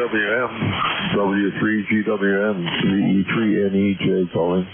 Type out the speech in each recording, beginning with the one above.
GWM, W3GWM, 3E3NEJ calling.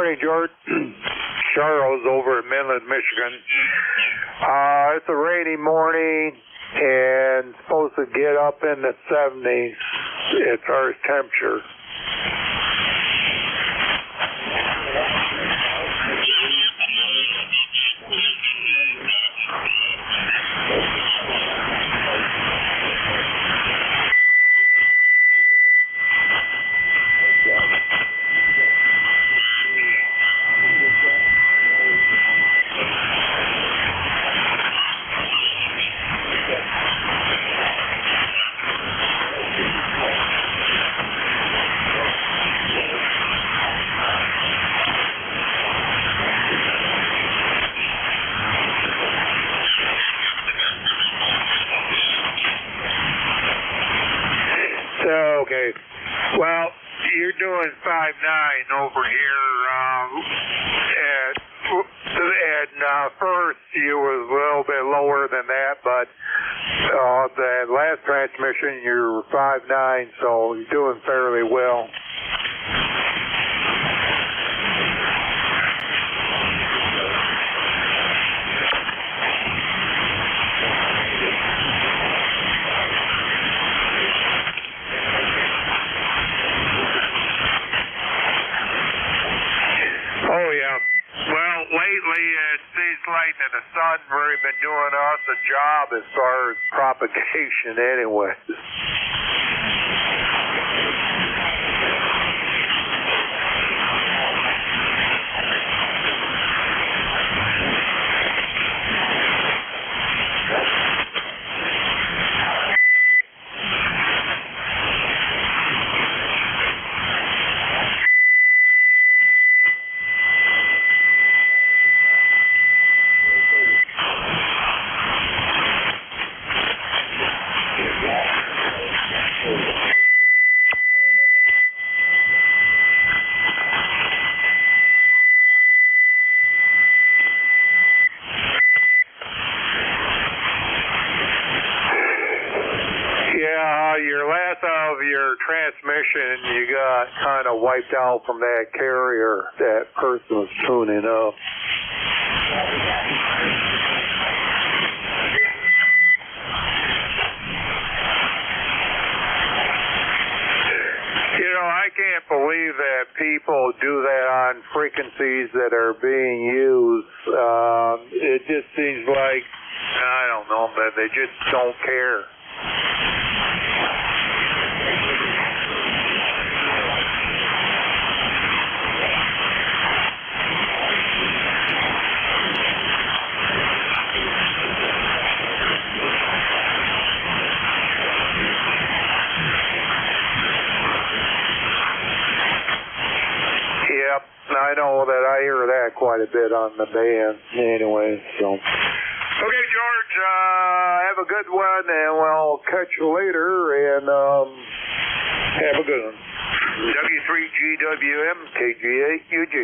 morning, George. Charles over in Midland, Michigan. It's a rainy morning and supposed to get up in the 70s as far as temperature. Okay. Well, you're doing 5.9 over here. And first you was a little bit lower than that, but the last transmission you're 5.9, so you're doing fairly well. Oh, yeah. Well, lately it seems like that the sun's really been doing us a job as far as propagation anyway. Yeah, your last of your transmission, you got kind of wiped out from that carrier that person was tuning up. You know, I can't believe that people do that on frequencies that are being used. It just seems like, I don't know, that they just don't care. Yep, I know that I hear that quite a bit on the band anyway, so. Okay, George, have a good one, and we'll catch you later, and have a good one. W3GWM, KGA-UG.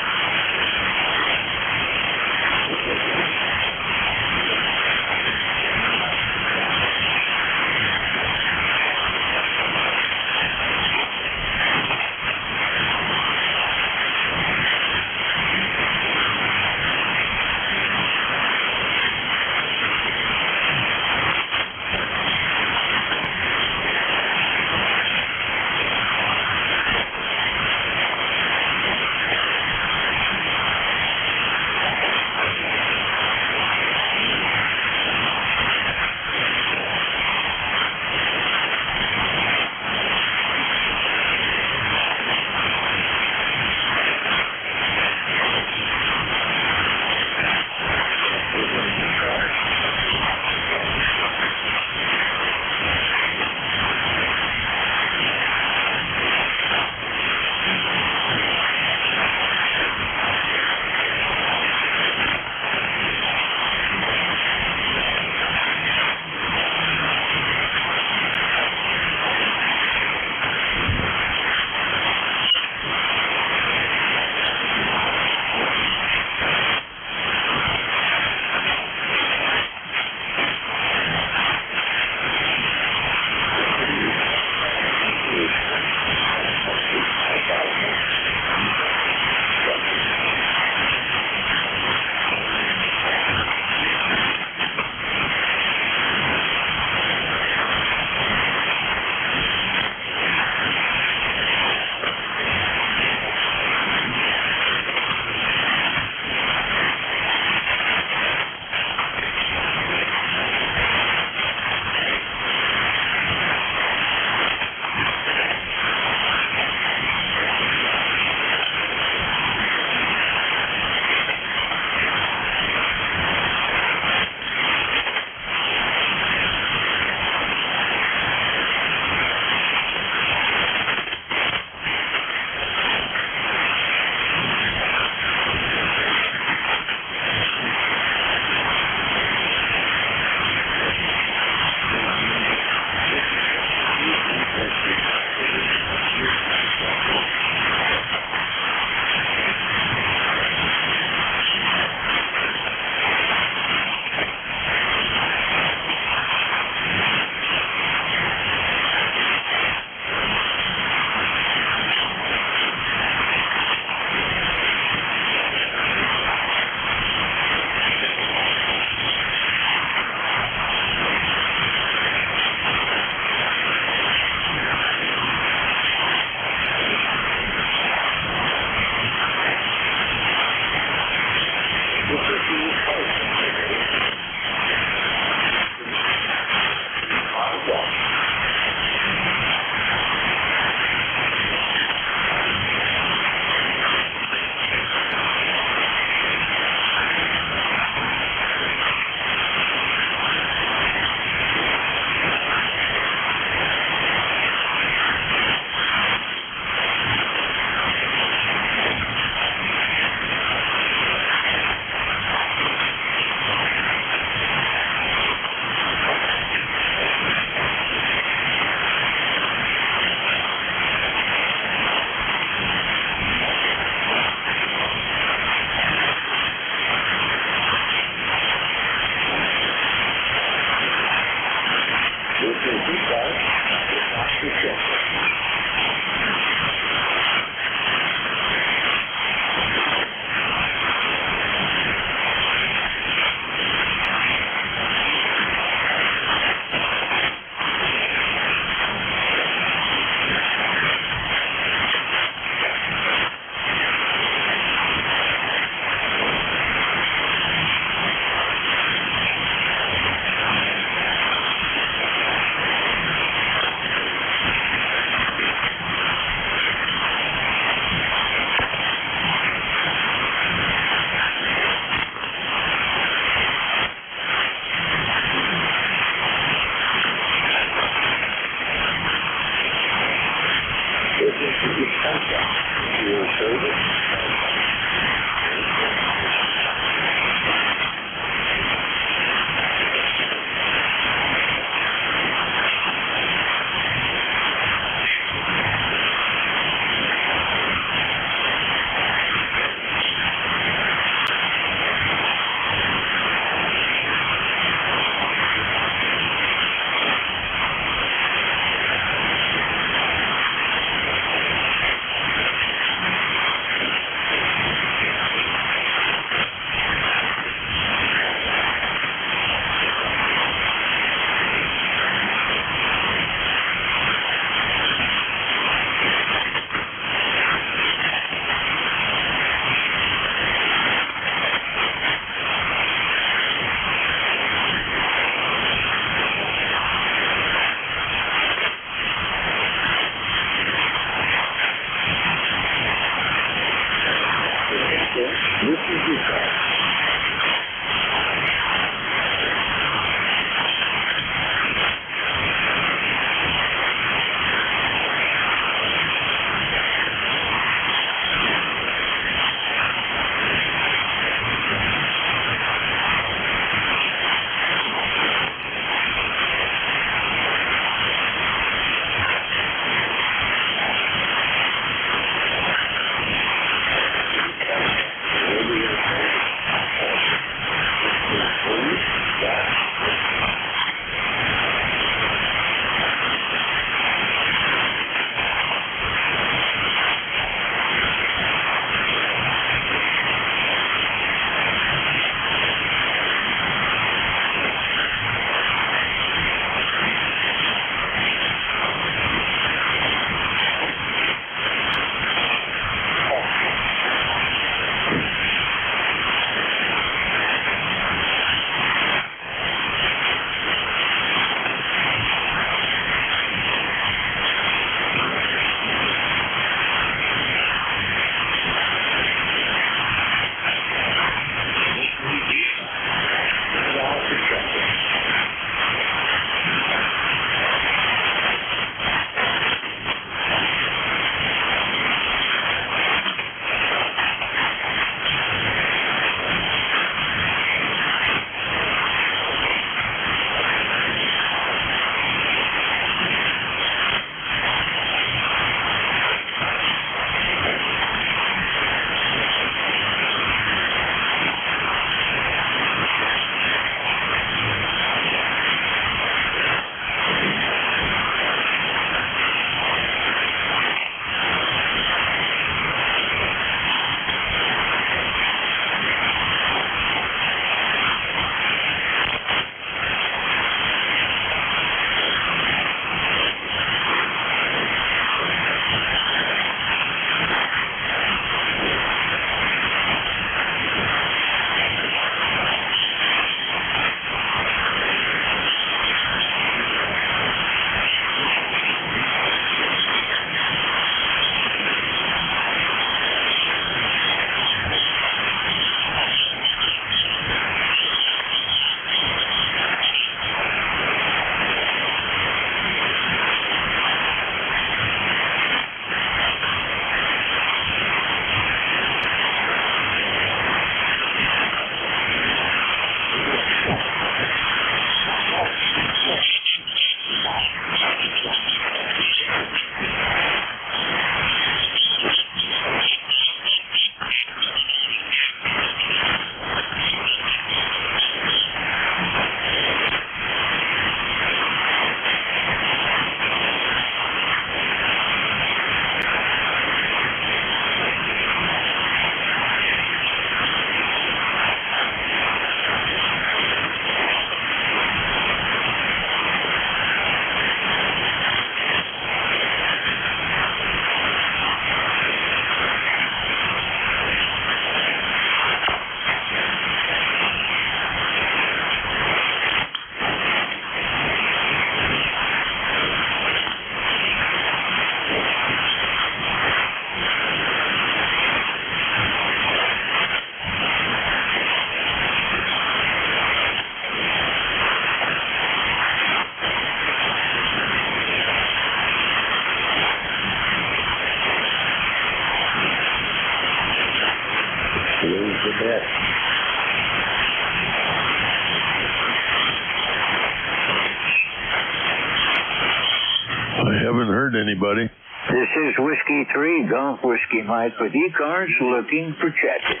heard anybody. This is Whiskey 3, Golf Whiskey Mike with ECARS looking for check-ins.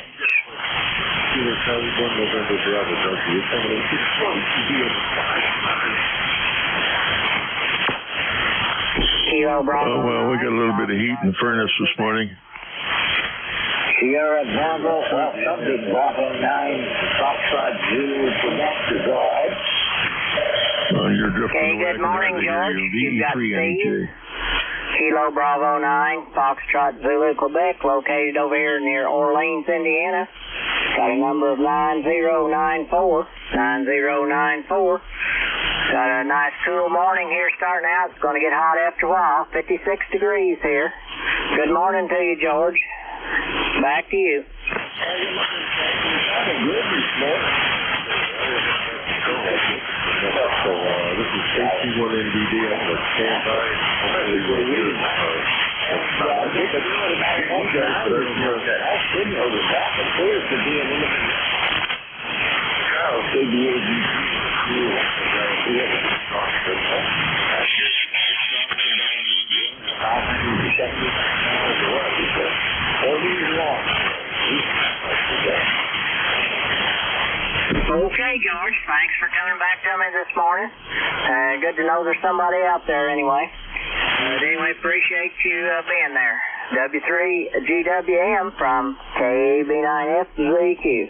Kilo Bravo. Oh, well, we got a little bit of heat in the furnace this morning. Sierra Bravo, subject Bravo 9, Foxtrot Zulu, Quebec, to go ahead. You're drifting Okay, away good morning, from George. You've got Steve. VE3NEJ. Kilo Bravo 9, Foxtrot Zulu, Quebec, located over here near Orleans, Indiana. Got a number of 9094. 9094. Got a nice cool morning here starting out. It's going to get hot after a while. 56 degrees here. Good morning to you, George. Back to you. So, this is KC1NDD. I'm going to stand by. Hopefully we'll get it. Okay, George. Thanks for coming back to me this morning. Good to know there's somebody out there anyway. Anyway, appreciate you being there. W3GWM from KB9FZQ.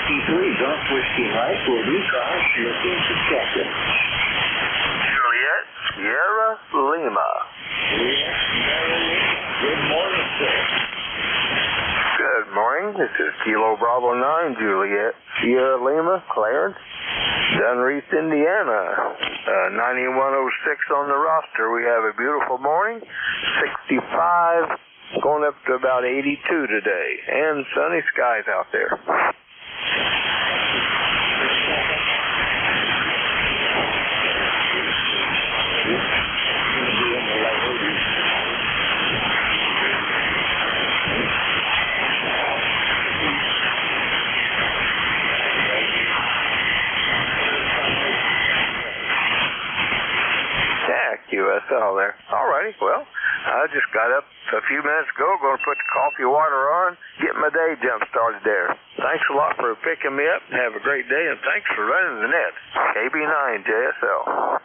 53 Golf Whiskey Mike with ECARS looking for second. Juliet, Sierra Lima. Yes, good morning, sir. Good morning. This is Kilo Bravo 9, Juliet, Sierra Lima, Clarence, Dunreath, Indiana. 9106 on the roster. We have a beautiful morning. 65, going up to about 82 today, and sunny skies out there. QSL there. Alrighty, well, I just got up a few minutes ago, going to put the coffee water on, get my day jump started there. Thanks a lot for picking me up. Have a great day, and thanks for running the net. KB9 JSL.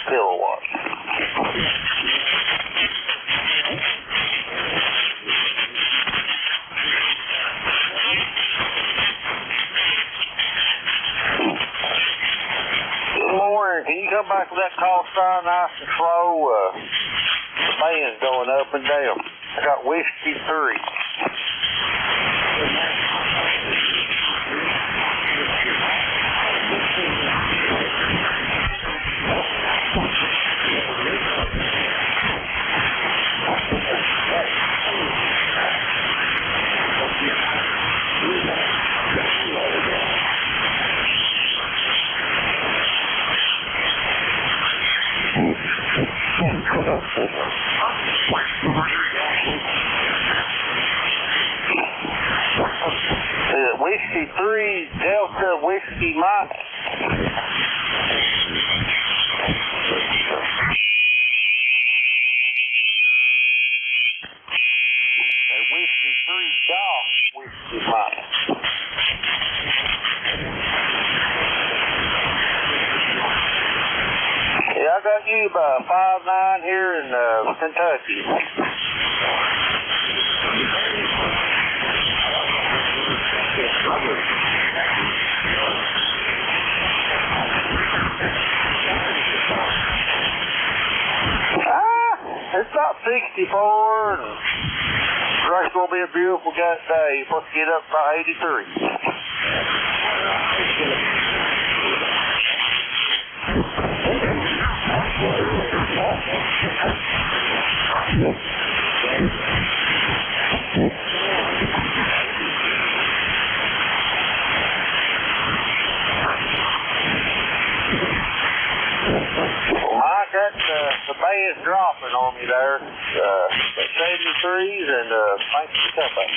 kilowatts. Good morning. Can you come back with that call sign nice and slow? The band's going up and down. I got Whiskey 3. Whiskey 3, Delta Whiskey Mike. Whiskey 3, Golf Whiskey Mike. Yeah, I got you by 5-9 here in Kentucky. It's about 64, and today's going to be a beautiful day. You're supposed to get up by 83. The band's dropping on me there. 73s, and thanks for the comeback.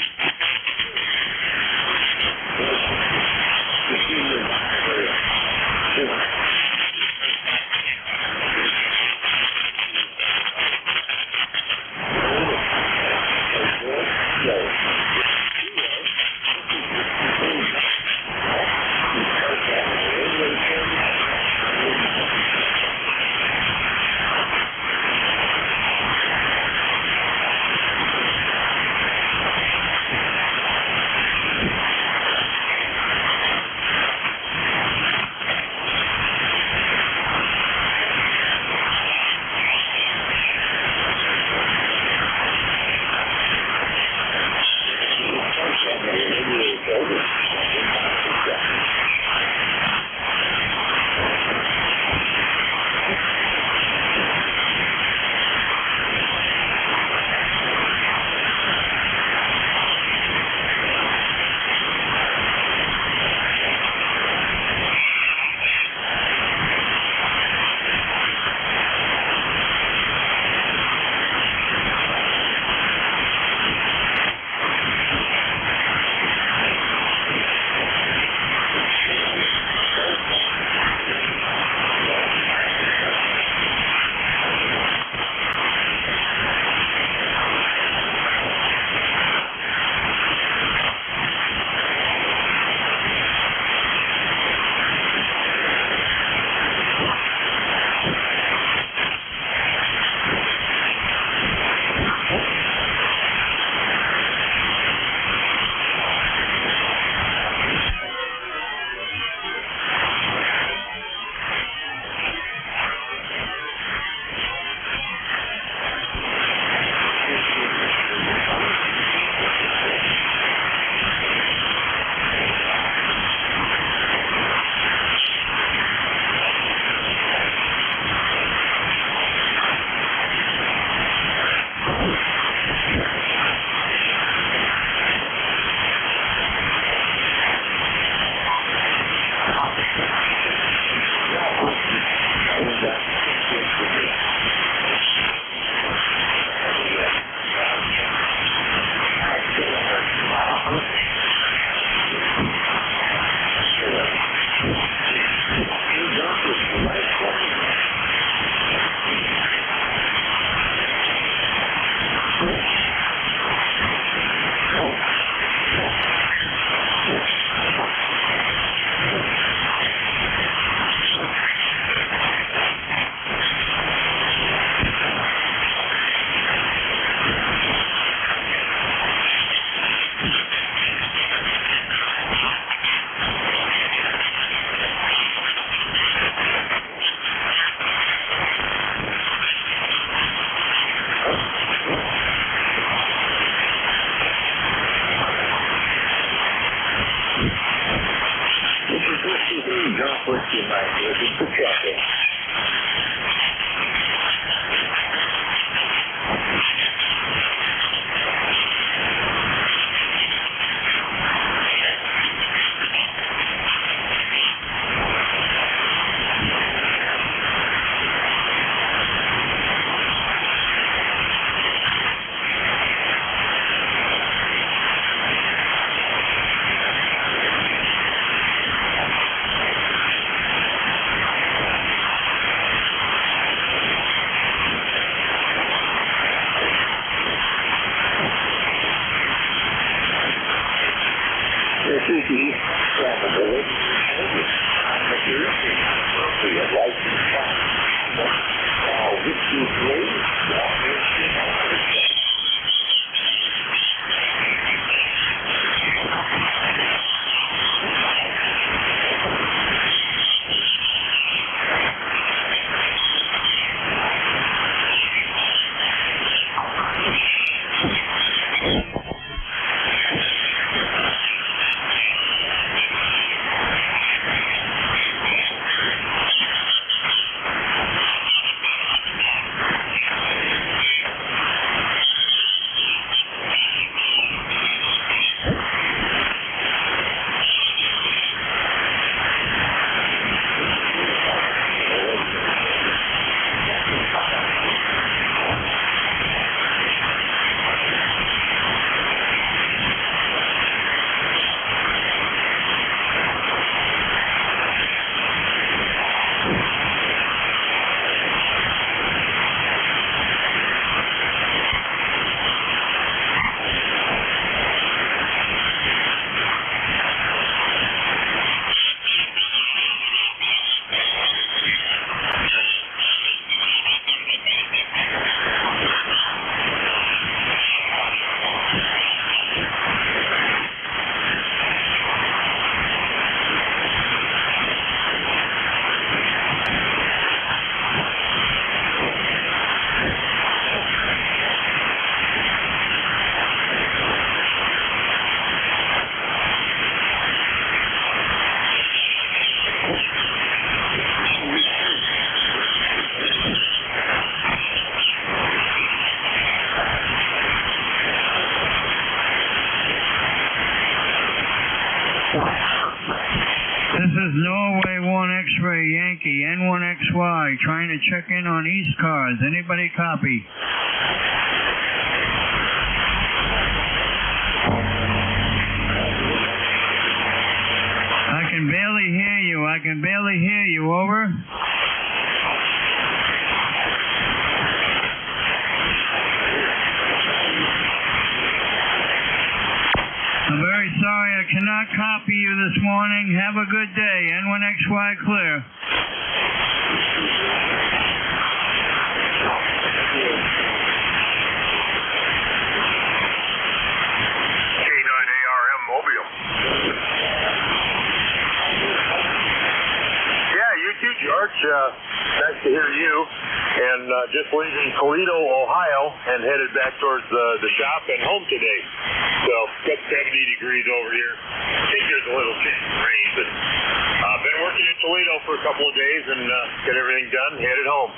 you, Mike. Looking for trouble. This is East Travel Village. I'm a tourist. We have license whiskey 3. This is Norway 1 X-Ray Yankee N1XY trying to check in on ECARS. Anybody copy? I can barely hear you. I can barely hear you. Over. I'm very sorry I cannot copy you this morning. Have a good day. N1XY clear. K9ARM Mobile. Yeah, you too, George. Nice to hear you. And just leaving Toledo, Ohio, and headed back towards the shop and home today. So, got 70 degrees over here. I think there's a little chance of rain, but been working in Toledo for a couple of days and got everything done, headed home.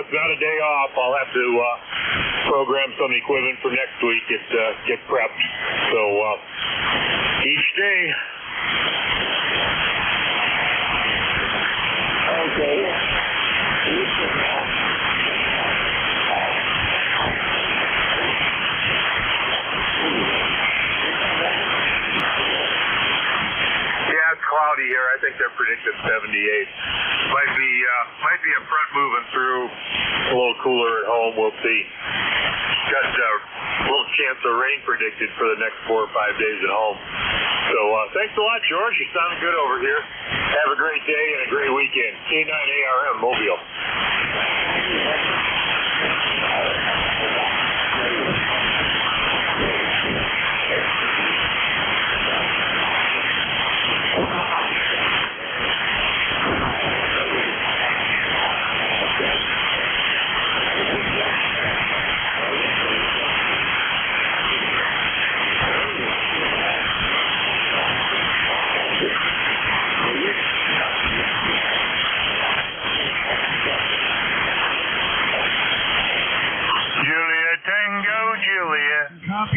It's not a day off. I'll have to program some equipment for next week, get prepped. So, each day. Okay. Yeah, it's cloudy here. I think they're predicting 78. Might be a front moving through. A little cooler at home. We'll see. Got a little chance of rain predicted for the next 4 or 5 days at home. So thanks a lot, George. You're sounding good over here. Have a great day and a great weekend. K9ARM Mobile.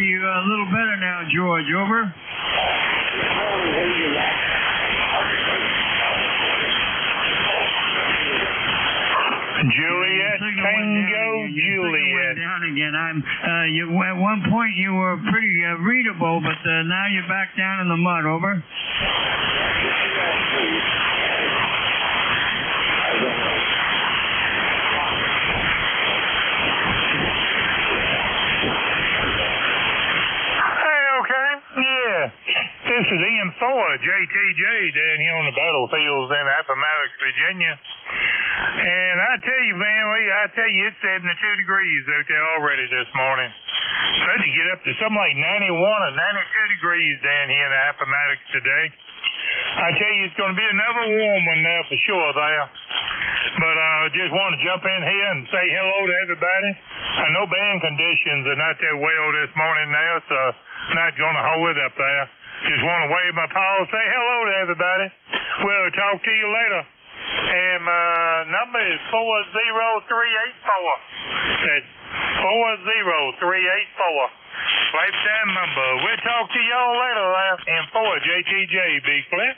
you a little better now, George. Over. Juliet, Tango, Juliet. Down again. At one point you were pretty readable, but now you're back down in the mud. Over. This is Ian4, JTJ, down here on the battlefields in Appomattox, Virginia. And I tell you, man, it's 72 degrees out there already this morning. Supposed to get up to something like 91 or 92 degrees down here in Appomattox today. I tell you, it's going to be another warm one now for sure there. But just want to jump in here and say hello to everybody. I know band conditions are not that well this morning now, so not going to hold it up there. Just want to wave my paw, say hello to everybody. We'll talk to you later. And my number is 40384. That's 40384. Lifetime number. We'll talk to y'all later. And for JTJ, Big Flip.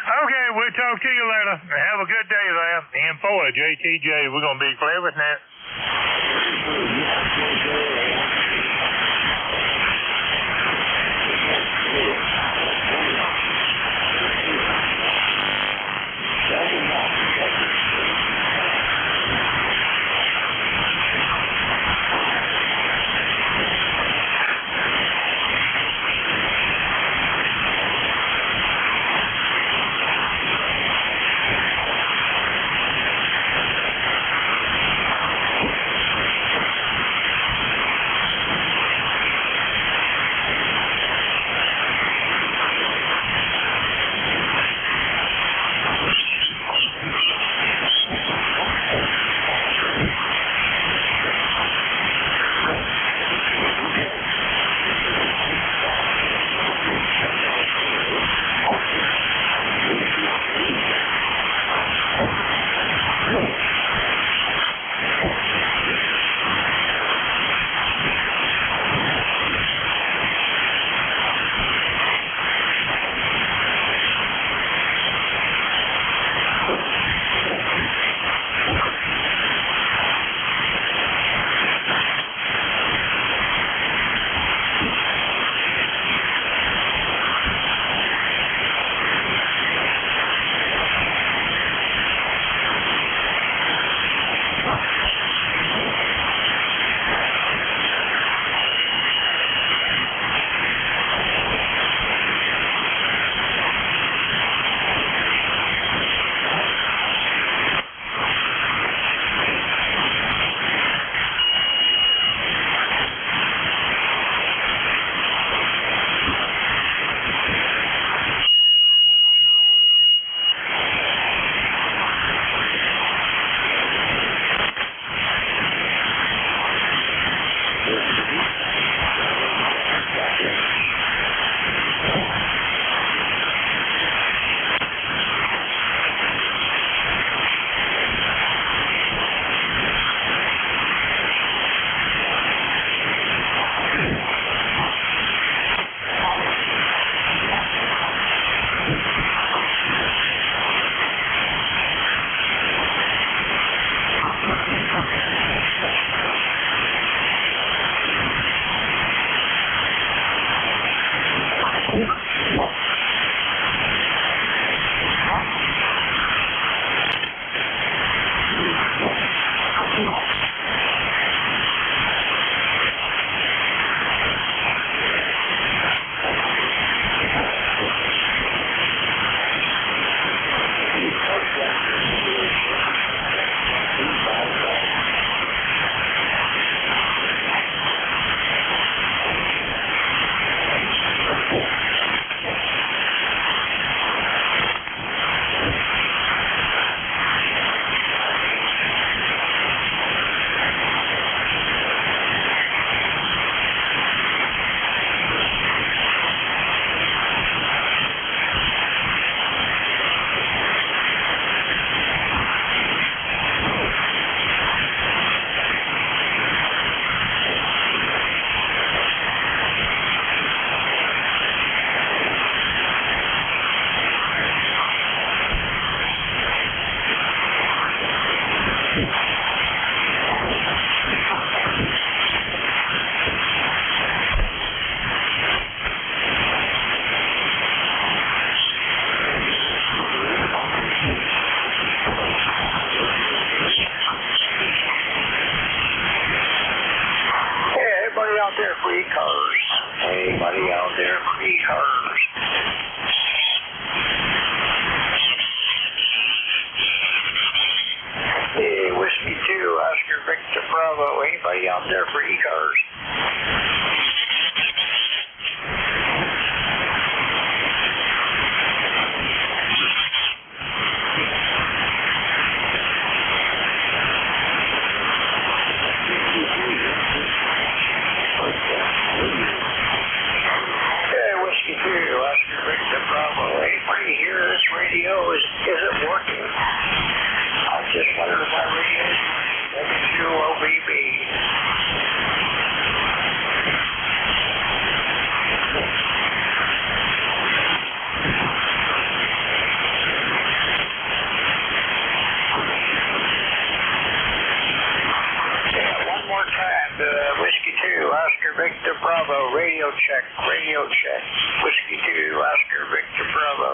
Okay, we'll talk to you later. Have a good day there. And for JTJ, we're going to be clever now. ECARS. Anybody out there for ECARS? Hey, Whiskey 2, Oscar Victor Bravo. Anybody out there for ECARS? Whiskey 2, Oscar Victor Bravo. Anybody hear this radio? Is it working? I just wondered if my radio is WQOBB. One more time, Whiskey 2, Oscar Victor Bravo, radio check, Whiskey 2, Oscar Victor Bravo.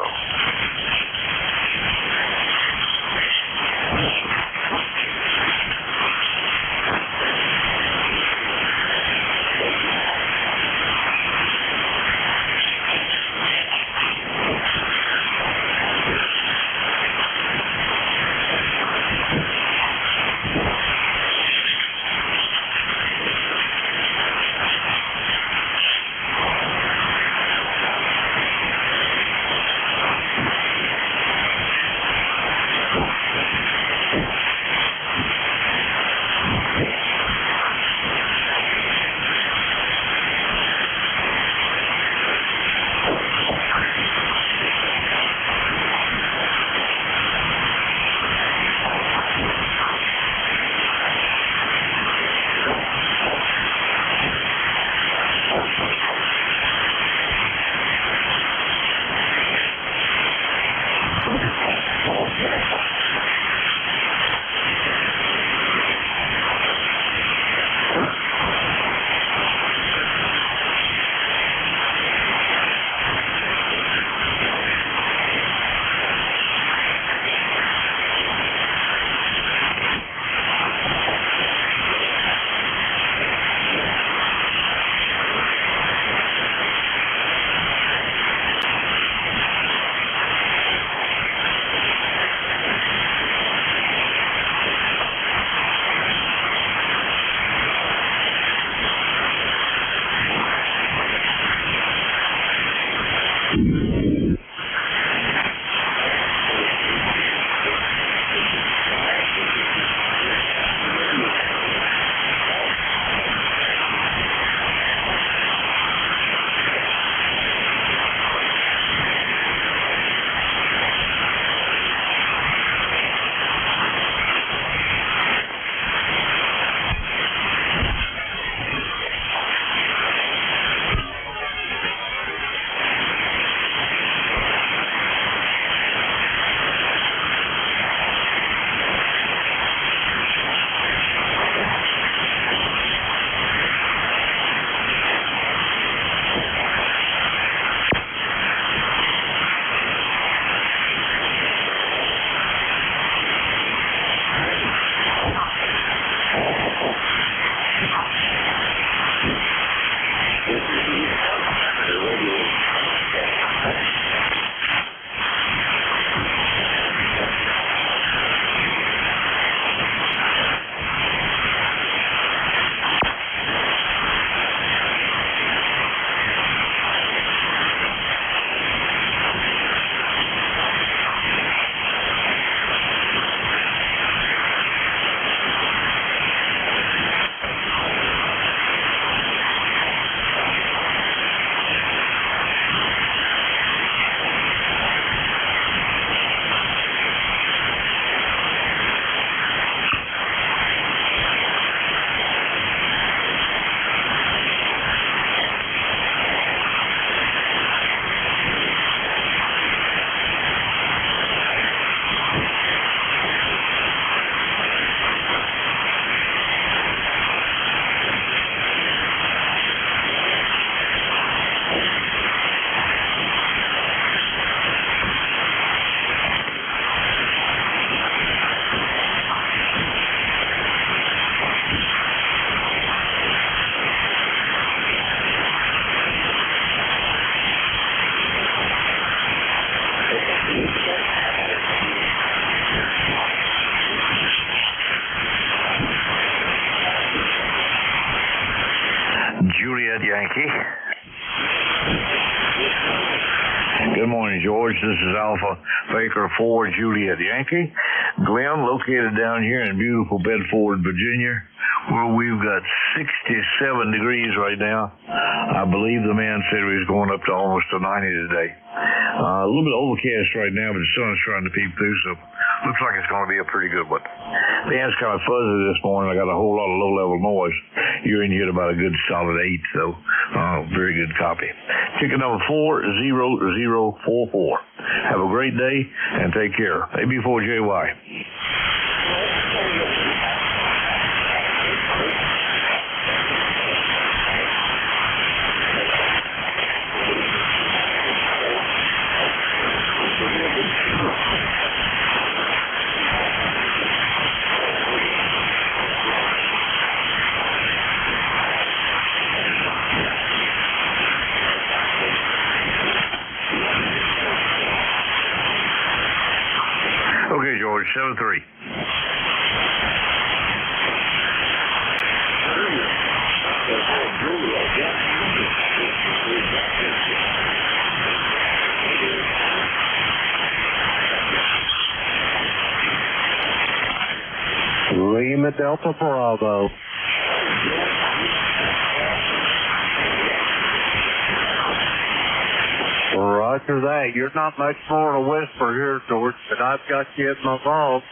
Yankee. Good morning, George. This is Alpha Baker 4 Juliet Yankee. Glenn, located down here in beautiful Bedford, Virginia, where we've got 67 degrees right now. I believe the man said he was going up to almost to 90 today. A little bit overcast right now, but the sun's trying to peek through, so looks like it's going to be a pretty good one. The band's kind of fuzzy this morning. I got a whole lot of low-level noise. You're in here at about a good solid 8, so very good copy. Ticket number 40044. Have a great day and take care. AB4JY. Okay, George, 7-3. Lima Delta Bravo. Roger that. You're not much more than a whisper here, George, but I've got you at my vault.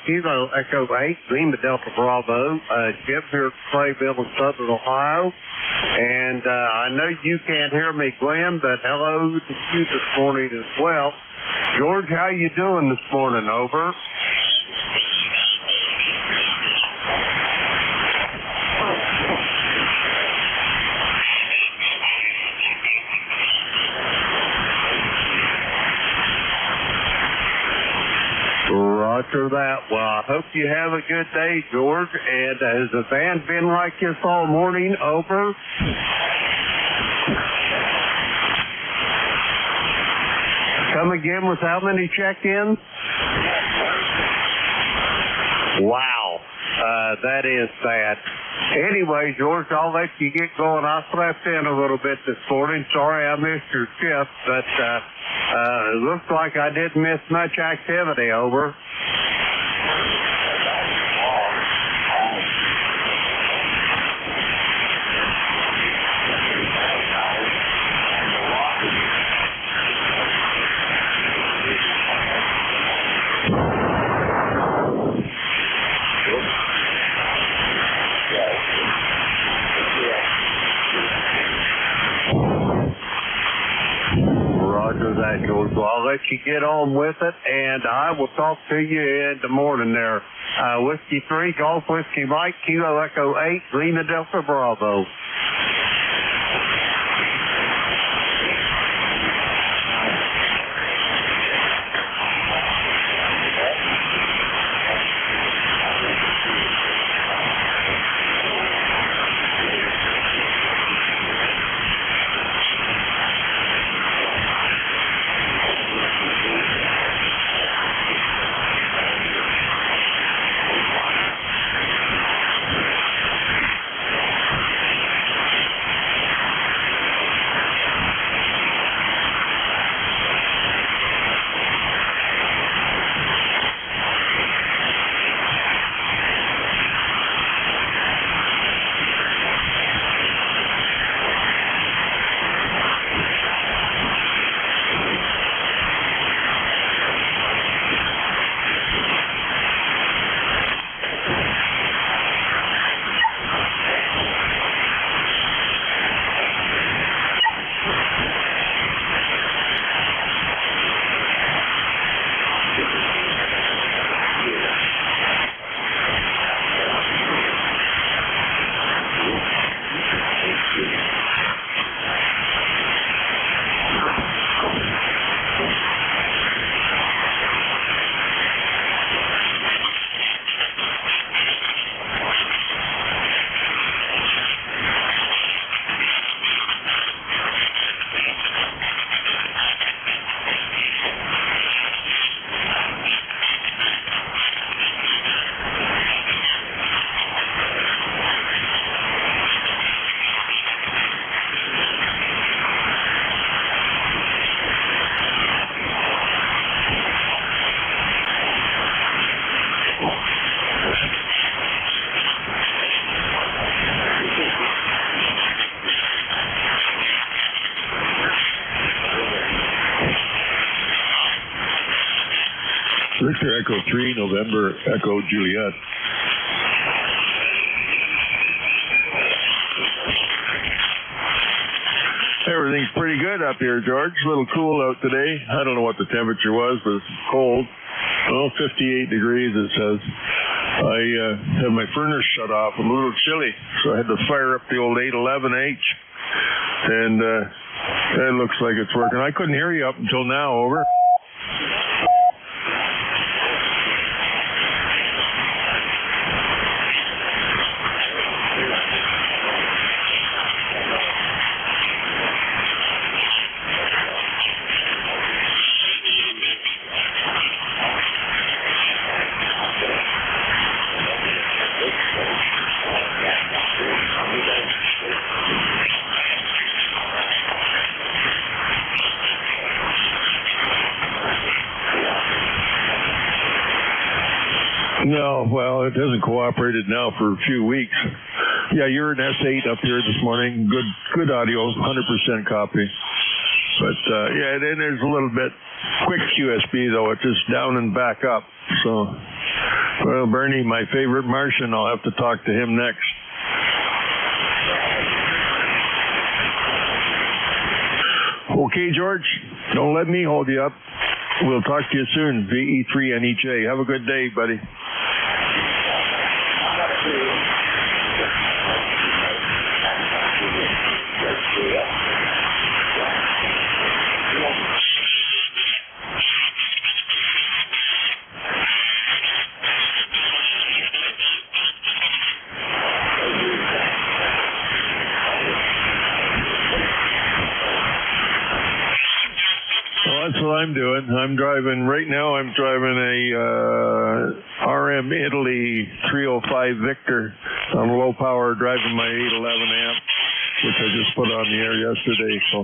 Kilo Echo 8, Lima Delta Bravo. Jim here at Clayville in Southern Ohio. And I know you can't hear me, Glenn, but hello to you this morning as well. George, how you doing this morning? Over. Roger that. Well, I hope you have a good day, George. And has the band been like this all morning? Over. Come again with how many check-ins? Wow. That is bad. Anyway, George, I'll let you get going. I slept in a little bit this morning. Sorry I missed your shift, but it looks like I didn't miss much activity. Over. That, George. Well, I'll let you get on with it, and I will talk to you in the morning there. Whiskey 3, Golf Whiskey Mike, Kilo Echo 8, Lima Delta Bravo. Echo 3, November, Echo Juliet. Everything's pretty good up here, George. A little cool out today. I don't know what the temperature was, but it's cold. Oh, 58 degrees, it says. I had my furnace shut off. I'm a little chilly, so I had to fire up the old 811H. And it looks like it's working. I couldn't hear you up until now, over. No, well, it hasn't cooperated now for a few weeks. Yeah, you're an S8 up here this morning. Good audio, 100% copy. But, yeah, then there's a little bit quick QSB, though. It's just down and back up. So, well, Bernie, my favorite Martian, I'll have to talk to him next. Okay, George, don't let me hold you up. We'll talk to you soon, VE3NEJ. Have a good day, buddy. That's what I'm doing. I'm driving a RM Italy 305 Victor on low power, driving my 811 amp, which I just put on the air yesterday. So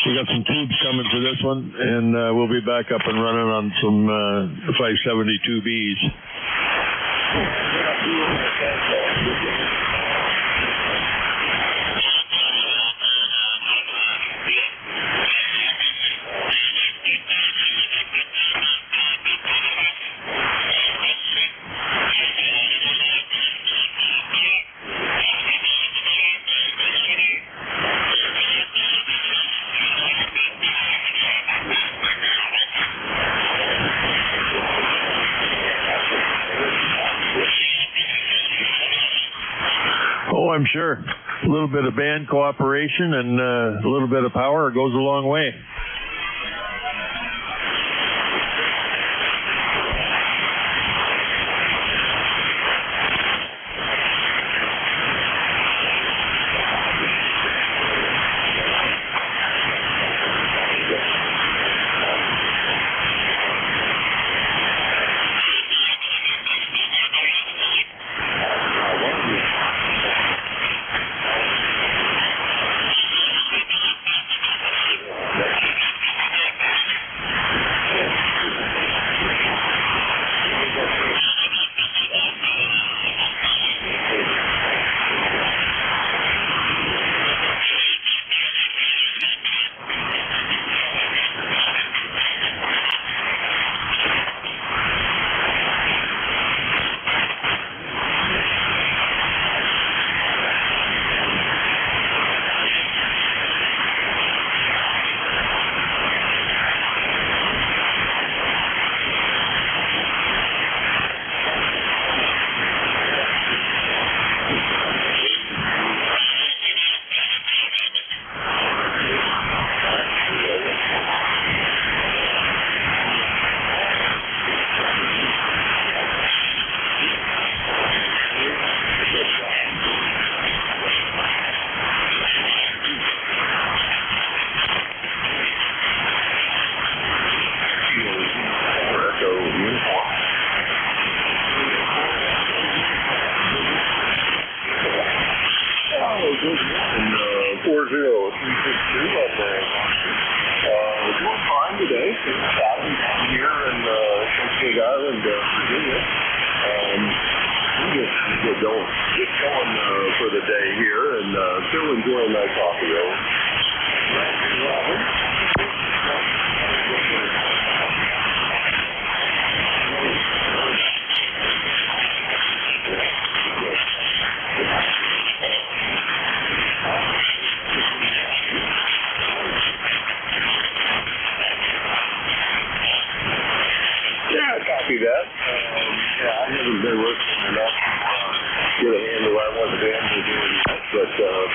we got some tubes coming for this one, and we'll be back up and running on some 572Bs. Oh, I'm sure. A little bit of band cooperation and a little bit of power goes a long way. And 40362 on there. We're doing fine today. It's Saturday down here in Chesapeake Island, Virginia. We get going for the day here, and still enjoying that coffee, though. Robert. but sounds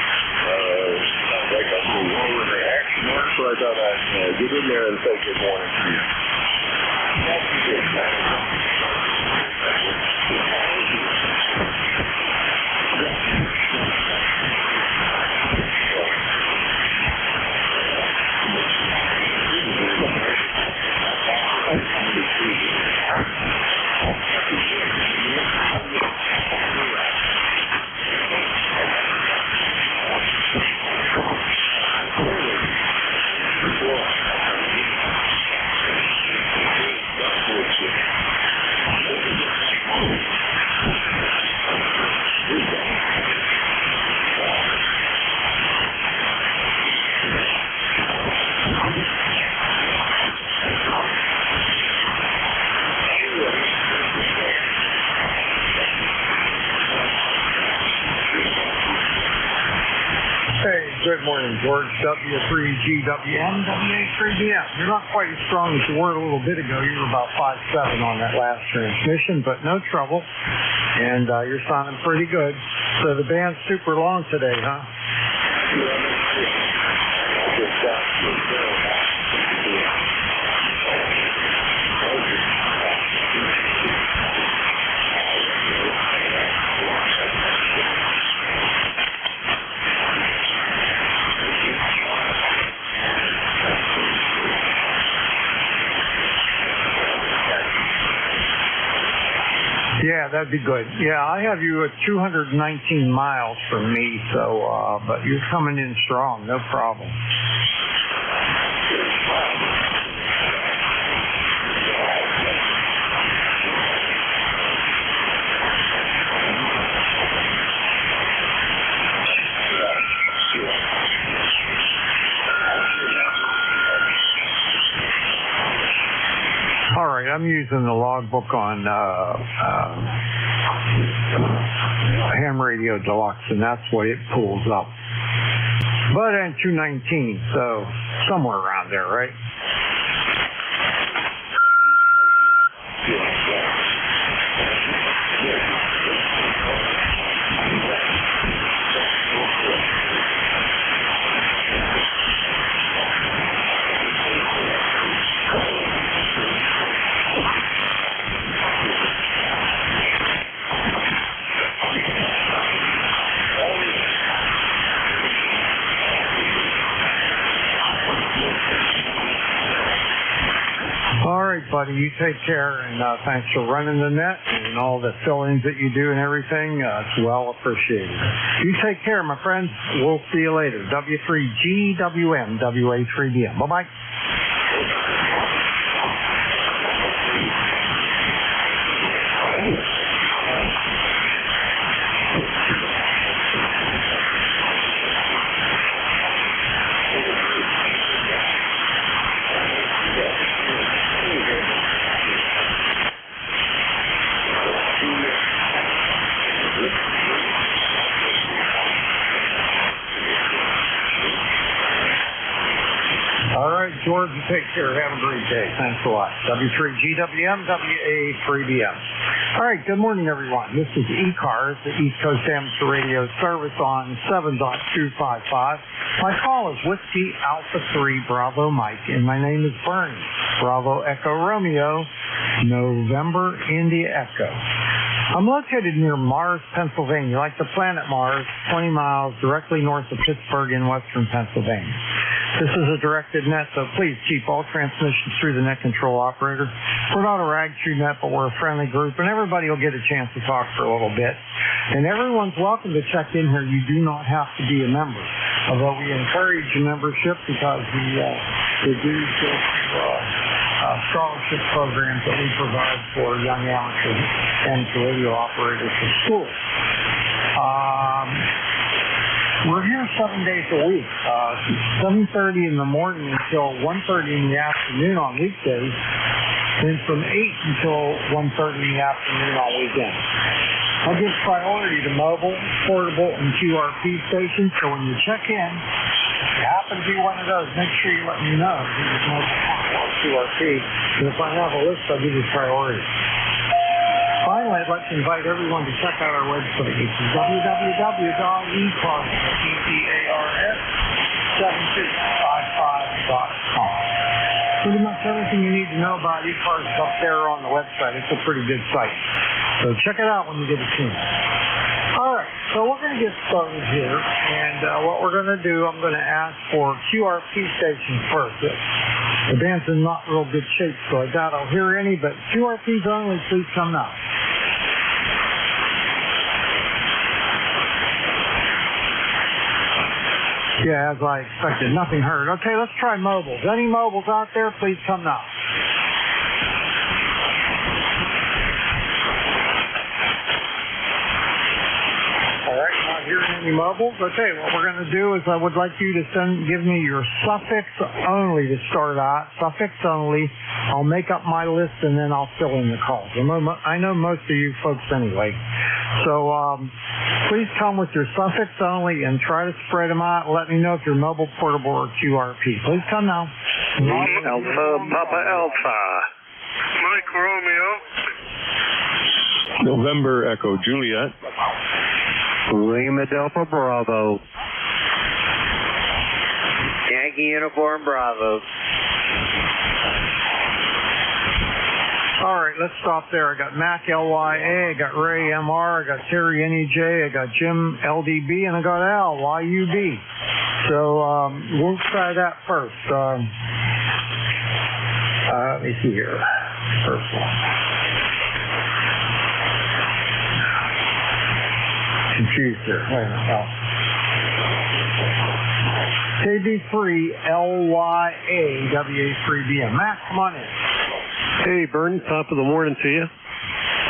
like a little overreaction. So I thought I'd get in there and say good morning to you. Good morning, George. W3GWM, WA3BM. You're not quite as strong as you were a little bit ago. You were about 5'7" on that last transmission, but no trouble. And you're sounding pretty good. So the band's super long today, huh? Yeah, that'd be good. Yeah, I have you at 219 miles from me, so, but you're coming in strong, no problem. All right, I'm using the logbook on Ham Radio Deluxe, and that's what it pulls up. But at 219, so somewhere around there, right? All right, buddy, you take care, and thanks for running the net and all the fill-ins that you do and everything. It's well appreciated. You take care, my friends. We'll see you later. W3GWM, WA3BM. Bye-bye. George, you take care. Have a great day. Thanks a lot. W3GWM, WA3BM. All right, good morning, everyone. This is ECARS, the East Coast Amateur Radio Service on 7.255. My call is Whiskey Alpha 3 Bravo Mike, and my name is Bernie. Bravo Echo Romeo, November India Echo. I'm located near Mars, Pennsylvania, like the planet Mars, 20 miles directly north of Pittsburgh in western Pennsylvania. This is a directed net, so please keep all transmissions through the net control operator. We're not a rag-through net, but we're a friendly group, and everybody will get a chance to talk for a little bit. And everyone's welcome to check in here. You do not have to be a member, although we encourage membership because we do scholarship programs that we provide for young amateur radio operators for school. We're here 7 days a week, 7:30 in the morning until 1:30 in the afternoon on weekdays, and from 8 until 1:30 in the afternoon on weekends. I give priority to mobile, portable, and QRP stations, so when you check in, if you happen to be one of those, make sure you let me know if it's mobile or QRP, and if I have a list, I'll give you priority. Finally, finally, I'd like to invite everyone to check out our website, which is www.ECARS755.com. Pretty much everything you need to know about ECARS is up there on the website. It's a pretty good site. So check it out when you get a chance. All right, so we're going to get started here. And what we're going to do, I'm going to ask for QRP stations first. The band's in not real good shape, so I doubt I'll hear any, but QRPs only, please come now. Yeah, as I expected, nothing heard. Okay, let's try mobiles. Any mobiles out there, please come now. All right, not hearing any mobiles. Okay, what we're going to do is I would like you to give me your suffix only to start out. Suffix only. I'll make up my list and then I'll fill in the calls. I know most of you folks anyway. So please come with your suffix only and try to spread them out. Let me know if you're mobile, portable, or QRP. Please come now. Alpha, Papa Alpha. Mike Romeo. November Echo Juliet. Lima Delta Bravo. Yankee Uniform Bravo. All right, let's stop there. I got Mac LYA, I got Ray MR, I got Terry NEJ, I got Jim LDB, and I got Al YUB. So we'll try that first. Let me see here. First one. Confused there. Wait a minute. KB3 LYA WA3BM. Mac, come on in. Hey, Burn, top of the morning to you.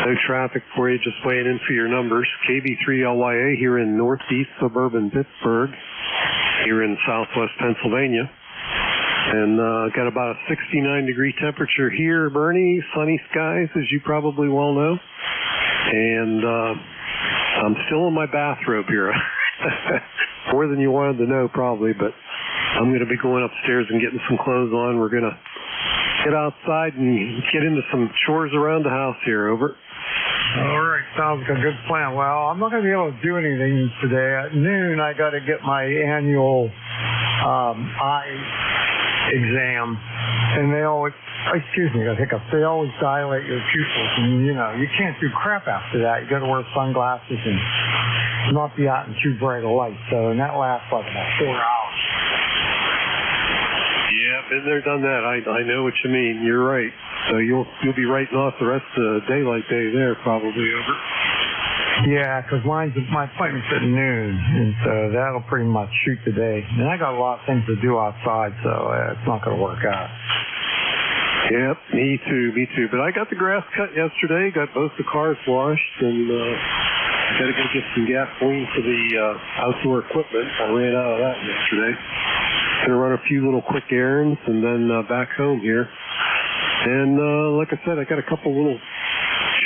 No traffic for you, just weighing in for your numbers. KB3LYA here in northeast suburban Pittsburgh, here in southwest Pennsylvania. And got about a 69-degree temperature here, Bernie. Sunny skies, as you probably well know. And I'm still in my bathrobe here. More than you wanted to know, probably, but I'm going to be going upstairs and getting some clothes on. We're going to get outside and get into some chores around the house here. Over. All right, sounds like a good plan. Well, I'm not going to be able to do anything today. At noon, I got to get my annual eye exam, and they always, excuse me, I hiccup. They always dilate your pupils, and you know you can't do crap after that. You got to wear sunglasses and not be out in too bright a light. So, and that lasts like about 4 hours. Yeah, been there, done that. I know what you mean. You're right. So you'll be writing off the rest of the daylight day there, probably. Over. Yeah, because my appointment's at noon, and so that'll pretty much shoot the day. And I got a lot of things to do outside, so it's not going to work out. Yep, me too. But I got the grass cut yesterday, got both the cars washed, and I got to go get some gasoline for the outdoor equipment. I ran out of that yesterday. Going to run a few little quick errands and then back home here. And like I said, I got a couple little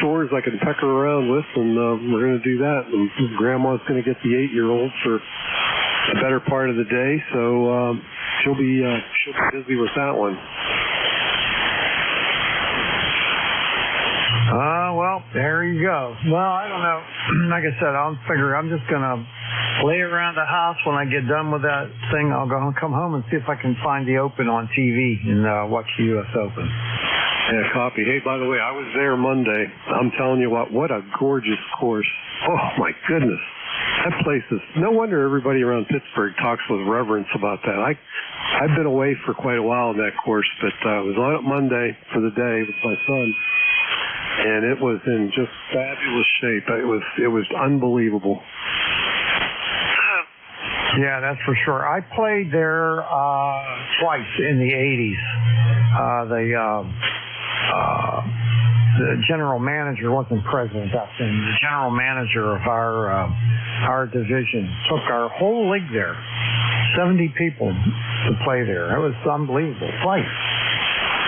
chores I can pecker around with, and we're going to do that. And Grandma's going to get the 8-year-old for the better part of the day, so she'll be busy with that one. Well, there you go. Well, I don't know. Like I said, I'm just going to lay around the house. When I get done with that thing, I'll come home and see if I can find the Open on TV and watch the U.S. Open. Yeah, copy. Hey, by the way, I was there Monday. I'm telling you what a gorgeous course. Oh, my goodness. That place is, no wonder everybody around Pittsburgh talks with reverence about that. I've been away for quite a while on that course, but I was on it Monday for the day with my son. And it was in just fabulous shape. It was unbelievable. Yeah, that's for sure. I played there twice in the 80s. The general manager wasn't president back then. The general manager of our division took our whole league there, 70 people to play there. It was an unbelievable place.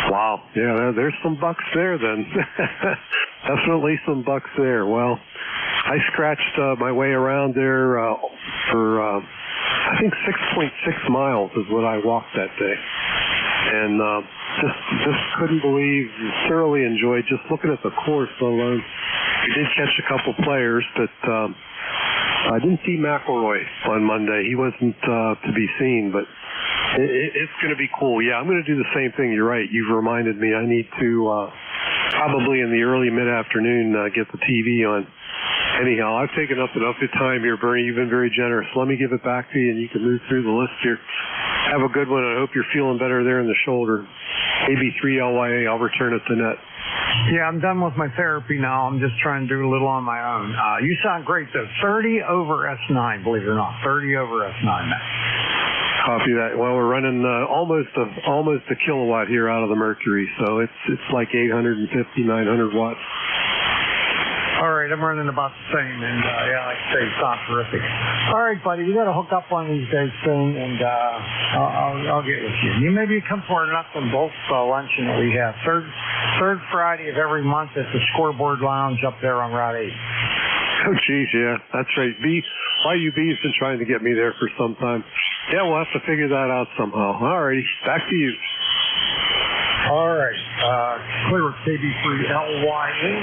Wow. Yeah, there's some bucks there then. Definitely some bucks there. Well, I scratched my way around there for, I think, 6.6 miles is what I walked that day. And just couldn't believe, thoroughly enjoyed just looking at the course alone. I did catch a couple players, but I didn't see McElroy on Monday. He wasn't to be seen, but it's going to be cool. Yeah, I'm going to do the same thing. You're right. You've reminded me. I need to probably in the early mid-afternoon get the TV on. Anyhow, I've taken up enough of your time here, Bernie. You've been very generous. Let me give it back to you, and you can move through the list here. Have a good one. I hope you're feeling better there in the shoulder. AB3LYA, I'll return it to net. Yeah, I'm done with my therapy now. I'm just trying to do a little on my own. You sound great, though. 30 over S9, believe it or not. 30 over S9 now. Copy that. Well, we're running almost a kilowatt here out of the Mercury, so it's like 850, 900 watts. All right, I'm running about the same, and yeah, like I say, it sounds terrific. All right, buddy, we got to hook up one of these days soon, and I'll get with you. You maybe come to our nuts and bolts luncheon that we have third Friday of every month at the Scoreboard Lounge up there on Route 8. Oh, geez, yeah, that's right. YUB's been trying to get me there for some time. Yeah, we'll have to figure that out somehow. All righty, back to you. All right, clear with KB3LYA.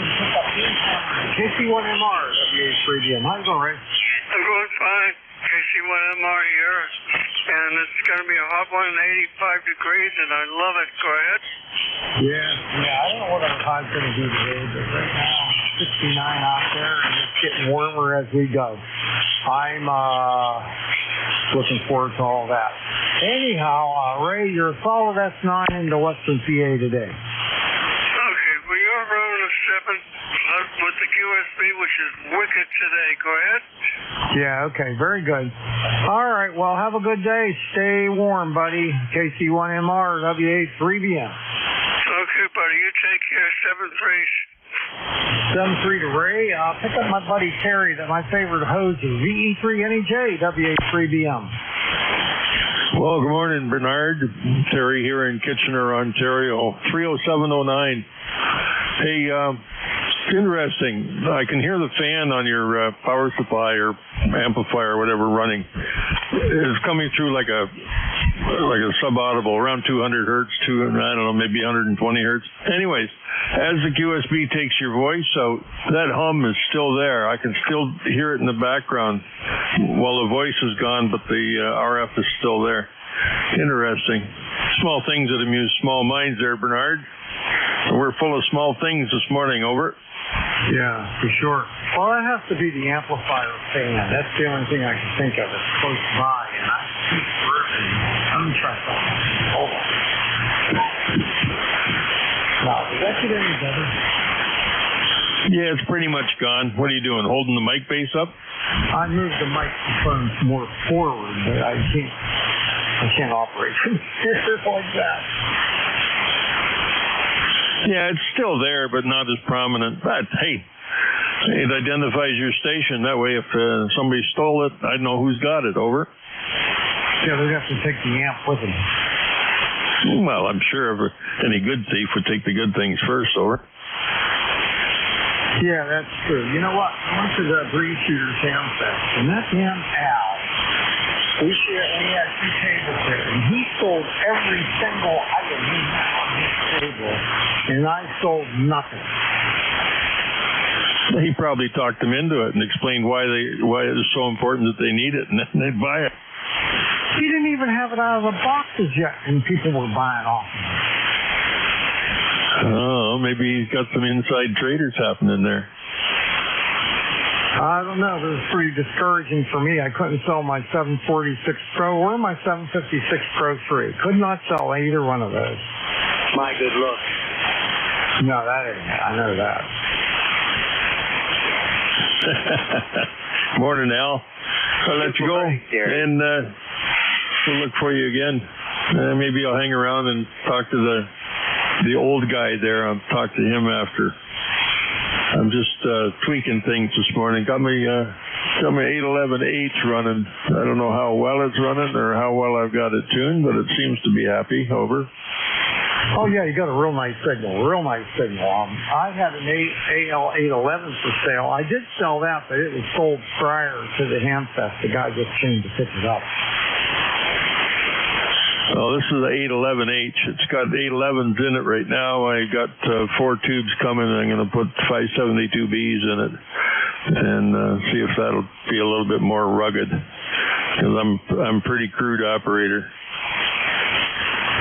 KC1MR, WA3DM. How you going, Ray? I'm going fine. KC1MR here, and it's going to be a hot one, 85 degrees, and I love it. Go ahead. Yeah, I don't know what our high's going to do today, but right now, 69 out there, and it's getting warmer as we go. I'm looking forward to all that. Anyhow, Ray, you're a solid S9 into Western PA today. Okay, we are running a 7 with the QSB, which is wicked today. Go ahead. Yeah, okay, very good. All right, well, have a good day. Stay warm, buddy. KC1MR, WA3BM. Okay, buddy, you take care. 7-3 to Ray. Pick up my buddy Terry, my favorite hose is VE3NEJ, WA3BM. Well, good morning, Bernard. Terry here in Kitchener, Ontario. 30709. Hey, interesting. I can hear the fan on your power supply or amplifier or whatever running. It's coming through like a sub-audible, around 200 hertz, I don't know, maybe 120 hertz. Anyways, as the QSB takes your voice out, that hum is still there. I can still hear it in the background while the voice is gone, but the RF is still there. Interesting. Small things that amuse small minds there, Bernard. We're full of small things this morning, over. Yeah, for sure. Well, that has to be the amplifier fan. That's the only thing I can think of that's close by, and I keep ripping. I'm trying to hold on. Now, does that get any better? Yeah, it's pretty much gone. What are you doing, holding the mic base up? I moved the microphone more forward, but I can't operate from here like that. Yeah, it's still there, but not as prominent. But, hey, it identifies your station. That way, if somebody stole it, I'd know who's got it, over. Yeah, they'd have to take the amp with them. Well, I'm sure any good thief would take the good things first, over. Yeah, that's true. You know what? I went to the Breeze Shooters Ham Fest, and that damn Al, we had 2 tables there, and he sold every single item he had on his table, and I sold nothing. He probably talked them into it and explained why it was so important that they need it, and then they'd buy it. He didn't even have it out of the boxes yet, and people were buying off of it. Oh, maybe he's got some inside traders happening there. I don't know. It was pretty discouraging for me. I couldn't sell my 746 Pro or my 756 Pro 3. Could not sell either one of those. My good luck. No, that ain't it. I know that. Morning, Al. I'll let you go, and we'll look for you again. Maybe I'll hang around and talk to the old guy there. I'll talk to him after. I'm just tweaking things this morning. Got my 811H running. I don't know how well it's running or how well I've got it tuned, but it seems to be happy. Over. Oh, yeah, you got a real nice signal. I had an AL811 for sale. I did sell that, but it was sold prior to the Ham Fest. The guy just came to pick it up. Oh, this is the 811H. It's got 811s in it right now. I got 4 tubes coming, and I'm going to put 572Bs in it and see if that'll be a little bit more rugged, because I'm pretty crude operator.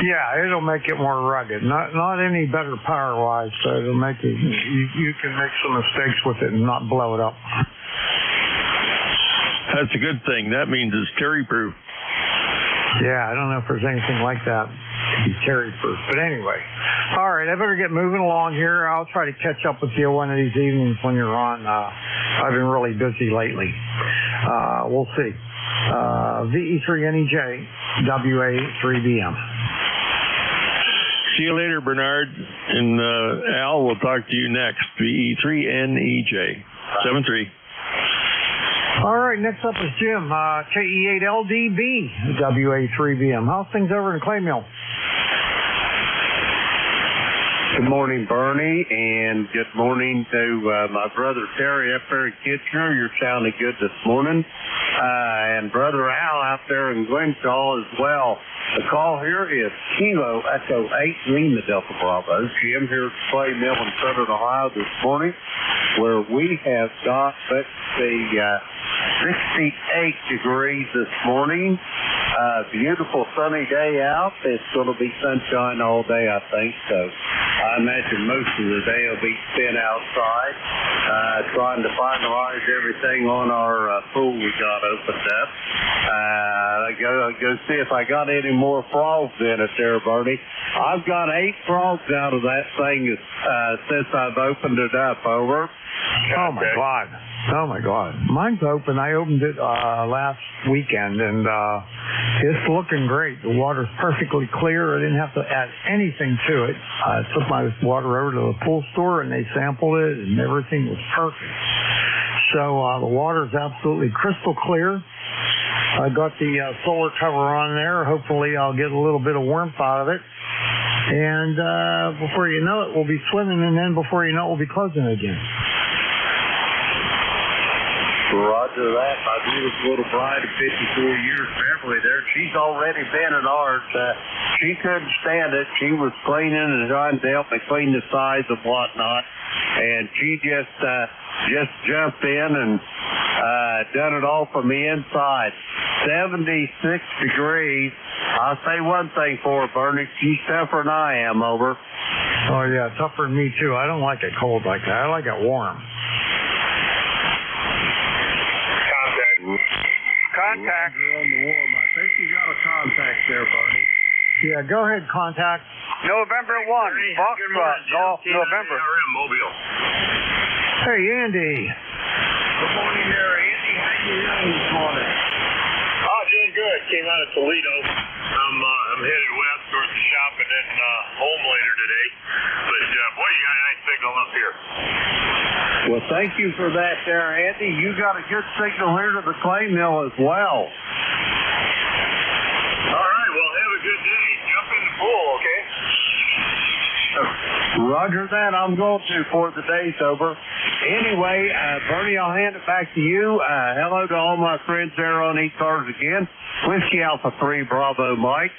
Yeah, it'll make it more rugged. Not any better power-wise, so it'll make it. You can make some mistakes with it and not blow it up. That's a good thing. That means it's Terry-proof. Yeah, I don't know if there's anything like that to be Terry-proof. But anyway, all right, I better get moving along here. I'll try to catch up with you one of these evenings when you're on. I've been really busy lately. We'll see. VE3NEJ, WA3BM. See you later, Bernard. And Al, we'll talk to you next. VE3NEJ, 73. All right, next up is Jim, KE8LDB, WA3BM. How's things over in Clay Mill? Good morning, Bernie, and good morning to my brother Terry up there in Kitchener. You're sounding good this morning. And Brother Al out there in Glenshaw as well. The call here is Kilo Echo 8 Lima Delta Bravo. Jim here at Clay Mill in Southern Ohio this morning, where we have got, let's see, 68 degrees this morning. Beautiful sunny day out. It's going to be sunshine all day, I think. So I imagine most of the day will be spent outside, trying to finalize everything on our pool we got opened up. Go see if I got any more frogs in it there, Bernie. I've got 8 frogs out of that thing since I've opened it up. Over. Oh my God. Oh my God. Mine's open. I opened it last weekend, and it's looking great. The water's perfectly clear. I didn't have to add anything to it. I took my water over to the pool store, and they sampled it, and everything was perfect. So the water's absolutely crystal clear. I got the solar cover on there. Hopefully I'll get a little bit of warmth out of it. And before you know it, we'll be swimming, and then before you know it, we'll be closing again. Roger that. My beautiful little bride of 54 years, Beverly there, she's already been in ours. She couldn't stand it. She was cleaning and trying to help me clean the sides and whatnot. And she just jumped in and done it all from the inside. 76 degrees. I'll say one thing for her, Bernie. She's tougher than I am, over. Oh, yeah, tougher than me, too. I don't like it cold like that. I like it warm. Contact. I think you got a contact there, Bernie. Yeah, go ahead, contact. November 1, Foxtrot, Golf, November. Mobile. Hey, Andy. Good morning there, Andy. How you doing this morning? Oh, doing good. Came out of Toledo. I'm headed west towards the shop and then home later today. But boy, you got a nice signal up here. Well, thank you for that there, Andy. You got a good signal here to the clay mill as well. All right, well, have a good day. Jump in the pool, okay? Roger that. I'm going to for the day's over. Anyway, Bernie, I'll hand it back to you. Hello to all my friends there on ECARS again. Whiskey Alpha 3 Bravo Mike,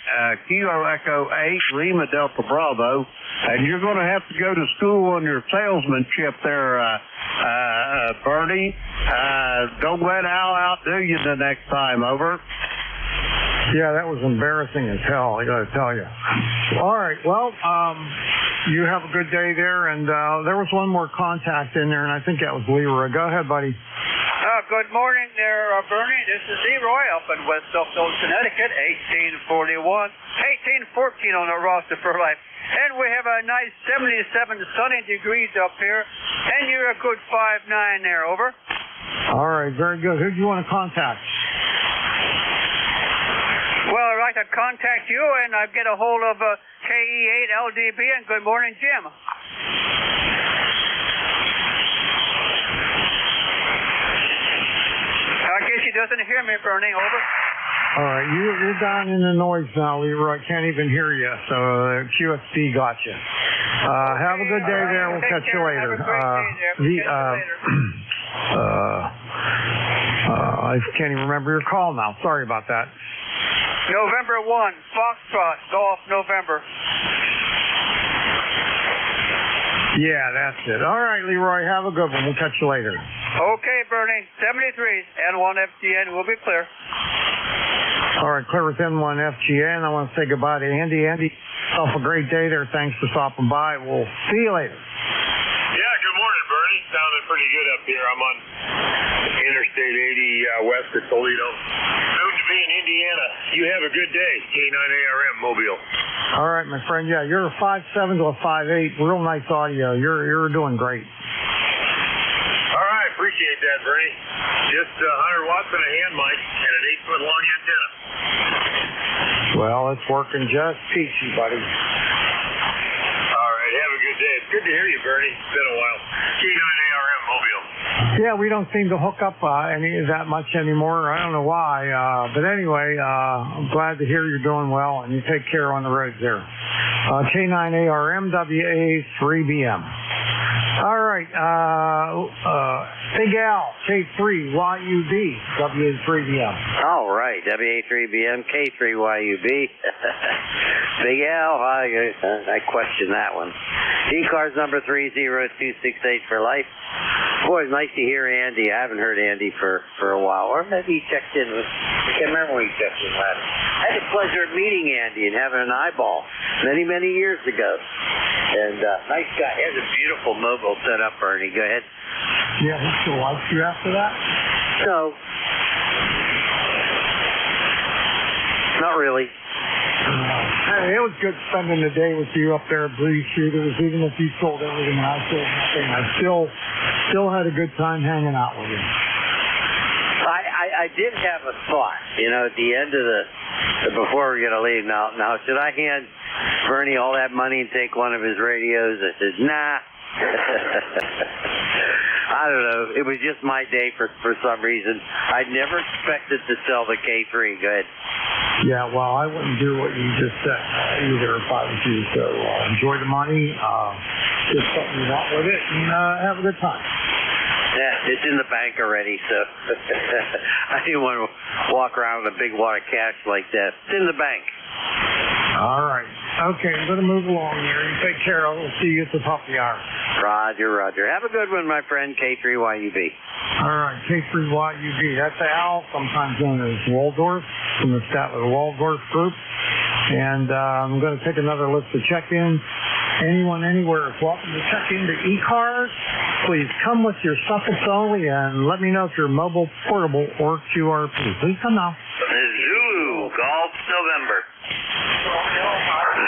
Kilo Echo 8 Lima Delta Bravo, and you're going to have to go to school on your salesmanship there, Bernie. Don't let Al outdo you the next time, over. Yeah, that was embarrassing as hell, I got to tell you. All right, well, you have a good day there, and there was one more contact in there, and I think that was Leroy. Go ahead, buddy. Good morning there, Bernie. This is Leroy up in West Elkdale, Connecticut, 1841. 1814 on the roster for life. And we have a nice 77 sunny degrees up here, and you're a good 5'9" there, over. All right, very good. Who do you want to contact? Well, I'd like to contact you, and I'd get a hold of KE8LDB, and good morning, Jim. I guess he doesn't hear me, Bernie, over. All right, you're down in the noise now, Leroy. I can't even hear you, so QSD got you. Have a good day there. We'll catch you later. I I can't even remember your call now. Sorry about that. November 1, Foxtrot, Golf, November. Yeah, that's it. All right, Leroy, have a good one. We'll catch you later. Okay, Bernie, 73, N1 FGN will be clear. All right, clear with N1 FGN. I want to say goodbye to Andy. Andy, have a great day there. Thanks for stopping by. We'll see you later. Yeah, good morning, Bernie. Sounding pretty good up here. I'm on Interstate 80 west of Toledo. Soon to be in Indiana. You have a good day, K9ARM Mobile. All right, my friend. Yeah, you're a 5.7 to a 5.8. Real nice audio. You're doing great. All right, appreciate that, Bernie. Just 100 watts and a hand mic and an 8-foot long antenna. Well, it's working just peachy, buddy. All right, have a good day. It's good to hear you, Bernie. It's been a while. K9ARM Mobile. Yeah, we don't seem to hook up that much anymore. I don't know why. But anyway, I'm glad to hear you're doing well, and you take care on the roads there. K9ARM WA3BM. All right, Big Al, K3YUB, WA3BM. All right, WA3BM, K3YUB. Big Al, I question that one. ECARS number 30268 for life. Boy, it's nice to hear Andy. I haven't heard Andy for a while. Or maybe he checked in with, I can't remember when he checked in last. I had the pleasure of meeting Andy and having an eyeball many, many years ago. And nice guy. He has a beautiful mobile set up, Bernie. Go ahead. Yeah, he still likes you after that? No. Not really. Hey, it was good spending the day with you up there at Breeze Shooters. Even if you sold everything and I sold nothing, I still had a good time hanging out with you. I did have a thought, at the end of before we're going to leave now, should I hand Bernie all that money and take one of his radios? I said, nah. I don't know. It was just my day for some reason. I never expected to sell the K3. Go ahead. Yeah, well, I wouldn't do what you just said either if I was you. So enjoy the money, get something you want with it, and have a good time. Yeah, it's in the bank already, so I didn't want to walk around with a big wad of cash like that. It's in the bank. All right. Okay, I'm going to move along here. You take care. I'll see you at the top of the hour. Roger. Have a good one, my friend, K3YUB. All right, K3YUB. That's Al, sometimes known as Waldorf, from the Waldorf Group. And I'm going to take another list of check-ins. Anyone, anywhere is welcome to check into ECARS. Please come with your suffix only and let me know if you're mobile, portable, or QRP. Please come now. Zulu, Golf, November.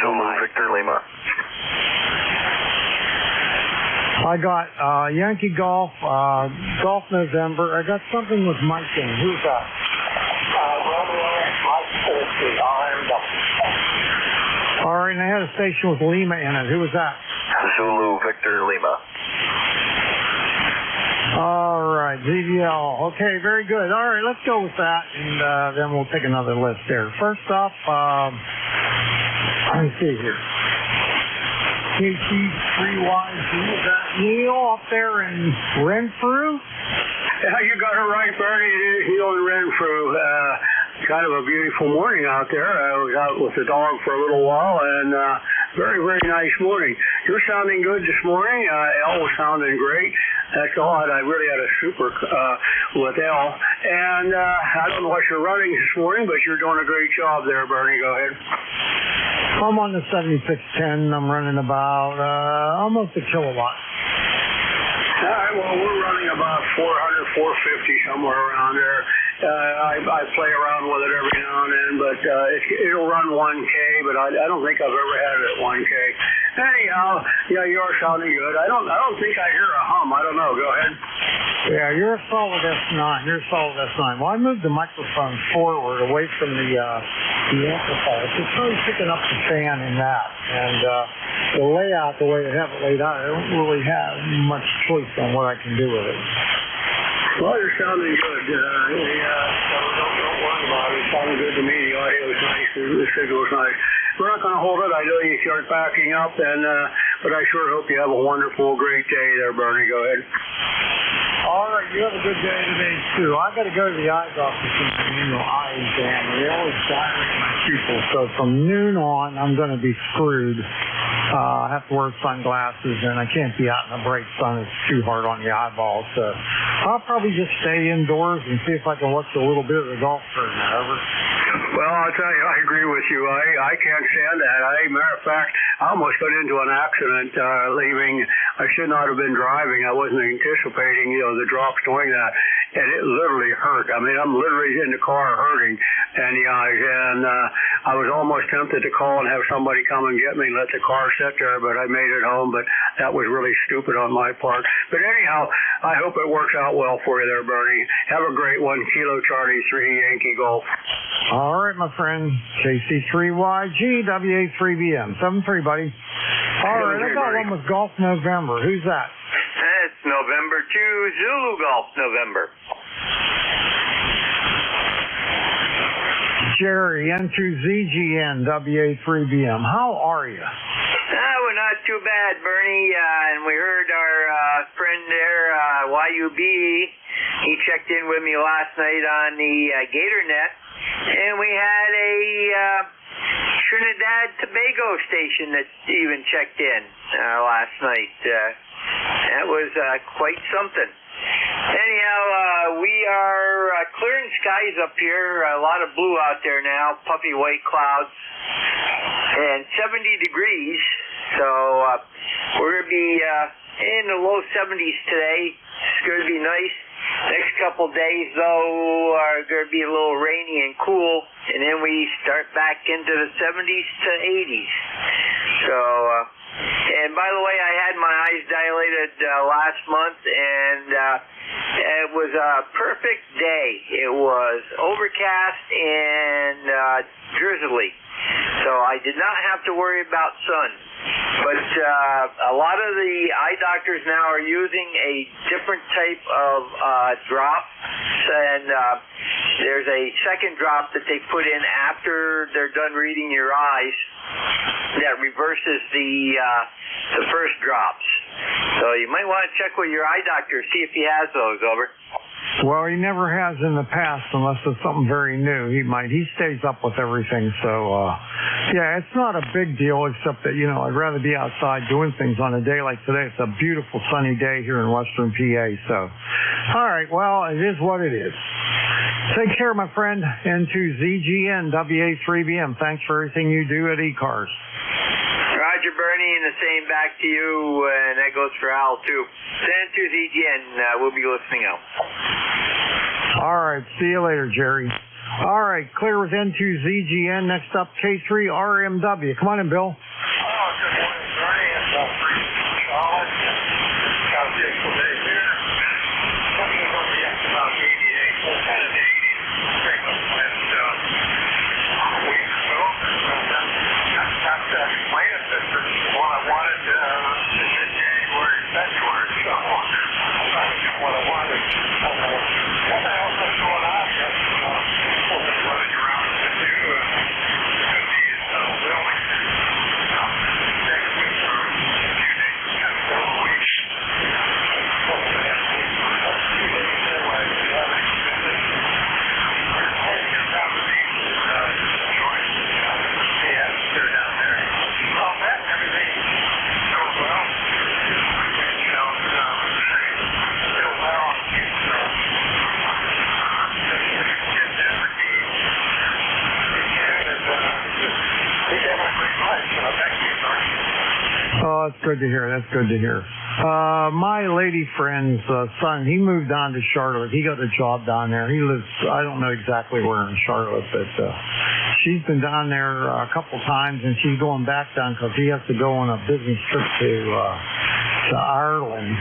Zulu, Victor Lima. I got Yankee Golf, Golf November. I got something with Mike in. Who's that? All right, and I had a station with Lima in it. Who was that? Zulu, Victor Lima. All right, ZVL. Okay, very good. All right, let's go with that, and then we'll take another list there. First off, let me see here. KT3YZ, is that Neil up there in Renfrew? Yeah, you got it right, Bernie. It is Neil in Renfrew. Kind of a beautiful morning out there. I was out with the dog for a little while, and very, very nice morning. You're sounding good this morning. Elle was sounding great. That's odd. I really had a super with Elle. And I don't know what you're running this morning, but you're doing a great job there, Bernie. Go ahead. I'm on the 7610. I'm running about almost a kilowatt. All right, well, we're running about 400, 450, somewhere around there. I play around with it every now and then, but it'll run 1K, but I don't think I've ever had it at 1K. Anyhow, yeah, you are sounding good. I don't think I hear a hum. I don't know. Go ahead. Yeah, you're a solid S9. Well, I moved the microphone forward away from the amplifier. It's really picking up the fan in that. And the layout, the way they have it laid out, I don't really have much choice on what I can do with it. Well, you're sounding good. Don't worry about it. It's sounding good to me. The audio is nice. The signal is nice. We're not going to hold it. I know you start backing up, but I sure hope you have a wonderful, great day there, Bernie. Go ahead. All right, you have a good day today, too. I got to go to the eye doctor for my annual eye exam. They always dilate my pupils, so from noon on, I'm going to be screwed. I have to wear sunglasses, and I can't be out in the bright sun. It's too hard on the eyeballs. So I'll probably just stay indoors and see if I can watch a little bit of the golf tournament. Over. Well, I'll tell you, I agree with you. I can't stand that. Matter of fact, I almost got into an accident leaving. I should not have been driving. I wasn't anticipating, the drops doing that. And it literally hurt. I mean, I'm literally in the car hurting in the eyes. And I was almost tempted to call and have somebody come and get me and let the car sit there, but I made it home. But that was really stupid on my part. But anyhow, I hope it works out well for you there, Bernie. Have a great one. Kilo Charlie 3 Yankee Golf. All right, my friend. KC3YG, WA3BM. 7-3, buddy. All right, I got one with Golf November. Who's that? It's November 2, Zulu Golf November. Jerry, N2ZGN, WA3BM. How are you? We're not too bad, Bernie. And we heard our friend there, YUB, he checked in with me last night on the GatorNet. And we had a Trinidad Tobago station that even checked in last night. That was quite something. Anyhow, we are clearing skies up here. A lot of blue out there now, puffy white clouds, and 70 degrees. So we're going to be in the low 70s today. It's going to be nice. Next couple days, though, are going to be a little rainy and cool, and then we start back into the 70s to 80s. So, and by the way, I had my eyes dilated last month, and it was a perfect day. It was overcast and drizzly, so I did not have to worry about sun. But a lot of the eye doctors now are using a different type of drop, and there's a second drop that they put in after they're done reading your eyes that reverses the first drops. So you might want to check with your eye doctor, see if he has those. Over. Well, he never has in the past unless it's something very new. He stays up with everything. So, yeah, it's not a big deal except that, I'd rather be outside doing things on a day like today. It's a beautiful sunny day here in Western PA. So, all right, well, it is what it is. Take care, my friend. N2ZGN, WA3BM. Thanks for everything you do at ECARS. Roger, Bernie, and the same back to you, and that goes for Al, too. N2ZGN, we'll be listening out. All right, see you later, Jerry. All right, clear with N2ZGN. Next up, K3RMW. Come on in, Bill. Oh, good morning, Bernie. It's freezing solid. Got a beautiful day here. Something's going to be up to about 88, full kind of 80s. Straight up wind a week or so. Got to explain it. This is what I wanted in January, February. So I'm trying to get what I wanted. What the hell's been going on? People been running around to do these buildings. Next week for a few days, kind of 4 weeks. Supposed to have 2 days anyway. We haven't extended. We're taking it down to these joints. The atmosphere down there. Well, that and everything goes well. Still well on the Oh, that's good to hear. That's good to hear. My lady friend's son, he moved on to Charlotte. He got a job down there. He lives, I don't know exactly where in Charlotte, but she's been down there a couple times, and she's going back down because he has to go on a business trip to Ireland.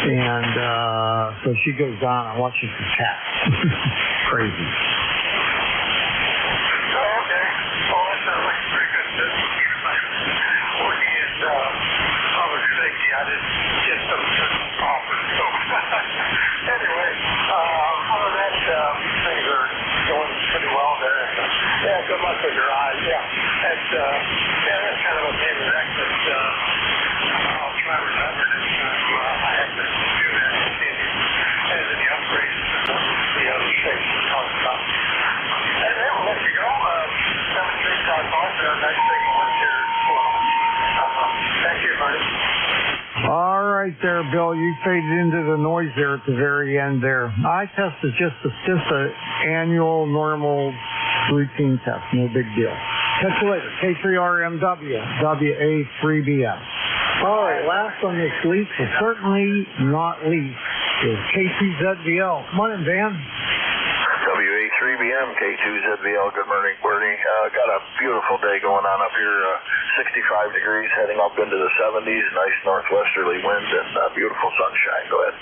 And so she goes down and watches the cats. Crazy. I didn't get some offers. So anyway, other than that, things are going pretty well there. Yeah, good luck with your eyes. Yeah, that's kind of a pain in the neck, but I'll try to remember next time I have to do that. Bill, you faded into the noise there at the very end there. Eye test is just a annual, normal, routine test. No big deal. Catch you later. K3RMW, WA3BM. All right, last on this leaf, but certainly not least, is K2ZVL. Come on in, Van. WA3BM, K2ZVL. Good morning, Bernie. Got a beautiful day going on up here. 65 degrees, heading up into the 70s. Nice northwesterly wind and beautiful sunshine. Go ahead.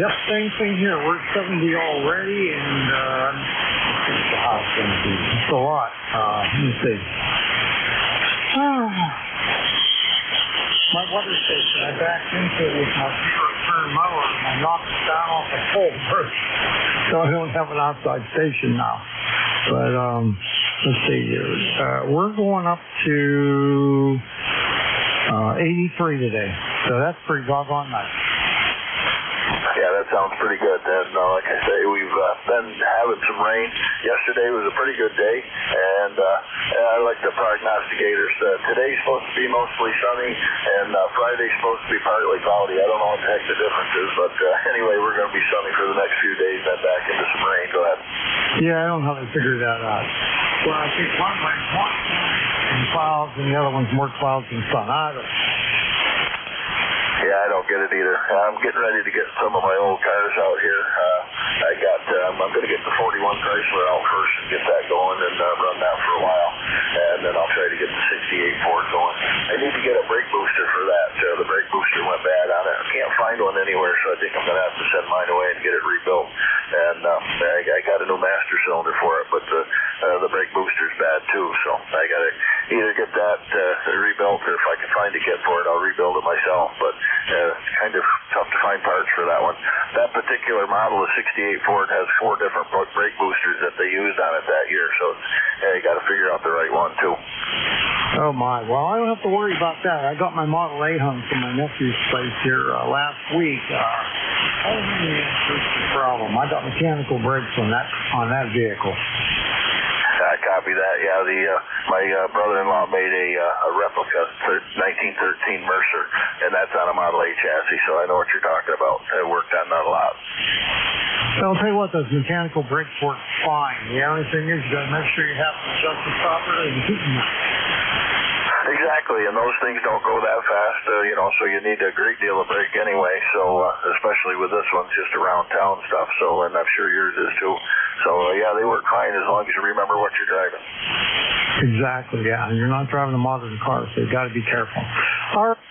Yep, same thing here. We're 70 already, and the house going to be just a lot. Let me see. My water station, I backed into it with my zero-turn mower, and I knocked it down off a pole first, so I don't have an outside station now. But let's see here. We're going up to 83 today, so that's pretty doggone nice. Yeah, that sounds pretty good. And like I say, we've been having some rain. Yesterday was a pretty good day, and I like the prognosticators. Today's supposed to be mostly sunny, and Friday's supposed to be partly cloudy. I don't know what the heck the difference is, but anyway, we're going to be sunny for the next few days, then back into some rain. Go ahead. Yeah, I don't know how they figured that out. Well, I think one way and clouds, and the other one's more clouds than sun. I don't know. Yeah, I don't get it either. I'm getting ready to get some of my old cars out here. I'm going to get the 41 Chrysler out first and get that going and run that for a while. And then I'll try to get the 68 Ford going. I need to get a brake booster for that. The brake booster went bad on it. I can't find one anywhere, so I think I'm going to have to send mine away and get it rebuilt. And I got a new master cylinder for it, but the brake booster's bad too, so I got to either get that rebuilt, or if I can find a kit for it, I'll rebuild it myself. But it's kind of tough to find parts for that one. That particular model, the 68 Ford, has 4 different brake boosters that they used on it that year, so you got to figure out the right one too. Oh my! Well, I don't have to worry about that. I got my Model A home from my nephew's place here last week. I don't think that's the problem. I got mechanical brakes on that vehicle. I copy that. Yeah, my brother-in-law made a replica 1913 Mercer, and that's on a Model A chassis, so I know what you're talking about. I worked on that a lot. So I'll tell you what, those mechanical brakes work fine. The only thing is you got to make sure you have them adjusted properly and keep them. Exactly, and those things don't go that fast, so you need a great deal of brake anyway, so especially with this one, just around town stuff, so, and I'm sure yours is too. So, yeah, they work fine as long as you remember what you're driving. Exactly, yeah, and you're not driving a modern car, so you've got to be careful. All right,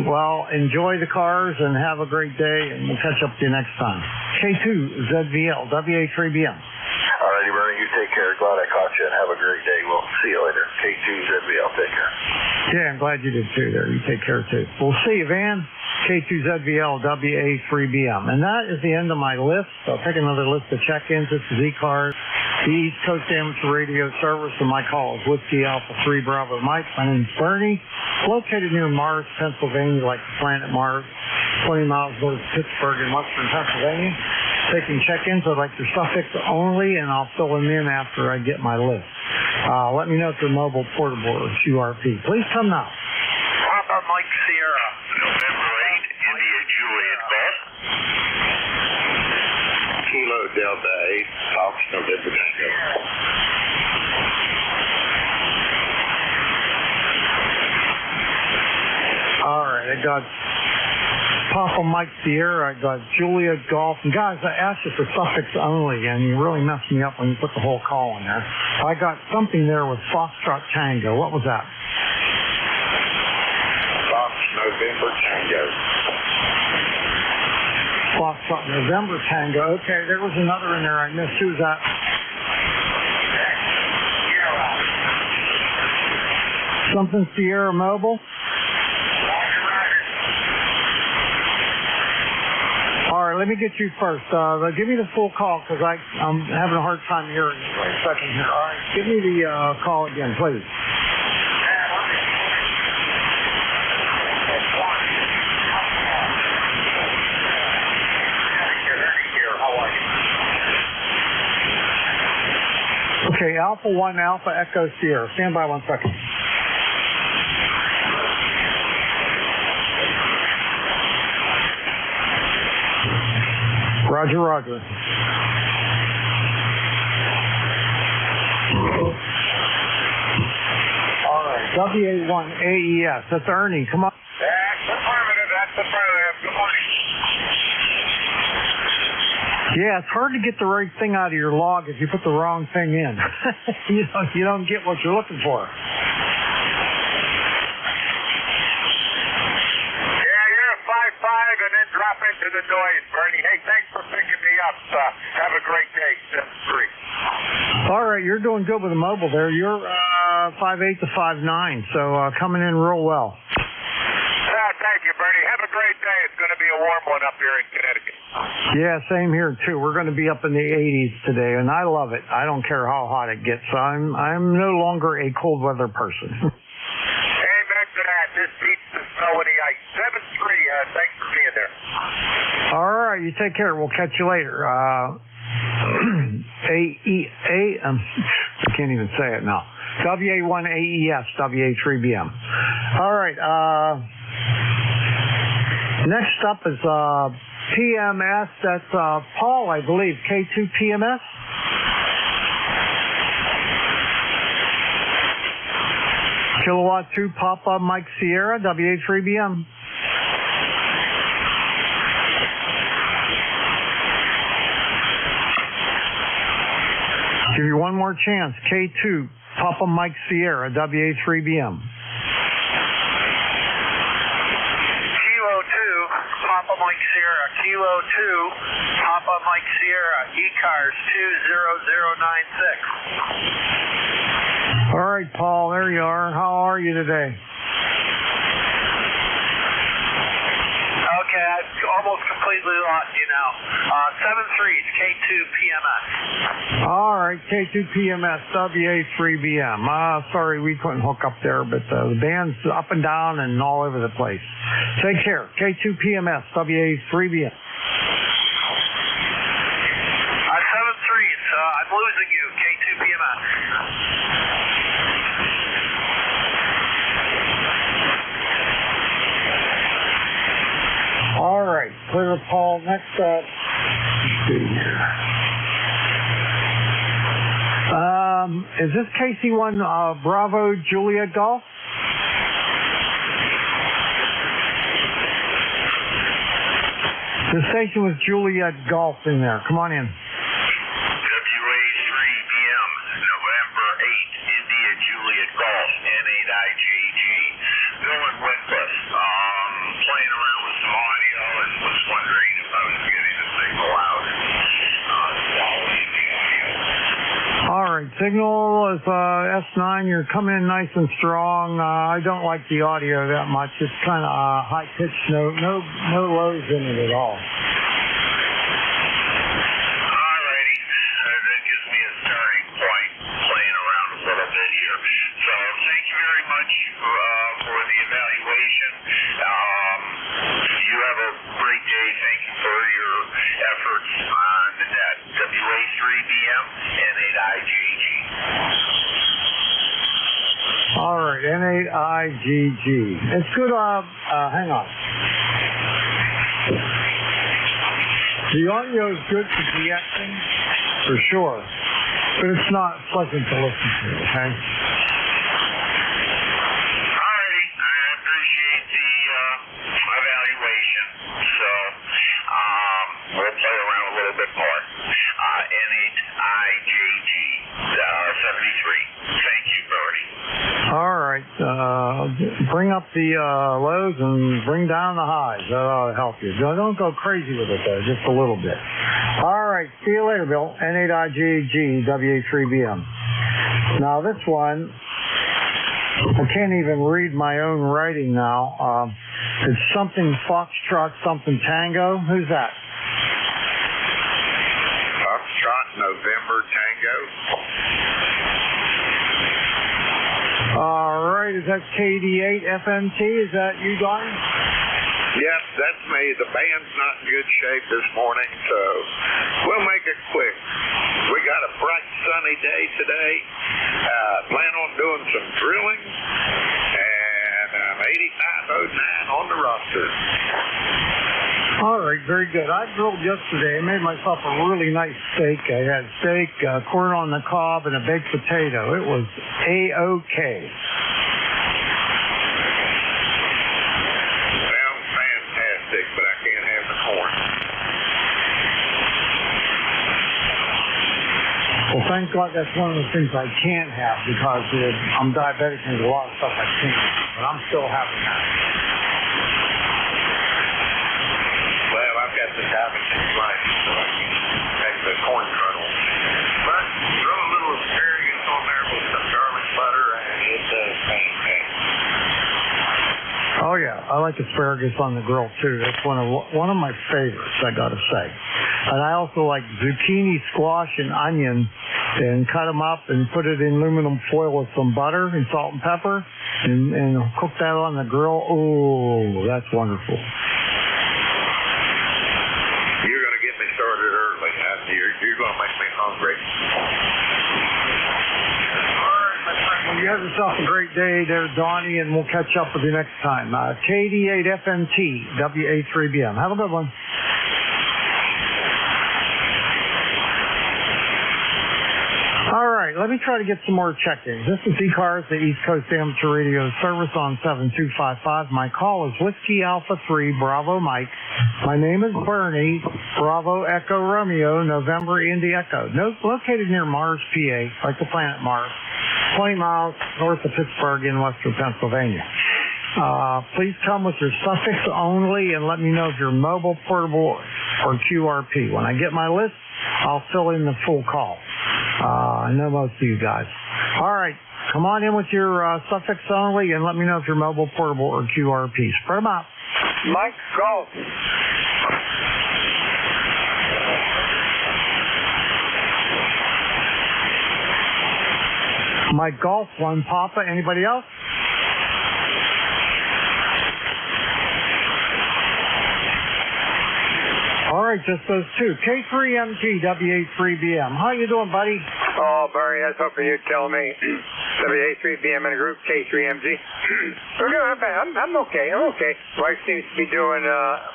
well, enjoy the cars and have a great day, and we'll catch up with you next time. K2ZVL, WA3BM. All righty, Bernie, you take care. Glad I caught you, and have a great day. We'll see you later. K2ZVL, take care. Yeah, I'm glad you did too there. You take care too. We'll see you, Van. K2ZVL, WA3BM. And that is the end of my list. I'll take another list of check-ins. This is ECARS, the East Coast Amateur Radio Service, and my call is Whiskey Alpha 3 Bravo Mike. My name is Bernie, located near Mars, Pennsylvania, like the planet Mars, 20 miles north of Pittsburgh in western Pennsylvania. Taking check-ins. I'd like your suffix only, and I'll fill them in after I get my list. Let me know if they're mobile, portable, or QRP. Please come now. Papa Mike Sierra, November 8, India Juliet Beth. Kilo Delta 8, Fox November Tango. All right, I got Papa Mike Sierra, I got Julia Golf. And guys, I asked you for suffix only, and you really messed me up when you put the whole call in there. I got something there with Foxtrot Tango. What was that? Fox November Tango. Foxtrot November Tango. Okay, there was another in there I missed. Who's that? Something Sierra Mobile? All right, let me get you first. Give me the full call because I'm having a hard time hearing you. Wait a second here. All right, give me the call again, please. Okay, Alpha 1, Alpha Echo Sierra. Stand by 1 second. Roger, roger. All right, WA1AES. That's Ernie. Come on. That's affirmative. That's affirmative. Good morning. Yeah, it's hard to get the right thing out of your log if you put the wrong thing in. you don't get what you're looking for. Yeah, you're a 5-5 and then drop into the noise, Bernie. Hey, thanks for picking me up. Have a great day, 7-3. All right, you're doing good with the mobile there. You're 5'8" to 5'9", so coming in real well. Thank you, Bernie. Have a great day. It's going to be a warm one up here in Connecticut. Yeah, same here too. We're going to be up in the 80s today, and I love it. I don't care how hot it gets. I'm no longer a cold weather person. Amen to that. This beats the snow and the ice. 7-3. Thanks for being there. All right, you take care. We'll catch you later. I can't even say it now. WA1AES, WA3BM. All right. Next up is PMS. That's Paul, I believe. K2 PMS. Kilowatt 2 Papa Mike Sierra, WA3BM. Give you one more chance. K2 Papa Mike Sierra, WA3BM. Papa Mike Sierra, Kilo 2, Papa Mike Sierra, ECARS 20096. All right, Paul, there you are. How are you today? Okay, I almost completely lost you now. 7-3's K2 PMS. All right, K2 PMS, WA3BM. Sorry we couldn't hook up there, but the band's up and down and all over the place. Take care. K2 PMS, WA3BM. 7-3's, I'm losing you, K2 PMS. All right, clear Paul. Next up. Let's see here. Is this KC1 Bravo Juliet Golf? The station was Juliet Golf in there. Come on in. WA3BM, November 8, India Juliet Golf, N8IGG, going with us. Playing around with some audio and was wondering if I was getting the signal out. All right, signal is S9. You're coming in nice and strong. I don't like the audio that much. It's kind of high pitched, no lows in it at all. Alrighty, that gives me a starting point, playing around a little bit here. So thank you very much for the evaluation. You have a great day. Thank you for your efforts on the net. WA3BM and 8IGG. All right, N8IGG. It's good. Hang on. The audio is good for DXing, for sure, but it's not pleasant to listen to, okay? Alrighty, I appreciate the evaluation. So, we'll play around a little bit more. N8IGG 73. Thank you, Bertie. All right. Bring up the lows and bring down the highs. That ought to help you. Don't go crazy with it, though, just a little bit. All right. See you later, Bill. N8IGG WA3BM. Now, this one, I can't even read my own writing now. It's something Foxtrot, something Tango. Who's that? Foxtrot, November, Tango. All right, is that KD8 FMT? Is that you, Don? Yep, that's me. The band's not in good shape this morning, so we'll make it quick. We got a bright, sunny day today. Plan on doing some drilling, and I'm 8509 on the roster. All right, very good. I grilled yesterday. I made myself a really nice steak. I had steak, corn on the cob, and a baked potato. It was A-OK. Sounds fantastic, but I can't have the corn. Well, thank God that's one of the things I can't have because I'm diabetic and there's a lot of stuff I can't have, but I'm still having that. Well, I've got the diabetic life, so I can take the corn kernel. But throw a little asparagus on there with some garlic butter, and it does fantastic. Oh yeah, I like asparagus on the grill too. That's one of my favorites, I gotta say. And I also like zucchini, squash, and onion, and cut them up and put it in aluminum foil with some butter and salt and pepper, and cook that on the grill. Oh, that's wonderful. You're gonna get me started early. You're gonna make me hungry. Well, you have yourself a great day there, Donnie, and we'll catch up with you next time. KD8FMT, WA3BM. Have a good one. All right, let me try to get some more check-ins. This is ECARS, the East Coast Amateur Radio Service on 7255. My call is Whiskey Alpha 3, Bravo Mike. My name is Bernie, Bravo Echo Romeo, November Indy Echo. Located near Mars, PA, like the planet Mars, 20 miles north of Pittsburgh in western Pennsylvania. Please come with your suffix only and let me know if you're mobile, portable, or QRP. When I get my list, I'll fill in the full call. I know most of you guys. All right, come on in with your suffix only and let me know if you're mobile, portable, or QRP. Spread them out. Mike, go. Mike Golf, 1 Papa. Anybody else? All right, just those two. K3MG, WA3BM. How you doing, buddy? Oh, Barry, I was hoping you'd tell me. WA3BM in a group, K3MG. We're good. I'm okay. I'm okay. Wife seems to be doing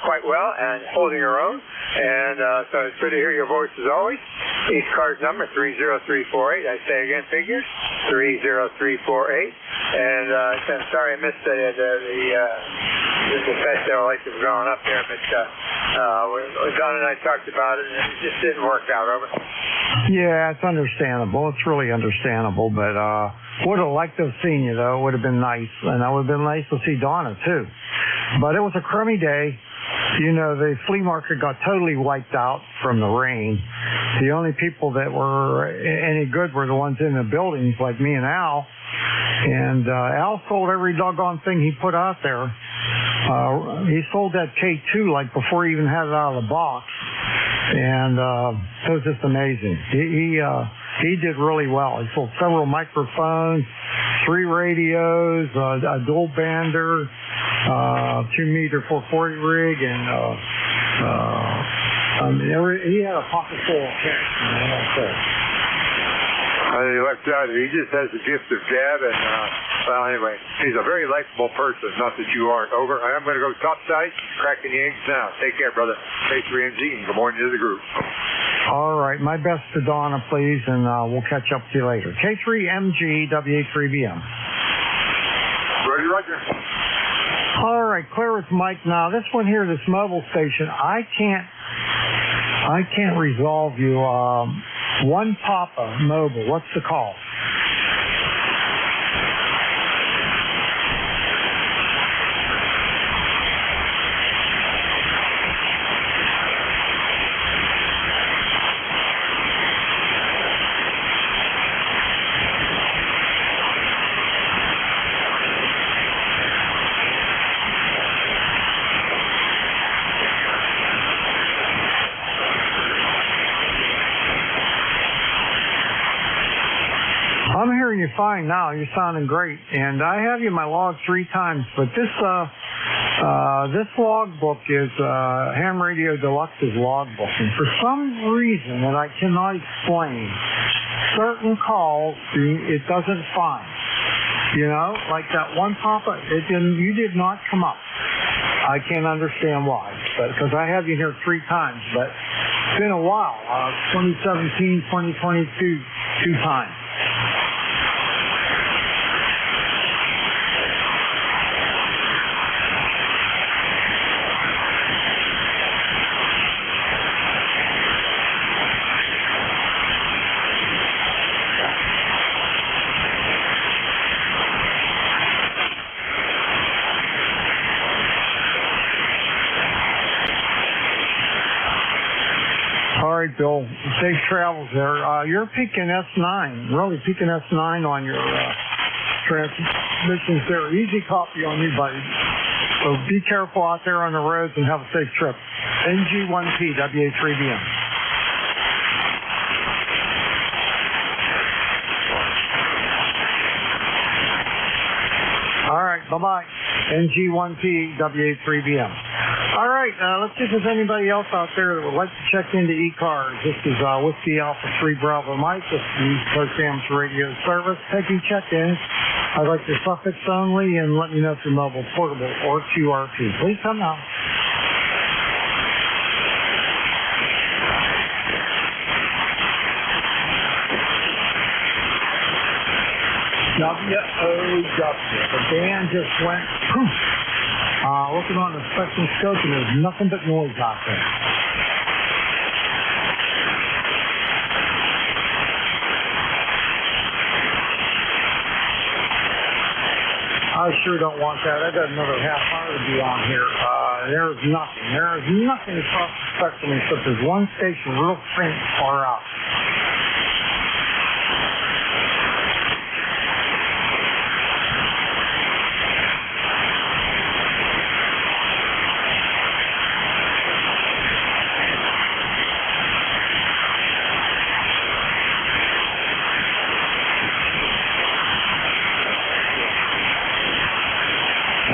quite well and holding her own. And so it's good to hear your voice as always. ECARS number 30348. I say again, figures 30348. And I'm sorry I missed the festival like it was going up there, but Don and I talked about it and it just didn't work out. Over. Yeah, it's understandable. It's really understandable, but would have liked to have seen you though. It would have been nice, and it would have been nice to see Donna too. But it was a crummy day. You know, the flea market got totally wiped out from the rain. The only people that were any good were the ones in the buildings, like me and Al. And Al sold every doggone thing he put out there. He sold that K2 like before he even had it out of the box. And it was just amazing. He did really well. He sold several microphones, 3 radios, a dual bander, 2-meter 440 rig, and he had a pocket full of cash. He just has the gift of gab, and well, anyway, he's a very likable person. Not that you aren't. Over. I'm going to go topside, cracking the eggs now. Take care, brother. K3MG, and good morning to the group. All right, my best to Donna, please, and we'll catch up with you later. K3MG, WA3BM. Ready, Roger. All right, clear with Mike now. This one here, this mobile station, I can't resolve you. 1 Papa Mobile. What's the call? I'm hearing you fine now. You're sounding great. And I have you in my log 3 times, but this logbook is Ham Radio Deluxe's logbook. And for some reason that I cannot explain, certain calls it doesn't find. You know, like that 1 Papa, you did not come up. I can't understand why. but because I have you here 3 times, but it's been a while. 2017, 2022, 2 times. All right, Bill. Safe travels there. You're peaking S9, really peaking S9 on your transmissions there. Easy copy on you, buddy. So be careful out there on the roads and have a safe trip. NG1P, WA3BM. All right, bye-bye. NG1P, WA3BM. All right, let's see if there's anybody else out there that would like to check into ECARS. This is Whiskey Alpha 3 Bravo Mike. This is the East Coast Amateur Radio Service. Taking check-ins. I'd like your suffix only and let me know if you're mobile, portable, or QRP. Please come now. WOW. The band just went poof. Looking on the spectrum scope, and there's nothing but noise out there. I sure don't want that. I got another half hour to be on here. There's nothing. There is nothing across the spectrum except there's one station real faint far out.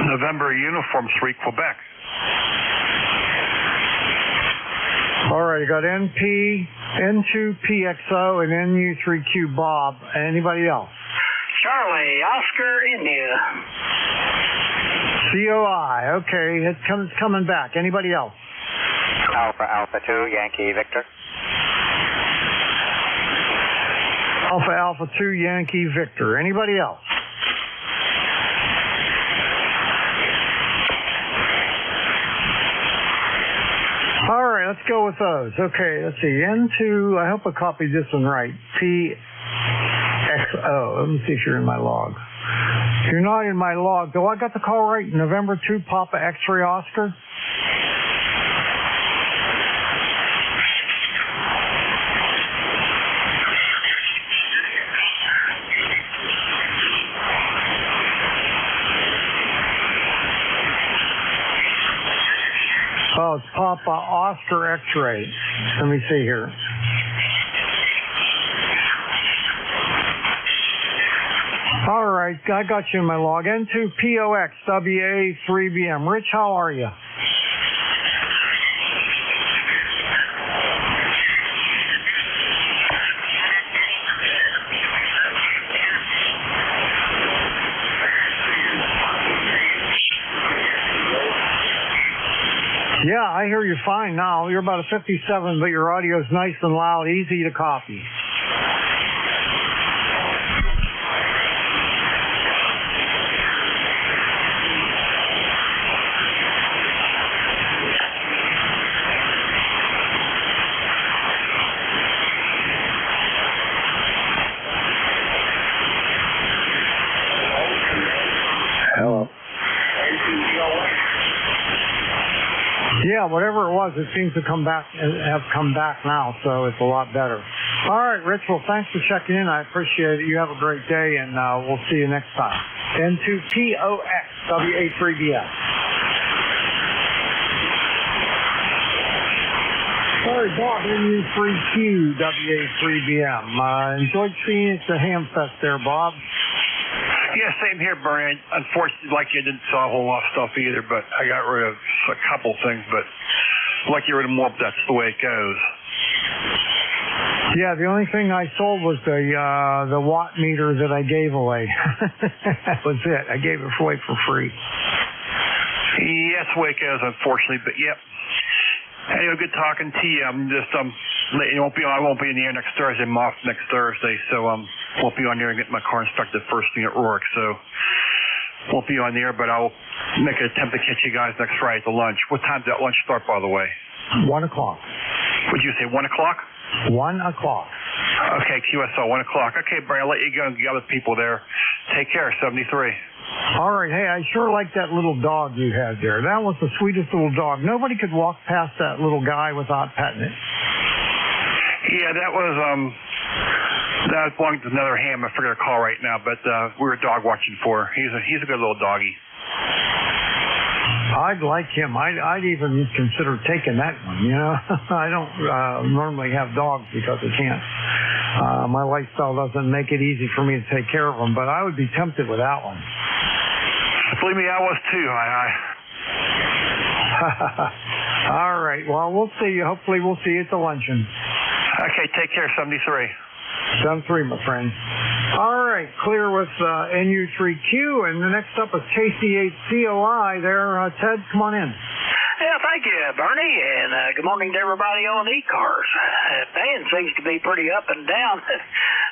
November Uniform 3, Quebec. All right, you got NP, N2PXO, and NU3Q Bob. Anybody else? Charlie, Oscar, India. COI, okay, it's coming back. Anybody else? Alpha 2, Yankee Victor. Alpha 2, Yankee Victor. Anybody else? All right, let's go with those. Okay, let's see. N2, I hope I copied this one right. PXO. Let me see if you're in my log. If you're not in my log, do I got the call right? November 2, Papa X-Ray Oscar? Oh, it's Papa Oscar X-Ray. Let me see here. All right, I got you in my log. N2POX, WA3BM. Rich, how are you? Yeah, I hear you fine now. You're about a 57, but your audio's nice and loud, easy to copy. Hello. Yeah, whatever it was, it seems to have come back now, so it's a lot better. All right, Rich, well, thanks for checking in. I appreciate it. You have a great day, and we'll see you next time. N2POX, WA3BM. Sorry, Bob, NU3Q, WA3BM. Enjoyed seeing you at the Hamfest there, Bob. Yeah, same here, Bernie. Unfortunately, like you, didn't sell a whole lot of stuff either, but I got rid of a couple things, but like you rid of more, that's the way it goes. Yeah, the only thing I sold was the watt meter that I gave away. That was it. I gave it away for free. Yeah, that's the way it goes, unfortunately, but yep. Hey, good talking to you. I'm just I won't be in the air next Thursday. I'm off next Thursday, so won't be on there and get my car inspected first thing at Rourke. So won't be on there, but I'll make an attempt to catch you guys next Friday at the lunch. What time does that lunch start, by the way? 1 o'clock. Would you say 1 o'clock? 1 o'clock. Okay, QSO, 1 o'clock. Okay, Barry, I'll let you go and get other people there. Take care, 73. All right. Hey, I sure like that little dog you had there. That was the sweetest little dog. Nobody could walk past that little guy without petting it. Yeah, that belonged to another ham. I forget to call right now, but we were dog watching for. He's a good little doggy. I'd like him. I'd even consider taking that one, you know. I don't normally have dogs because I can't. My lifestyle doesn't make it easy for me to take care of them, but I would be tempted with that one. Believe me, I was too. All right. Well, we'll see you. Hopefully we'll see you at the luncheon. Okay, take care, 73. 73, my friend. All right, clear with NU3Q, and the next up is KC8COI there. Ted, come on in. Yeah, thank you, Bernie, and good morning to everybody on ECARS. Dan seems to be pretty up and down.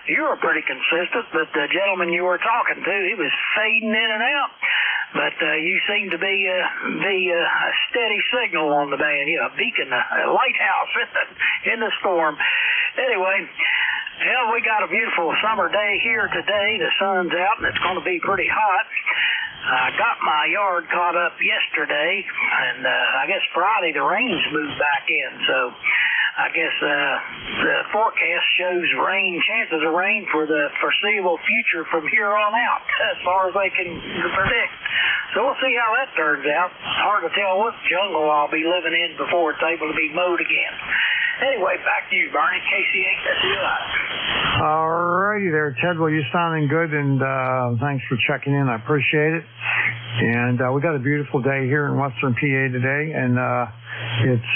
You were pretty consistent, but the gentleman you were talking to, he was fading in and out. But you seem to be a steady signal on the band, a beacon, a lighthouse in the storm. Anyway, yeah, we got a beautiful summer day here today. The sun's out, and it's going to be pretty hot. I got my yard caught up yesterday, and I guess Friday the rains moved back in, so I guess the forecast shows chances of rain for the foreseeable future from here on out, as far as they can predict. So we'll see how that turns out. It's hard to tell what jungle I'll be living in before it's able to be mowed again. Anyway, back to you, Barney. KC8COI. All righty there, Ted. Well, you're sounding good, and thanks for checking in. I appreciate it. And we got a beautiful day here in Western PA today, and it's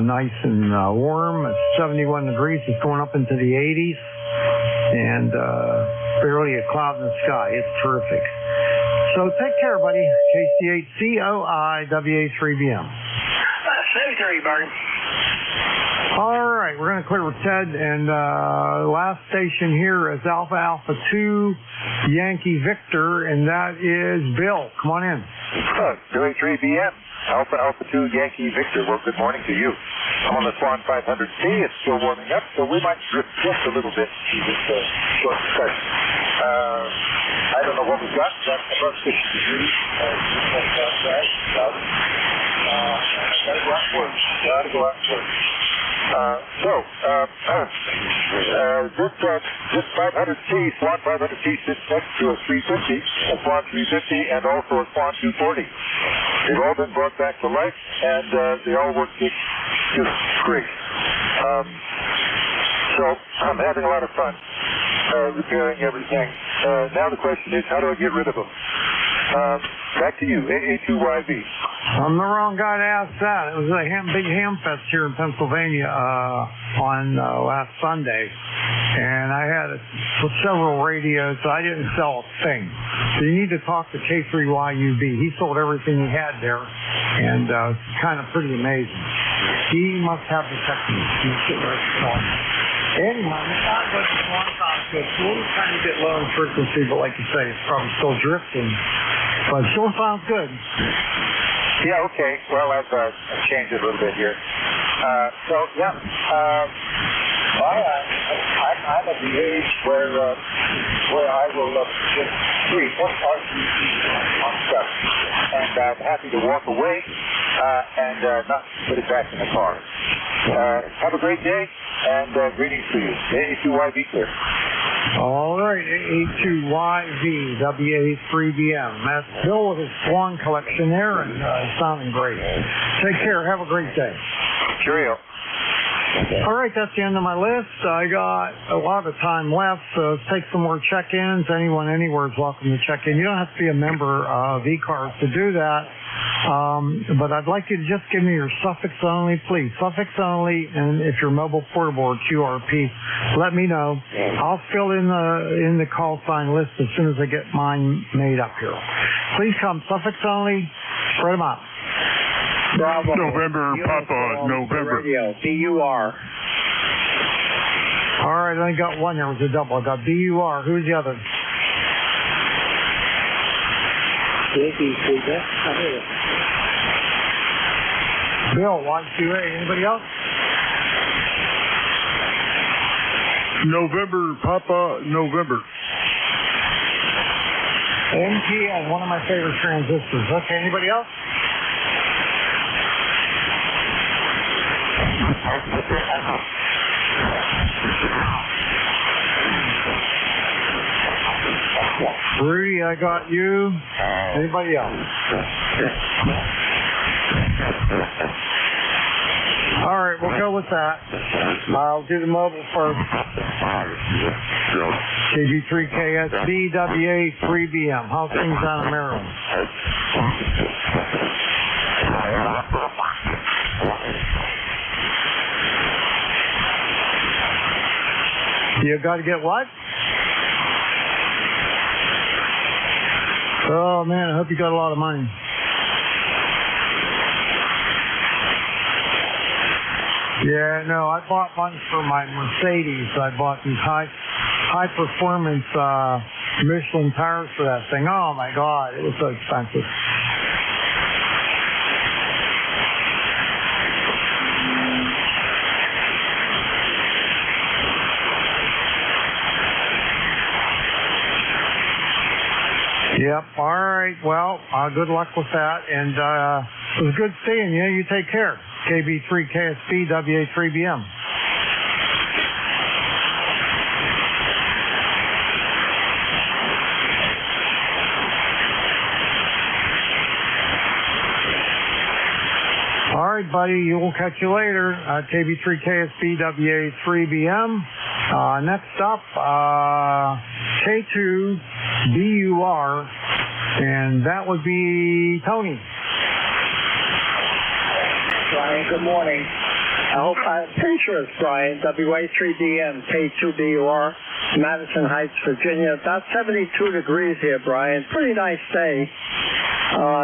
nice and warm. It's 71 degrees. It's going up into the 80s, and barely a cloud in the sky. It's terrific. So take care, buddy. KC8COI WA3BM. 73, Barney. All right, we're going to clear with Ted, and last station here is Alpha 2 Yankee Victor, and that is Bill. Come on in. WA3BM, Alpha 2 Yankee Victor. Well, good morning to you. I'm on the Swan 500C. It's still warming up, so we might drift just a little bit to this short discussion. I don't know what we've got. Got above 60 degrees. Gotta go out and work. This 500C, Swan 500C sits next to a 350, a Swan 350, and also a Swan 240. They've all been brought back to life, and they all work just great. So I'm having a lot of fun repairing everything. Now the question is, how do I get rid of them? Back to you, AA2YV. I'm the wrong guy to ask that. It was a big ham fest here in Pennsylvania on last Sunday, and I had several radios, so I didn't sell a thing. So you need to talk to K3YUB. He sold everything he had there, and it's kind of pretty amazing. He must have the technique. He's sitting right beside me. Anyway, it's not good for a long time, so it's a little tiny bit low in frequency, but like you say, it's probably still drifting. But it still sounds good. Yeah, okay. Well, I've changed it a little bit here. I'm at the age where I will just read one part on stuff, and I'm happy to walk away and not put it back in the car. Have a great day, and greetings to you. AA2YV clear. All right, AA2YV, WA3BM. That's Bill with his Swan collection there, and sounding great. Take care. Have a great day. Cheerio. All right, that's the end of my list. I got a lot of time left, so let's take some more check-ins. Anyone anywhere is welcome to check in. You don't have to be a member of ECARS to do that, but I'd like you to just give me your suffix only, please. Suffix only, and if you're mobile, portable, or QRP, let me know. I'll fill in the call sign list as soon as I get mine made up here. Please come, suffix only, spread them out. Bravo. November, Papa, November. Radio, BUR. All right, I only got one. There was a double. I got BUR. Who's the other? Bill, YQA. Anybody else? November, Papa, November. NPN, one of my favorite transistors. Okay, anybody else? Rudy, I got you. Anybody else? All right, we'll go with that. I'll do the mobile first. KB3KSB, WA3BM. How's things down in Maryland? You got to get what? Oh, man, I hope you got a lot of money. Yeah, no, I bought one for my Mercedes. I bought these high performance Michelin tires for that thing. Oh my God, it was so expensive. Yep. All right. Well, good luck with that. And it was good seeing you. You take care. KB3KSB, WA3BM. All right, buddy. We'll catch you later. KB3KSB, WA3BM. Next up, K2BUR, and that would be Tony. Brian, good morning. I'm pretty sure it's Brian, WA3DM, K2BUR, Madison Heights, Virginia. About 72 degrees here, Brian. Pretty nice day.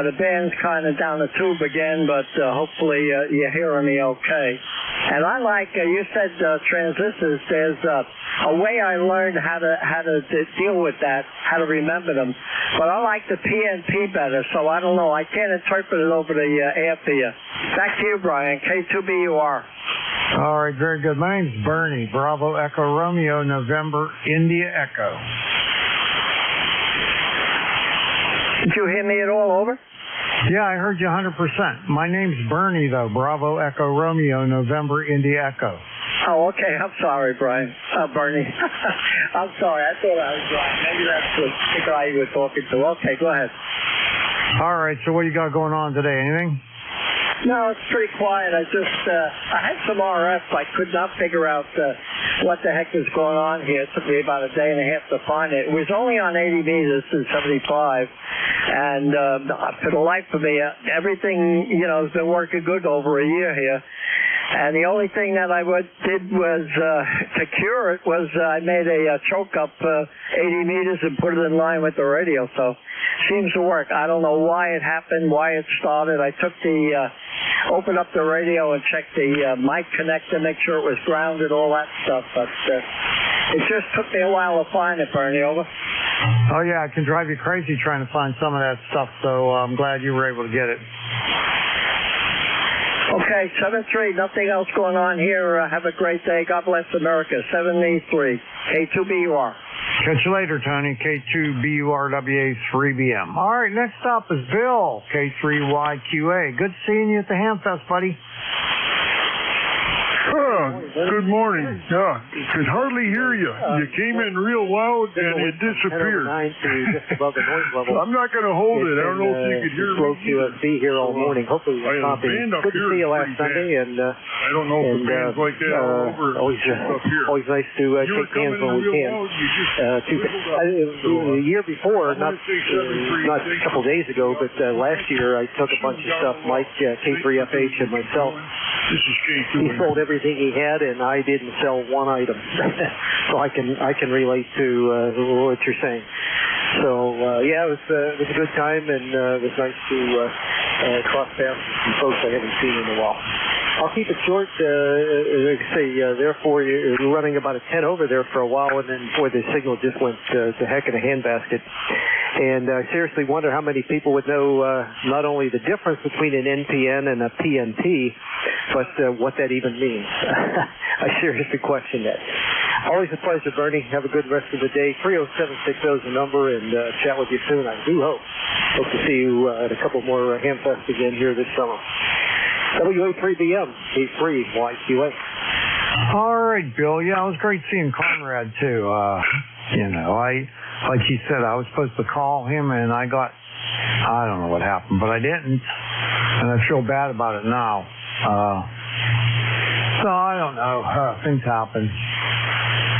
The band's kind of down the tube again, but hopefully you're hearing me okay. And I like, you said transistors, there's a way I learned how to deal with that, how to remember them. But I like the PNP better, so I don't know. I can't interpret it over the air for you. Back to you, Brian, K2BUR. All right, very good. My name's Bernie, Bravo Echo Romeo, November, India Echo. Did you hear me at all, over? Yeah, I heard you 100%. My name's Bernie, though. Bravo Echo Romeo, November, India Echo. Oh, okay. I'm sorry, Brian. Bernie. I'm sorry. I thought I was Brian. Maybe that's the guy you were talking to. Okay, go ahead. All right, so what you got going on today? Anything? No, it's pretty quiet. I had some RF. I could not figure out what the heck is going on here. It took me about a day and a half to find it. It was only on 80 meters to 75. And for the life of me, everything, has been working good over a year here. And the only thing that I did was, to cure it, was I made a choke up 80 meters and put it in line with the radio. So seems to work. I don't know why it happened, why it started. I took opened up the radio and checked the mic connector, make sure it was grounded, all that stuff. But it just took me a while to find it, Bernie, over. Oh, yeah, it can drive you crazy trying to find some of that stuff, so I'm glad you were able to get it. Okay, 7-3, nothing else going on here. Have a great day. God bless America. 73, K2BUR. Catch you later, Tony. K2BURWA3BM. All right, next up is Bill, K3YQA. Good seeing you at the Hamfest, buddy. Good morning. Could hardly hear you. You came in real loud and it disappeared. Just above the noise level. I'm not going to hold it. I don't know if you could hear me. Slow QSB here all morning. Hopefully we're stopping. Good to see you last Sunday. And I don't know if the band's like that all over. Always nice to shake hands when we can. The year before, not a couple days ago, but last year I took a bunch of stuff. Mike, K3FH, and myself. This is K2. He sold everything he had, and I didn't sell one item. So I can relate to what you're saying. So it was a good time, and it was nice to cross paths with some folks I haven't seen in a while. I'll keep it short. Like I say, therefore, you're running about a 10 over there for a while, and then, boy, the signal just went to heck in a handbasket. And I seriously wonder how many people would know not only the difference between an NPN and a PNP, but what that even means. I seriously question that. Always a pleasure, Bernie. Have a good rest of the day. 30760 is the number, and chat with you soon, I do hope. Hope to see you at a couple more Hamfests again here this summer. WA3BM, K3YQA. All right, Bill. Yeah, it was great seeing Conrad, too. Like he said, I was supposed to call him, and I don't know what happened, but I didn't, and I feel bad about it now. So I don't know. Things happen.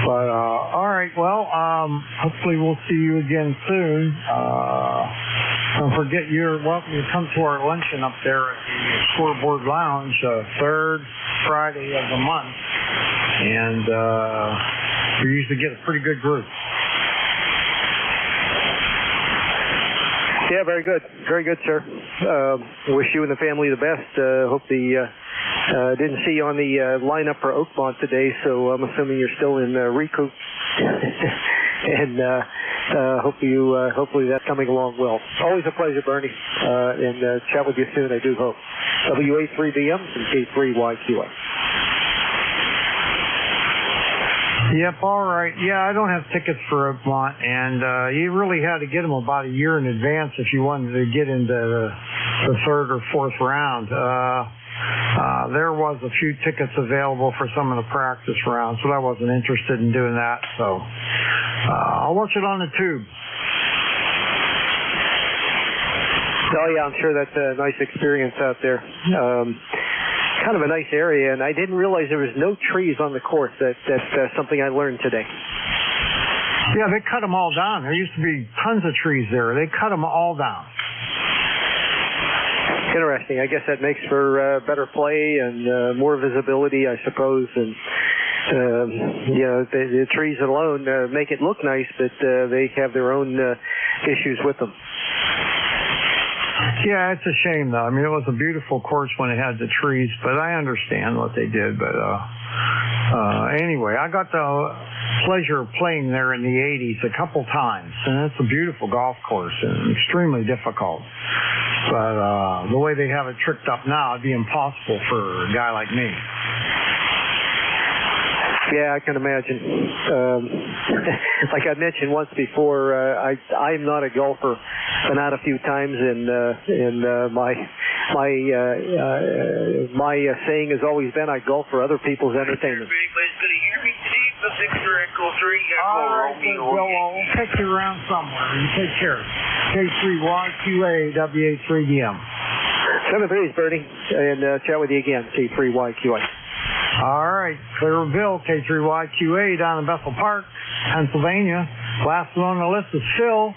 But, all right, well, hopefully we'll see you again soon. Don't forget you're welcome to come to our luncheon up there at the Scoreboard Lounge, third Friday of the month. And we usually get a pretty good group. Yeah, very good. Very good, sir. Wish you and the family the best. Hope didn't see you on the lineup for Oakmont today, so I'm assuming you're still in recoup. And hopefully that's coming along well. Always a pleasure, Bernie, and chat with you soon, I do hope. WA3BM and K3YQA. Yep, all right. Yeah, I don't have tickets for Oakmont, and you really had to get them about a year in advance if you wanted to get into the third or fourth round. There was a few tickets available for some of the practice rounds, but I wasn't interested in doing that, so I'll watch it on the tube. Oh, yeah, I'm sure that's a nice experience out there. Kind of a nice area, and I didn't realize there was no trees on the course. That's something I learned today. Yeah, they cut them all down. There used to be tons of trees there. They cut them all down. Interesting. I guess that makes for better play and more visibility, I suppose. And the trees alone make it look nice, but they have their own issues with them. Yeah, it's a shame, though. I mean, it was a beautiful course when it had the trees, but I understand what they did. But anyway, I got the pleasure of playing there in the 80s a couple times, and it's a beautiful golf course and extremely difficult. But the way they have it tricked up now, it'd be impossible for a guy like me. Yeah, I can imagine. Like I mentioned once before, I'm not a golfer. Been out a few times, and my saying has always been I golf for other people's entertainment. Everybody's going to hear me. Steve, the Victor Echo 3, Echo Romeo. We'll catch you around somewhere. You take care. K3YQA, WA3BM. 7-3 is Bernie, and chat with you again, K3YQA. All right, Clearville, K3YQA down in Bethel Park, Pennsylvania. Last one on the list is Phil,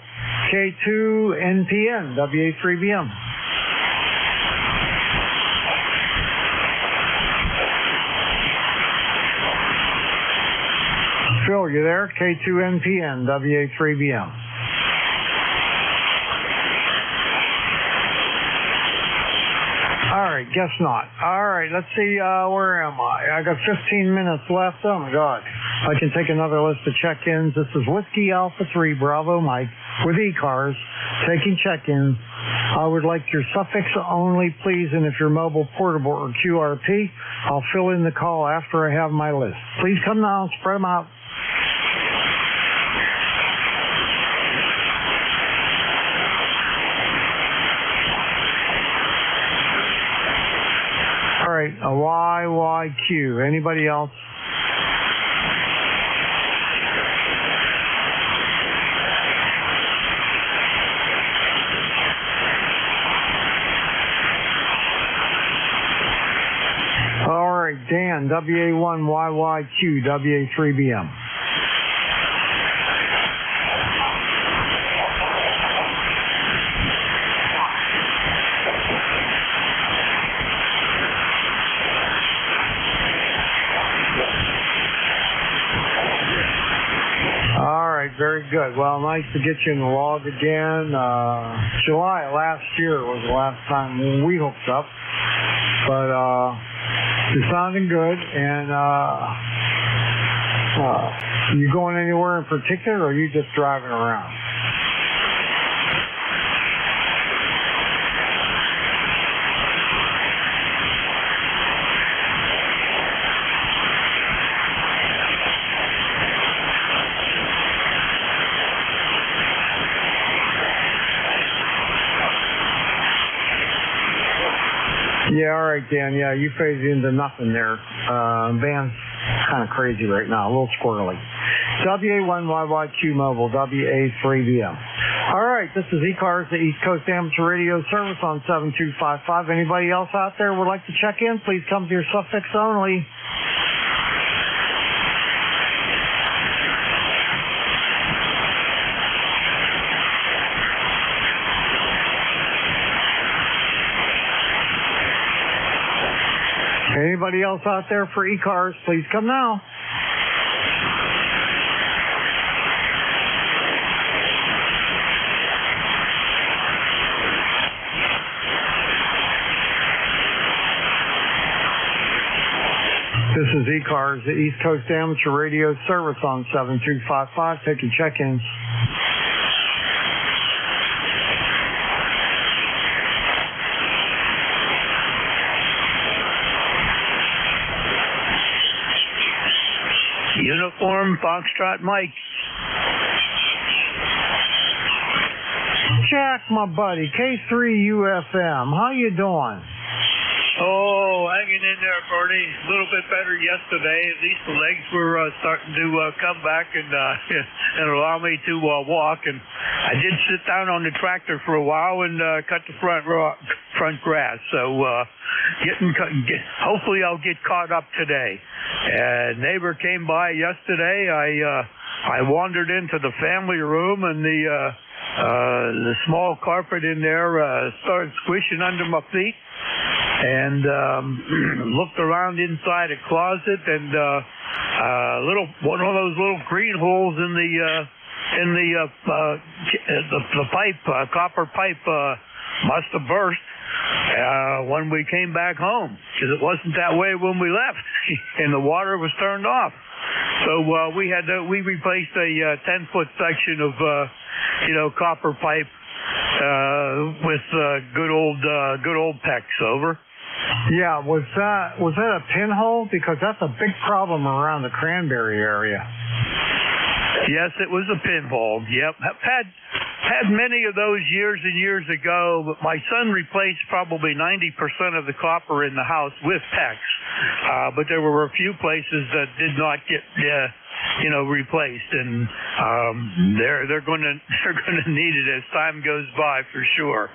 K2NPN, WA3BM. Phil, you there? K2NPN, WA3BM. All right, guess not. All right, let's see, where am I? I got 15 minutes left. Oh, my God. I can take another list of check-ins. This is Whiskey Alpha 3 Bravo Mike with ECARS taking check-ins. I would like your suffix only, please, and if you're mobile, portable, or QRP, I'll fill in the call after I have my list. Please come now, spread them out. All right, a YYQ. Anybody else? All right, Dan, WA1YYQ, WA3BM. right, very good. Well, nice to get you in the log again. July of last year was the last time we hooked up. But you're sounding good, and you going anywhere in particular, or are you just driving around? Yeah, all right, Dan. Yeah, you phased into nothing there. Van's kind of crazy right now, a little squirrely. WA1YYQ Mobile, WA3BM. All right, this is ECARS, the East Coast Amateur Radio Service on 7255. Anybody else out there would like to check in? Please come to your suffix only. Anybody else out there for ECARS, please come now. This is ECARS, the East Coast Amateur Radio Service on 7255. Taking check-ins. Uniform Foxtrot Mike. Jack, my buddy, K3UFM. How you doing? Oh, hanging in there, Bernie. A little bit better yesterday. At least the legs were starting to come back and allow me to walk. And I did sit down on the tractor for a while and cut the front grass. So hopefully I'll get caught up today. Neighbor came by yesterday. I wandered into the family room, and the small carpet in there started squishing under my feet. And looked around inside a closet, and one of those little green holes in the pipe, copper pipe, must have burst when we came back home, because it wasn't that way when we left, and the water was turned off. So we replaced a 10-foot section of copper pipe with good old PEX. Over. Yeah, was that a pinhole? Because that's a big problem around the Cranberry area. Yes, it was a pinhole. Yep, had many of those years and years ago. But my son replaced probably 90% of the copper in the house with PEX. But there were a few places that did not get replaced, and they're going to need it as time goes by for sure.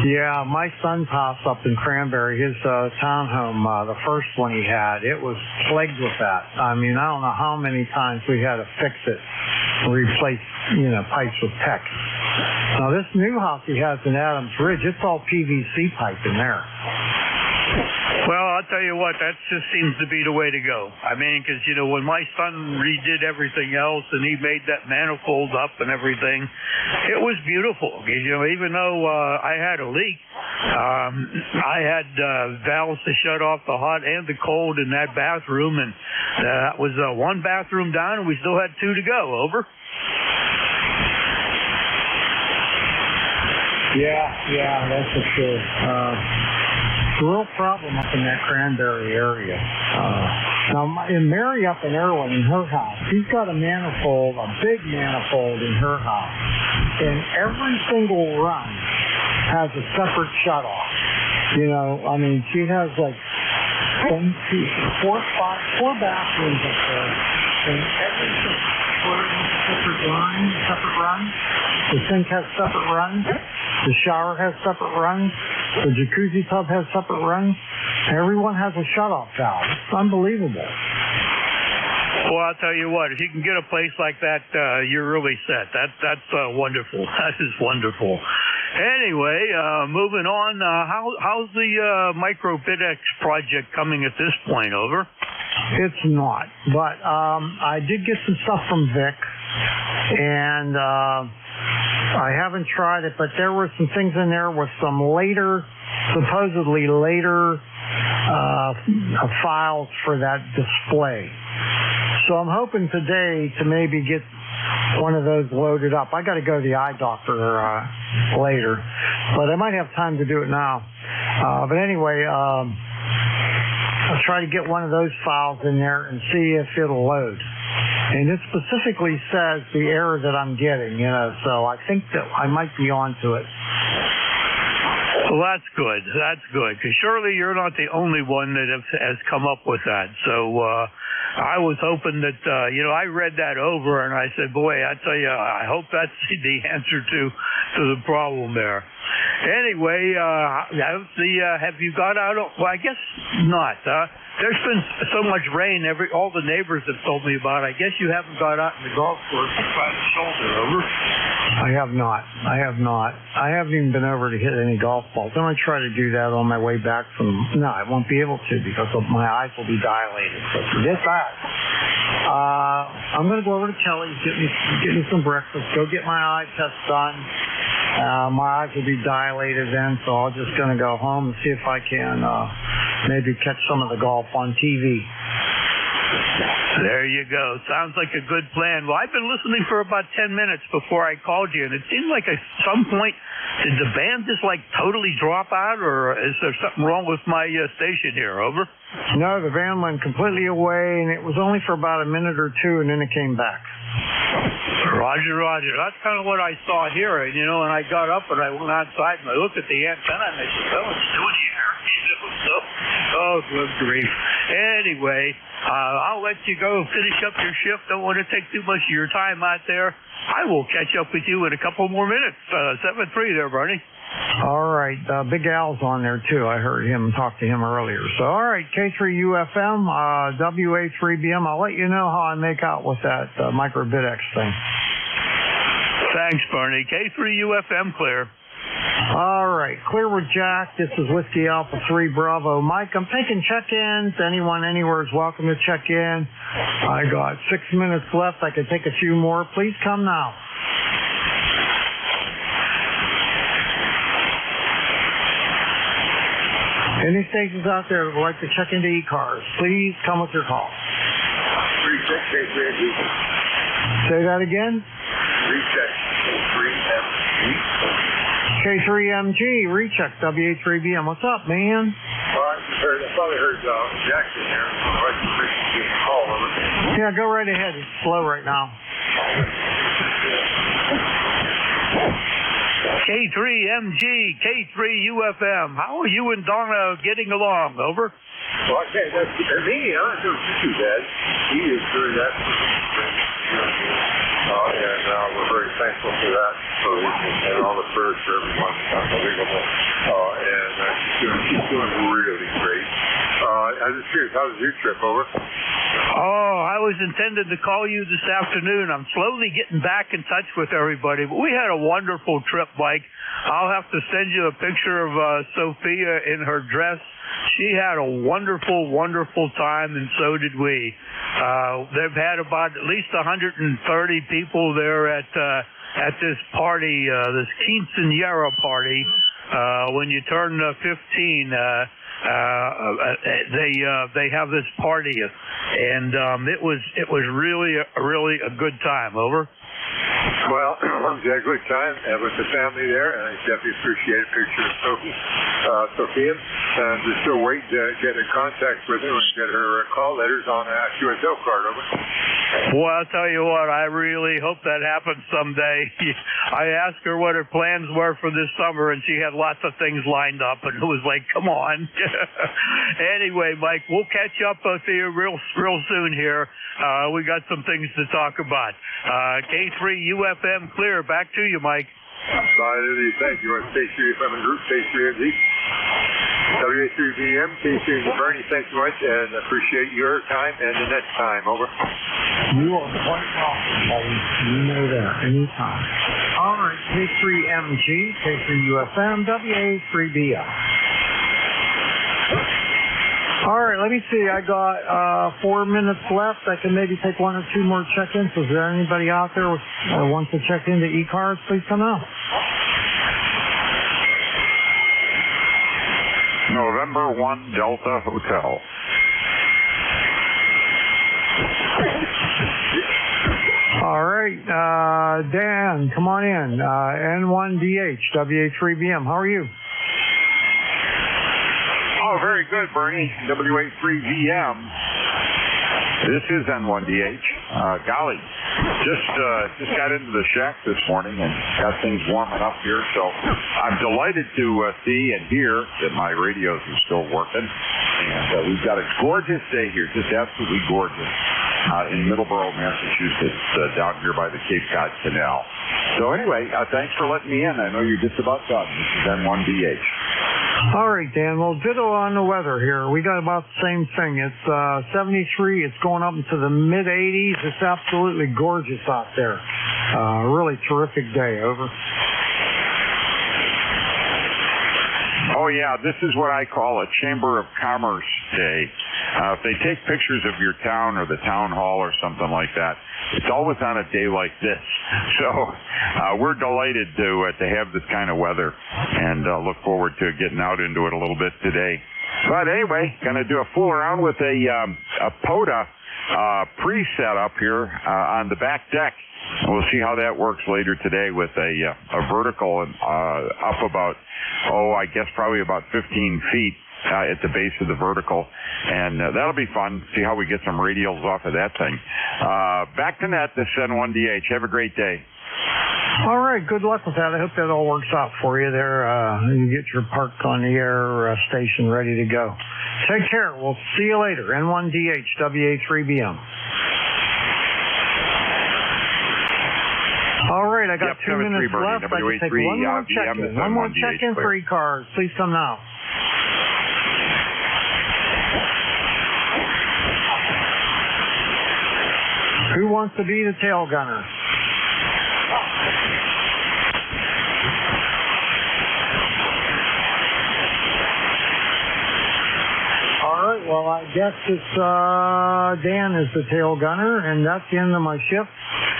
Yeah, my son's house up in Cranberry, his townhome, the first one he had, it was plagued with that. I mean, I don't know how many times we had to fix it, replace, pipes with PEX. Now, this new house he has in Adams Ridge, it's all PVC pipe in there. Well, I'll tell you what, that just seems to be the way to go. I mean, because, when my son redid everything else and he made that manifold up and everything, it was beautiful. Because, even though I had a leak, I had valves to shut off the hot and the cold in that bathroom, and that was one bathroom down, and we still had two to go. Over. Yeah, that's for sure. A real problem up in that Cranberry area. Now, Mary up in Irwin, in her house, she's got a manifold, a big manifold in her house, and every single run has a separate shutoff. She has like 4 bathrooms up there, and every separate run. The sink has separate runs. The shower has separate runs. The jacuzzi tub has separate runs. Everyone has a shutoff valve. It's unbelievable. Well, I'll tell you what, if you can get a place like that, you're really set. That's wonderful. That is wonderful. Anyway, moving on, how's the MicroBitX project coming at this point? Over. It's not, but I did get some stuff from Vic. and I haven't tried it, but there were some things in there with some supposedly later files for that display. So I'm hoping today to maybe get one of those loaded up. I got to go to the eye doctor later, but I might have time to do it now. But anyway, I'll try to get one of those files in there and see if it'll load. And it specifically says the error that I'm getting, so I think that I might be onto it. Well, that's good. That's good, because surely you're not the only one that has come up with that. So I was hoping that, I read that over and I said, boy, I tell you, I hope that's the answer to the problem there. Anyway, have you got out? Well, I guess not. There's been so much rain. All the neighbors have told me about. I guess you haven't got out in the golf course by the shoulder. Over. I have not. I haven't even been over to hit any golf balls. I'm going to try to do that on my way back from. No, I won't be able to because my eyes will be dilated. So forget that. I'm going to go over to Kelly's, get me some breakfast, go get my eye test done. My eyes will be dilated then, so I'm just going to go home and see if I can maybe catch some of the golf on TV. There you go. Sounds like a good plan. Well, I've been listening for about 10 minutes before I called you, and it seemed like at some point, did the band just totally drop out, or is there something wrong with my station here? Over? No, the band went completely away, and it was only for about a minute or two, and then it came back. Roger. That's kind of what I saw here, and and I got up and I went outside and I looked at the antenna and I said, "Oh, it's doing here." Oh, good grief. Anyway, I'll let you go finish up your shift. Don't want to take too much of your time out there. I will catch up with you in a couple more minutes. 7-3 there, Bernie. All right. Big Al's on there, too. I heard him talk to him earlier. So, all right, K3UFM, WA3BM. I'll let you know how I make out with that microBitX thing. Thanks, Bernie. K3UFM clear. All right. Clear with Jack. This is Whiskey Alpha 3 Bravo Mike. I'm taking check-ins. Anyone anywhere is welcome to check in. I got 6 minutes left. I can take a few more. Please come now. Any stations out there that would like to check into ECARS, please come with your call. Recheck K3MG. Say that again? Recheck K3MG. K3MG, recheck WA3BM. What's up, man? Well, I thought I heard Jackson here. I'd like to give a call over. Yeah, go right ahead. It's slow right now. K3MG, K3UFM. How are you and Donna getting along? Over. Well, I can't. Me, I'm not doing too bad. He is doing that. And we're very thankful for that. And all the prayers for everyone. Unbelievable. And she's doing really great. I'm just curious, how was your trip? Over. Oh, I was intended to call you this afternoon. I'm slowly getting back in touch with everybody, but we had a wonderful trip, Mike. I'll have to send you a picture of Sophia in her dress. She had a wonderful, wonderful time, and so did we. They've had about at least 130 people there at this party, this quinceañera party. When you turn 15, they have this party, and it was really a good time. Over. Well, we had a good time with the family there, and I definitely appreciate a picture of Sophia. And we're still waiting to get in contact with her and get her call letters on a QSL card. Over. Well, I'll tell you what, I really hope that happens someday. I asked her what her plans were for this summer, and she had lots of things lined up, and it was like, come on. Anyway, Mike, we'll catch up with you real soon here. We got some things to talk about. K3UFM clear. Back to you, Mike. Thank you. K3UFM and Group, K3MG. WA3BM, K3 Bernie, thanks so much, and appreciate your time and the next time. Over. You are quite welcome, buddy. You know that. Anytime. All right, K3MG, K3UFM, WA3BM. All right, let me see. I got 4 minutes left. I can maybe take 1 or 2 more check-ins. Is there anybody out there that wants to check into ECARS? Please come out. November 1 Delta Hotel. All right, Dan, come on in. N1DH, WA3BM. How are you? Oh, very good, Bernie. WA3VM. This is N1DH. Golly, just got into the shack this morning and got things warming up here. So I'm delighted to see and hear that my radios are still working. And we've got a gorgeous day here, just absolutely gorgeous, in Middleborough, Massachusetts, down here by the Cape Cod Canal. So anyway, thanks for letting me in. I know you're just about done. This is N1DH. All right, Dan. Well, ditto on the weather here. We got about the same thing. It's 73. It's going up into the mid-80s. It's absolutely gorgeous out there. Really terrific day. Over. Oh, yeah, this is what I call a Chamber of Commerce day. If they take pictures of your town or the town hall or something like that, it's always on a day like this. So we're delighted to have this kind of weather and look forward to getting out into it a little bit today. But anyway, going to do a fool around with a POTA preset up here on the back deck. We'll see how that works later today with a vertical and up about, I guess probably about 15 feet at the base of the vertical. And that'll be fun. See how we get some radials off of that thing. Back to net, this is N1DH. Have a great day. All right, good luck with that. I hope that all works out for you there. You get your park on the air station ready to go. Take care. We'll see you later. N1DH, WA3BM. All right, I got 2 minutes left. I can take one more check-in. One more check-in for ECARS. Please come now. Who wants to be the tail gunner? All right, well, I guess it's Dan is the tail gunner, and that's the end of my shift.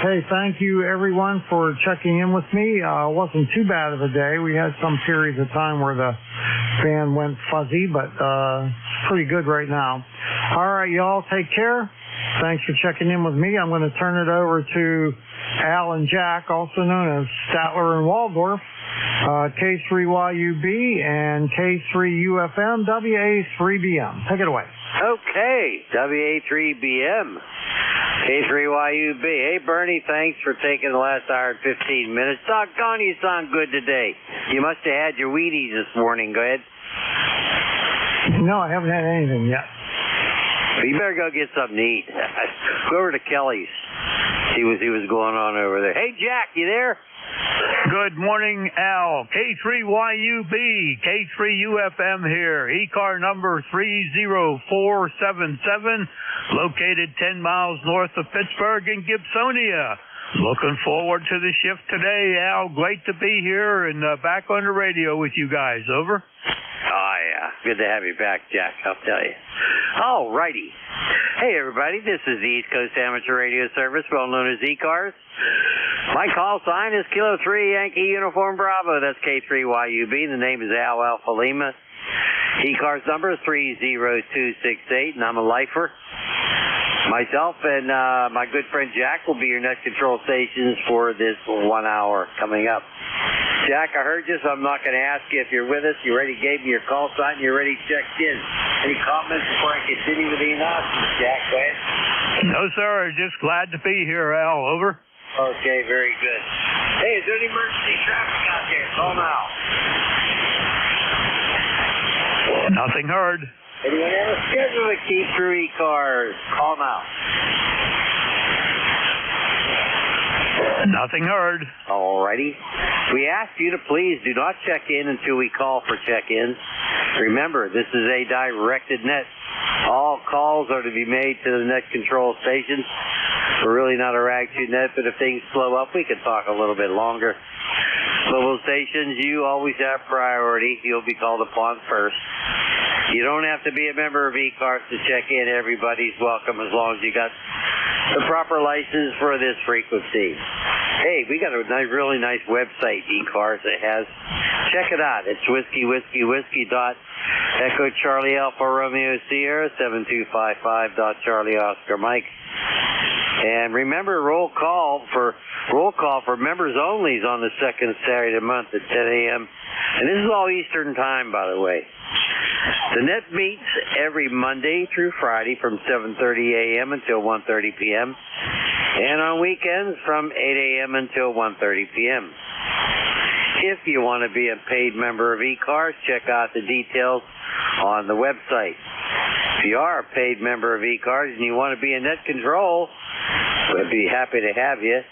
Hey, thank you, everyone, for checking in with me. It wasn't too bad of a day. We had some periods of time where the fan went fuzzy, but it's pretty good right now. All right, y'all, take care. Thanks for checking in with me. I'm going to turn it over to Al and Jack, also known as Statler and Waldorf, K3YUB and K3UFM, WA3BM. Take it away. Okay, WA3BM, K3YUB. Hey, Bernie, thanks for taking the last hour and 15 minutes. Doggone, you sound good today. You must have had your Wheaties this morning. Go ahead. No, I haven't had anything yet. You better go get something to eat. Go over to Kelly's. See what was going on over there. Hey, Jack, you there? Good morning, Al. K3YUB, K3UFM here. ECAR number 30477, located 10 miles north of Pittsburgh in Gibsonia. Looking forward to the shift today, Al. Great to be here and back on the radio with you guys. Over. Oh, yeah. Good to have you back, Jack, I'll tell you. All righty. Hey, everybody. This is the East Coast Amateur Radio Service, well known as ECARS. My call sign is Kilo 3 Yankee Uniform Bravo. That's K3YUB. The name is Al Alpha Lima. ECARS number is 30268, and I'm a lifer. Myself and my good friend Jack will be your net control stations for this 1 hour coming up. Jack, I heard you, so I'm not going to ask you if you're with us. You already gave me your call sign. You already checked in. Any comments before I continue with the announcements, Jack? Go ahead. No, sir. Just glad to be here, Al. Over. Okay, very good. Hey, is there any emergency traffic out there? Call now. Nothing heard. Anyone have a schedule to keep through ECARS? Call now. Nothing heard. Alrighty. We ask you to please do not check in until we call for check-ins. Remember, this is a directed net. All calls are to be made to the net control stations. We're really not a rag to net, but if things slow up, we can talk a little bit longer. Swivel stations, you always have priority. You'll be called upon first. You don't have to be a member of ECARS to check in. Everybody's welcome as long as you got the proper license for this frequency. Hey, we got a really nice website, ECARS, it has. Check it out. It's whiskey dot Echo Charlie Alpha Romeo Sierra 7255 dot Charlie Oscar Mike. And remember, roll call for members only is on the second Saturday of the month at 10 a.m. And this is all Eastern time, by the way. The net meets every Monday through Friday from 7:30 a.m. until 1:30 p.m. and on weekends from 8 a.m. until 1:30 p.m. If you want to be a paid member of ECARS, check out the details on the website. If you are a paid member of ECARS and you want to be in net control, we'd be happy to have you.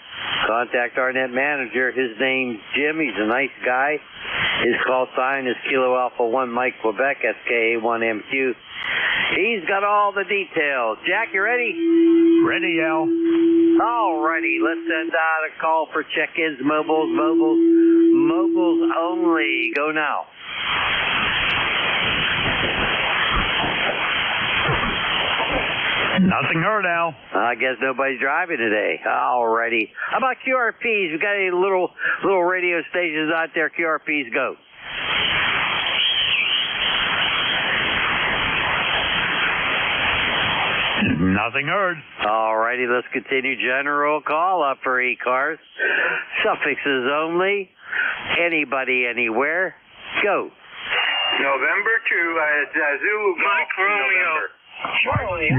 Contact our net manager. His name's Jim. He's a nice guy. His call sign is Kilo Alpha 1 Mike Quebec, SKA1MQ. He's got all the details. Jack, you ready? Ready, Al. All righty. Let's send out a call for check-ins. Mobiles only. Go now. Nothing heard, Al. I guess nobody's driving today. Alrighty. How about QRPs? We got any little radio stations out there? QRPs, go. Nothing heard. Alrighty, let's continue. General call up for ECARS. Suffixes only. Anybody, anywhere. Go. November 2, Zulu Mike Romeo.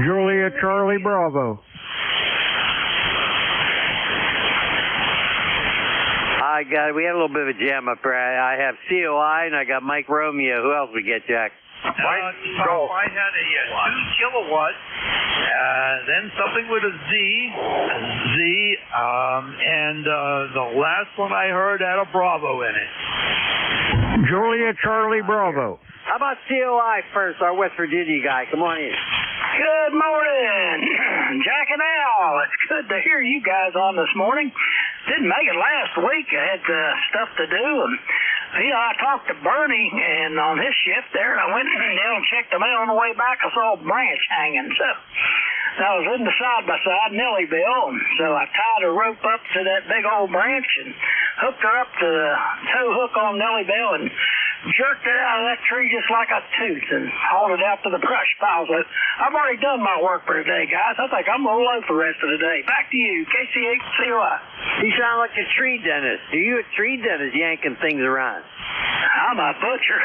Julia Charlie Bravo. We had a little bit of a jam up there. I have COI and I got Mike Romeo. Who else we get, Jack? I had a 2 kilowatt, then something with a Z, and the last one I heard had a Bravo in it. Julia Charlie Bravo. How about COI first, our West Virginia guy? Come on in. Good morning, Jack and Al. It's good to hear you guys on this morning. Didn't make it last week. I had stuff to do, and I talked to Bernie and on his shift there, and I went down and checked the mail on the way back. I saw a branch hanging, so I was in the side-by-side Nellyville, and so I tied a rope up to that big old branch and hooked her up to the tow hook on Nellyville and jerked it out of that tree just like a tooth and hauled it out to the brush pile. So I've already done my work for today, guys. I think I'm going to load for the rest of the day. Back to you, KC8COI. You sound like a tree dentist. Are you a tree dentist yanking things around? I'm a butcher.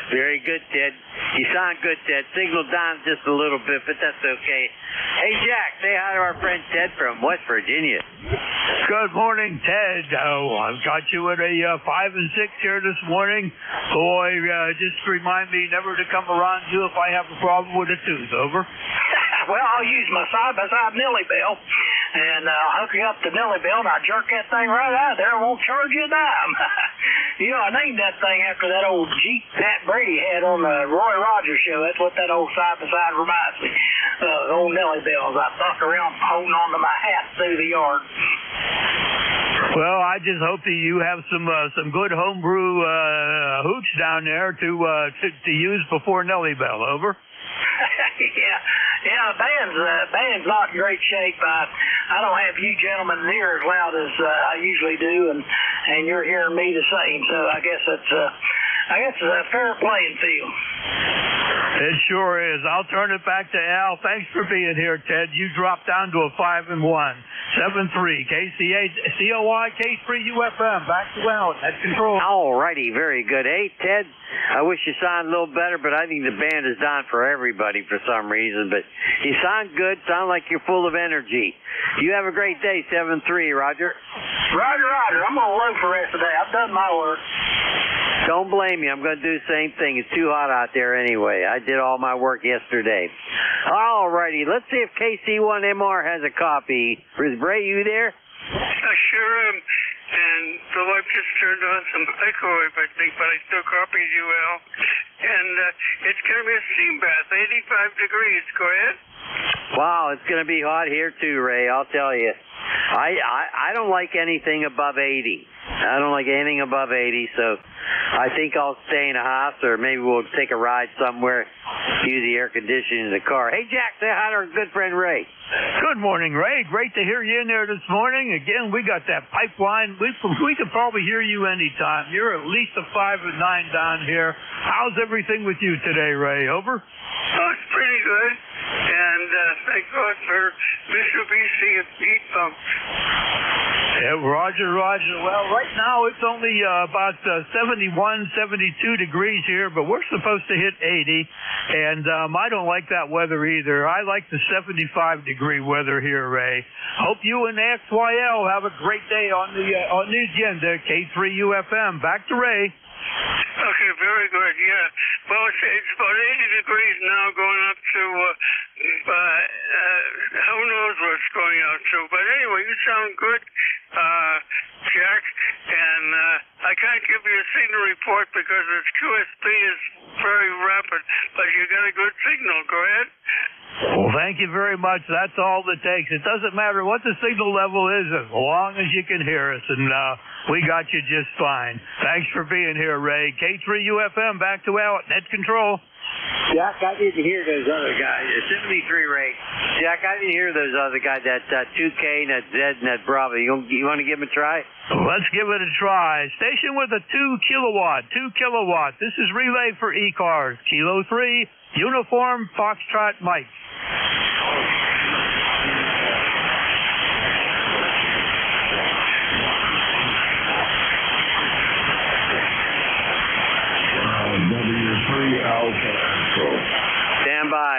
Very good, Ted. You sound good, Ted. Signal down just a little bit, but that's okay. Hey, Jack, say hi to our friend Ted from West Virginia. Good morning, Ted. I've got you at a 5 and 6 here this morning. Boy, just remind me never to come around you if I have a problem with a tooth. Over. Well, I'll use my side-by-side Nellyville, and I'll hook you up to Nellyville, and I'll jerk that thing right out of there and won't charge you a dime. I named that thing after that old Jeep Pat Brady had on the Roy Rogers show. That's what that old side-by-side reminds me. Old Nellyville. I buck around holding on to my hat through the yard. Well, I just hope that you have some good homebrew hooch down there to use before Nellyville. Over. Yeah, the band's not in great shape. I don't have you gentlemen near as loud as I usually do, and you're hearing me the same. So I guess it's a fair playing field. It sure is. I'll turn it back to Al. Thanks for being here, Ted. You dropped down to a 5 and 1. 7-3, KCA, COI, K3 UFM. Back to Al. Net control. All righty, very good. Hey, Ted, I wish you sounded a little better, but I think the band is down for everybody for some reason. But you sound good. Sound like you're full of energy. You have a great day, 7-3, Roger. Roger. I'm going to load for the rest of the day. I've done my work. Don't blame me. I'm going to do the same thing. It's too hot out there anyway. I did all my work yesterday. All righty. Let's see if KC1MR has a copy. Bruce Bray, you there? I sure am. And the wife just turned on some microwave, I think, but I still copy you, Al. And it's going to be a steam bath, 85 degrees. Go ahead. Wow, it's going to be hot here too, Ray. I'll tell you. I don't like anything above 80. I don't like anything above 80, so I think I'll stay in a house, or maybe we'll take a ride somewhere, use the air conditioning in the car. Hey, Jack, say hi to our good friend Ray. Good morning, Ray. Great to hear you in there this morning. Again, we got that pipeline. We could probably hear you anytime. You're at least a 5 and 9 down here. How's everything with you today, Ray? Over? Oh, it's pretty good. And thank God for Mitsubishi heat pumps. Yeah, Roger. Well, right now it's only about 71, 72 degrees here, but we're supposed to hit 80. And I don't like that weather either. I like the 75-degree weather here, Ray. Hope you and the XYL have a great day on the agenda. K3UFM. Back to Ray. Okay, very good, yeah. Well, it's about 80 degrees now, going up to, who knows what it's going out to. But anyway, you sound good, Jack, and I can't give you a signal report because its QSP is very rapid, but you got a good signal. Go ahead. Well, thank you very much. That's all it takes. It doesn't matter what the signal level is as long as you can hear us, and we got you just fine. Thanks for being here, Ray. K3UFM, back to Al at Net Control. Jack, I didn't hear those other guys. 73 Ray. Jack, I didn't hear those other guys, that 2K and that Z and that Bravo. You want to give them a try? Let's give it a try. Station with a 2 kilowatt. This is relay for ECARS. Kilo 3, Uniform Foxtrot Mike. W3 Alpha Control. Stand by.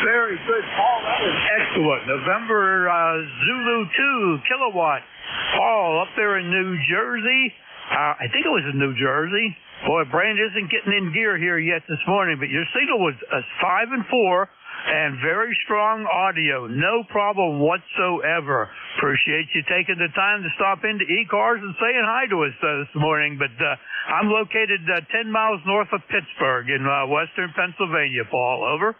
Very good, Paul. That was excellent. November Zulu 2 kilowatt. Paul, up there in New Jersey. I think it was in New Jersey. Boy, brain isn't getting in gear here yet this morning, but your signal was 5 and 4 and very strong audio. No problem whatsoever. Appreciate you taking the time to stop into ECARS and saying hi to us this morning. But I'm located 10 miles north of Pittsburgh in western Pennsylvania, Paul. Over.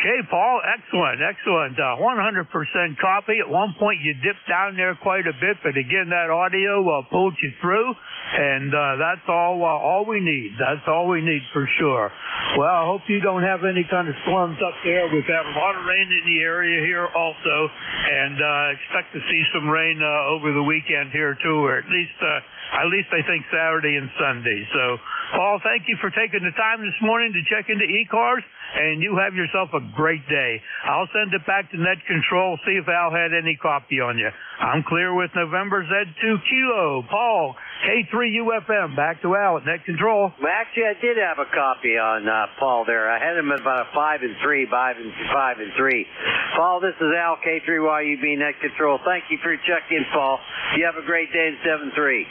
Okay, Paul, excellent. 100% copy. At one point you dipped down there quite a bit, but again, that audio pulled you through, and that's all we need. That's all we need for sure. Well, I hope you don't have any kind of storms up there. We've had a lot of rain in the area here also, and expect to see some rain over the weekend here too, or at least I think Saturday and Sunday. So, Paul, thank you for taking the time this morning to check into ECARS, and you have yourself a great day. I'll send it back to Net Control, see if Al had any copy on you. I'm clear with November Z2 Kilo. Paul, K3UFM. Back to Al at Net Control. Well, actually, I did have a copy on Paul there. I had him at about a 5 and 3, 5 and 3. Paul, this is Al, K3YUB Net Control. Thank you for your check-in, Paul. You have a great day in 7-3.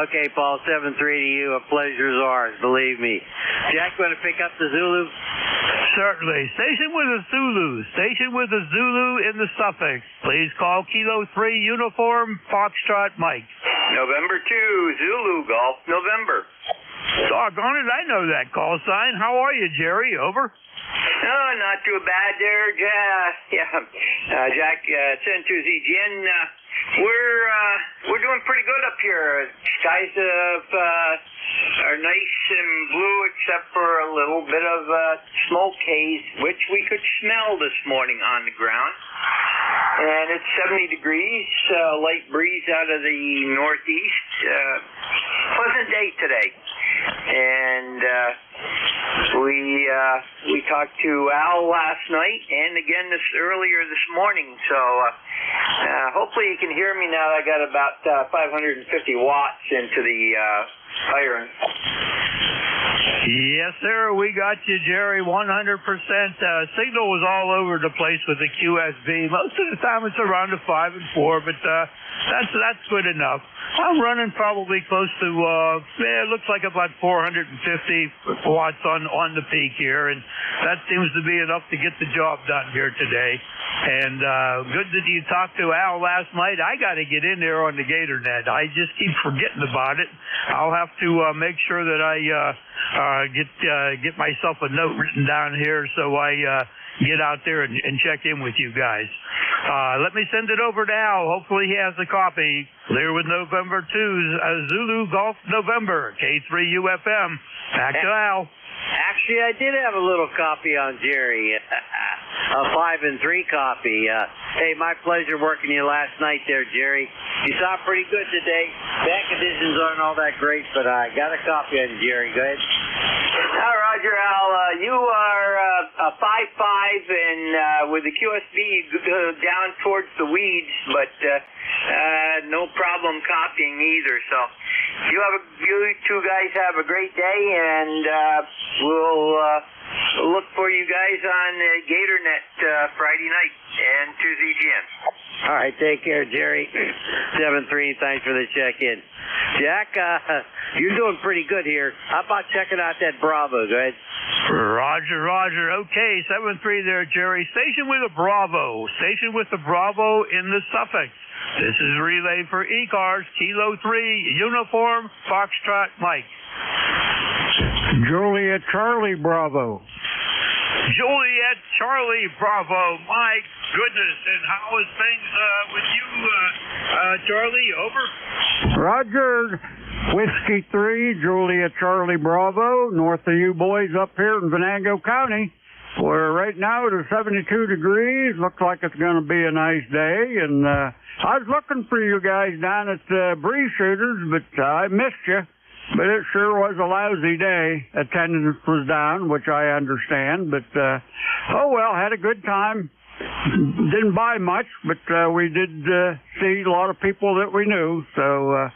Okay, Paul, 7-3 to you. A pleasure is ours, believe me. Jack, going to pick up the Zulu? Certainly. Station with a Zulu. Station with a Zulu in the suffix. Please call Kilo 3 Uniform Foxtrot Mike. November 2, Zulu Golf, November. Doggone it, I know that call sign. How are you, Jerry? Over. Oh, not too bad there. Jack, Centu's Etienne. We're doing pretty good up here. Skies are nice and blue, except for a little bit of smoke haze, which we could smell this morning on the ground. And it's 70 degrees, light breeze out of the northeast. Pleasant day today. And we talked to Al last night and again earlier this morning. So hopefully you can hear me now. I got about 550 watts into the iron. Yes, sir. We got you, Jerry, 100%. Signal was all over the place with the QSB. Most of the time it's around a 5 and 4, but that's good enough. I'm running probably close to, it looks like about 450 watts on the peak here, and that seems to be enough to get the job done here today. And good that you talked to Al last night. I got to get in there on the GatorNet. I just keep forgetting about it. I'll have to make sure that I get myself a note written down here so I get out there and check in with you guys. Let me send it over to Al. Hopefully he has a copy. Clear with November 2, Zulu Golf November, K3UFM. Back to Al. Actually, I did have a little copy on Jerry. A 5 and 3 copy. Hey, my pleasure working you last night there, Jerry. You sound pretty good today. Bad conditions aren't all that great, but I got a copy on Jerry. Go ahead. Roger, Al. You are a 5-5, and with the QSB, you go down towards the weeds, but no problem copying either. So you two guys have a great day, and we'll look for you guys on GatorNet Friday night and Tuesday again. All right, take care, Jerry. 7-3, thanks for the check-in. Jack, you're doing pretty good here. How about checking out that Bravo? Go ahead. Roger. Okay, 7-3 there, Jerry. Station with a Bravo. Station with a Bravo in the suffix. This is relay for ECARS, Kilo 3, Uniform, Foxtrot Mike. Juliet Charlie Bravo. Juliet Charlie Bravo. My goodness, and how is things with you, Charlie? Over. Roger. Whiskey 3, Juliet Charlie Bravo, north of you boys up here in Venango County, where right now it is 72 degrees. Looks like it's going to be a nice day, and I was looking for you guys down at Breeze Shooters, but I missed you. But it sure was a lousy day. Attendance was down, which I understand, but oh well, had a good time. Didn't buy much, but we did see a lot of people that we knew, so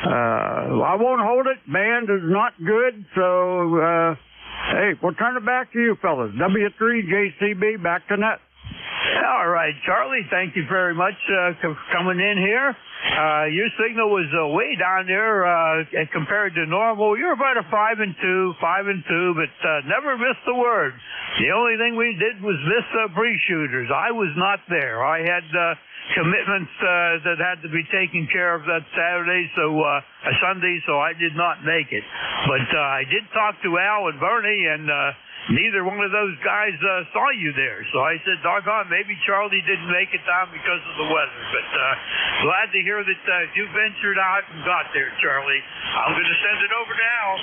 I won't hold it. Band is not good, so hey, we'll turn it back to you fellas. W3JCB, back to net. All right, Charlie, thank you very much for coming in here. Your signal was way down there compared to normal. You're about a 5 and 2, but never missed a word. The only thing we did was miss Breeze Shooters. I was not there. I had commitments that had to be taken care of that Saturday, Sunday, so I did not make it. But I did talk to Al and Bernie, and neither one of those guys saw you there. So I said, doggone, maybe Charlie didn't make it down because of the weather. But glad to hear that you ventured out and got there, Charlie. I'm going to send it over to Al.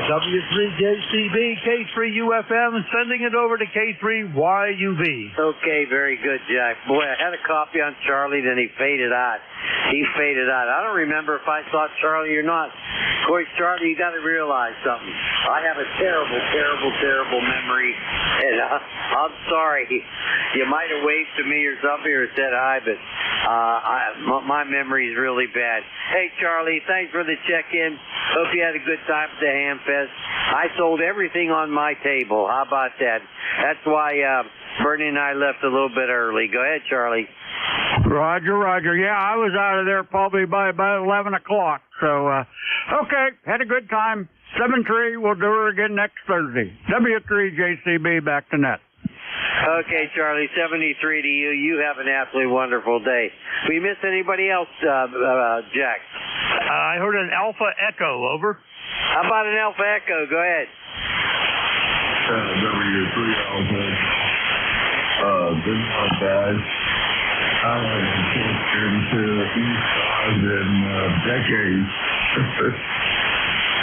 W3JCB, K3UFM, and sending it over to K3YUB. Okay, very good, Jack. Boy, I had a copy on Charlie, then he faded out. I don't remember if I saw Charlie or not. Of course, Charlie, you got to realize something. I have a terrible memory, and I'm sorry. You might have waved to me or something or said hi, but my memory is really bad. Hey, Charlie, thanks for the check-in. Hope you had a good time at the Hamfest. I sold everything on my table. How about that? That's why Bernie and I left a little bit early. Go ahead, Charlie. Roger. Yeah, I was out of there probably by about 11 o'clock, So, okay, had a good time. 7-3, we'll do her again next Thursday. W3JCB, back to net. Okay, Charlie, 73 to you. You have an absolutely wonderful day. We miss anybody else, Jack? I heard an Alpha Echo, over. How about an Alpha Echo? Go ahead. W3 Alpha. Good morning, guys. I haven't checked into ECARS in decades.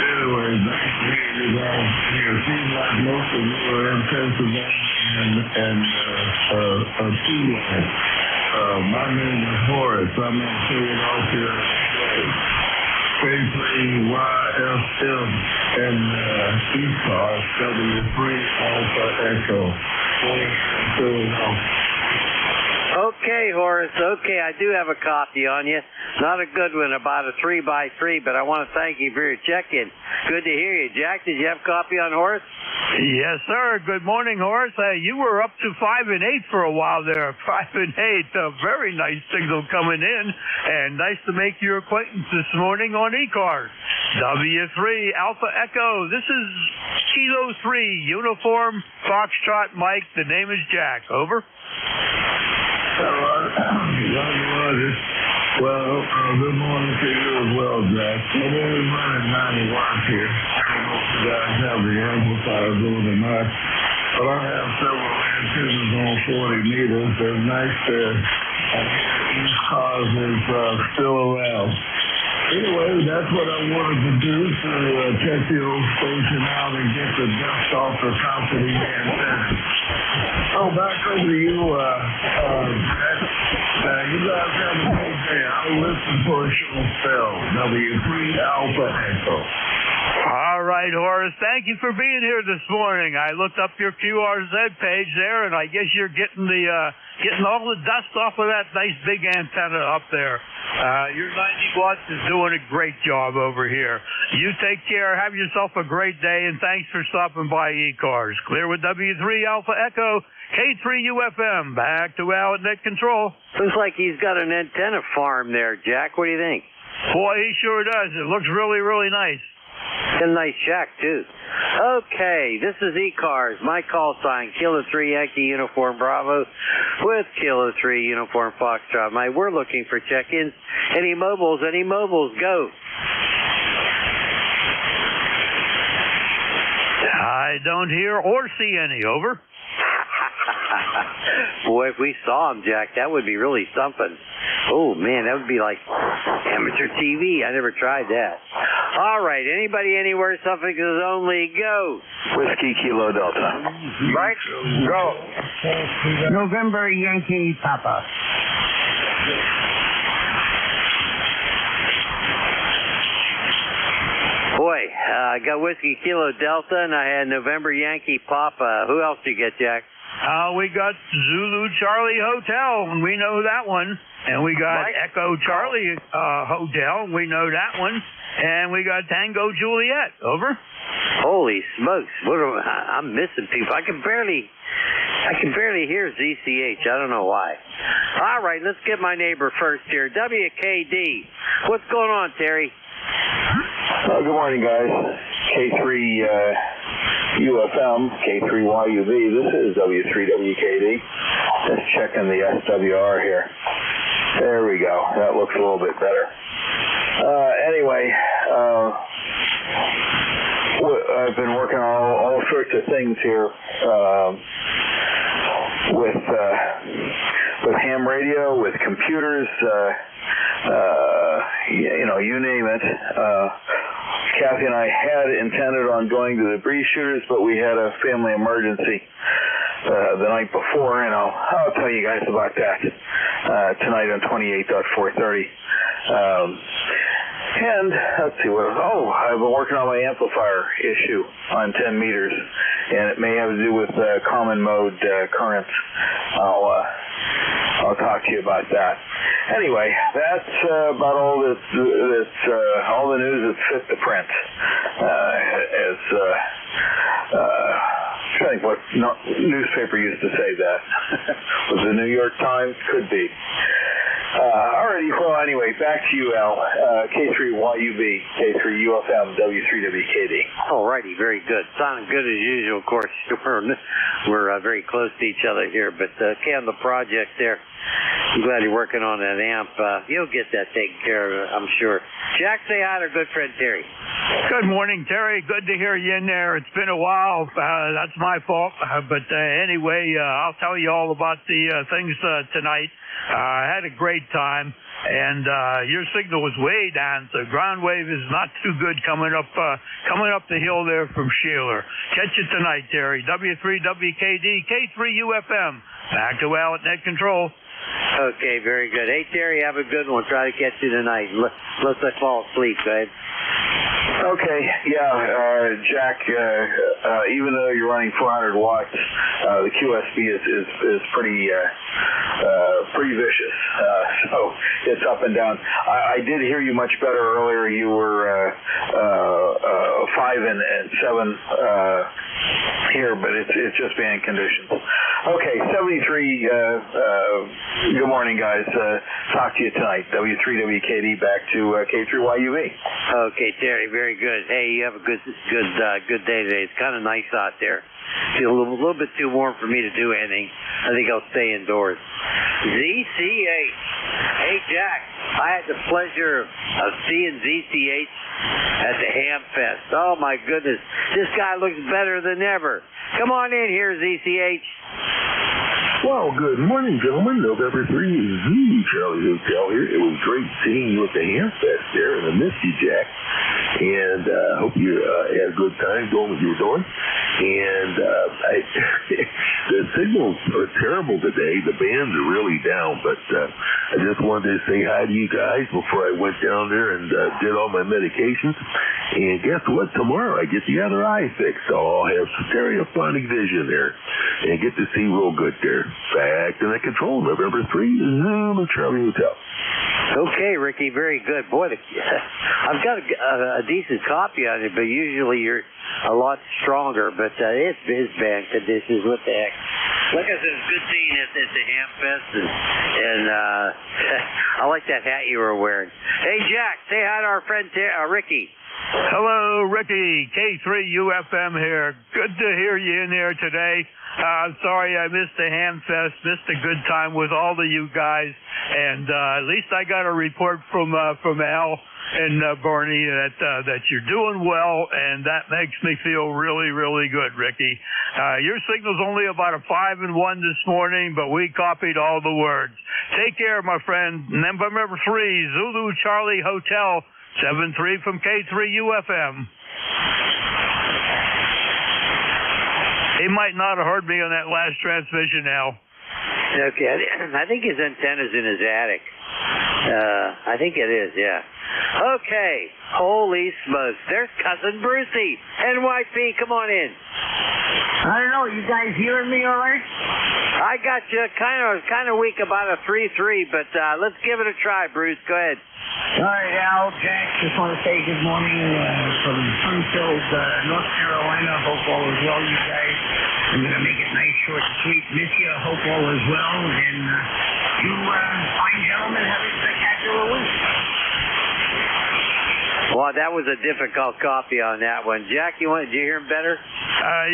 Anyway, nice to hear you guys. It seems like most of you are in Pennsylvania and Tulane. My name is Horace. I'm in Philadelphia. K3YFM and ECARS, W3 Alpha Echo. Okay, Horace. Okay, I do have a copy on you. Not a good one, about a 3x3, but I want to thank you for your check-in. Good to hear you. Jack, did you have a copy on Horace? Yes, sir. Good morning, Horace. You were up to 5 and 8 for a while there. 5 and 8. A very nice signal coming in, and nice to make your acquaintance this morning on ECARS. W3 Alpha Echo. This is Kilo 3 Uniform Foxtrot Mike. The name is Jack. Over. Well, good morning to you as well, Jack. I'm only running 90 watts here. I don't know if you guys have the amplifiers on or not, but I have several antennas on 40 meters. They're nice there. And ECARS is still around. Anyway, that's what I wanted to do, to check the old station out and get the dust off the top of the antennas. So back over to you, Jack. You guys have a great day. I'll listen for a short spell. W3 Alpha Echo. All right, Horace. Thank you for being here this morning. I looked up your QRZ page there, and I guess you're getting all the dust off of that nice big antenna up there. Your 90 watts is doing a great job over here. You take care. Have yourself a great day, and thanks for stopping by ECARS. Clear with W3 Alpha Echo, K3UFM. Back to Al at Net Control. Looks like he's got an antenna farm there, Jack. What do you think? Boy, he sure does. It looks really, really nice. A nice shack, too. Okay, this is ECARS. My call sign, Kilo 3 Yankee Uniform Bravo with Kilo 3 Uniform Foxtrot. We're looking for check-ins. Any mobiles, go. I don't hear or see any. Over. Boy, if we saw him, Jack, that would be really something. Oh, man, that would be like amateur TV. I never tried that. All right, anybody, anywhere, suffixes only, go. Whiskey Kilo Delta. Mike, go. November Yankee Papa. Boy, I got Whiskey Kilo Delta, and I had November Yankee Papa. Who else did you get, Jack? We got Zulu Charlie Hotel, and we know that one. And we got Mike? Echo Charlie Hotel, and we know that one. And we got Tango Juliet. Over. Holy smokes! I'm missing people. I can barely hear ZCH. I don't know why. All right, let's get my neighbor first here. WKD. What's going on, Terry? Good morning, guys. K3 UFM, K3YUB. This is W3WKD. Just checking the SWR here. There we go. That looks a little bit better. Anyway, I've been working on all sorts of things here with ham radio, with computers, you name it. Kathy and I had intended on going to the breeze shooters, but we had a family emergency the night before, and I'll tell you guys about that tonight on 28.430. And let's see what else. Oh, I've been working on my amplifier issue on 10 meters, and it may have to do with common mode currents. I'll talk to you about that. Anyway, that's about all all the news that fit the print. I think what newspaper used to say that. Was the New York Times? Could be. Alrighty, well, anyway, back to you, Al. K3YUB, K3UFM, W3WKD. Alrighty, very good. Sounding good as usual, of course. We're very close to each other here, but okay, on the project there. I'm glad you're working on that amp. You'll get that taken care of, I'm sure. Jack, say hi to our good friend Terry. Good morning, Terry. Good to hear you in there. It's been a while. That's my fault. But anyway, I'll tell you all about the things tonight. I had a great time, and your signal was way down. The ground wave is not too good coming up the hill there from Sheeler. Catch you tonight, Terry. W3WKD, K3UFM. Back to Al at Net Control. Okay, very good. Hey, Terry, have a good one. Try to catch you tonight. Unless I fall asleep, babe. Okay, yeah, Jack, even though you're running 400 watts, the QSB is pretty vicious. So it's up and down. I did hear you much better earlier. You were 5 and 7 here, but it's just band conditions. Okay, 73. Good morning, guys. Talk to you tonight. W3WKD back to K3YUV. Okay, Terry, very good. Hey, you have a good day today. It's kind of nice out there. Feel a little bit too warm for me to do anything. I think I'll stay indoors. ZCH. Hey, Jack, I had the pleasure of seeing ZCH at the Ham Fest. Oh, my goodness. This guy looks better than ever. Come on in here, ZCH. Well, good morning, gentlemen. November 3 is the Charlie Hotel here. It was great seeing you at the Ham Fest there, and I missed you, Jack. And hope you had a good time doing what you were doing. And the signals are terrible today. The bands are really down, but I just wanted to say hi to you guys before I went down there and did all my medications. And guess what? Tomorrow I get the other eye fixed, so I'll have stereophonic vision there and get to see real good there. Back to Net Control, November 3, the Charlie Hotel. Okay, Ricky, very good. Boy, I've got a decent copy on it, but usually you're a lot stronger. But it's his band conditions. What the heck? Like I said, it's good seeing it at the Ham Fest, and I like that hat you were wearing. Hey, Jack, say hi to our friend Ricky. Hello, Ricky. K3UFM here. Good to hear you in there today. I'm sorry I missed the Ham Fest. Missed a good time with all of you guys. And at least I got a report from Al and Bernie that you're doing well, and that makes me feel really, really good, Ricky. Your signal's only about a 5 and 1 this morning, but we copied all the words. Take care, my friend. November 3, Zulu Charlie Hotel, 7-3 from K3UFM. He might not have heard me on that last transmission, Al. Okay, I think his antenna's in his attic. I think it is, yeah. Okay, holy smokes, there's Cousin Brucey. NYP, come on in. I don't know, you guys hearing me all right? I got you kind of weak about a 3-3, but let's give it a try, Bruce. Go ahead. All right, Al, Jack, just want to say good morning from fun-filled North Carolina. Hope all is well, you guys. I'm going to make it nice, short, and sweet. Miss you. Hope all is well. And you fine gentlemen have a spectacular week. Well, that was a difficult copy on that one. Jack, did you hear him better?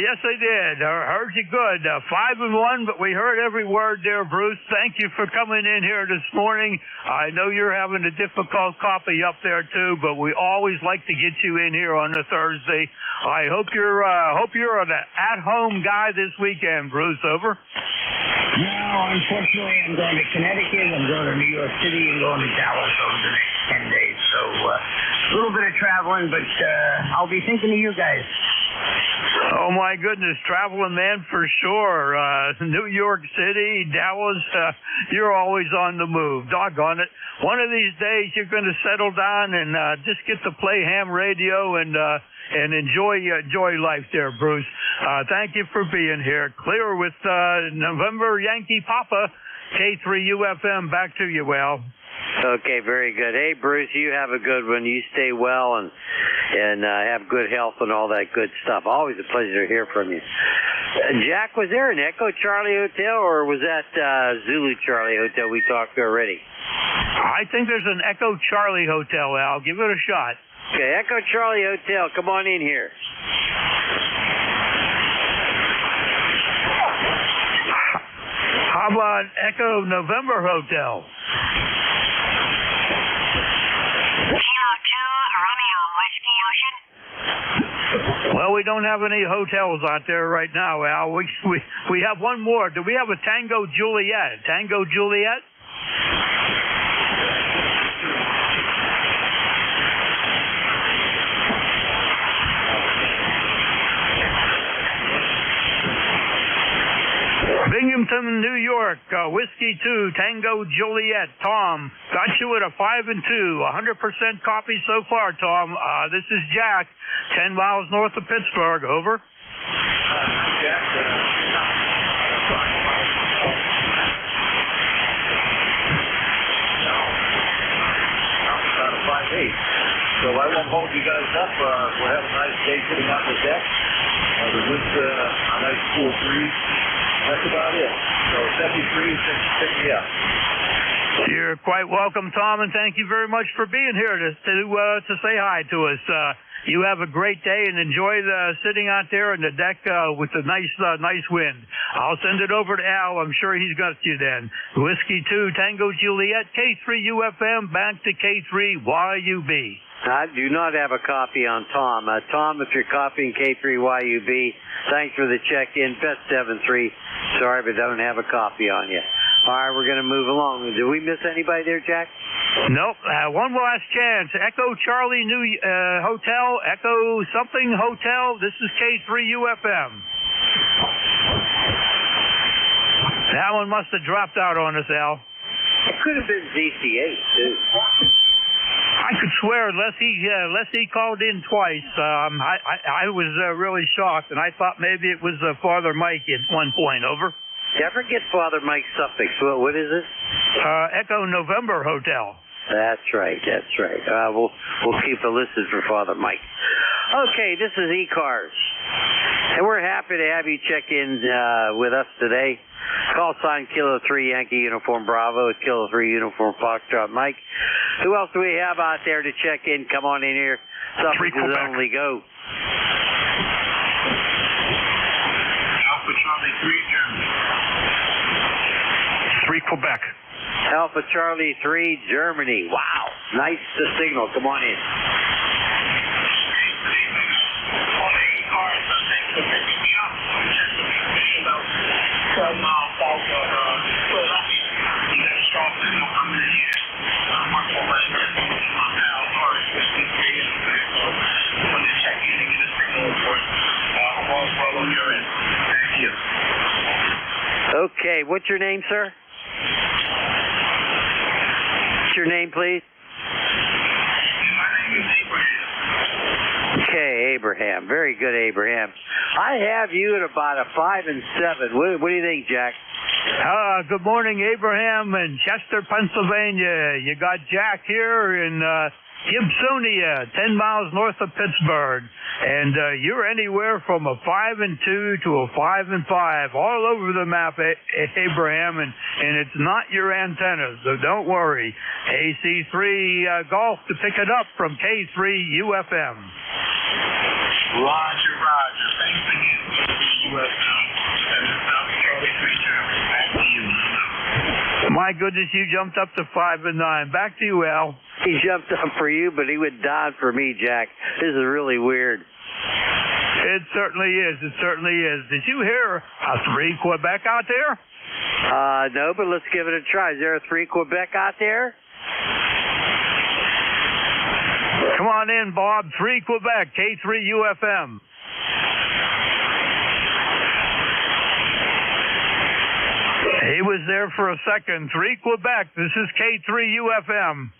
Yes, I did. I heard you good. 5 and 1, but we heard every word there, Bruce. Thank you for coming in here this morning. I know you're having a difficult copy up there too, but we always like to get you in here on a Thursday. I hope you're an at-home guy this weekend, Bruce. Over. No, unfortunately, I'm going to Connecticut. I'm going to New York City and going to Dallas over the next 10 days. So a little bit of traveling, but I'll be thinking of you guys. Oh, my goodness. Traveling man for sure. New York City, Dallas, you're always on the move. Doggone it. One of these days you're going to settle down and just get to play ham radio and enjoy life there, Bruce. Thank you for being here. Clear with November Yankee Papa, K3UFM. Back to you, Al. Okay, very good. Hey, Bruce, you have a good one. You stay well and have good health and all that good stuff. Always a pleasure to hear from you. Jack, was there an Echo Charlie Hotel, or was that Zulu Charlie Hotel we talked to already? I think there's an Echo Charlie Hotel, Al. Give it a shot. Okay, Echo Charlie Hotel, come on in here. How about Echo November Hotel? Kilo 2, Romeo Whiskey Ocean. Well, we don't have any hotels out there right now, Al. We have one more. Do we have a Tango Juliet? Tango Juliet? Binghamton, New York, Whiskey 2, Tango Juliet. Tom, got you at a 5 and 2, 100% copy so far, Tom. This is Jack, 10 miles north of Pittsburgh. Over. Jack, about a 5-8. So I won't hold you guys up. We'll have a nice day sitting on the deck. The wind's a nice cool breeze. That's about it. So 73, pick me up. You're quite welcome, Tom, and thank you very much for being here to say hi to us. You have a great day and enjoy sitting out there on the deck with the nice wind. I'll send it over to Al. I'm sure he's got you then. Whiskey 2, Tango Juliet, K3 UFM, back to K3 YUB. I do not have a copy on Tom. Tom, if you're copying K3YUB, thanks for the check-in. Best 7-3. Sorry, but don't have a copy on you. All right, we're going to move along. Did we miss anybody there, Jack? Nope. One last chance. Echo Charlie New Hotel, Echo something Hotel. This is K3UFM. That one must have dropped out on us, Al. It could have been ZC8, too. I could swear, unless he called in twice, I was really shocked, and I thought maybe it was Father Mike at one point. Over. Never get Father Mike's suffix. What is it? Echo November Hotel. That's right. We'll keep a listed for Father Mike. Okay, this is ECARS, and we're happy to have you check in with us today. Call sign Kilo 3 Yankee Uniform Bravo, Kilo 3 Uniform Foxtrot Mike. Who else do we have out there to check in? Come on in here. Suffixes only, go. Alpha Charlie 3, Germany. 3 Quebec. Alpha Charlie 3, Germany. Wow. Nice signal. Come on in. Okay, what's your name, sir? What's your name, please? My name is Abraham. Okay, Abraham. Very good, Abraham. I have you at about a 5 and 7. What do you think, Jack? Good morning, Abraham in Chester, Pennsylvania. You got Jack here in Gibsonia, 10 miles north of Pittsburgh. And you're anywhere from a 5 and 2 to a 5 and 5, all over the map, Abraham, and it's not your antennas, so don't worry. AC3 Golf to pick it up from K3 UFM. Roger. Thanks again, UFM. My goodness, you jumped up to 5 and 9. Back to you, Al. He jumped up for you, but he went down for me, Jack. This is really weird. It certainly is. Did you hear a 3 Quebec out there? No, but let's give it a try. Is there a 3 Quebec out there? Come on in, Bob. 3 Quebec, K3 UFM. He was there for a second. 3 Quebec. This is K3 UFM.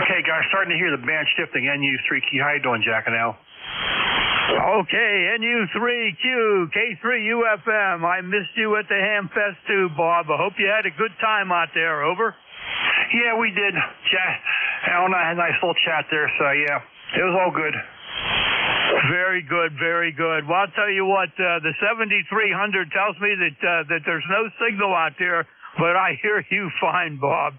Okay, guys, starting to hear the band shifting. NU3 key. How you doing, Jack and Al? Okay, NU3Q, K3UFM. I missed you at the Ham Fest too, Bob. I hope you had a good time out there. Over. Yeah, we did. Al and I had a nice little chat there, so yeah, it was all good. Very good, very good. Well, I'll tell you what, the 7300 tells me that there's no signal out there, but I hear you fine, Bob.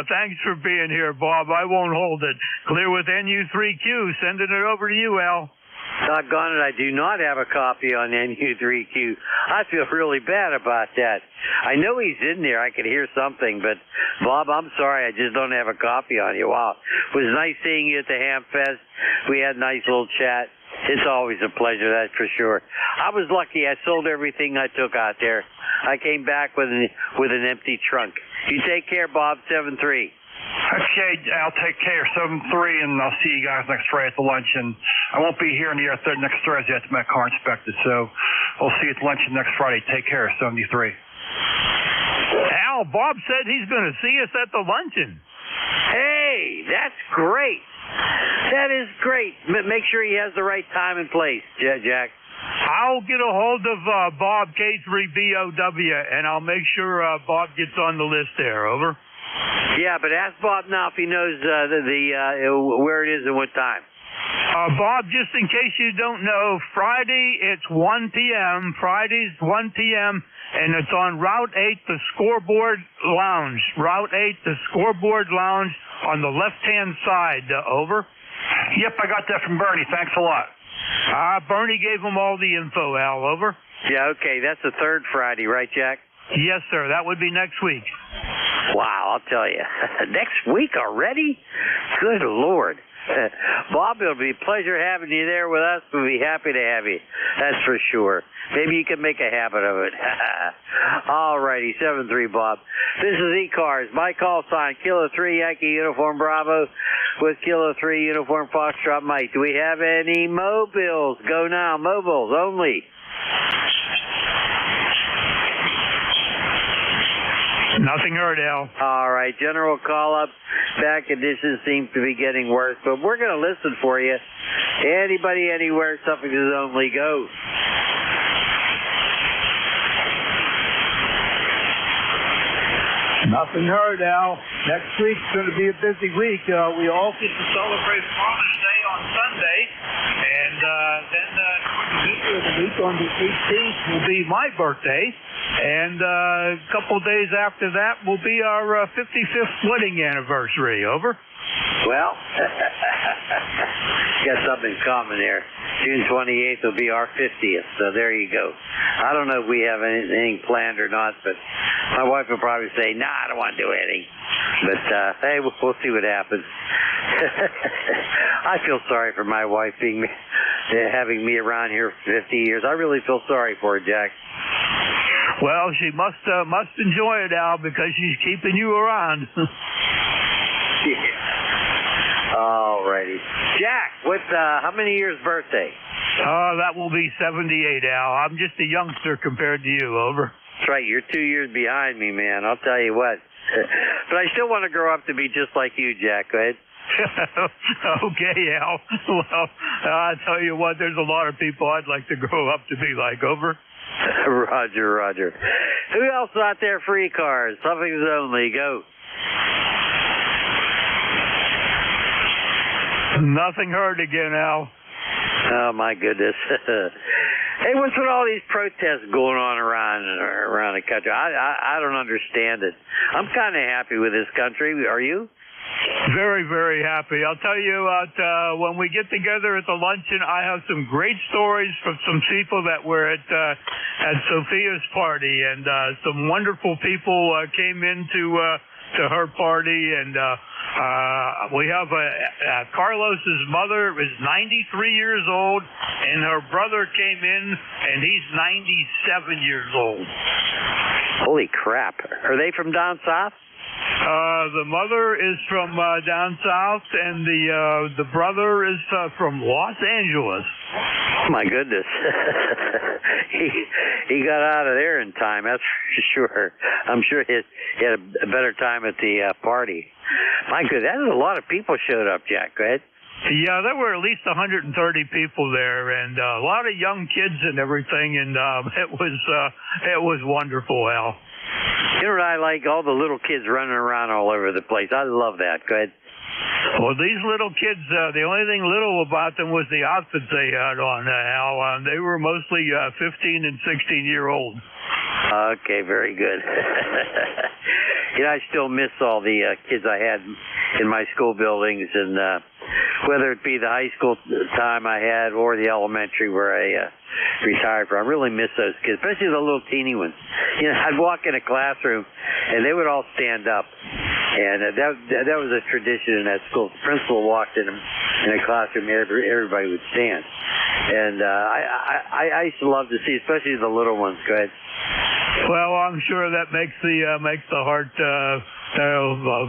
Thanks for being here, Bob. I won't hold it. Clear with NU3Q. Sending it over to you, Al. Doggone it, I do not have a copy on NU3Q. I feel really bad about that. I know he's in there. I could hear something, but Bob, I'm sorry. I just don't have a copy on you. Wow. It was nice seeing you at the Ham Fest. We had a nice little chat. It's always a pleasure, that's for sure. I was lucky. I sold everything I took out there. I came back with an empty trunk. You take care, Bob. 7-3. Okay, I'll take care. 7-3, and I'll see you guys next Friday at the luncheon. I won't be here next Thursday at my car inspected, so we'll see you at the luncheon next Friday. Take care. 73. Al, Bob said he's going to see us at the luncheon. Hey, that's great. That is great. Make sure he has the right time and place, Jack. I'll get a hold of Bob, K3BOW, and I'll make sure Bob gets on the list there. Over. Yeah, but ask Bob now if he knows where it is and what time. Bob, just in case you don't know, Friday it's 1 p.m. Friday's 1 p.m. and it's on Route 8, the Scoreboard Lounge. Route 8, the Scoreboard Lounge on the left-hand side. Over. Yep, I got that from Bernie. Thanks a lot. Bernie gave him all the info, Al. Over. Yeah, okay. That's the third Friday, right, Jack? Yes, sir. That would be next week. Wow, I'll tell you. Next week already? Good Lord. Bob, it'll be a pleasure having you there with us. We'll be happy to have you. That's for sure. Maybe you can make a habit of it. All righty, 7-3, Bob. This is ECARS. My call sign, Kilo 3 Yankee Uniform Bravo with Kilo 3 Uniform Foxtrot Mike. Do we have any mobiles? Go now. Mobiles only. Nothing heard, Al. All right. General call-up. Bad conditions seem to be getting worse, but we're going to listen for you. Anybody, anywhere, something is only go. Nothing heard, Al. Next week's going to be a busy week. We all get to celebrate Father's Day on Sunday, and then the week on the 18th will be my birthday, and a couple days after that will be our 55th wedding anniversary. Over. Well, got something in common there. June 28th will be our 50th, so there you go. I don't know if we have anything planned or not, but my wife will probably say, nah, I don't want to do anything. But, hey, we'll see what happens. I feel sorry for my wife having me around here for 50 years. I really feel sorry for her, Jack. Well, she must enjoy it, Al, because she's keeping you around. Yeah. All righty. Jack, how many years birthday? That will be 78, Al. I'm just a youngster compared to you. Over. That's right. You're 2 years behind me, man. I'll tell you what. But I still want to grow up to be just like you, Jack. Go ahead. Okay, Al. Well, I'll tell you what, there's a lot of people I'd like to grow up to be like. Over. Roger. Who else out there for ECARS? Something's only. Go. Nothing heard again, Al. Oh, my goodness. Hey, what's with all these protests going on around the country? I don't understand it. I'm kind of happy with this country. Are you? Very, very happy. I'll tell you when we get together at the luncheon, I have some great stories from some people that were at Sophia's party, and some wonderful people came into to her party, and we have Carlos's mother is 93 years old, and her brother came in, and he's 97 years old. Holy crap. Are they from down south? The mother is from down south, and the brother is from Los Angeles. My goodness. he got out of there in time, that's for sure. I'm sure he had a better time at the party. My goodness, that's a lot of people showed up, Jack. Go ahead. Yeah, there were at least 130 people there, and a lot of young kids and everything, and it was wonderful, Al. You know what I like? All the little kids running around all over the place. I love that. Go ahead. Well, these little kids, the only thing little about them was the outfits they had on, Al. They were mostly 15 and 16-year-old. Okay, very good. You know, I still miss all the kids I had in my school buildings, and whether it be the high school time I had or the elementary where I retired from, I really miss those kids, especially the little teeny ones. You know, I'd walk in a classroom, and they would all stand up. And that was a tradition in that school. The principal walked in a classroom, everybody would stand. And I used to love to see, especially the little ones. Go ahead. Well, I'm sure that makes the heart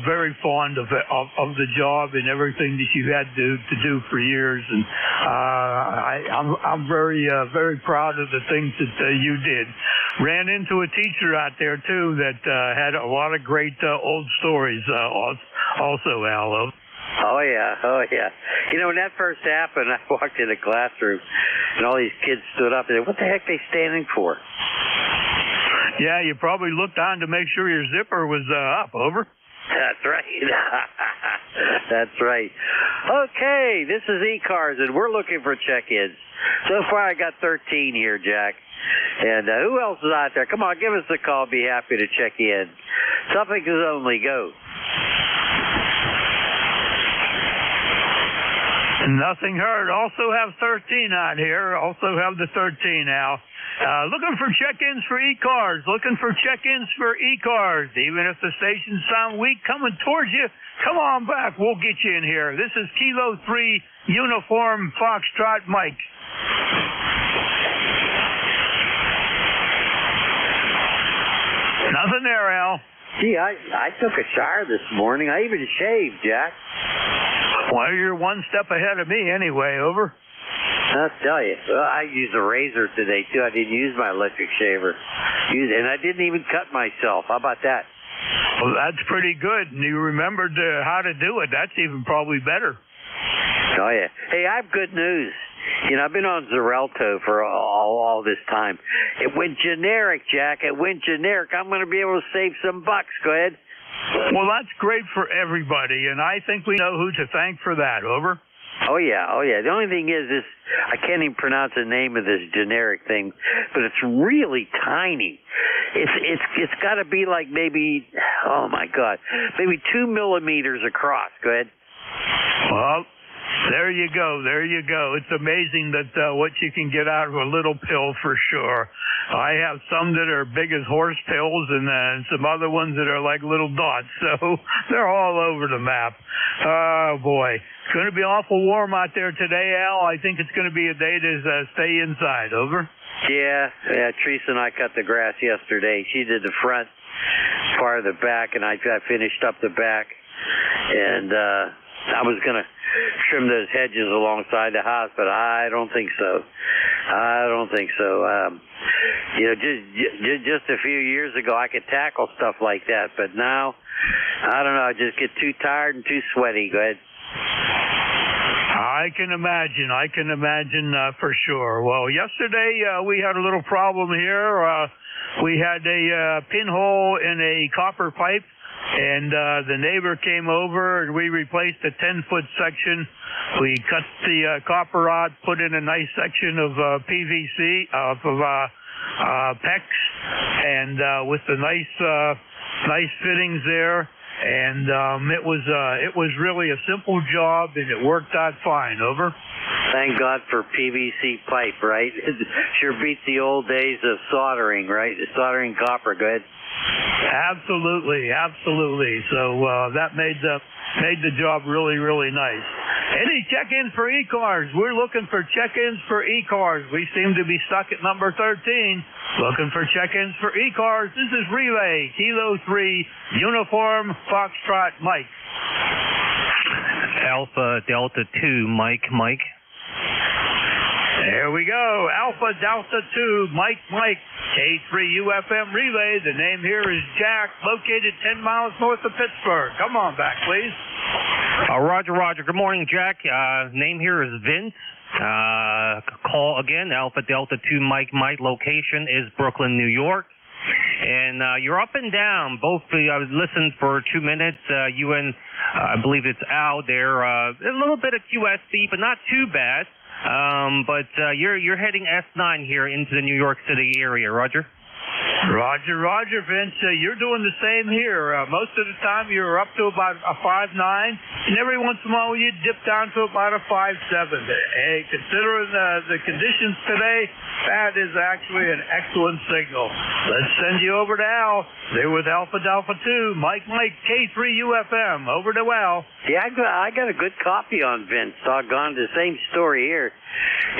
very fond of the job and everything that you had to do for years. And I'm very proud of the things that you did. Ran into a teacher out there too that had a lot of great old stories. Also, Al. Oh yeah. You know, when that first happened, I walked in a classroom, and all these kids stood up and said, "What the heck are they standing for?" Yeah, you probably looked down to make sure your zipper was up. Over. That's right. That's right. Okay, this is ECARS, and we're looking for check-ins. So far, I got 13 here, Jack. And who else is out there? Come on, give us a call. Be happy to check you in. Suffolk is only. Go. Nothing heard. Also have 13 out here. Also have the 13 now. Looking for check-ins for ECARS. Looking for check-ins for ECARS. Even if the stations sound weak coming towards you, come on back. We'll get you in here. This is Kilo 3 Uniform Foxtrot Mike. Nothing there, Al. Gee, I took a shower this morning. I even shaved, Jack. Well, you're one step ahead of me anyway. Over. I'll tell you. Well, I used a razor today, too. I didn't use my electric shaver. And I didn't even cut myself. How about that? Well, that's pretty good. And you remembered how to do it. That's even probably better. Oh, yeah. Hey, I have good news. You know, I've been on Xarelto for all this time. It went generic, Jack. It went generic. I'm going to be able to save some bucks. Go ahead. Well, that's great for everybody, and I think we know who to thank for that. Over. Oh yeah. The only thing is I can't even pronounce the name of this generic thing, but it's really tiny. It's got to be like maybe, oh my God, maybe 2 millimeters across. Go ahead. Well, there you go. It's amazing that what you can get out of a little pill for sure. I have some that are big as horse pills and some other ones that are like little dots. So they're all over the map. Oh, boy. It's going to be awful warm out there today, Al. I think it's going to be a day to stay inside. Over. Yeah. Teresa and I cut the grass yesterday. She did the front part of the back, and I finished up the back. And I was going to trim those hedges alongside the house, but I don't think so. You know, just a few years ago, I could tackle stuff like that, but now, I don't know, I just get too tired and too sweaty. Go ahead. I can imagine for sure. Well, yesterday we had a little problem here. We had a pinhole in a copper pipe, and the neighbor came over, and we replaced a 10-foot section. We cut the copper rod, put in a nice section of PVC, of PEX, and with the nice fittings there. And it was really a simple job, and it worked out fine. Over. Thank God for PVC pipe, right? It sure beats the old days of soldering, right? Soldering copper. Go ahead. Absolutely. So that made the job really, really nice. Any check-ins for ECARS? We're looking for check-ins for ECARS. We seem to be stuck at number 13. Looking for check-ins for ECARS. This is Relay, Kilo 3, Uniform Foxtrot Mike. Alpha Delta 2, Mike. There we go. Alpha Delta 2, Mike. K3 UFM Relay. The name here is Jack, located 10 miles north of Pittsburgh. Come on back, please. Roger. Good morning, Jack. Name here is Vince. Call again, Alpha Delta 2 Mike. Location is Brooklyn, New York. And you're up and down. Both, I listened for 2 minutes. You and I believe it's Al there. A little bit of QSC, but not too bad. But you're heading S9 here into the New York City area, Roger. Roger, Vince. You're doing the same here. Most of the time you're up to about a 5.9, and every once in a while you dip down to about a 5.7. Hey, considering the conditions today, that is actually an excellent signal. Let's send you over to Al. They're with Alpha Delta 2, Mike, K3UFM. Over to Al. Yeah, I got a good copy on Vince. Doggone, the same story here.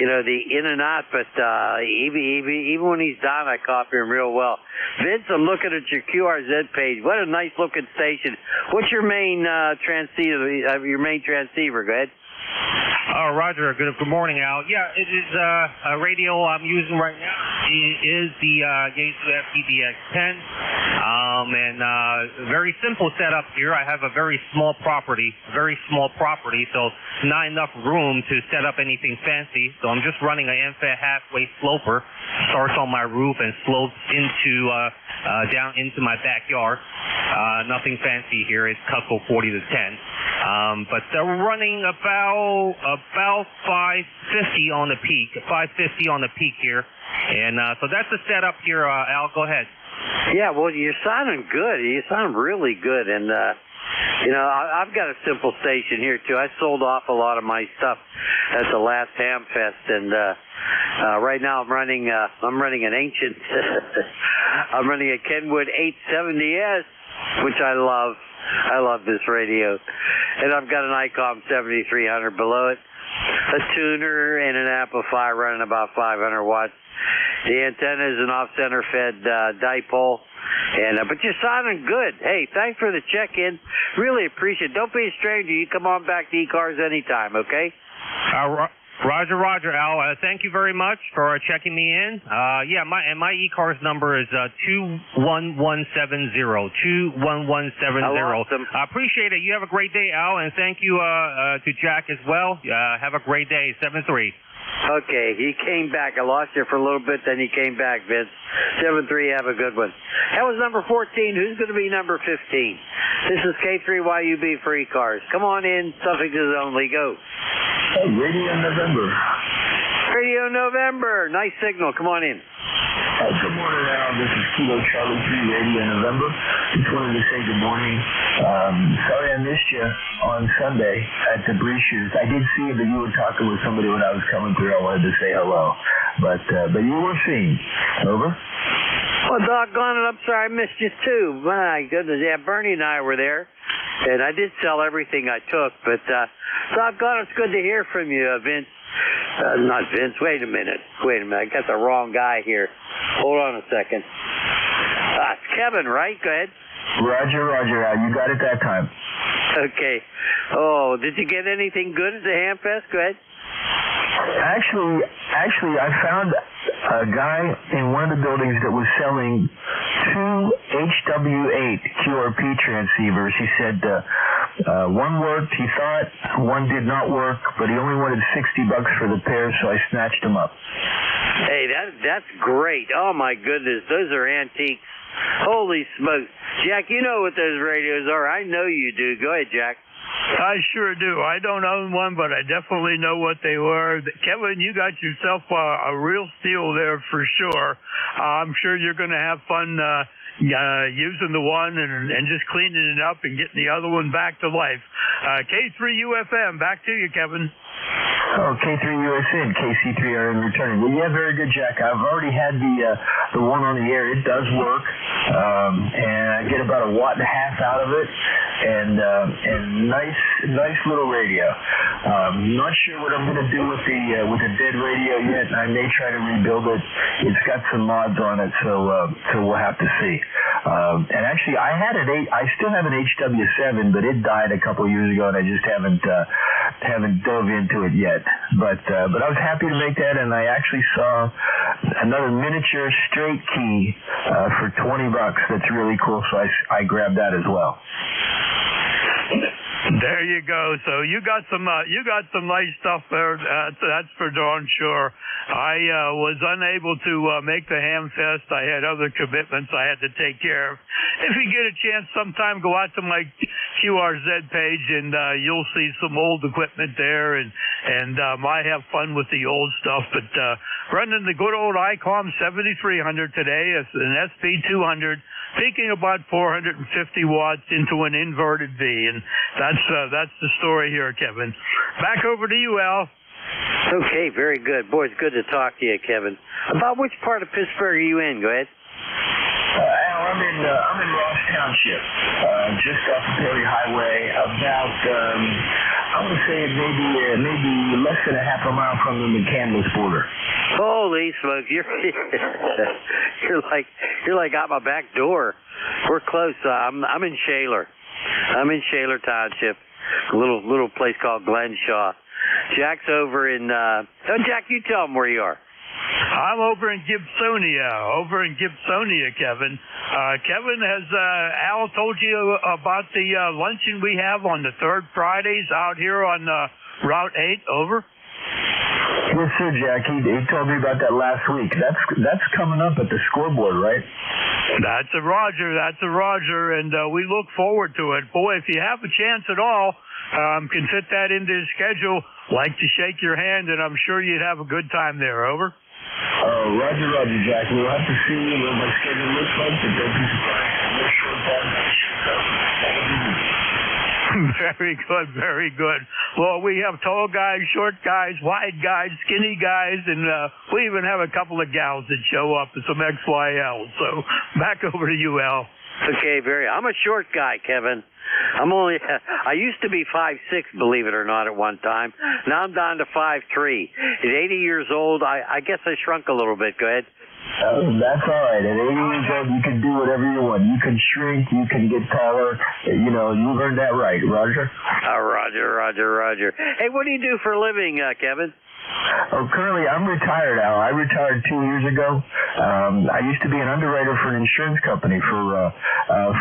You know, the in and out, but even when he's down, I copy him real well. Vince, I'm looking at your QRZ page. What a nice looking station. What's your main transceiver? Go ahead. Roger. Good morning, Al. Yeah, it is a radio I'm using right now. It is the Yaesu FPDX10. And very simple setup here. I have a very small property, so not enough room to set up anything fancy. So I'm just running an MFET halfway sloper. Starts on my roof and slopes into down into my backyard. Nothing fancy here. It's Cutco 40 to 10. But they're running about 550 on the peak, 550 on the peak here. And so that's the setup here, Al. Go ahead. Yeah, well, you're sounding good. You sound really good. And, you know, I've got a simple station here, too. I sold off a lot of my stuff at the last Hamfest. And right now I'm running an ancient, I'm running a Kenwood 870S, which I love. I love this radio. And I've got an ICOM 7300 below it, a tuner, and an amplifier running about 500 watts. The antenna is an off-center fed dipole. And but you're sounding good. Hey, thanks for the check-in. Really appreciate it. Don't be a stranger. You come on back to ECARS anytime, okay? Roger, Al. Thank you very much for checking me in. Yeah, my ECARS number is 21170. 21170. Awesome. I appreciate it. You have a great day, Al, and thank you to Jack as well. Have a great day. 7-3. Okay, he came back. I lost you for a little bit, then he came back, Vince. 7-3, have a good one. That was number 14. Who's going to be number 15? This is K3YUB for ECARS. Come on in, suffixes only. Go. Radio November. Radio November. Nice signal. Come on in. Good morning, Al. This is Kilo Charlie 3, Radio November. Just wanted to say good morning. Sorry I missed you on Sunday at the Breeze Shooters. I did see that you were talking with somebody when I was coming through. I wanted to say hello. But you were seen. Over? Well, doggone it, I'm sorry I missed you too. My goodness. Yeah, Bernie and I were there. And I did sell everything I took. But doggone, it's good to hear from you, Vince. Not Vince. Wait a minute. I got the wrong guy here. Hold on a second. It's Kevin, right? Go ahead. Roger. You got it that time. Okay. Oh, did you get anything good at the Hamfest? Go ahead. Actually, I found a guy in one of the buildings that was selling 2 HW8 QRP transceivers. He said one worked, he thought, one did not work, but he only wanted $60 for the pair, so I snatched them up. Hey, that's great. Oh my goodness, those are antiques. Holy smokes. Jack, you know what those radios are. I know you do. Go ahead, Jack. I sure do. I don't own one, but I definitely know what they were. Kevin, you got yourself a real steal there for sure. I'm sure you're going to have fun using the one and just cleaning it up and getting the other one back to life. K3UFM, back to you, Kevin. Oh, K3USN, KC3R in returning. Well, yeah, very good, Jack. I've already had the one on the air. It does work, and I get about 1.5 watts out of it, and nice little radio. Not sure what I'm going to do with the dead radio yet. I may try to rebuild it. It's got some mods on it, so we'll have to see. And actually, I still have an HW7, but it died a couple years ago, and I just haven't dove into it yet. But I was happy to make that, and I actually saw another miniature straight key for $20. That's really cool, so I grabbed that as well. There you go. So you got some nice stuff there. That's for darn sure. I was unable to make the Ham Fest. I had other commitments I had to take care of. If you get a chance sometime, go out to my QRZ page and you'll see some old equipment there, and I have fun with the old stuff. But running the good old ICOM 7300 today, it's an SP200, peaking about 450 watts into an inverted V, and that's the story here, Kevin. Back over to you, Al. Okay, very good. Boy, it's good to talk to you, Kevin. About which part of Pittsburgh are you in? Go ahead. Al, I'm in Ross Township, just off the Perry Highway, about I would say maybe less than a half a mile from the McCandless border. Holy smokes, you're like out my back door. We're close. I'm in Shaler. I'm in Shaler Township, a little place called Glenshaw. Jack's over in Jack, you tell him where you are. I'm over in Gibsonia, Kevin. Kevin, has Al told you about the luncheon we have on the third Fridays out here on Route 8? Over. Yes, sir, Jack. He told me about that last week. That's coming up at the scoreboard, right? That's a Roger, and we look forward to it. Boy, if you have a chance at all, can fit that into his schedule, like to shake your hand, and I'm sure you'd have a good time there. Over. Roger, Jack. We'll have to see what my schedule looks like, but don't be surprised. Make sure Very good. Well, we have tall guys, short guys, wide guys, skinny guys, and we even have a couple of gals that show up, some XYL. So back over to you, Al. Okay, I'm a short guy, Kevin. I used to be 5'6", believe it or not, at one time. Now I'm down to 5'3". At 80 years old, I guess I shrunk a little bit. Go ahead. That's all right. At 80 years old, you can do whatever you want. You can shrink. You can get taller. You earned that right, Roger. Roger. Hey, what do you do for a living, Kevin? Currently, I'm retired, Al. I retired 2 years ago. I used to be an underwriter for an insurance company for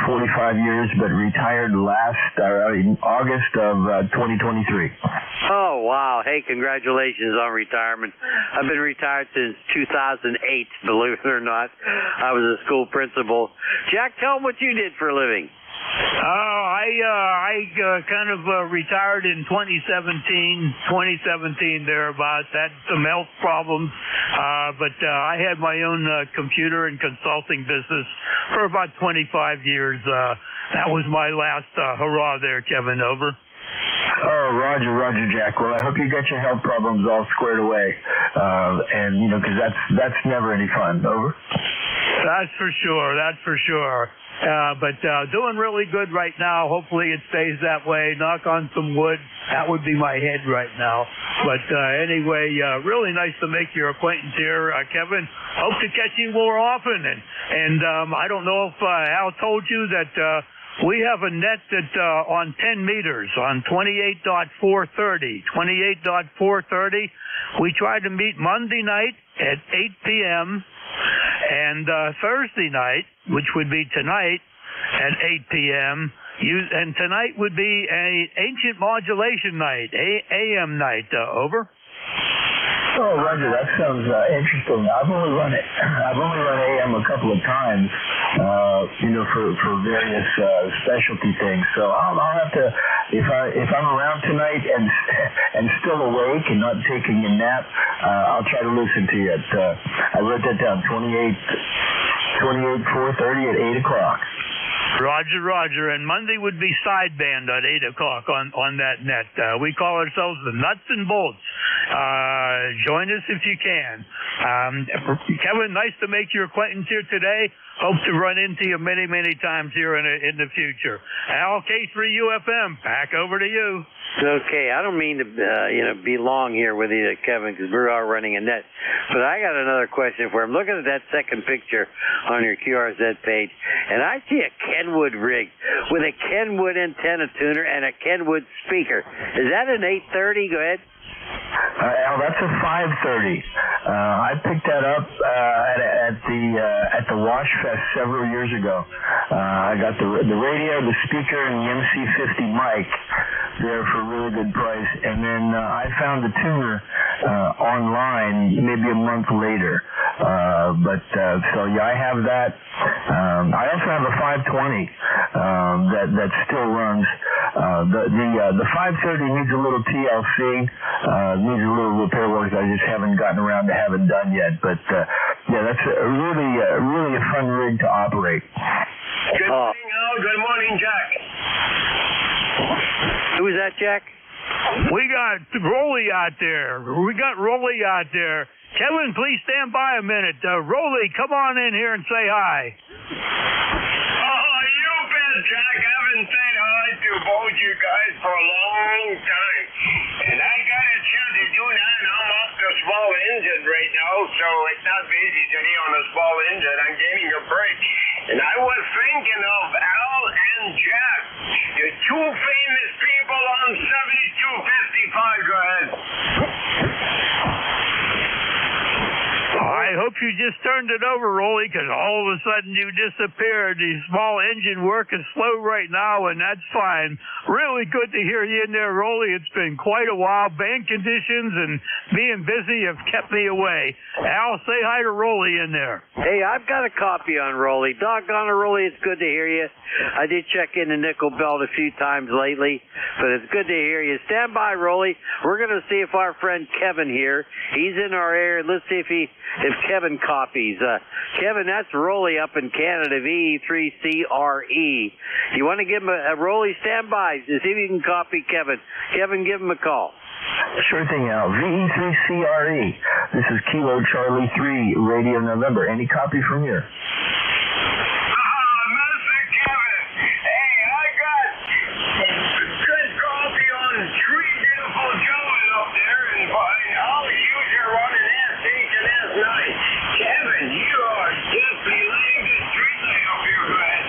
45 years, but retired in August of 2023. Oh, wow. Hey, congratulations on retirement. I've been retired since 2008, believe it or not. I was a school principal. Jack, tell them what you did for a living. I kind of retired in 2017 thereabouts. Had some health problems, but I had my own computer and consulting business for about 25 years. That was my last hurrah there, Kevin. Over. Oh, Roger, Jack. Well, I hope you got your health problems all squared away, and because that's never any fun. Over. That's for sure. But doing really good right now. Hopefully it stays that way. Knock on some wood. That would be my head right now. But anyway, really nice to make your acquaintance here, Kevin. Hope to catch you more often. And I don't know if Al told you that we have a net that on 10 meters on 28.430. We tried to meet Monday night at 8 p.m. and Thursday night, which would be tonight at 8 p.m. And tonight would be a ancient modulation night, AM night. Over. Oh, Roger, that sounds interesting. I've only run AM a couple of times, for various specialty things. So I'll have to, if I'm around tonight and still awake and not taking a nap, I'll try to listen to you. I wrote that down. 4:30 at 8 o'clock. Roger. And Monday would be sideband at 8 o'clock on that net. We call ourselves the Nuts and Bolts. Join us if you can. Kevin, nice to make your acquaintance here today. Hope to run into you many, many times here in the future. Al, K3UFM, back over to you. Okay, I don't mean to, be long here with you, Kevin, because we're all running a net. But I got another question for him. Looking at that second picture on your QRZ page, and I see a Kenwood rig with a Kenwood antenna tuner and a Kenwood speaker. Is that an 830? Go ahead. Al, that's a 530. I picked that up at the Wash Fest several years ago. I got the radio, the speaker, and the MC50 mic. there for a really good price. And then I found the tuner online maybe a month later. So yeah, I have that. I also have a 520 that still runs. The 530 needs a little TLC, needs a little repair work. I just haven't gotten around to having done yet. But yeah, that's really a fun rig to operate. Good morning, Al. Good morning, Jack. Who is that, Jack? We got Rolly out there. Kevin, please stand by a minute. Rolly, come on in here and say hi. Oh, you bet, Jack. I haven't said hi to both you guys for a long time. And I got a chance to do that, and I'm off the small engine right now, so it's not easy today on the small engine. I'm getting a break. And I was thinking of Al and Jack, the two famous people on 7255. Go ahead. I hope you just turned it over, Rolly, because all of a sudden you disappeared. The small engine work is slow right now, and that's fine. Really good to hear you in there, Rolly. It's been quite a while. Band conditions and being busy have kept me away. Al, say hi to Rolly in there. Hey, I've got a copy on Rolly. Doggone it, Rolly, it's good to hear you. I did check in the nickel belt a few times lately, but it's good to hear you. Stand by, Rolly. We're going to see if our friend Kevin here, he's in our area. Let's see if Kevin copies. Kevin, that's Rolly up in Canada, VE3CRE. You want to give him a Rolly? Stand by. See if you can copy Kevin. Kevin, give him a call. Sure thing, Al. VE3CRE. This is Kilo Charlie 3, Radio November. Any copy from here? Mr. Kevin. Hey, I got good coffee on three beautiful gentlemen up there, and all the shoes are running S8 and S9. Kevin, you are definitely laying the street light up here. Go ahead.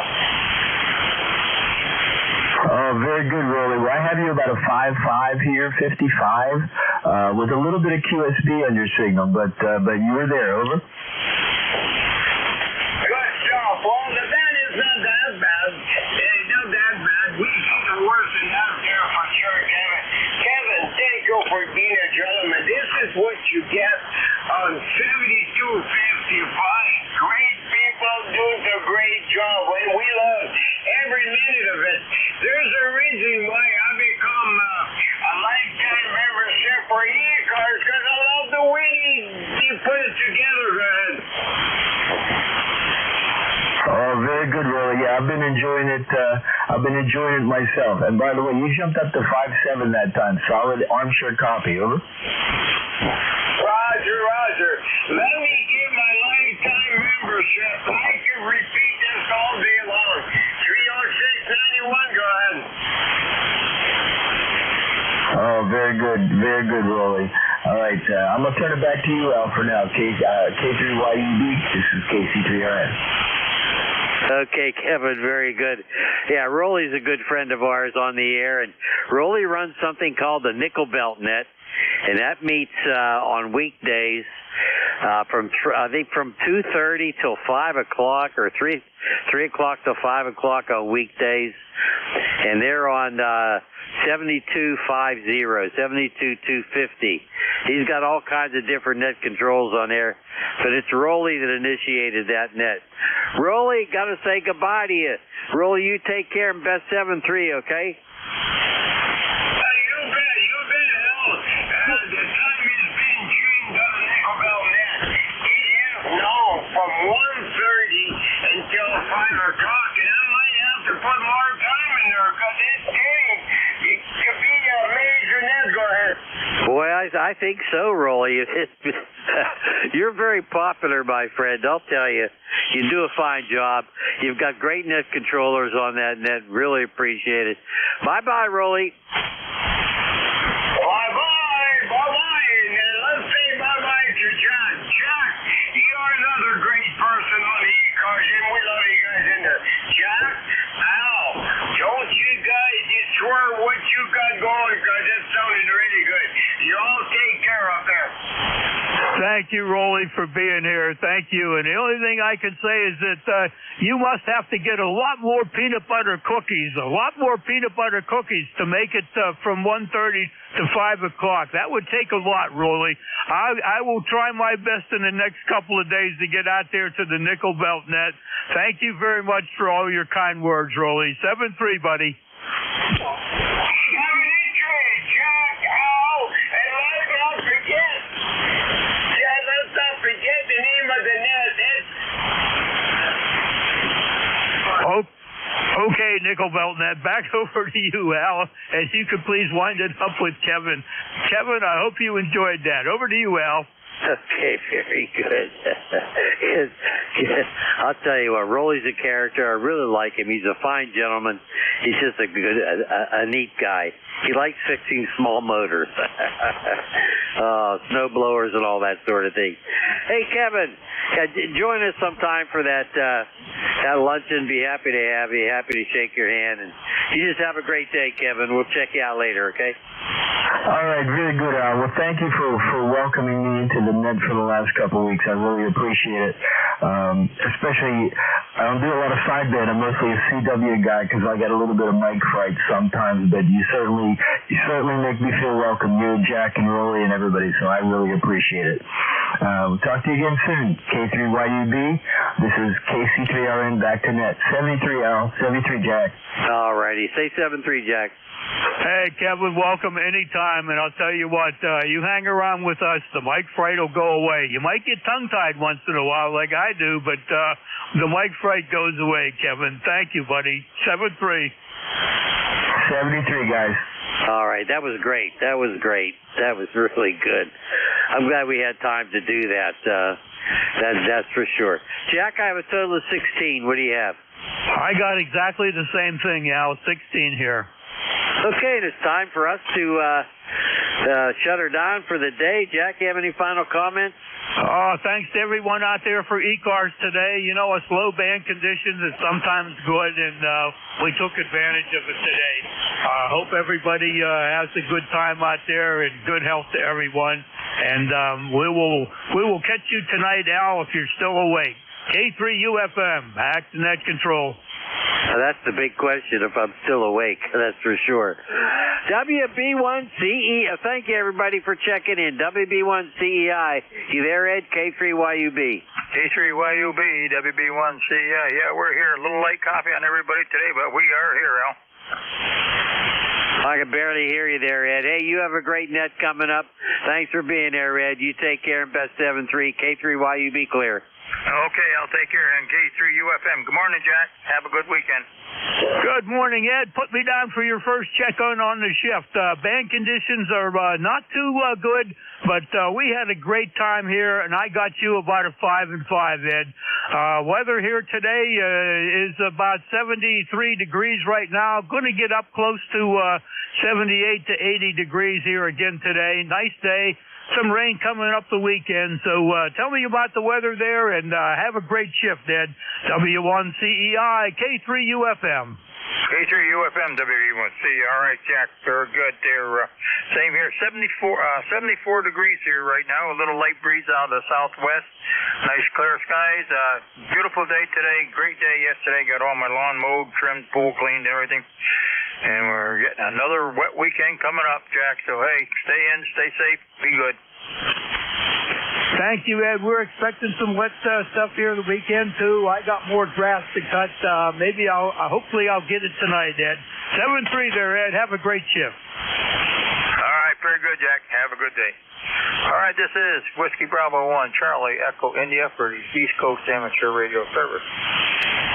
Oh, very good, Rolly. Well, I have you about a 5.5 here, 55, with a little bit of QSB on your signal, but you were there. Over. Good stuff. Well, the band is not that bad. It's not that bad. We've seen the worst than that there for sure, Kevin. Kevin, thank you for being a gentleman. This is what you get on 7255. Great people doing a great job, and we love every minute of it. There's a reason why I become a lifetime membership for ECARS, because I love the way you put it together, man. Oh, very good, Rolly. Yeah, I've been enjoying it. I've been enjoying it myself. And by the way, you jumped up to 5.7 that time. Solid armchair copy. Over. Roger. Let me give my lifetime membership. I can repeat this all day long. 30691. Go ahead. Oh, very good, Rolly. All right, I'm gonna turn it back to you, Al, for now. K3YUB. This is KC3RN. Okay, Kevin, very good. Yeah, Rolly's a good friend of ours on the air, and Rolly runs something called the Nickel Belt Net, and that meets on weekdays from 2:30 till 5 o'clock, or 3 o'clock till 5 o'clock on weekdays, and they're on 7250, 72250. He's got all kinds of different net controls on there, but it's Rolly that initiated that net. Rolly, got to say goodbye to you. Rolly, you take care and best 7-3, okay? You bet, Al. The time is being changed on the Nickel Belt Net. It is now from 1:30 until 5 o'clock, and I might have to put more time in there, because it could be a major net. Go ahead. Boy, I think so, Rolly. You're very popular, my friend. I'll tell you. You do a fine job. You've got great net controllers on that net. Really appreciate it. Bye-bye, Rolly. Bye-bye. And let's say bye-bye to Jack. Jack, you're another great person on the ECARS, and we love you guys in there. Jack, Al, don't you guys destroy what you got going, because it sounded really good. You all take care up there. Thank you, Rolly, for being here. Thank you. And the only thing I can say is that you must have to get a lot more peanut butter cookies to make it from 1:30 to 5 o'clock. That would take a lot, Rolly. I will try my best in the next couple of days to get out there to the Nickel Belt net. Thank you very much for all your kind words, Rolly. 7-3, buddy. Okay, Nickel Belt Net, back over to you, Al, and you could please wind it up with Kevin. Kevin, I hope you enjoyed that. Over to you, Al. Okay, very good. I'll tell you what, Rolly's a character. I really like him. He's a fine gentleman. He's just a neat guy. He likes fixing small motors, snow blowers and all that sort of thing. Hey, Kevin, join us sometime for that luncheon. Be happy to have you. Happy to shake your hand. And you just have a great day, Kevin. We'll check you out later, okay? All right, very good, Al. Well, thank you for welcoming me into the net for the last couple of weeks. I really appreciate it. Especially, I don't do a lot of sideband. I'm mostly a CW guy because I get a little bit of mic fright sometimes. But you certainly make me feel welcome. You, Jack, and Rolly, and everybody. So I really appreciate it. We'll talk to you again soon. K3YUB. This is KC3RN back to net. 73 Al, 73 Jack. All righty. Say 73 Jack. Hey, Kevin, welcome anytime. And I'll tell you what, you hang around with us, the mic fright will go away. You might get tongue-tied once in a while like I do, but the mic fright goes away, Kevin. Thank you, buddy. 7-3. 73, guys. All right, that was great. That was really good. I'm glad we had time to do that. That's for sure. Jack, I have a total of 16. What do you have? I got exactly the same thing, Al. 16 here. Okay, it's time for us to shut her down for the day. Jack, you have any final comments? Thanks to everyone out there for ECARS today. You know, us low band conditions is sometimes good, and we took advantage of it today. Hope everybody has a good time out there and good health to everyone. And we will catch you tonight, Al, if you're still awake. K3UFM, back to net control. That's the big question, if I'm still awake, that's for sure. WB1CE, thank you everybody for checking in. WB1CEI, you there, Ed? K3YUB. K3YUB, WB1CEI. Yeah, we're here. A little late coffee on everybody today, but we are here, Al. I can barely hear you there, Ed. Hey, you have a great net coming up. Thanks for being there, Ed. You take care and best 7-3. K3YUB clear. Okay, I'll take care and K3UFM. Good morning, Jack. Have a good weekend. Good morning, Ed. Put me down for your first check-on the shift. Band conditions are not too good, but we had a great time here, and I got you about a 5-5, Ed. Weather here today is about 73 degrees right now. Going to get up close to 78 to 80 degrees here again today. Nice day. Some rain coming up the weekend, so tell me about the weather there, and have a great shift, Ed. W1CEI, K3UFM. K3UFM, W1CEI. All right, Jack, very good there. Same here, 74 degrees here right now, a little light breeze out of the southwest. Nice clear skies. Beautiful day today, great day yesterday. Got all my lawn mowed, trimmed, pool cleaned, everything. And we're getting another wet weekend coming up, Jack. So, hey, stay in, stay safe, be good. Thank you, Ed. We're expecting some wet stuff here the weekend, too. I got more grass to cut. Maybe hopefully I'll get it tonight, Ed. 7-3 there, Ed. Have a great shift. All right, very good, Jack. Have a good day. All right, this is Whiskey Bravo 1, Charlie Echo India for the East Coast Amateur Radio Service.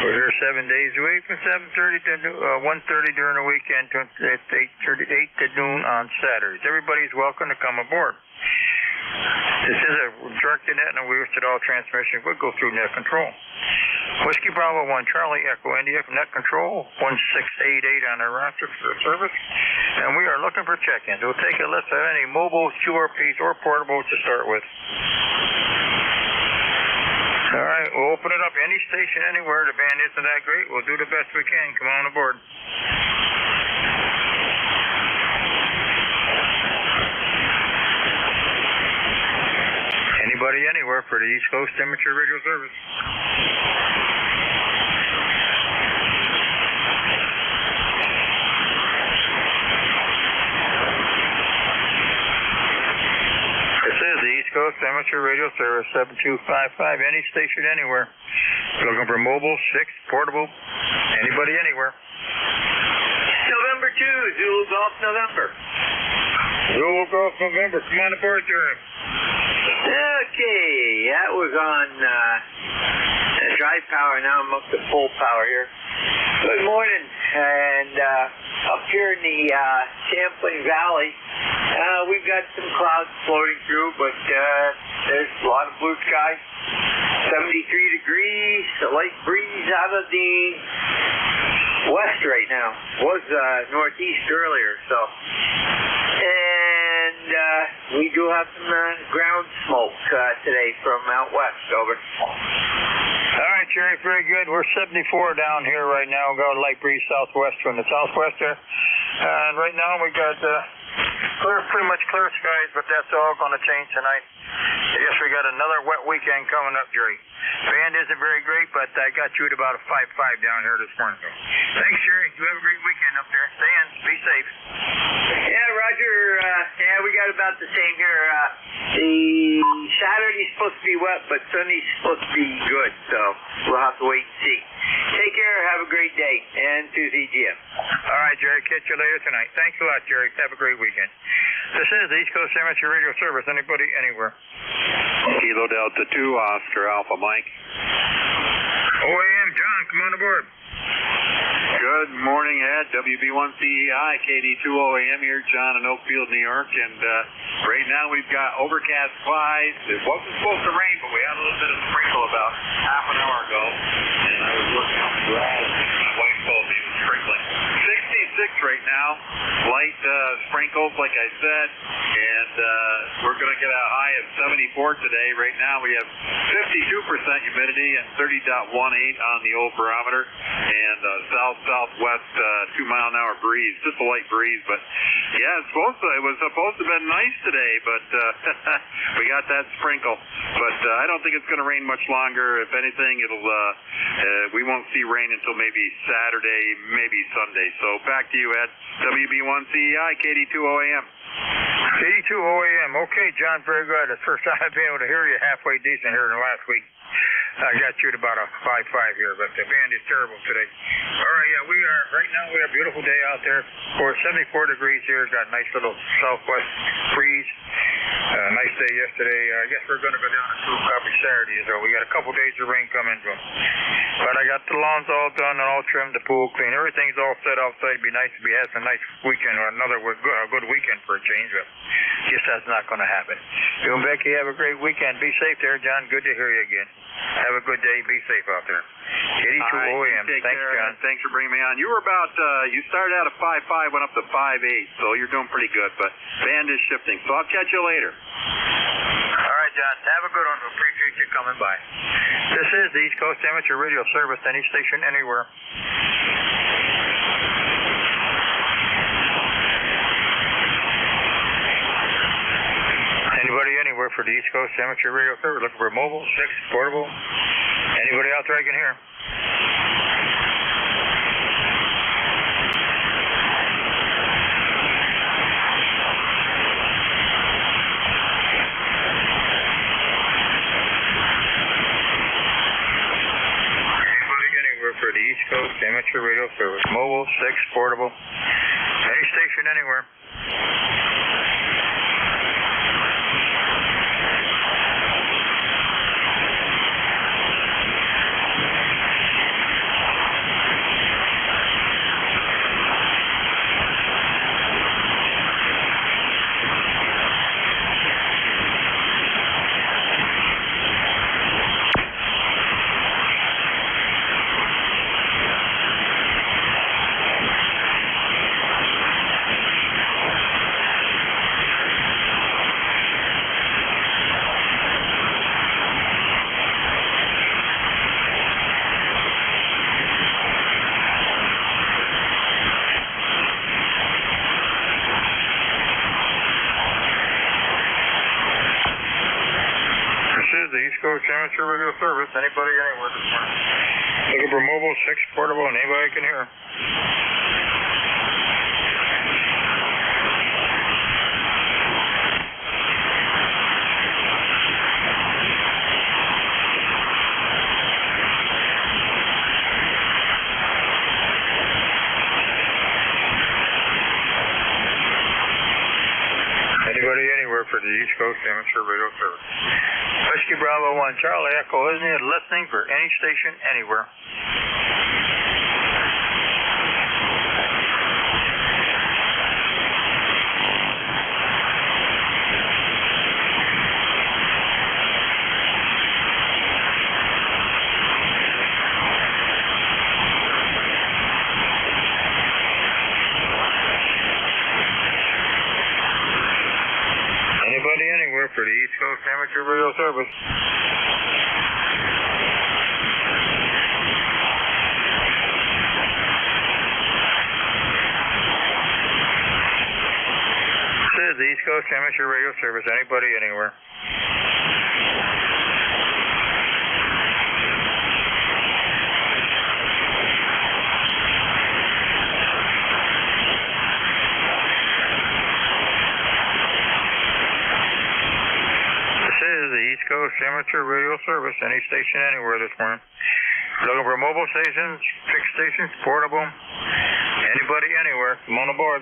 We're here 7 days a week from 7:30 to 1:30 during the weekend to 8 to noon on Saturdays. Everybody's welcome to come aboard. This is a directed net and a wheel-to-all transmission. We'll go through net control. Whiskey Bravo 1, Charlie Echo India from net control, 1688 on our roster for the service. And we are looking for check-ins. We'll take a list of any mobile, QRPs, or portables to start with. All right, we'll open it up any station, anywhere. The band isn't that great. We'll do the best we can. Come on aboard. Anybody anywhere for the East Coast Amateur Radio Service? This is the East Coast Amateur Radio Service 7255. Any station anywhere. Looking for mobile, 6, portable. Anybody anywhere. November 2, Zulu Golf November. Zulu Golf November. Come on aboard, Jerry. Okay, that was on dry power. Now I'm up to full power here. Good morning. And up here in the Champlain Valley, we've got some clouds floating through, but there's a lot of blue sky. 73 degrees, a light breeze out of the west right now. Was northeast earlier, so. And we do have some ground smoke today from out west. Over. All right, Jerry, very good. We're 74 down here right now. Got a light breeze southwest from the southwest there. And right now we got pretty much clear skies, but that's all going to change tonight. I guess we got another wet weekend coming up, Jerry. Band isn't very great, but I got you at about a 5.5 down here this morning. Thanks, Jerry. You have a great weekend up there. Stay in. Be safe. Yeah, Roger. Yeah, we got about the same here. The Saturday's supposed to be wet, but Sunday's supposed to be good, so we'll have to wait and see. Take care. Have a great day. And to ZGM. All right, Jerry. Catch you later tonight. Thanks a lot, Jerry. Have a great weekend. This is the East Coast Amateur Radio Service. Anybody, anywhere. Kilo Delta 2, Oscar Alpha Mike. OAM, John, come on aboard. Good morning, Ed. WB1CEI, KD2OAM here, John in Oakfield, New York. And right now we've got overcast skies. It wasn't supposed to rain, but we had a little bit of sprinkle about half an hour ago. And I was looking on the ground, and my wife told me it was sprinkling. 66 right now, light sprinkles, like I said. And we're going to get a high of 74 today. Right now we have 52% humidity and 30.18 on the old barometer. And south-southwest 2-mile-an-hour breeze, just a light breeze. But yeah, it was supposed to have been nice today, but we got that sprinkle. But I don't think it's going to rain much longer. If anything, we won't see rain until maybe Saturday, maybe Sunday. So back to you, Ed. WB1CEI, KD2OAM. KD2OAM. Okay, John, very good. It's the first time I've been able to hear you halfway decent here in the last week. I got you at about a 5.5 here, but the band is terrible today. All right, yeah, right now we have a beautiful day out there. We're 74 degrees here. Got a nice little southwest breeze. Nice day yesterday. I guess we're going to go down to probably Saturday, so we got a couple days of rain coming from. But I got the lawns all done and all trimmed, the pool clean. Everything's all set outside. It'd be nice to have a nice weekend or another good weekend for a change, but guess that's not going to happen. You and Becky have a great weekend. Be safe there, John. Good to hear you again. Have a good day. Be safe out there. KD2OAM. Thanks, John. Thanks for bringing me on. You were about, you started out at 5.5, went up to 5.8, so you're doing pretty good, but band is shifting, so I'll catch you later. All right, John. Have a good one. We appreciate you coming by. This is the East Coast Amateur Radio Service, any station, anywhere. Anybody anywhere for the East Coast Amateur Radio Service? Looking for mobile, 6, portable. Anybody out there I can hear? Anybody anywhere for the East Coast Amateur Radio Service? Mobile, 6, portable. Any station anywhere. is the East Coast Amateur Radio Service. Anybody anywhere this morning? Looking for mobile, 6 portable, and anybody can hear. Anybody anywhere for the East Coast Amateur Radio Service. Whiskey Bravo 1, Charlie Echo, isn't it? Listening for any station anywhere. Anybody anywhere for the East Coast Amateur Radio Service. This is the East Coast Amateur Radio Service. Anybody anywhere. East Coast Amateur Radio Service, any station anywhere this morning. Looking for mobile stations, fixed stations, portable, anybody anywhere. Come on aboard.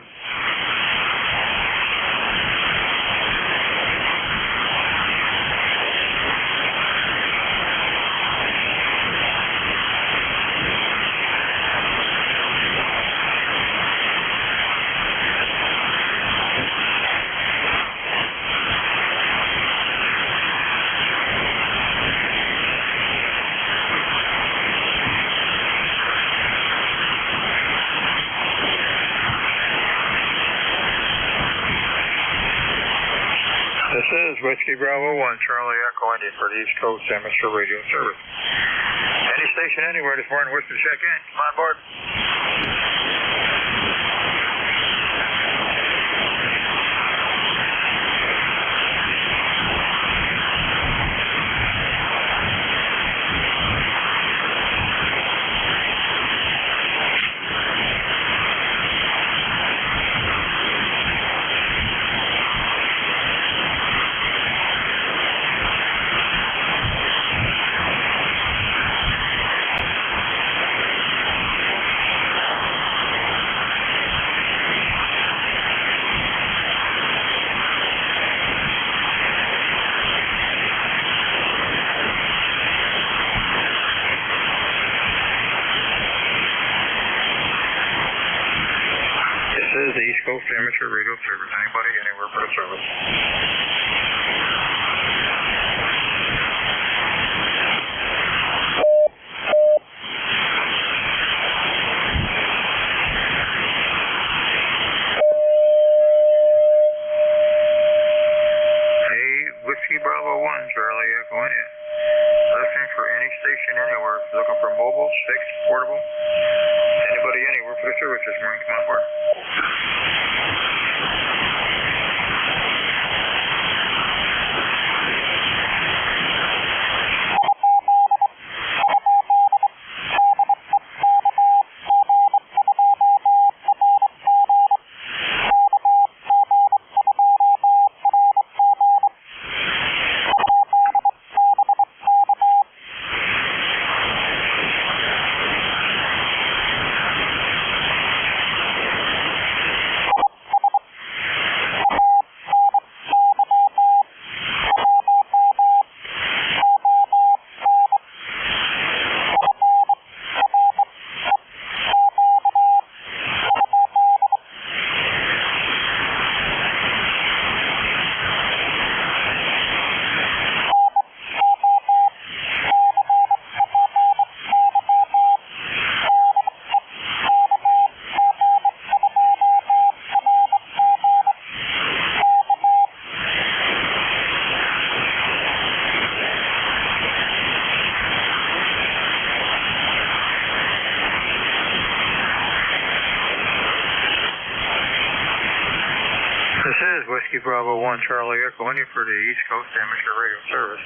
This is Whiskey Bravo 1, Charlie Echo India for the East Coast Amateur Radio Service. Any station anywhere this morning wishing to check in, come on board. This is the East Coast Amateur Radio Service. Anybody anywhere for the service. Hey, Whiskey Bravo 1, Charlie Echo India. Listening for any station anywhere. Looking for mobile, fixed, portable. Anybody anywhere for the service this morning. Come on board. Charlie Echo India for the East Coast Amateur Radio Service.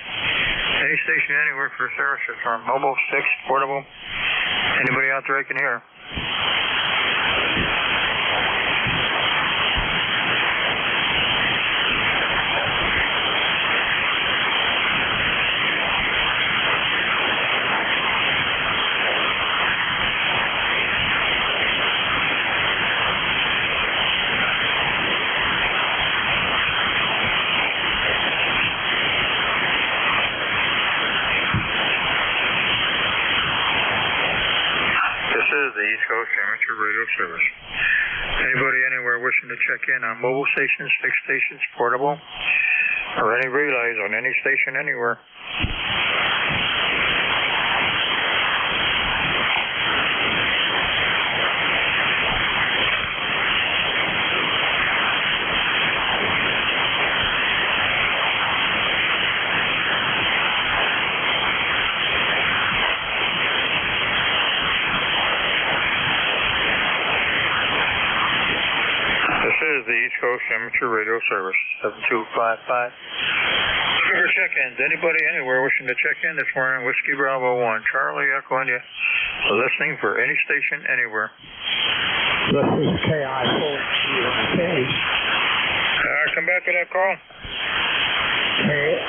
Any station anywhere for services from mobile, fixed, portable. Anybody out there I can hear? The East Coast Amateur Radio Service. Anybody anywhere wishing to check in on mobile stations, fixed stations, portable, or any relays on any station anywhere? This is the East Coast Amateur Radio Service, 7255. Looking for check-ins. Anybody anywhere wishing to check in this morning? Whiskey Bravo 1, Charlie Echo India, listening for any station anywhere. This is KI4. Come back to that call.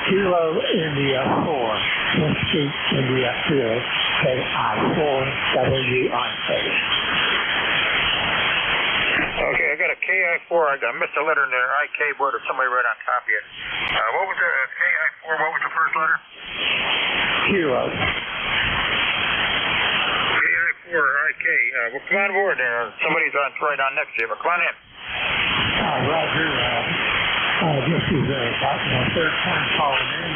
Kilo India 4, Whiskey India 2, KI4, WIK. Okay, I got a KI4. I missed a letter in there. IK, boy, there's somebody right on top of you. What was the KI4? What was the first letter? Kilo. KI4, IK. Well, come on board there. Somebody's right on next to you, but come on in. Roger. This is about my third time calling in.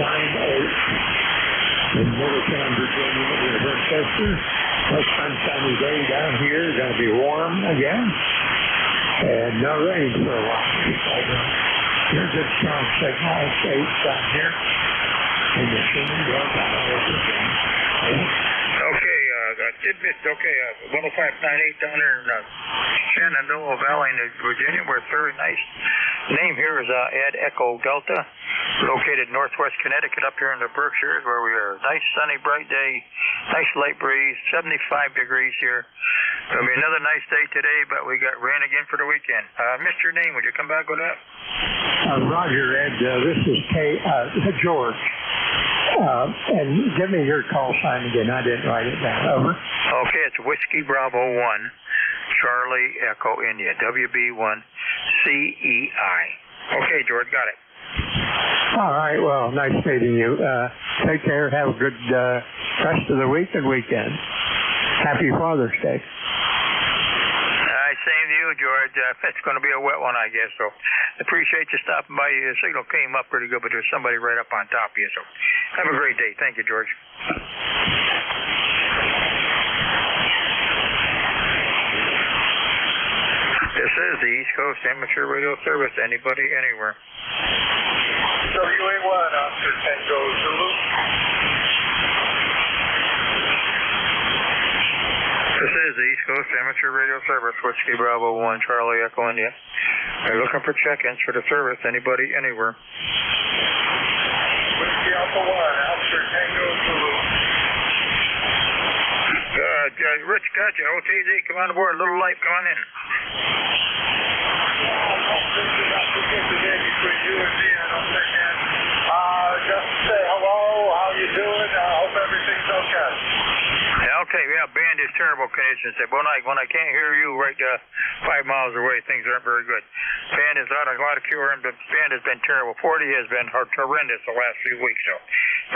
10598. In Middletown, Virginia, with Winchester. Nice sunshiny day down here. Going to be warm again. And no rain for a while. Here's a strong signal. It's down here. And the scene goes out over again. Okay, I did miss, 10598 down there in Shenandoah Valley in Virginia, where it's very nice. Name here is Ed Echo Delta, located northwest Connecticut up here in the Berkshires, where we are. Nice sunny, bright day, nice light breeze, 75 degrees here. It'll be another nice day today, but we got rain again for the weekend. Missed your name. Would you come back with that? Roger, Ed. This is George. And give me your call sign again. I didn't write it down. Over. Okay, it's Whiskey Bravo 1, Charlie Echo India, WB1CEI. Okay, George, got it. All right, well, nice meeting you. Take care. Have a good rest of the week and weekend. Happy Father's Day. Same to you, George. It's going to be a wet one, I guess, so appreciate you stopping by. Your signal came up pretty good, but there's somebody right up on top of you, so have a great day. Thank you, George. This is the East Coast Amateur Radio Service. Anybody, anywhere. WA1, Oscar Tango Zulu. This is the East Coast Amateur Radio Service, Whiskey Bravo 1, Charlie Echo India. They're looking for check-ins for the service. Anybody, anywhere. Whiskey Alpha 1, Oscar Tango Zulu. Rich, gotcha. OTZ, come on aboard. Little light, come on in. Just say hello. How you doing? I hope everything's okay. Okay, yeah, band is terrible conditions. When I can't hear you right 5 miles away, things aren't very good. Band is out, a lot of QRM, but band has been terrible. 40 has been horrendous the last few weeks. So,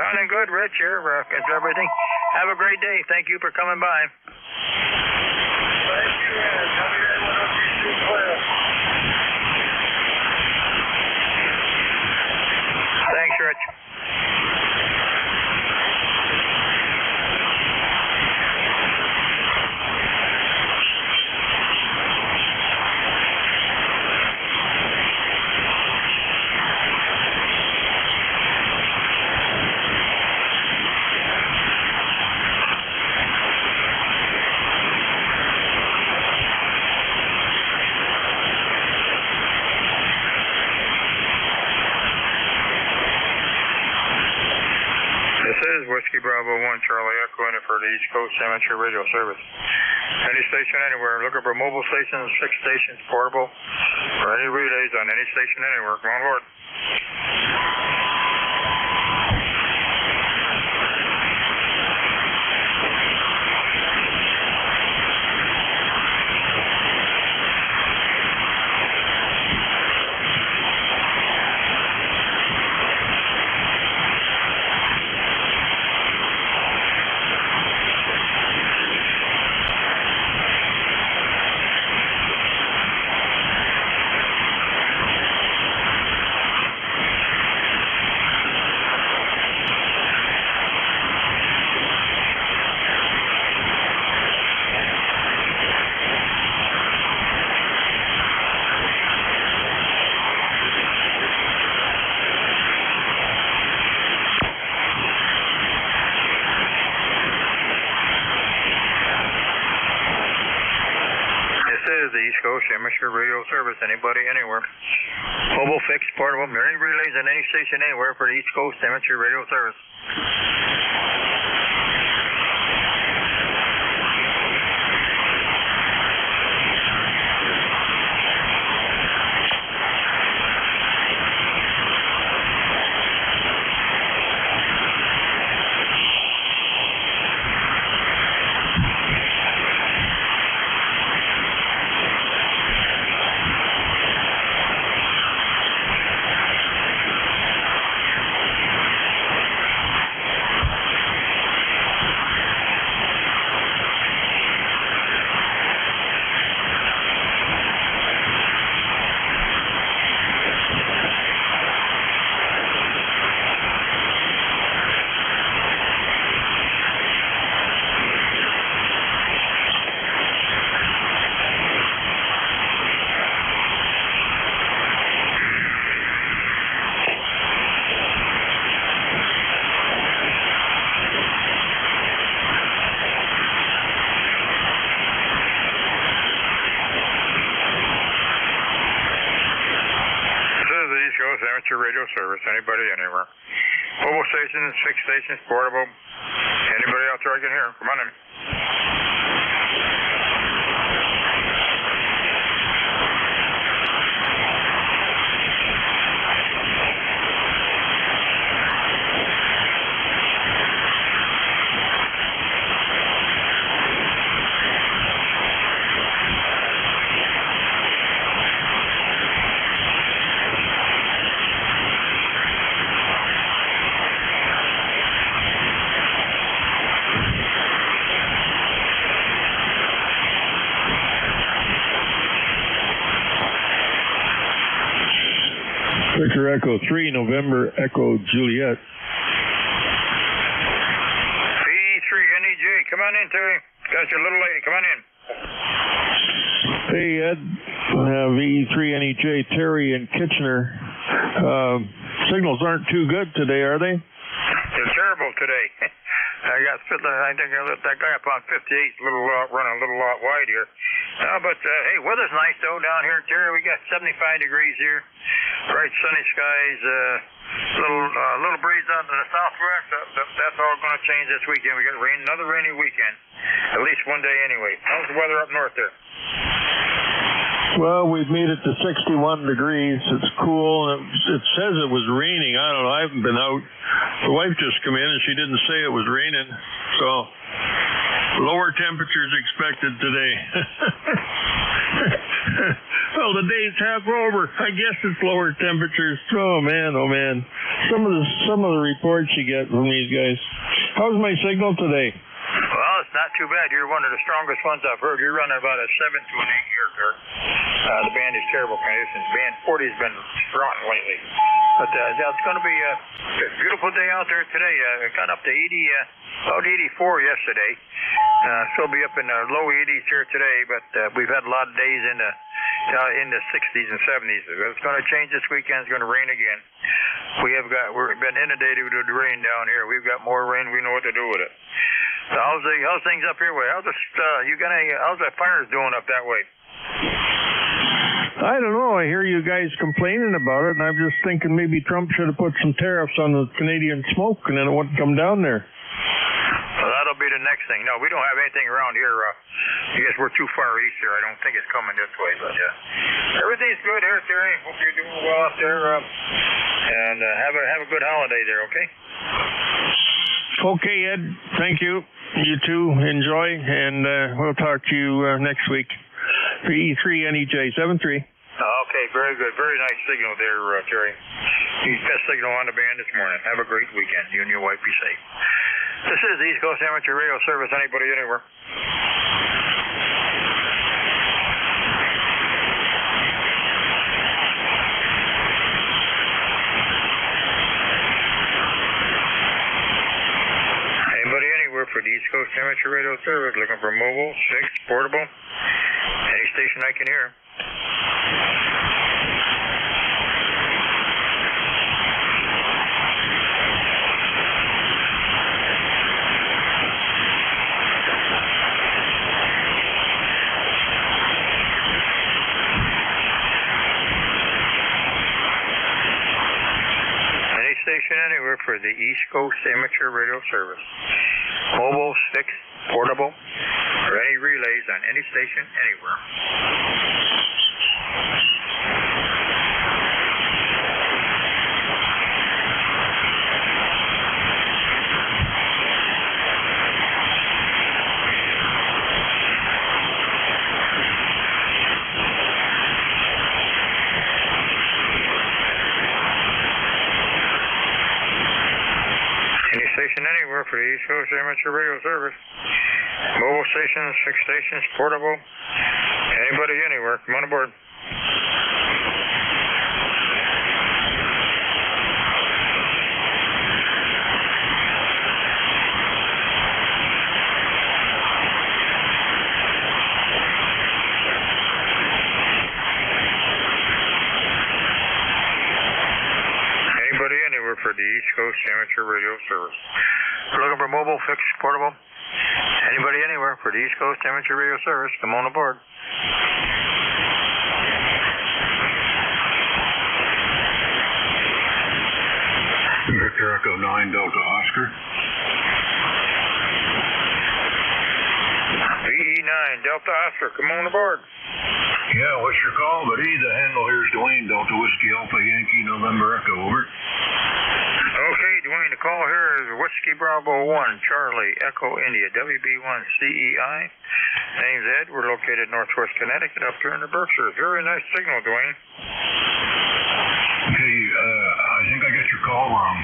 sounding good, Rich, here. Is everything? Have a great day. Thank you for coming by. Thank you, Ed. Thanks, Rich. Whiskey Bravo 1, Charlie Echo in for the East Coast Amateur Radio Service. Any station anywhere. Looking for mobile stations, fixed stations, portable, or any relays on any station anywhere. Come on board. The East Coast Amateur Radio Service. Anybody, anywhere. Mobile, fixed, portable, any relays on any station anywhere for the East Coast Amateur Radio Service. Amateur Radio Service. Anybody, anywhere. Mobile stations, fixed stations, portable. Anybody out there I can hear? Come on in. Victor Echo 3, November Echo Juliet. P3NEJ, come on in, Terry. Got your little lady, come on in. Hey, Ed. V3NEJ, Terry in Kitchener. Signals aren't too good today, are they? They're terrible today. I think I let that guy up on 58, running a little lot wide here. But hey, weather's nice though down here, Terry. We got 75 degrees here, bright sunny skies. Little breeze out to the southwest. That's all going to change this weekend. We got rain, another rainy weekend, at least one day anyway. How's the weather up north there? Well, we've made it to 61 degrees. It's cool. It says it was raining. I don't know. I haven't been out. The wife just come in and she didn't say it was raining. So lower temperatures expected today. Well, the day's half over. I guess it's lower temperatures. Oh man, oh man. Some of the reports you get from these guys. How's my signal today? Well, it's not too bad. You're one of the strongest ones I've heard. You're running about a 7 to an 8 here, sir. The band is terrible conditions. Band 40 has been rotten lately. But it's going to be a beautiful day out there today. It got up to 80, about 84 yesterday. Still be up in the low 80s here today, but we've had a lot of days in the 60s and 70s. It's going to change this weekend. It's going to rain again. We've been inundated with the rain down here. We've got more rain. We know what to do with it. So how's things up here? How's the fires doing up that way? I don't know. I hear you guys complaining about it, and I'm just thinking maybe Trump should have put some tariffs on the Canadian smoke, and then it wouldn't come down there. anything. No, we don't have anything around here. I guess we're too far east here. I don't think it's coming this way, but everything's good here, Terry. Hope you're doing well up there. And have a good holiday there, okay? Okay, Ed. Thank you. You too. Enjoy, and we'll talk to you next week. For E3NEJ73. Okay, very good. Very nice signal there, Terry. Best signal on the band this morning. Have a great weekend. You and your wife be safe. This is the East Coast Amateur Radio Service. Anybody, anywhere. Anybody, anywhere for the East Coast Amateur Radio Service. Looking for mobile, fixed, portable. Any station I can hear. Station anywhere for the East Coast Amateur Radio Service. Mobile, fixed, portable, or any relays on any station anywhere. Station anywhere for the East Coast Amateur Radio Service. Mobile stations, fixed stations, portable. Anybody anywhere, come on aboard. Anybody anywhere for the East Coast Amateur Radio Service. We're looking for mobile, fixed, portable. Anybody anywhere for the East Coast Amateur Radio Service, come on aboard. Victor Echo 9 Delta Oscar. VE9 Delta Oscar, come on aboard. Yeah, what's your call, buddy? The handle here is Dwayne, Delta Whiskey Alpha Yankee November Echo, over. Okay, Dwayne, the call here is Whiskey Bravo 1, Charlie, Echo India, WB1 CEI. Name's Ed. We're located northwest Connecticut up here in the Berkshires. Very nice signal, Dwayne. Okay, I think I got your call wrong.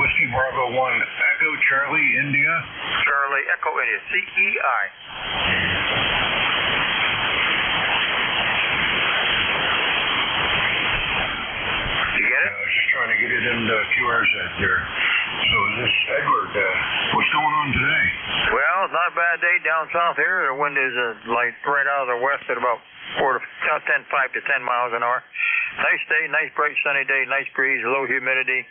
Whiskey Bravo 1, Echo Charlie India. Charlie, Echo India, CEI. I was just trying to get it into QRZ there. So is this Edward? What's going on today? Well, it's not a bad day down south here. The wind is like right out of the west at about 5 to 10 miles an hour. Nice day, nice bright sunny day, nice breeze, low humidity.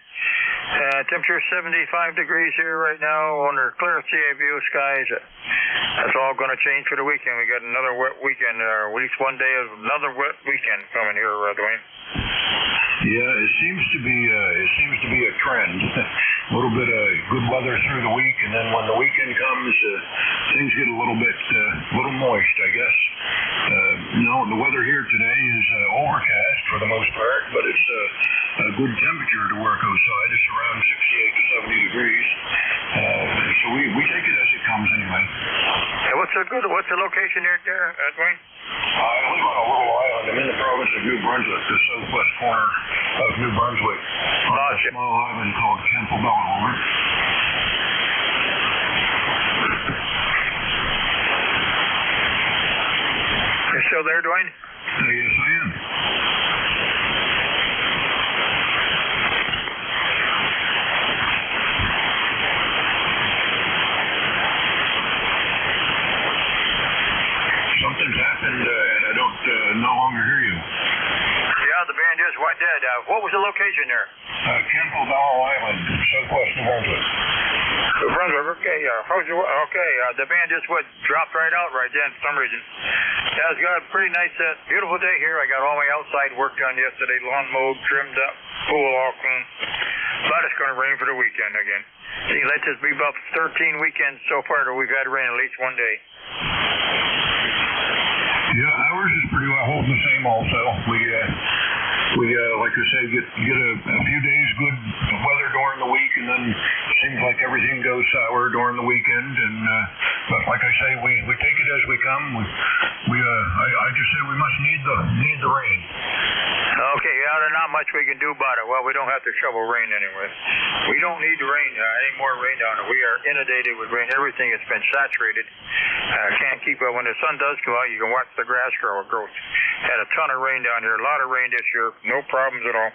Temperature 75 degrees here right now under clear sea view skies. That's all going to change for the weekend. We got another wet weekend, or at least one day of another wet weekend coming here, Dwayne. Yeah, it seems to be a trend. A little bit of good weather through the week, and then when the weekend comes, things get a little moist, I guess. No, the weather here today is overcast for the most part, but it's a good temperature to work outside. It's around 68 to 70 degrees. So we take it as it comes anyway. Hey, what's the location here, Dwayne? I live on a little island. I'm in the province of New Brunswick, the southwest corner of New Brunswick, on a small island called Campbell. You're still there, Dwayne? Yes, I am. Something's happened, and I don't no longer hear you. Yeah, the band just went dead. What was the location there? Campbell Island, southwest New Brunswick. New Brunswick, okay. The band just dropped right out right then for some reason. Yeah, it's got a pretty nice, beautiful day here. I got all my outside work done yesterday, lawn mowed, trimmed up, pool all clean. But it's going to rain for the weekend again. See, let this be about 13 weekends so far that we've had rain at least one day. Yeah, ours is pretty well holding the same also. We like I say, get a few days good weather during the week, and then it seems like everything goes sour during the weekend. And but like I say, we take it as we come. I just say we must need the rain. Okay, yeah, there's not much we can do about it. Well, we don't have to shovel rain anyway. We don't need rain, any more rain down there. We are inundated with rain. Everything has been saturated. Can't keep up. When the sun does come out, you can watch the grass grow. It grows. Had a ton of rain down here. A lot of rain this year. No problems at all.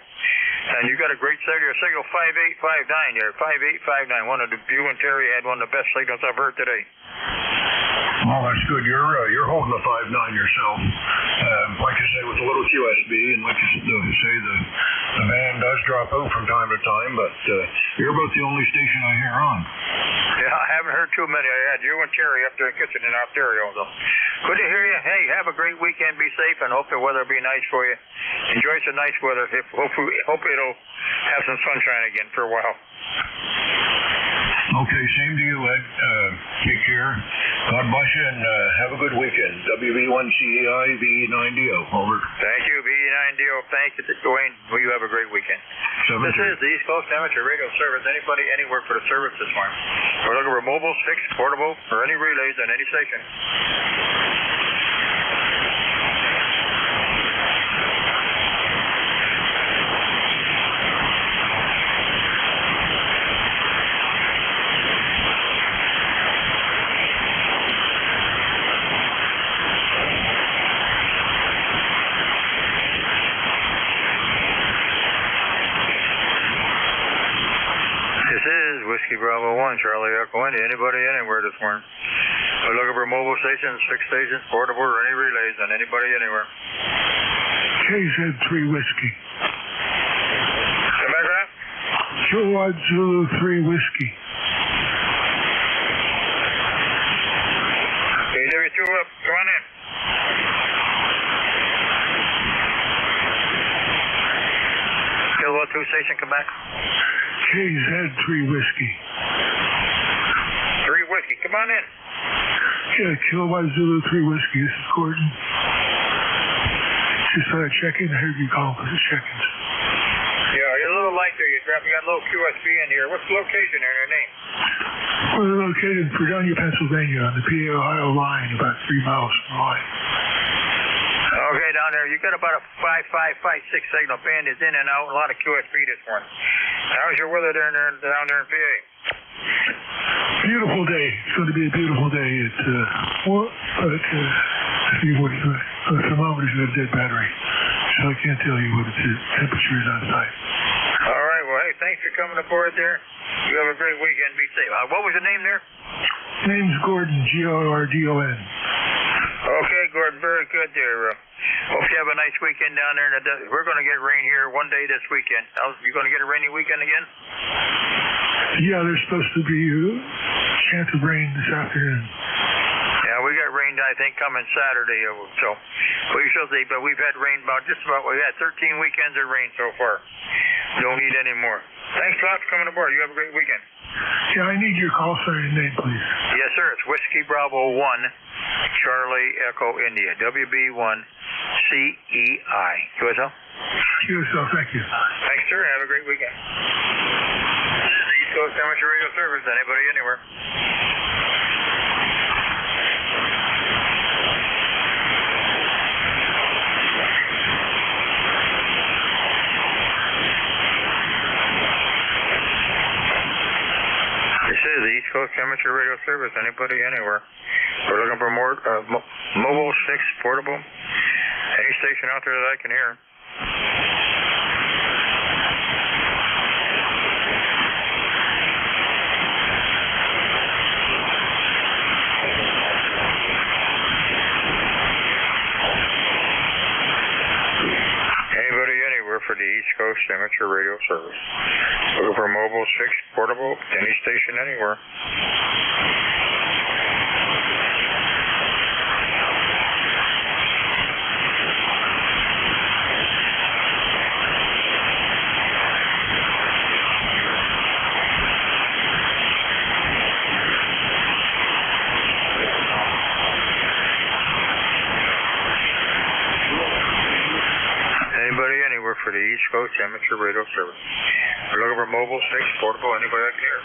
And you got a great signal. Signal 5859 there. 5859. One of the Bew and Terry had one of the best signals I've heard today. Well, that's good. You're holding the 5.9 yourself. Like I say, with a little QSB, and like you say, the band does drop out from time to time, but you're about the only station I hear on. Yeah, I haven't heard too many. I had you and Terry up there in Kitchen in Ontario. So good to hear you. Hey, have a great weekend. Be safe, and hope the weather will be nice for you. Enjoy some nice weather. Hope it'll have some sunshine again for a while. Okay, same to you, Ed. Take care. God bless you, and have a good weekend. WB1CEI, VE9DO. Over. Thank you, VE9DO. Thank you, Dwayne. Well, you have a great weekend. This is the East Coast Amateur Radio Service. Anybody, anywhere for the service this morning. We're looking for mobile, fixed, portable, or any relays on any station. Whiskey Bravo 1, Charlie Echo India. Anybody, anywhere this morning. We're looking for mobile stations, fixed stations, portable, or any relays on anybody, anywhere. KZ3 Whiskey. Come back around. Kilowatt Zulu 3 Whiskey. KW2 up. Come on in. Kilowatt 2 station, come back. KZ3 Whiskey. 3 Whiskey, come on in. Yeah, Kilowatt Zulu 3 Whiskey. This is Gordon. Just thought I'd check in. I heard you call for the check-ins. Yeah, you're a little light there. You got a little QSB in here. What's the location and your name? We're located in Fredonia, Pennsylvania, on the PA-Ohio line, about 3 miles from the line. Okay, down there, you got about a 5556 signal. Band is in and out. A lot of QSB this morning. How's your weather down there in PA? Beautiful day. It's going to be a beautiful day. It's the thermometer's got a dead battery, so I can't tell you what the temperature is on site. All right. Well, hey, thanks for coming aboard there. You have a great weekend. Be safe. What was your name there? Name's Gordon, Gordon. Okay, Gordon. Very good there. Hope you have a nice weekend down there. We're going to get rain here one day this weekend. You going to get a rainy weekend again? Yeah, there's supposed to be a chance of rain this afternoon. Yeah, we got rain, I think, coming Saturday. So we shall see. But we've had rain we had 13 weekends of rain so far. Don't need any more. Thanks a lot for coming aboard. You have a great weekend. Yeah, I need your call sign and name, please. Yes, sir. It's Whiskey Bravo 1, Charlie Echo India, WB1CEI. QSL? QSL, thank you. Thanks, sir. Have a great weekend. This is the East Coast Amateur Radio Service. Anybody, anywhere. This is the East Coast Amateur Radio Service. Anybody, anywhere. We're looking for more mobile, fixed, portable, any station out there that I can hear. Anybody, anywhere for the East Coast Amateur Radio Service. Looking for mobile, fixed, portable, any station, anywhere. anywhere for the East Coast Amateur Radio Service. We're looking for mobile, 6, portable, anybody that can hear.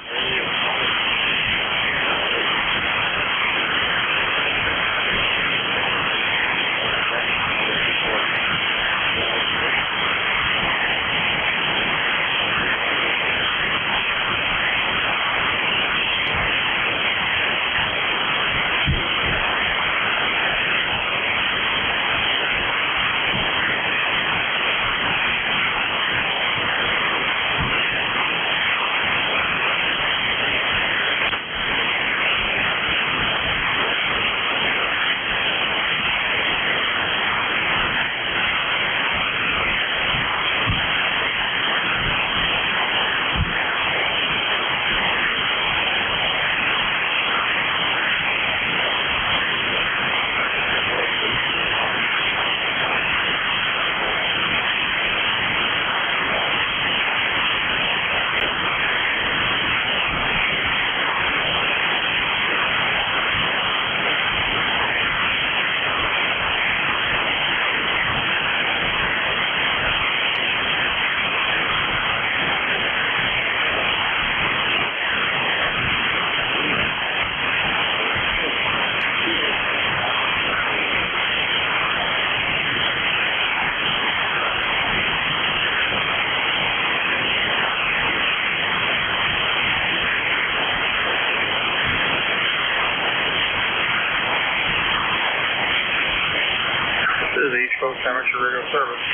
Amateur Radio Service.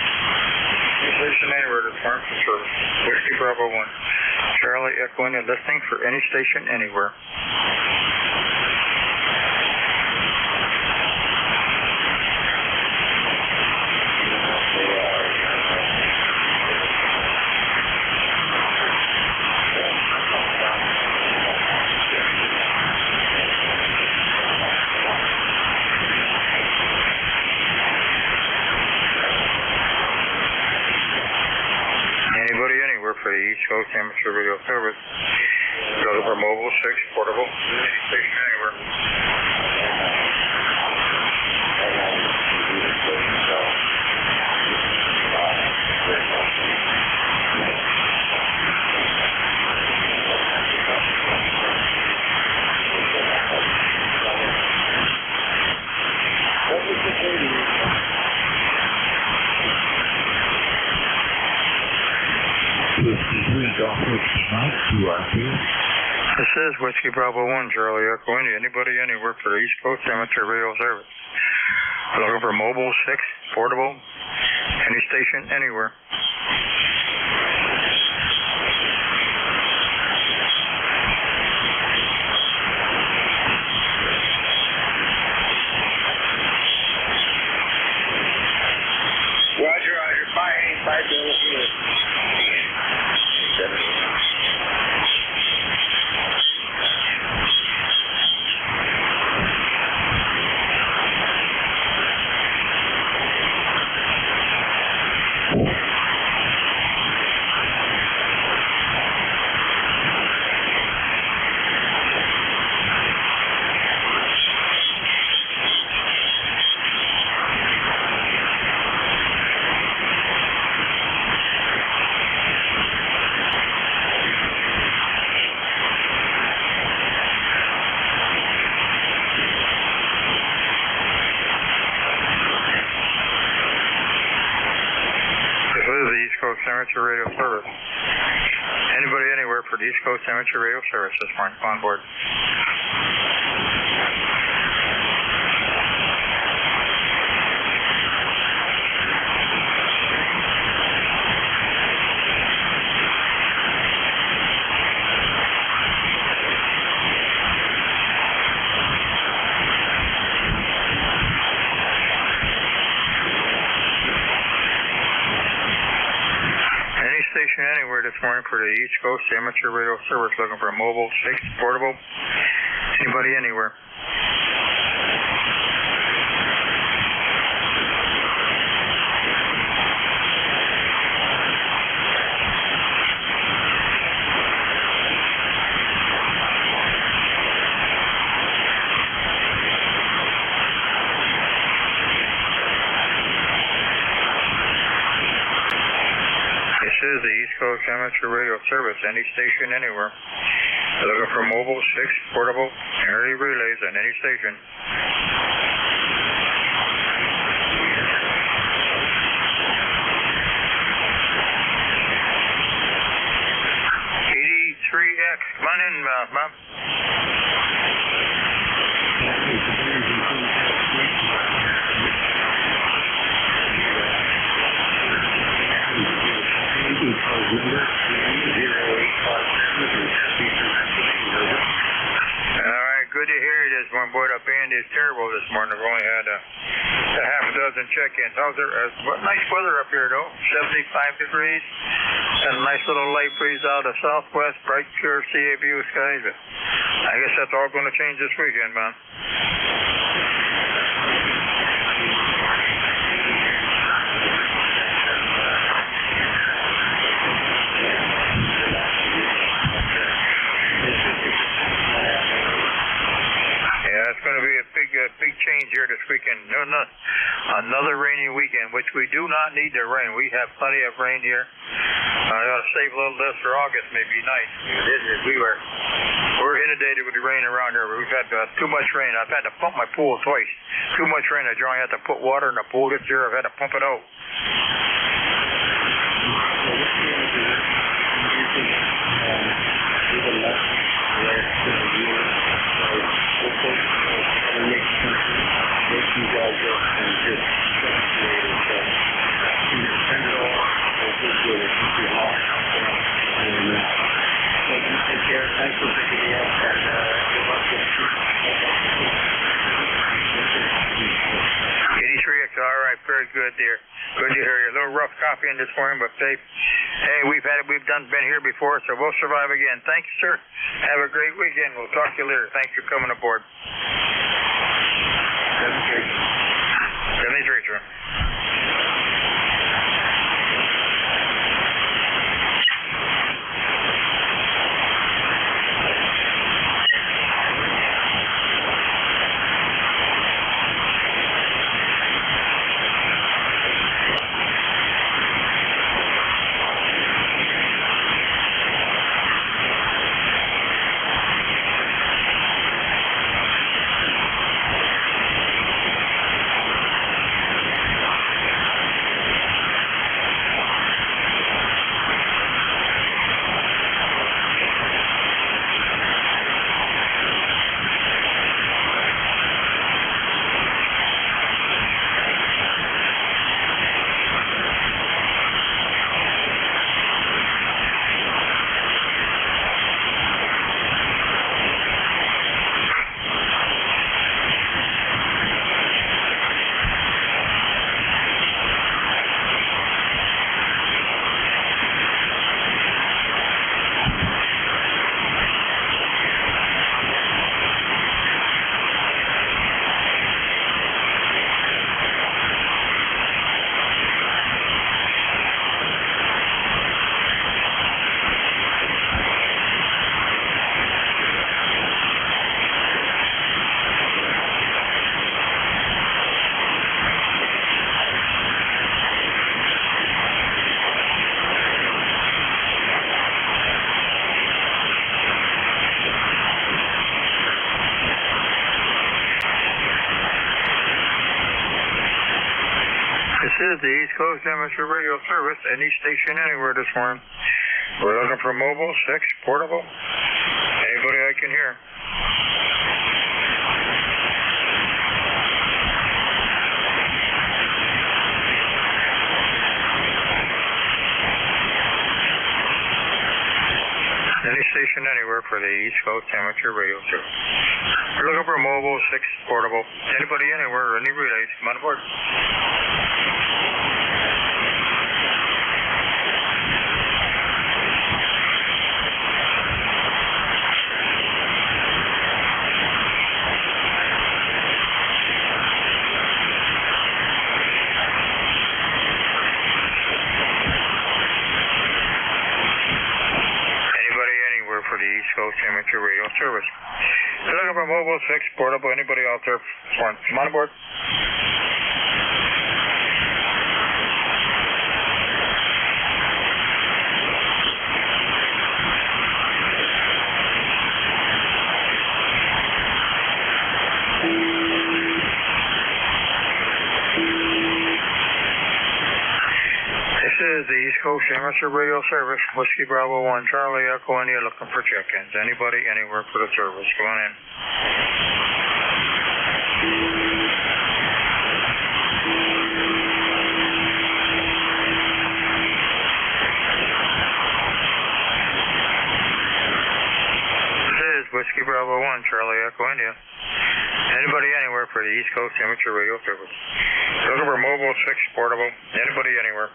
Station anywhere to farm for service. Whiskey Bravo 1. Charlie Echo India listening for any station anywhere. For the East Coast Amateur Radio Service. Looking for mobile, 6, portable, any station anywhere. This is Whiskey Bravo 1, Charlie Echo India. Anybody anywhere for the East Coast Amateur Radio Service. Looking for mobile, 6, portable, any station anywhere. Roger, Roger. 5 minutes. Amateur Radio Service. Anybody anywhere for the East Coast Amateur Radio Service this morning? On board. Station anywhere this morning for the East Coast Amateur Radio Service. Looking for a mobile, 6, portable, anybody anywhere. is the East Coast Amateur Radio Service, any station, anywhere. Looking for mobile, 6 portable early relays on any station. Come on in, Bob. Good to hear you this morning, boy. That band is terrible this morning. I've only had a half a dozen check-ins. How's there? Nice weather up here, though. 75 degrees. And a nice little light breeze out of southwest, bright, pure sea view skies. I guess that's all going to change this weekend, man. It's going to be a big change here this weekend. Another rainy weekend, which we do not need the rain. We have plenty of rain here. I got to save a little less for August. May be nice. We're inundated with the rain around here. We've had too much rain. I've had to pump my pool twice. Too much rain. I generally have to put water in the pool this year. I've had to pump it out. All right, very good, dear. Good to hear you. A little rough coffee in this morning, but hey, we've been here before, so we'll survive again. Thank you, sir. Have a great weekend. We'll talk to you later. Thanks for coming aboard. 73, sir. This is the East Coast Amateur Radio Service, any station anywhere this morning. We're looking for mobile, 6, portable, anybody I can hear. Any station anywhere for the East Coast Amateur Radio Service. We're looking for mobile, 6, portable, anybody anywhere, any relays, come on aboard. For the East Coast Amateur Radio Service. We're looking for mobile, 6, portable, anybody out there? Come on aboard. is the East Coast Amateur Radio Service, Whiskey Bravo 1, Charlie Echo India, looking for check-ins. Anybody, anywhere for the service. Come on in. This is Whiskey Bravo 1, Charlie Echo India. Anybody, anywhere for the East Coast Amateur Radio Service. Looking for mobile, 6 portable. Anybody, anywhere.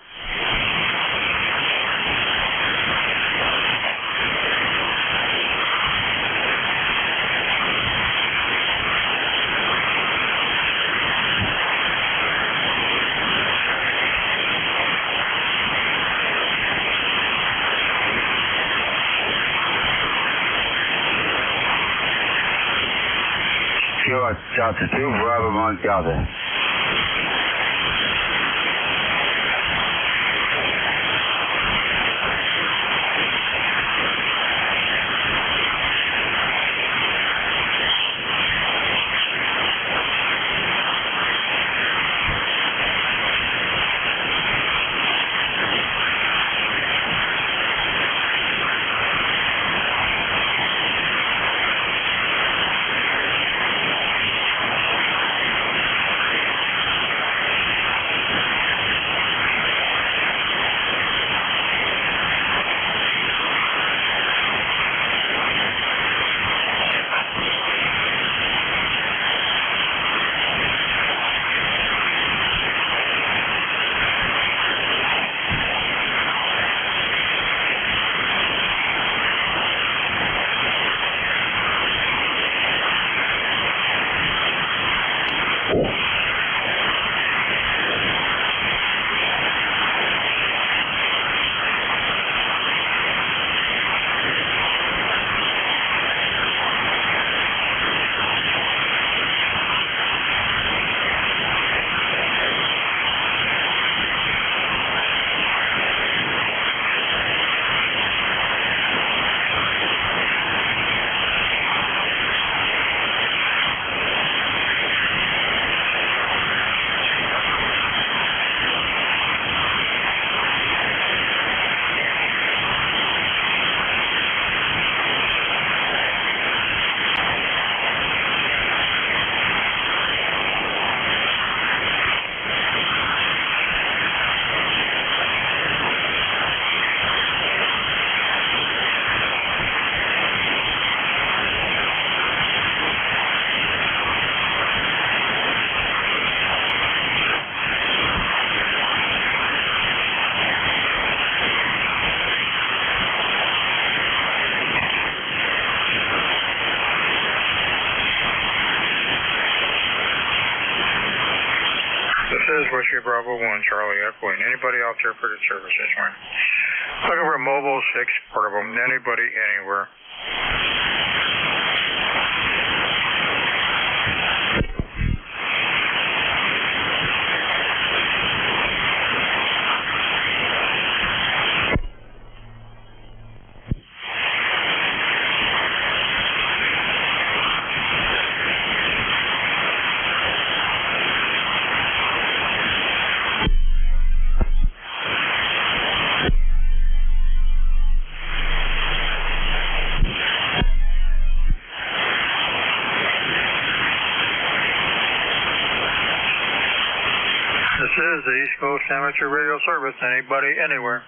Sure, Delta 2, Bravo 1, Delta. This is Whiskey Bravo 1, Charlie Echo. Anybody out there for the service this morning? Looking for mobile, 6 portable. Anybody, anywhere. This is the East Coast Amateur Radio Service. Anybody, anywhere.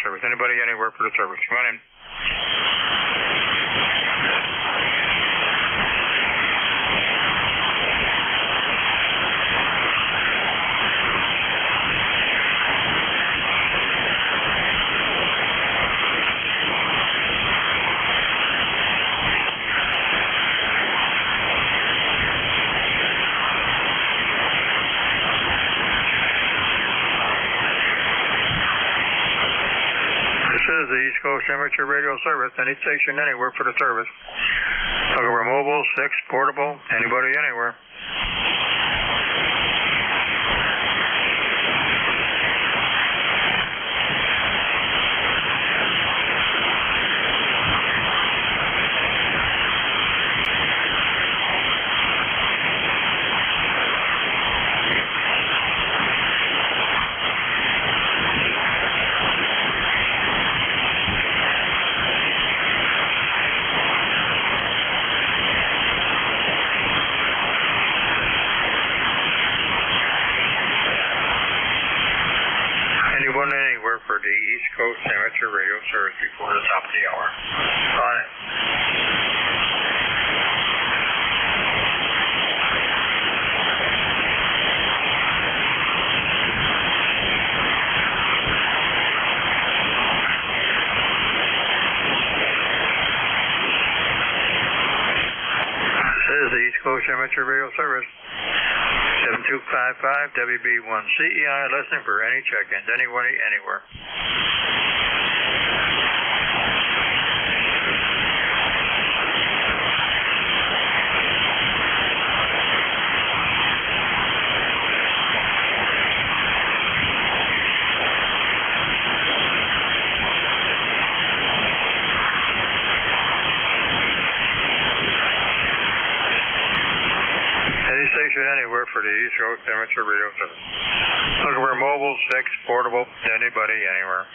service. Anybody anywhere for the service? Come on in. This is the East Coast Amateur Radio Service. Any station anywhere for the service. Looking for mobile, 6, portable, anybody anywhere. Anyone anywhere for the East Coast Amateur Radio Service before the top of the hour. On it. This is the East Coast Amateur Radio Service. 7255 WB1CEI, listening for any check-ins, anybody, anywhere. Any station anywhere for the East Coast Amateur Radio Service. Looking for mobile, 6, portable, anybody, anywhere.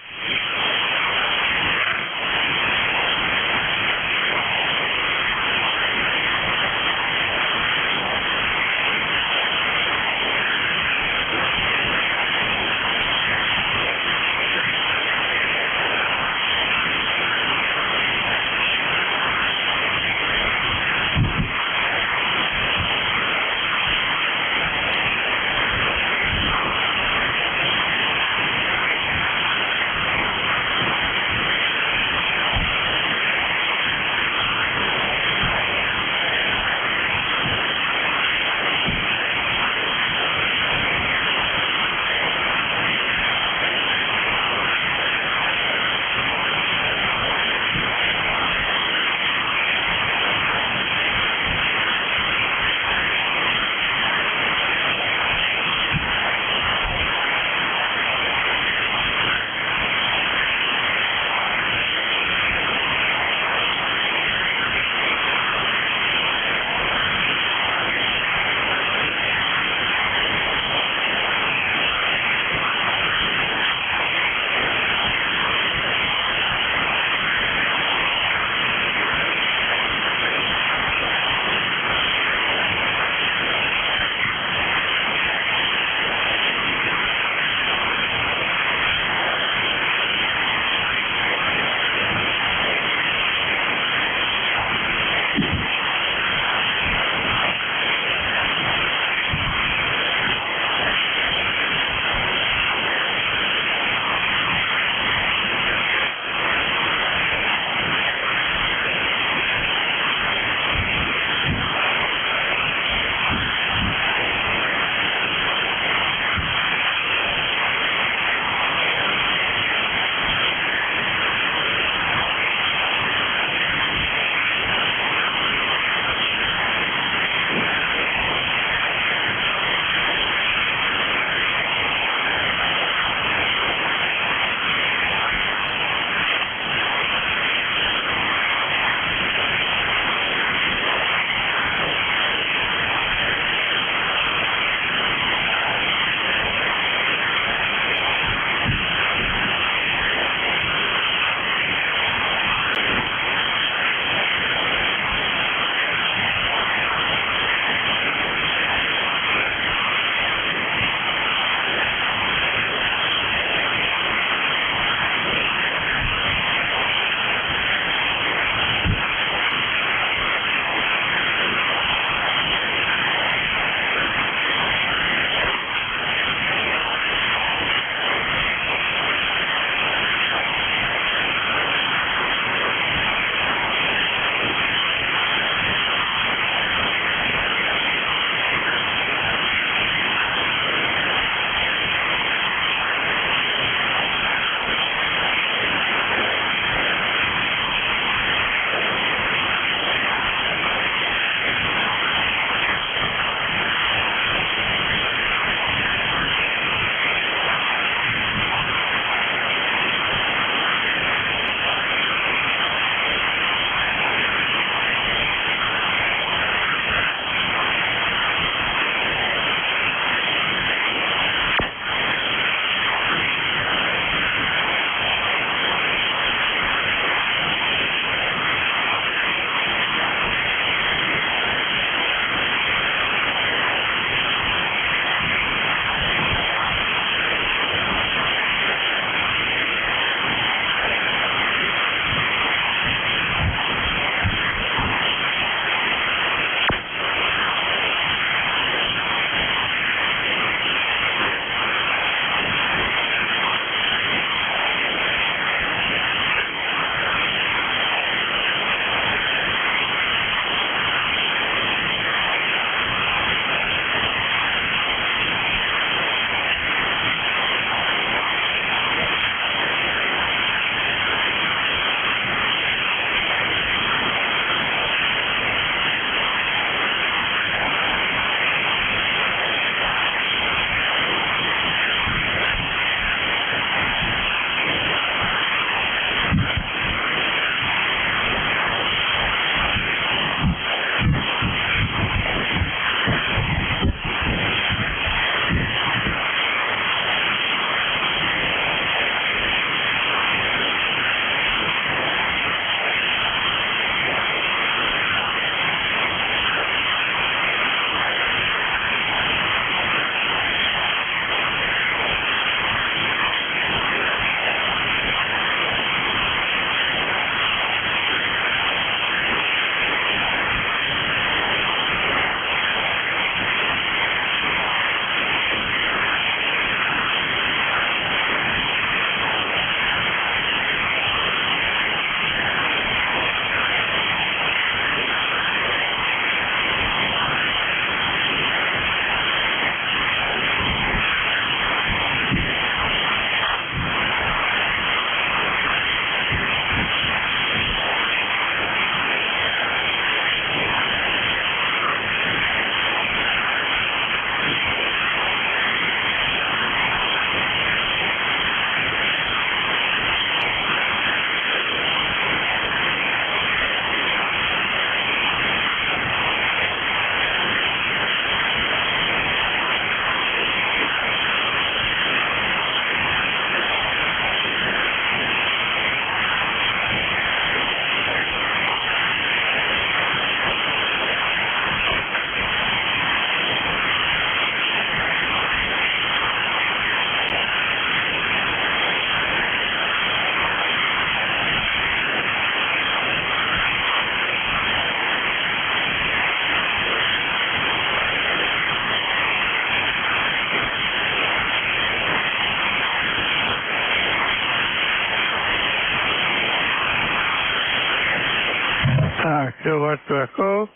Silver Circle,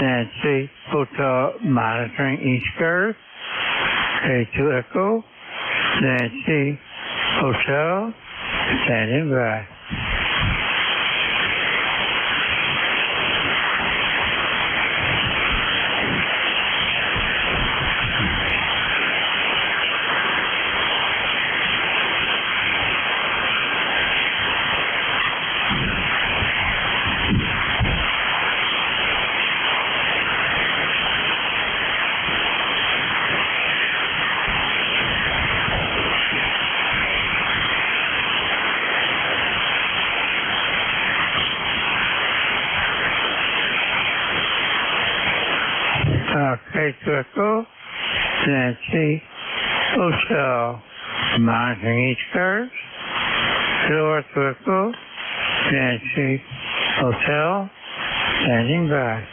Nancy Hotel monitoring ECARS. K2 Echo, Nancy Hotel, standing by. K2 Echo, Nancy Hotel, monitoring ECARS. Silver Circle, Nancy Hotel, standing by.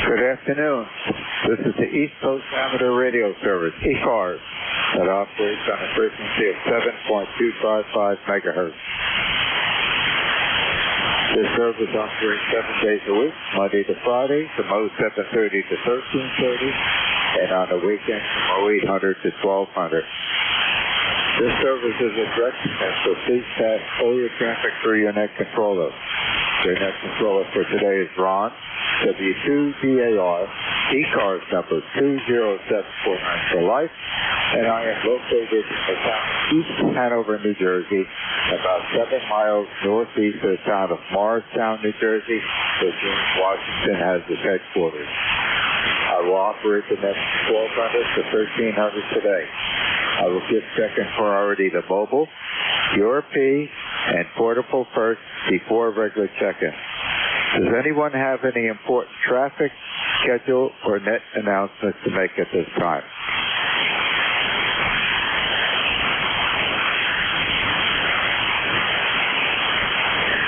Good afternoon. This is the East Coast Amateur Radio Service, ECARS, that operates on a frequency of 7.255 megahertz. This service operates 7 days a week, Monday to Friday, from 0730 to 1330, and on the weekend from 0800 to 1200. This service is a direct connect, so please pass all your traffic through your net controller. Your net controller for today is Ron, W2DAR, ECARS number 20749 for life, and I am located in the town of East Hanover, New Jersey, about 7 miles northeast of the town of Morristown, New Jersey, where James Washington has his headquarters. I will operate the net from 1200 to 1300 today. I will give second priority to mobile, URP, and portable first before regular check-in. Does anyone have any important traffic, schedule, or net announcements to make at this time?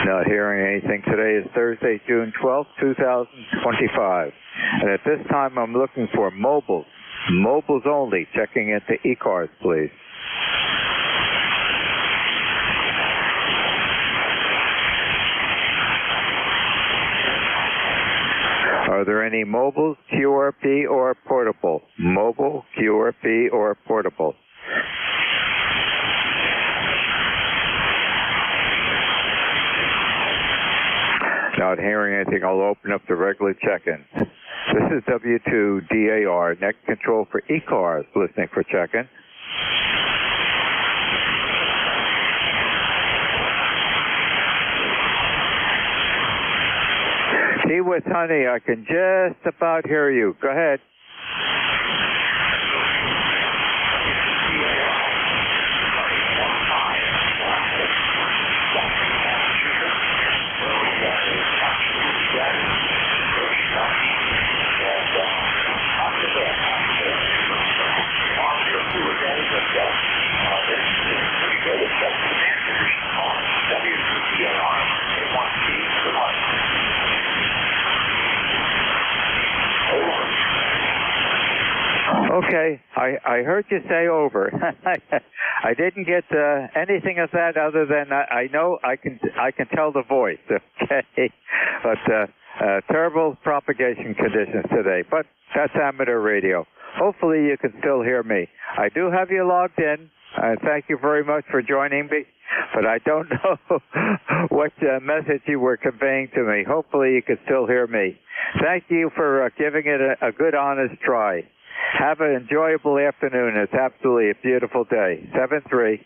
Not hearing anything. Today is Thursday, June 12th, 2025. And at this time, I'm looking for mobiles. Mobiles only. Checking into ECARS, please. Are there any mobiles, QRP, or portable? Mobile, QRP, or portable? Not hearing anything, I'll open up the regular check-in. This is W2DAR, net control for ECARS, listening for check-in. Tea with honey, I can just about hear you. Go ahead. Okay, I heard you say over. I didn't get anything of that other than I know I can tell the voice. Okay, but terrible propagation conditions today. But that's amateur radio. Hopefully you can still hear me. I do have you logged in. Thank you very much for joining me. But I don't know what message you were conveying to me. Hopefully you can still hear me. Thank you for giving it a good, honest try. Have an enjoyable afternoon. It's absolutely a beautiful day. 7-3. 7373,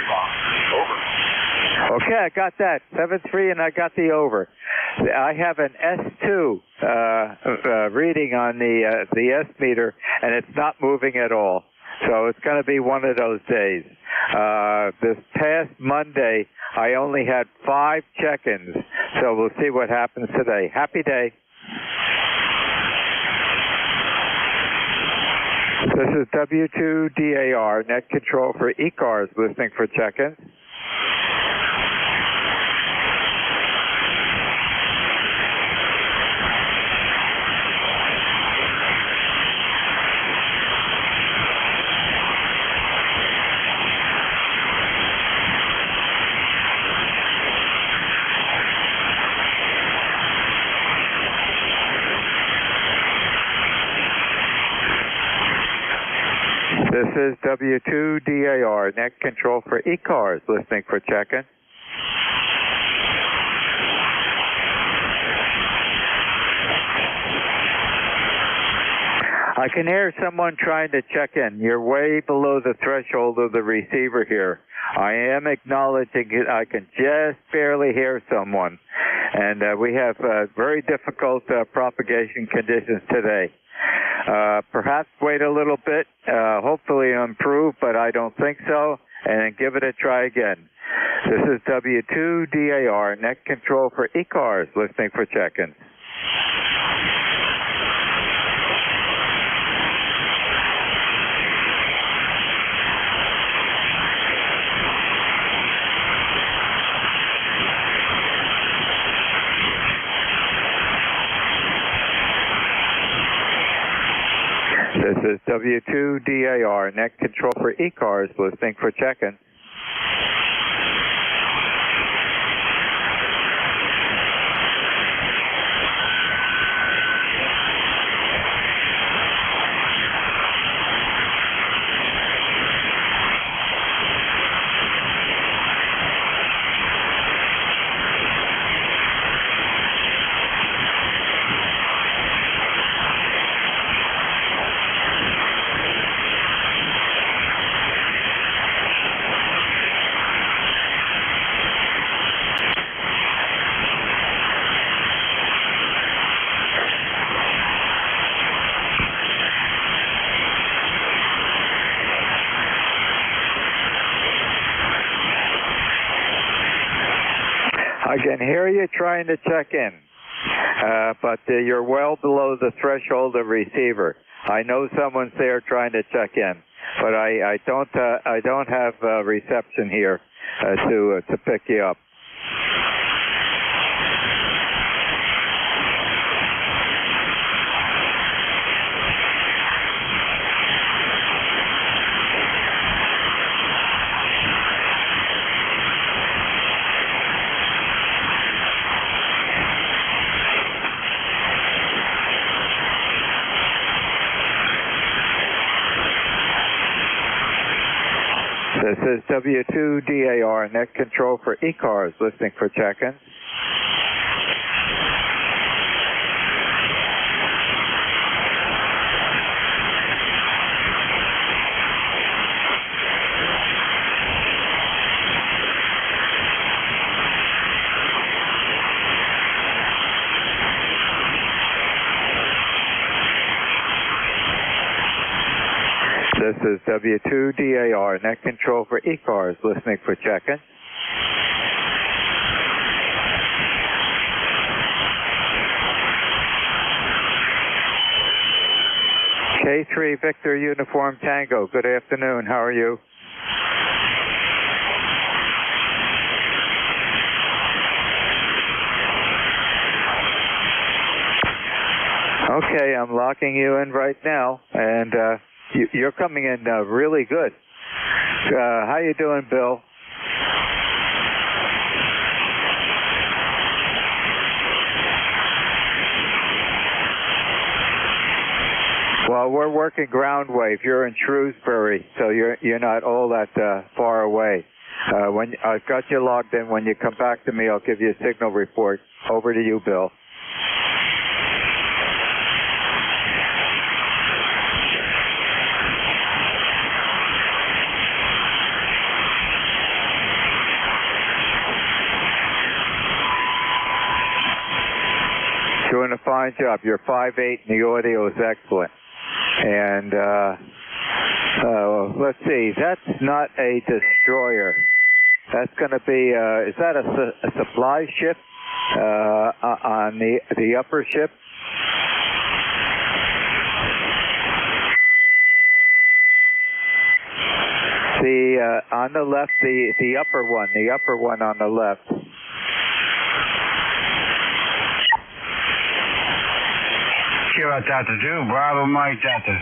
Bob. Over. Okay, I got that. 7-3, and I got the over. I have an S2 reading on the S meter, and it's not moving at all. So it's going to be one of those days. This past Monday, I only had 5 check-ins, so we'll see what happens today. Happy day. This is W2DAR, net control for ECARS, listening for check-ins. This is W2DAR, net control for ECARS, listening for check-in. I can hear someone trying to check in. You're way below the threshold of the receiver here. I am acknowledging it. I can just barely hear someone. And we have very difficult propagation conditions today. Perhaps wait a little bit, hopefully improve, but I don't think so, and then give it a try again. This is W2DAR, net control for ECARS, listening for check-ins. This is W2DAR, net control for ECARS, listening for check-in. I can hear you trying to check in, but you're well below the threshold of receiver. I know someone's there trying to check in, but I don't have reception here to pick you up. This is W2DAR, net control for ECARS, listening for check-in. This is W2DAR, net control for ECARS, listening for check-in. K3 Victor Uniform Tango, good afternoon, how are you? Okay, I'm locking you in right now, and you're coming in really good. How you doing, Bill? Well, we're working ground wave. You're in Shrewsbury, so you're not all that far away. When I've got you logged in, when you come back to me, I'll give you a signal report. Over to you, Bill. Doing a fine job. You're 5'8", and the audio is excellent. And let's see, that's not a destroyer. That's going to be, is that a supply ship on the upper ship? On the left, the upper one on the left. Kilo Delta 2, Bravo Mike Delta.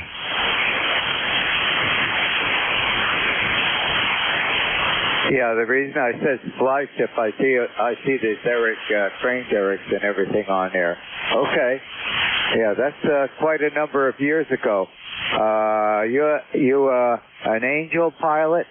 Yeah, the reason I said supply ship, I see the derrick, crane derricks and everything on there. Okay. Yeah, that's quite a number of years ago. You an Angel pilot?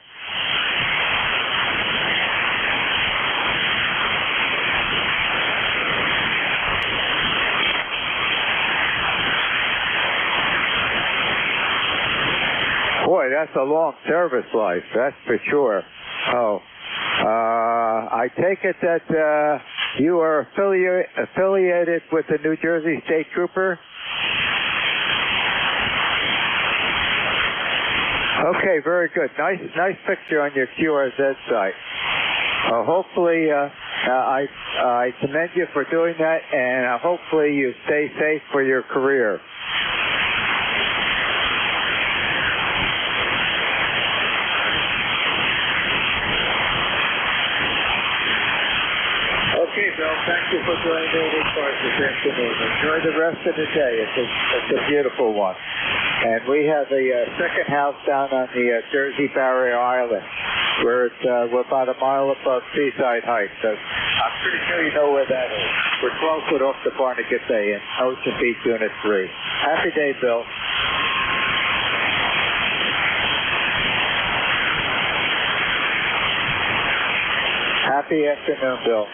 Boy, that's a long service life, that's for sure. Oh, I take it that you are affiliated with the New Jersey State Trooper? Okay, very good. Nice picture on your QRZ site. Hopefully, I commend you for doing that, and hopefully you stay safe for your career. Okay, Bill, thank you for joining me this part this afternoon. Enjoy the rest of the day. It's a beautiful one. And we have a second house down on the Jersey Barrier Island, where we're about a mile above Seaside Heights. So I'm pretty sure you know where that is. We're 12 foot off the Barnegat Bay in Ocean Beach Unit 3. Happy day, Bill. Happy afternoon, Bill.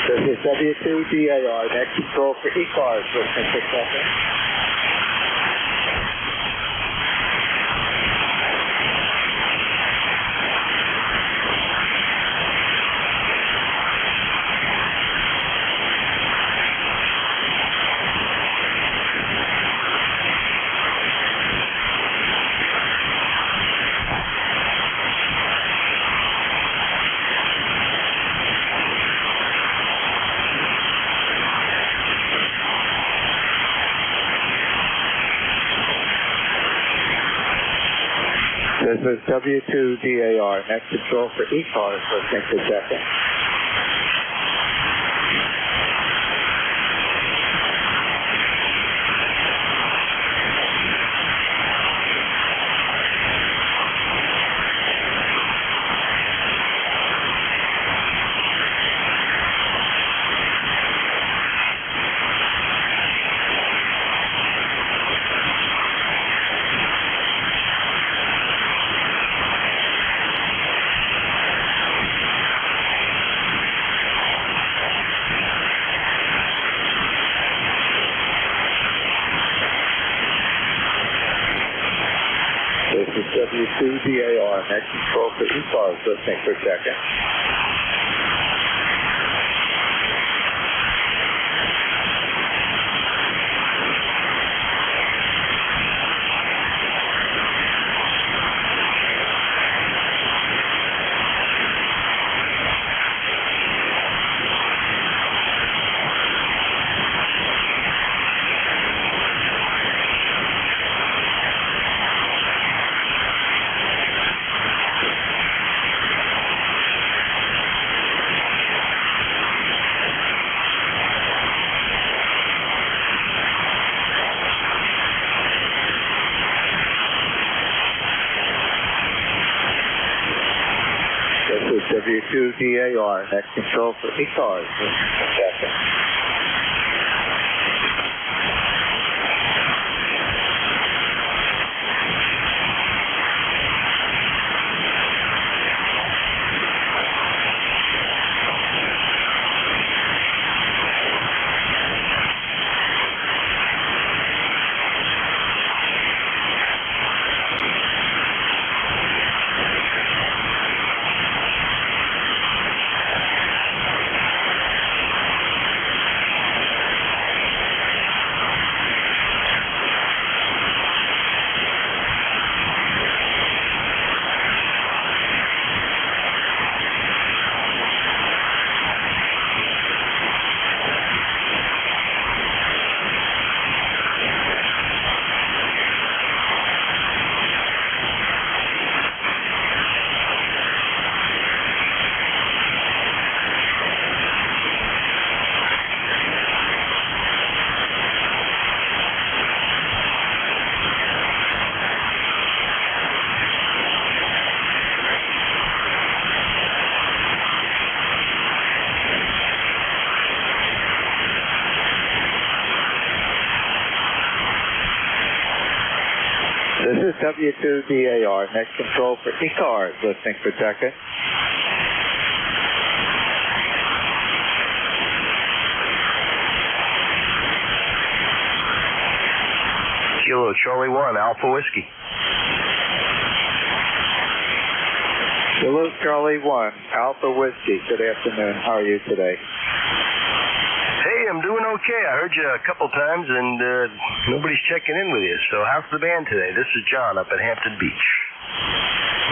This is W2DAR, next control for ECARS, listening for second. This is W2DAR, next control for ECARS, listening for second. This is W2DAR, next control for ECARS, listening for second. This is W2DAR, next control for ECARS, listening for second. This is W2DAR, next control for ECARS, listening for checking. Kilo Charlie 1, Alpha Whiskey. Kilo Charlie 1, Alpha Whiskey. Good afternoon. How are you today? Hey, I'm doing okay. I heard you a couple times, and nobody's checking in with you. So how's the band today? This is John up at Hampton Beach.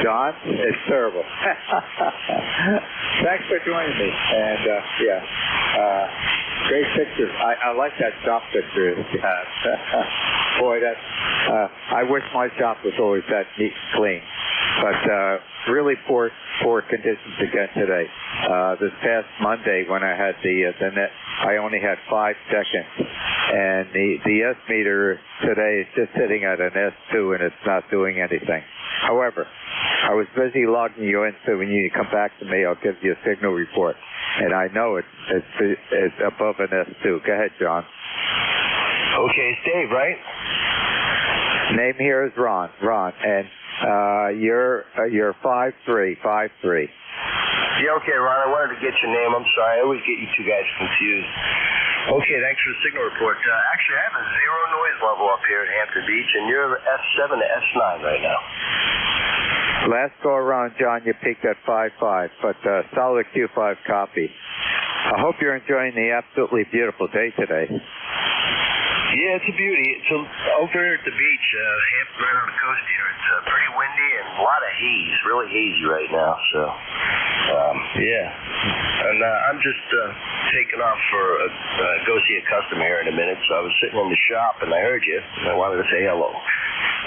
John, it's terrible. Thanks for joining me. And, great pictures. I like that shop picture. Boy, I wish my shop was always that neat and clean. But really poor conditions again today. This past Monday when I had the net, I only had 5 seconds. And the S meter today is just sitting at an S2 and it's not doing anything. However, I was busy logging you in, so when you come back to me, I'll give you a signal report. And I know it's above an S2. Go ahead, John. Okay, it's Dave, right? Name here is Ron. And you're 5'3". Yeah, okay, Ron, I wanted to get your name. I'm sorry. I always get you two guys confused. Okay, thanks for the signal report. Actually, I have a 0 noise level up here at Hampton Beach, and you're S7 to S9 right now. Last go around, John, you peaked at 5'5", but solid Q5 copy. I hope you're enjoying the absolutely beautiful day today. Yeah, it's a beauty. It's over here at the beach, right on the coast here. It's pretty windy and a lot of haze, really hazy right now. So, yeah. And I'm just taking off for go see a customer here in a minute. So I was sitting in the shop and I heard you, and I wanted to say hello.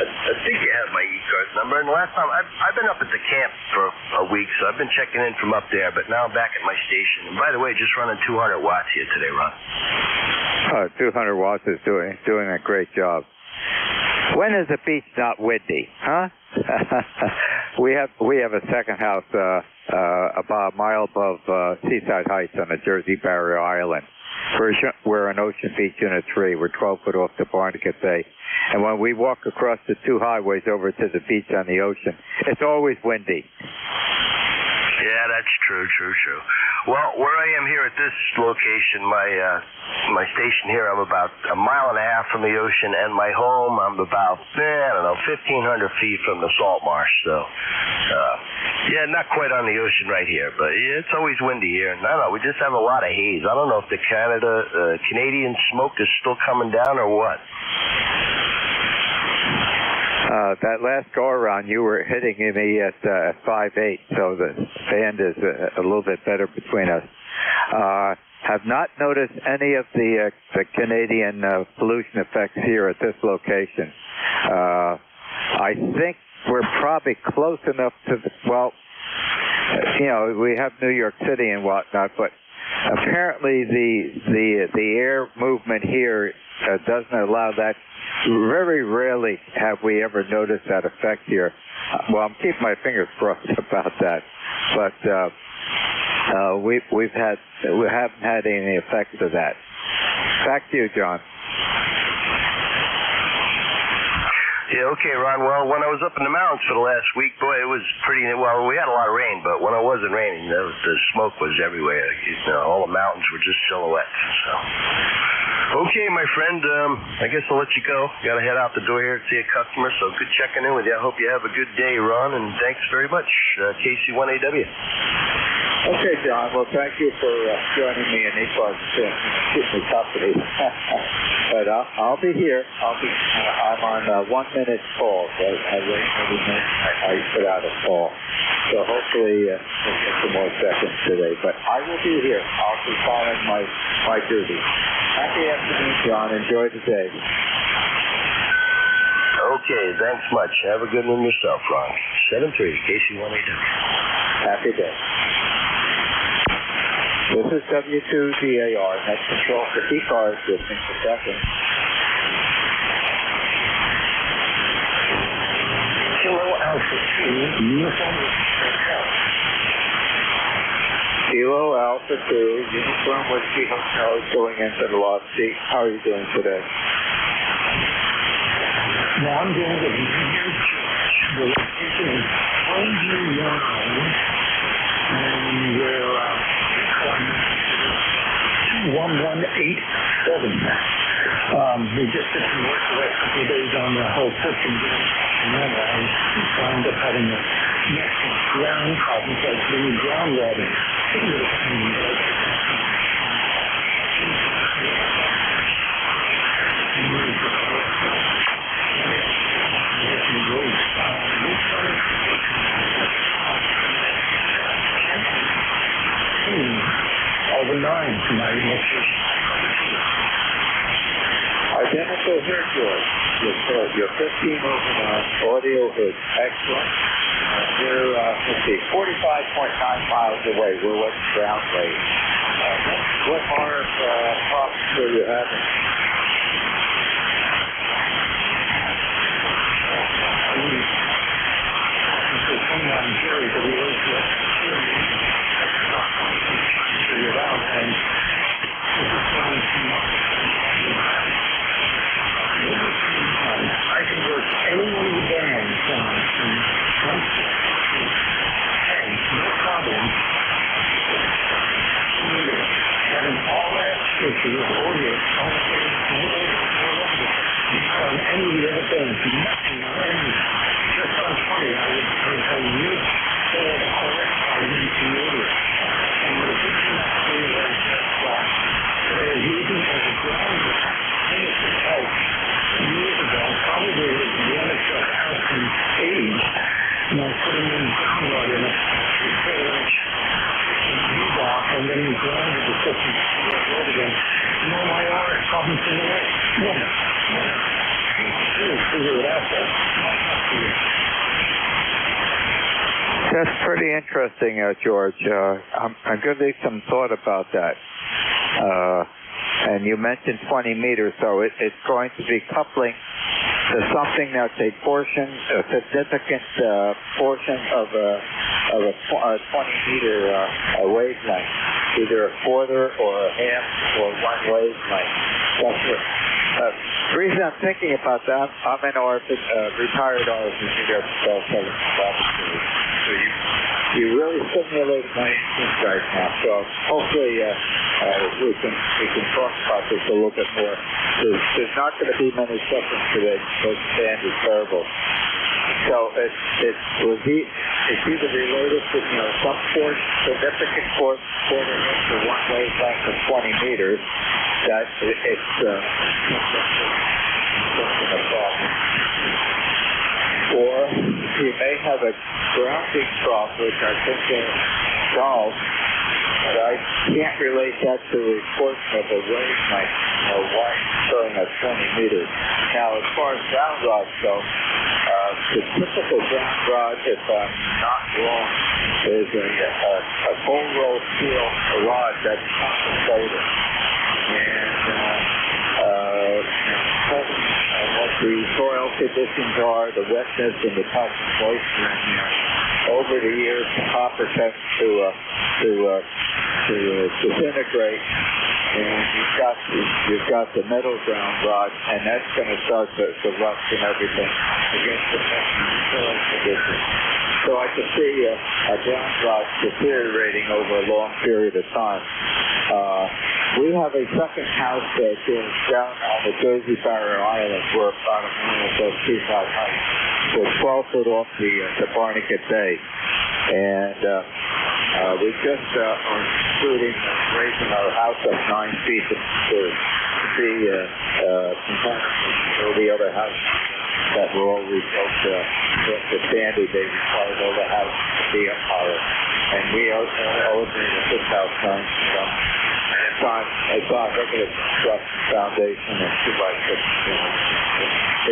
I think you have my ECARS number. And the last time, I've been up at the camp for a week, so I've been checking in from up there. But now I'm back at my station. And by the way, just running 200 watts here today, Ron. 200 watts is doing a great job. When is the beach not windy, huh? we have a second house about a mile above Seaside Heights on the Jersey Barrier Island. We're on Ocean Beach Unit 3. We're 12 foot off the Barnegat Bay. And when we walk across the 2 highways over to the beach on the ocean, it's always windy. Yeah, that's true. Well, where I am here at this location, my station here, I'm about 1.5 miles from the ocean, and my home, I'm about, 1,500 feet from the salt marsh. So, yeah, not quite on the ocean right here, but yeah, it's always windy here. And I don't know, we just have a lot of haze. I don't know if the Canadian smoke is still coming down or what. That last go around, you were hitting me at 5'8", so the band is a little bit better between us. Have not noticed any of the Canadian pollution effects here at this location. I think we're probably close enough to we have New York City and whatnot, but apparently the air movement here doesn't allow that. Very rarely have we ever noticed that effect here. Well, I'm keeping my fingers crossed about that, but we haven't had any effects of that. Back to you, John. Yeah, okay, Ron. Well, when I was up in the mountains for the last week, boy, it was pretty, we had a lot of rain, but when it wasn't raining, the smoke was everywhere. All the mountains were just silhouettes. So, okay, my friend, I guess I'll let you go. Got to head out the door here to see a customer, so good checking in with you. I hope you have a good day, Ron, and thanks very much, KC1AW. Okay, John. Well, thank you for joining me in ECARS. Keep me company. But I'll be here. I'm on 1 minute call. So every minute I put out a call. So hopefully we'll get some more seconds today. But I will be here. I'll be following my duty. Happy afternoon, John. Enjoy the day. Okay, thanks much. Have a good one yourself, Ron. 7-3, KC1AW. Happy day. This is W2DAR, next control for ECARS, listening for seconds. Kilo Alpha 2, uniform hotel. Kilo Alpha 2, uniform whiskey hotel is going into the lost seat. How are you doing today? Now I'm going to be here. The location is Plainview 1, and we're 21187. We just did some work the last couple of days on the whole system, and then I wound up having a massive ground problem, so I was doing ground routing. Over 9 to my location. Identical here, George. Your 15 over 9 audio is excellent. You're, let's see, 45.9 miles away. We're what's ground rate. What more problems are you having? I can work any one of the bands from no problem. Having all that issue with audio on any of the other bands, nothing on any. Just sounds funny. I would have you said all that I need to know it. And the picture is they're using as a ground house years ago, probably the NSF house in age, and I put him in ground rod in a 3/4-inch U-block, and then he grounded the system again. No, my RF problems in the way. No. Figure it out there. That's pretty interesting, George. I'm going to give some thought about that. And you mentioned 20 meters, so it's going to be coupling to something that's a significant portion of a 20-meter wavelength, either a quarter or a half or one wavelength. That's what. The reason I'm thinking about that, I'm an retired RF engineer for Southern Laboratories. So you really stimulate my instinct right now. So hopefully we can talk about this a little bit more. There's not going to be many seconds today because the band is terrible. So it's either related to some significant quarter inch or one wavelength of 20 meters that it's something a problem. Or you may have a grounding problem, which I think is solved, but I can't relate that to a portion of a wavelength, one showing at 20 meters. Now, as far as ground rods go, the typical ground rod, if I'm not wrong, is a full roll steel rod that's compensated. And what the soil conditions are, the wetness and the touch and moisture in there. Over the years, the copper tends to disintegrate, and you've got the metal ground rod, and that's going to start to rust and everything against the soil conditions. So I can see a ground rod deteriorating over a long period of time. We have a second house that is down on the Jersey Barrier Island. We're about a mile or so 2,500. We're 12 foot off the Barnegat Bay. And we just are shooting, raising our house up 9 feet to see all the other houses that were all rebuilt to Sandy. They required all the houses to be up higher. And we elevated this house 9 feet up. It's on regular construction foundation and 2x6.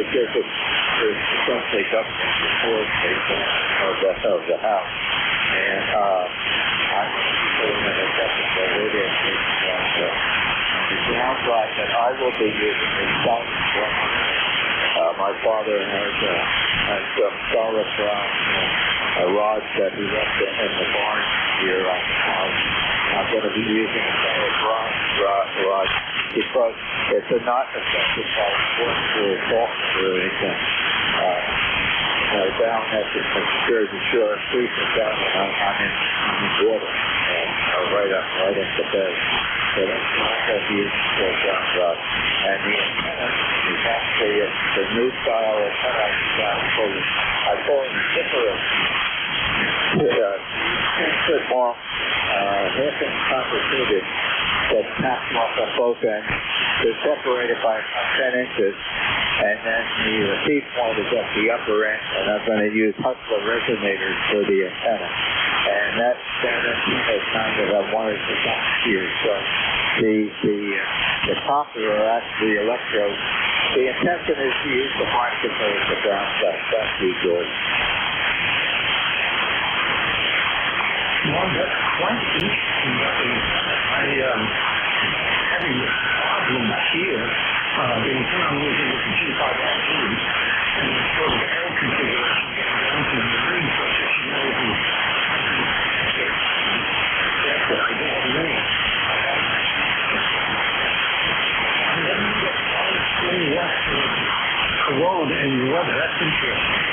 It's just essentially duct the floor space of the house. And I'm putting in a technical radio station. The ground rod that I will be using is solid ground. My father has some solid ground rods that he left in the barn here on the house. I'm going to be using a solid bronze rod because it's not affected by water or salt or anything. Down at the Jersey Shore, freezing down, and I'm in water, right at the bed. So that's what I have used for ground rod. And the antenna is actually the new style antenna I call it a zipper. With a 10-foot long, half-inch copper tubing that snaps off on both ends. They're separated by 10 inches, and then the receive point is at the upper end, and I'm going to use Hustler resonators for the antenna. And that antenna is kind of a wires for here. So the copper are actually electrodes. The intention is to use the market for the ground stuff. Thank you, George. Well, that's quite interesting. I having this problem here. The antenna I'm using is a G5RG, and the sort of air configuration down to the ring, so it should know that's what I don't know. And then you get spring west corrode in the weather. That's interesting.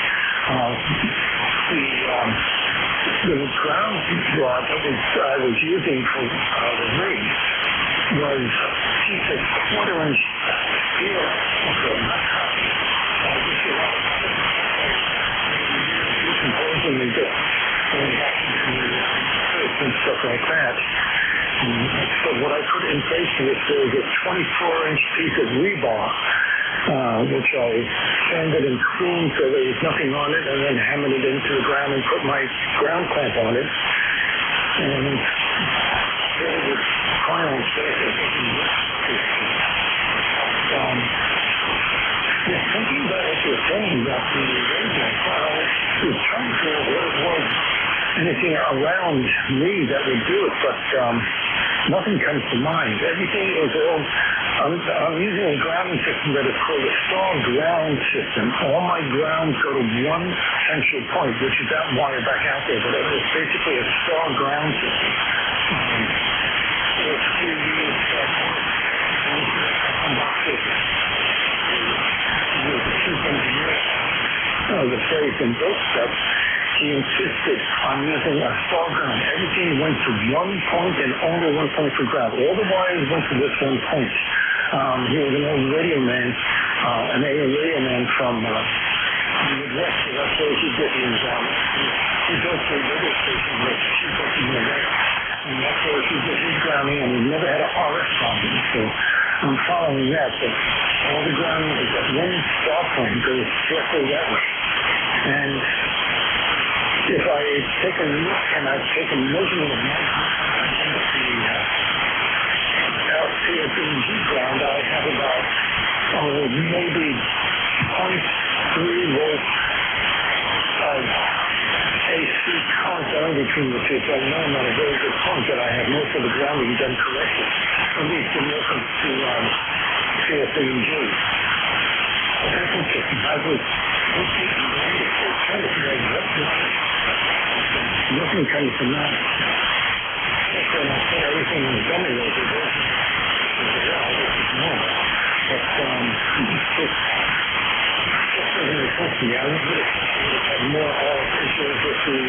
The ground rod that I was using for the rig was just a quarter-inch steel. Decomposing and stuff like that. So what I put in place of this was a 24-inch piece of rebar, which I sanded and cleaned so there was nothing on it, and then hammered it into the ground and put my ground clamp on it. And there was final thinking about what you're saying about the radio, I was trying to figure out what it was, anything around me that would do it, but nothing comes to mind. Everything is all, I'm using a grounding system that is called a star ground system. All my grounds go to one central point, which is that wire back out there, but it's basically a star ground system. It's the chief engineer of the place and built stuff. He insisted on using a star ground. Everything went to one point and only one point for ground. All the wires went to this one point. He was an old radio man, an AM radio man from the Midwest. So that's where he did his, he built a radio station with she built in the West. And that's where he did his grounding, and he never had a RF problem. So I'm following that. But all the grounding is at one star point, goes directly that way. And if I take a look and I take a measurement of my LCFEG ground, I have about maybe 0.3 volts of AC current down between the two. So I know I'm at a very good point that I have most of the grounding done correctly, at least in reference to CFEG. That's interesting. I was trying to figure out what nothing comes to mind. When I put everything in the dummy road, this is normal. But just doesn't make sense to me. I would have more issues with the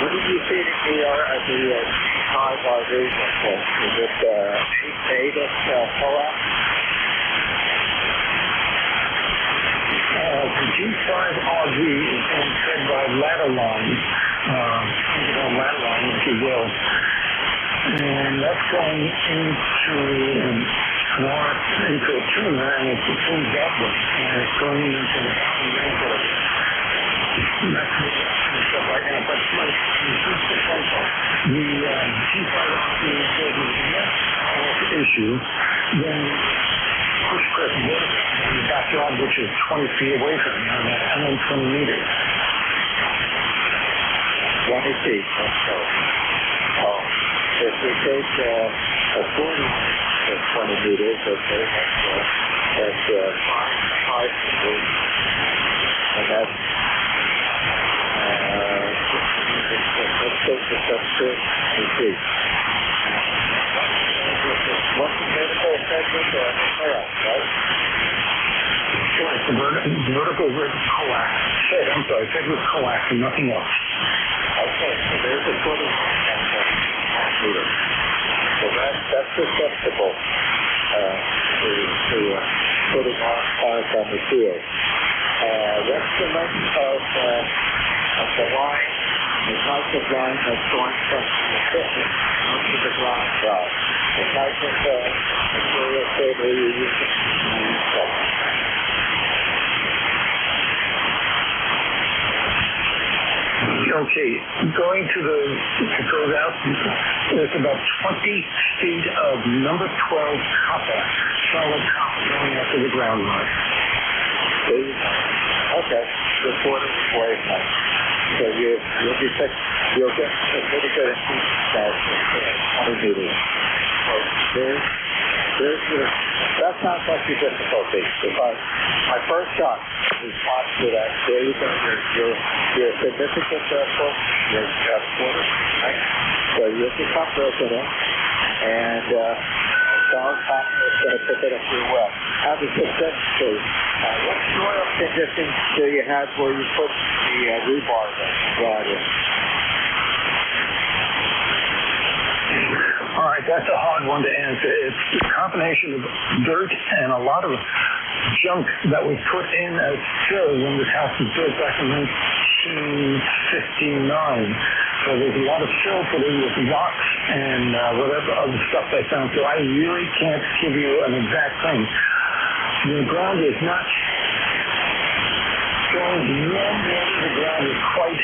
what did you say to me at the time I raised my phone? Is it 8-inch pull-out? The G5RG is being fed by ladder line, ladder line, if you will. And that's going into a tuner, and it's tuned upward, and it's going into the that's what I'm stuff right now. But like the first proposal, the chief right off the next issue, then push press border in the backyard, which is 20 feet away from me on that, and then 20 meters. 20 feet. Oh, if we take a 40 at 20 meters, okay, that's 5 meters, and that's let's take this up to 2 feet. What's the vertical segment or coax, right? Correct. The vertical is coax. I'm sorry, segment coax and nothing else. Okay, so there's a 20 meter. So that's susceptible to putting cars on the field. What's the length of the line, the type of line that's going from the equipment onto the ground rod? The type of material cable you're using? Okay, going to it goes out, there's about 20 feet of number 12 copper, solid copper going up to the ground rod. Okay, the quarter wavelength. So you'll get a pretty good at 20 meters. So that sounds like your difficulty. Because my first shot response to that, there you go, you're a significant approach, you're a quarter, right? So you'll get some broken in, and solid copper is going to pick it up pretty well. Have a success too. What soil conditions do you have where you put the rebar rod in? All right, that's a hard one to answer. It's a combination of dirt and a lot of junk that was put in as fill when this house was built back in 1959. So there's a lot of fill put in with rocks and whatever other stuff they found. So I really can't give you an exact thing. The ground is not going warm. The ground is quite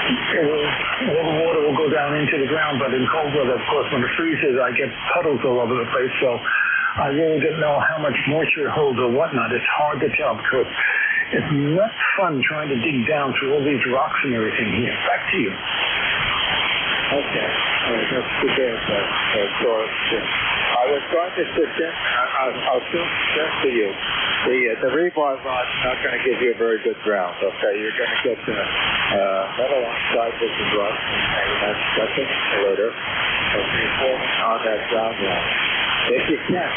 all the water will go down into the ground, but in cold weather, of course, when it freezes, I get puddles all over the place, so I really don't know how much moisture it holds or whatnot. It's hard to tell because it's not fun trying to dig down through all these rocks and everything here. Back to you. Okay. That's too bad. I was going to suggest, I'll soon suggest to you, the rebar rod's not going to give you a very good ground, okay? You're going to get metal oxide, which is rust, and that's an insulator, and you're forming on that ground rod. If you can,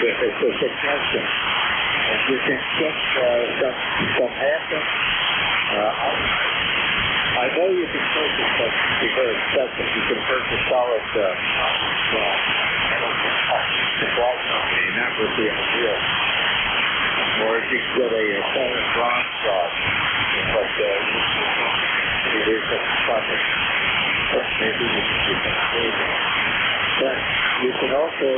if it's a suggestion, if you can get some half-inch I know you can purchase that to be very expensive. You can purchase solid supply company, and that would be ideal. Or if you could get a solid bronze rod, but maybe you can But you can also,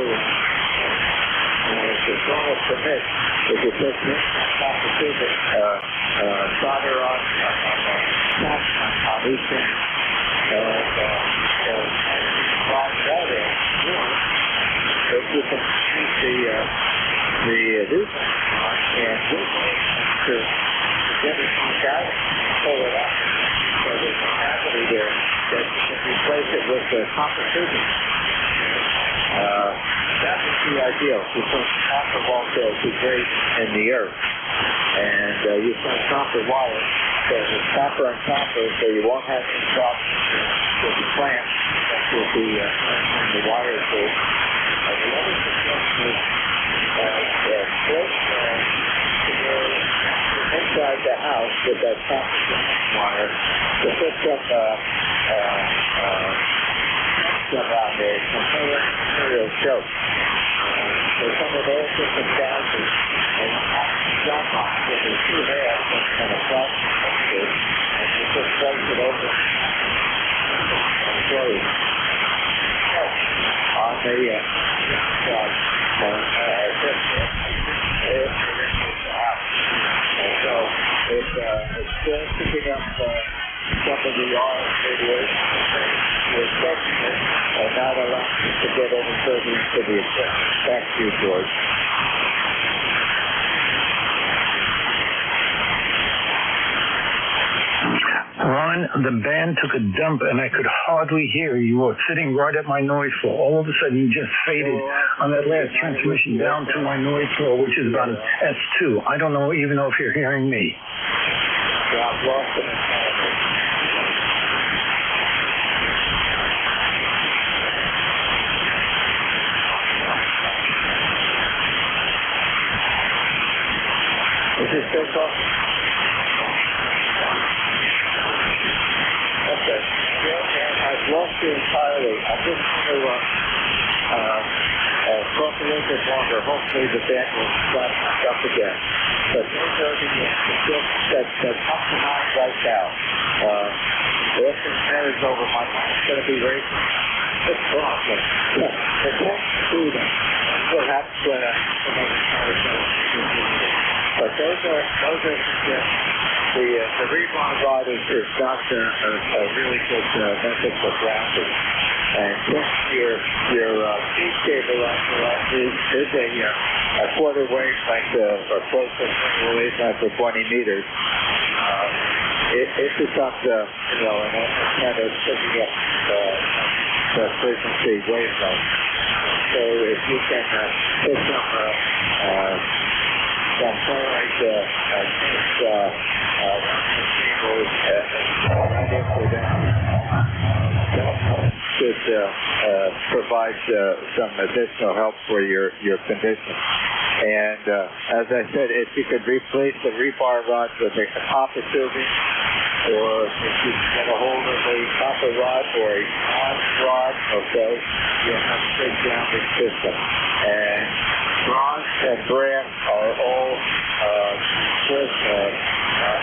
if the thermal permits, if you put complicated solder on each end, and bronze water, if you can treat the roof and to get it out, pull it up, so there's a cavity there that you can replace it with copper tubing. That would be ideal because copper won't degrade in the earth. And you put copper wire, so it's copper on copper, so you won't have any problems with the plant that will be in the wire through. The other suggestion is split inside the house with that copper wire to put some around there, some material choke. So some of those different gases and jump off with the two halves and a flat mixture, and you just place it over close on the house. get any further into the equipment. Back to you, George. Ron, the band took a dump and I could hardly hear you. You were sitting right at my noise floor. All of a sudden, you just faded on that last transmission down to my noise floor, which is about an S2. I don't know even know if you're hearing me. Yeah, I've lost it. Is it still talking? Okay. I've lost you entirely. I'm just going to talk a little bit longer. Hopefully the band will start back up again. But those are that up to mind right now. After the net is over, my mind's going to be racing. It's problem. It can't do that. That's what happens when I make a conversation. But those are the rebound rod is not a really good method for grounding. And since your feed stabilizer is a quarter wavelength or close to a wavelength for 20 meters, it becomes an kind of picking up the frequency wavelength. So if you can put some ferrite should provide some additional help for your condition. And as I said, if you could replace the rebar rod with a copper tubing, or if you can get a hold of a copper rod or a bronze rod, okay, you'll have a good grounding system. And bronze and brass are all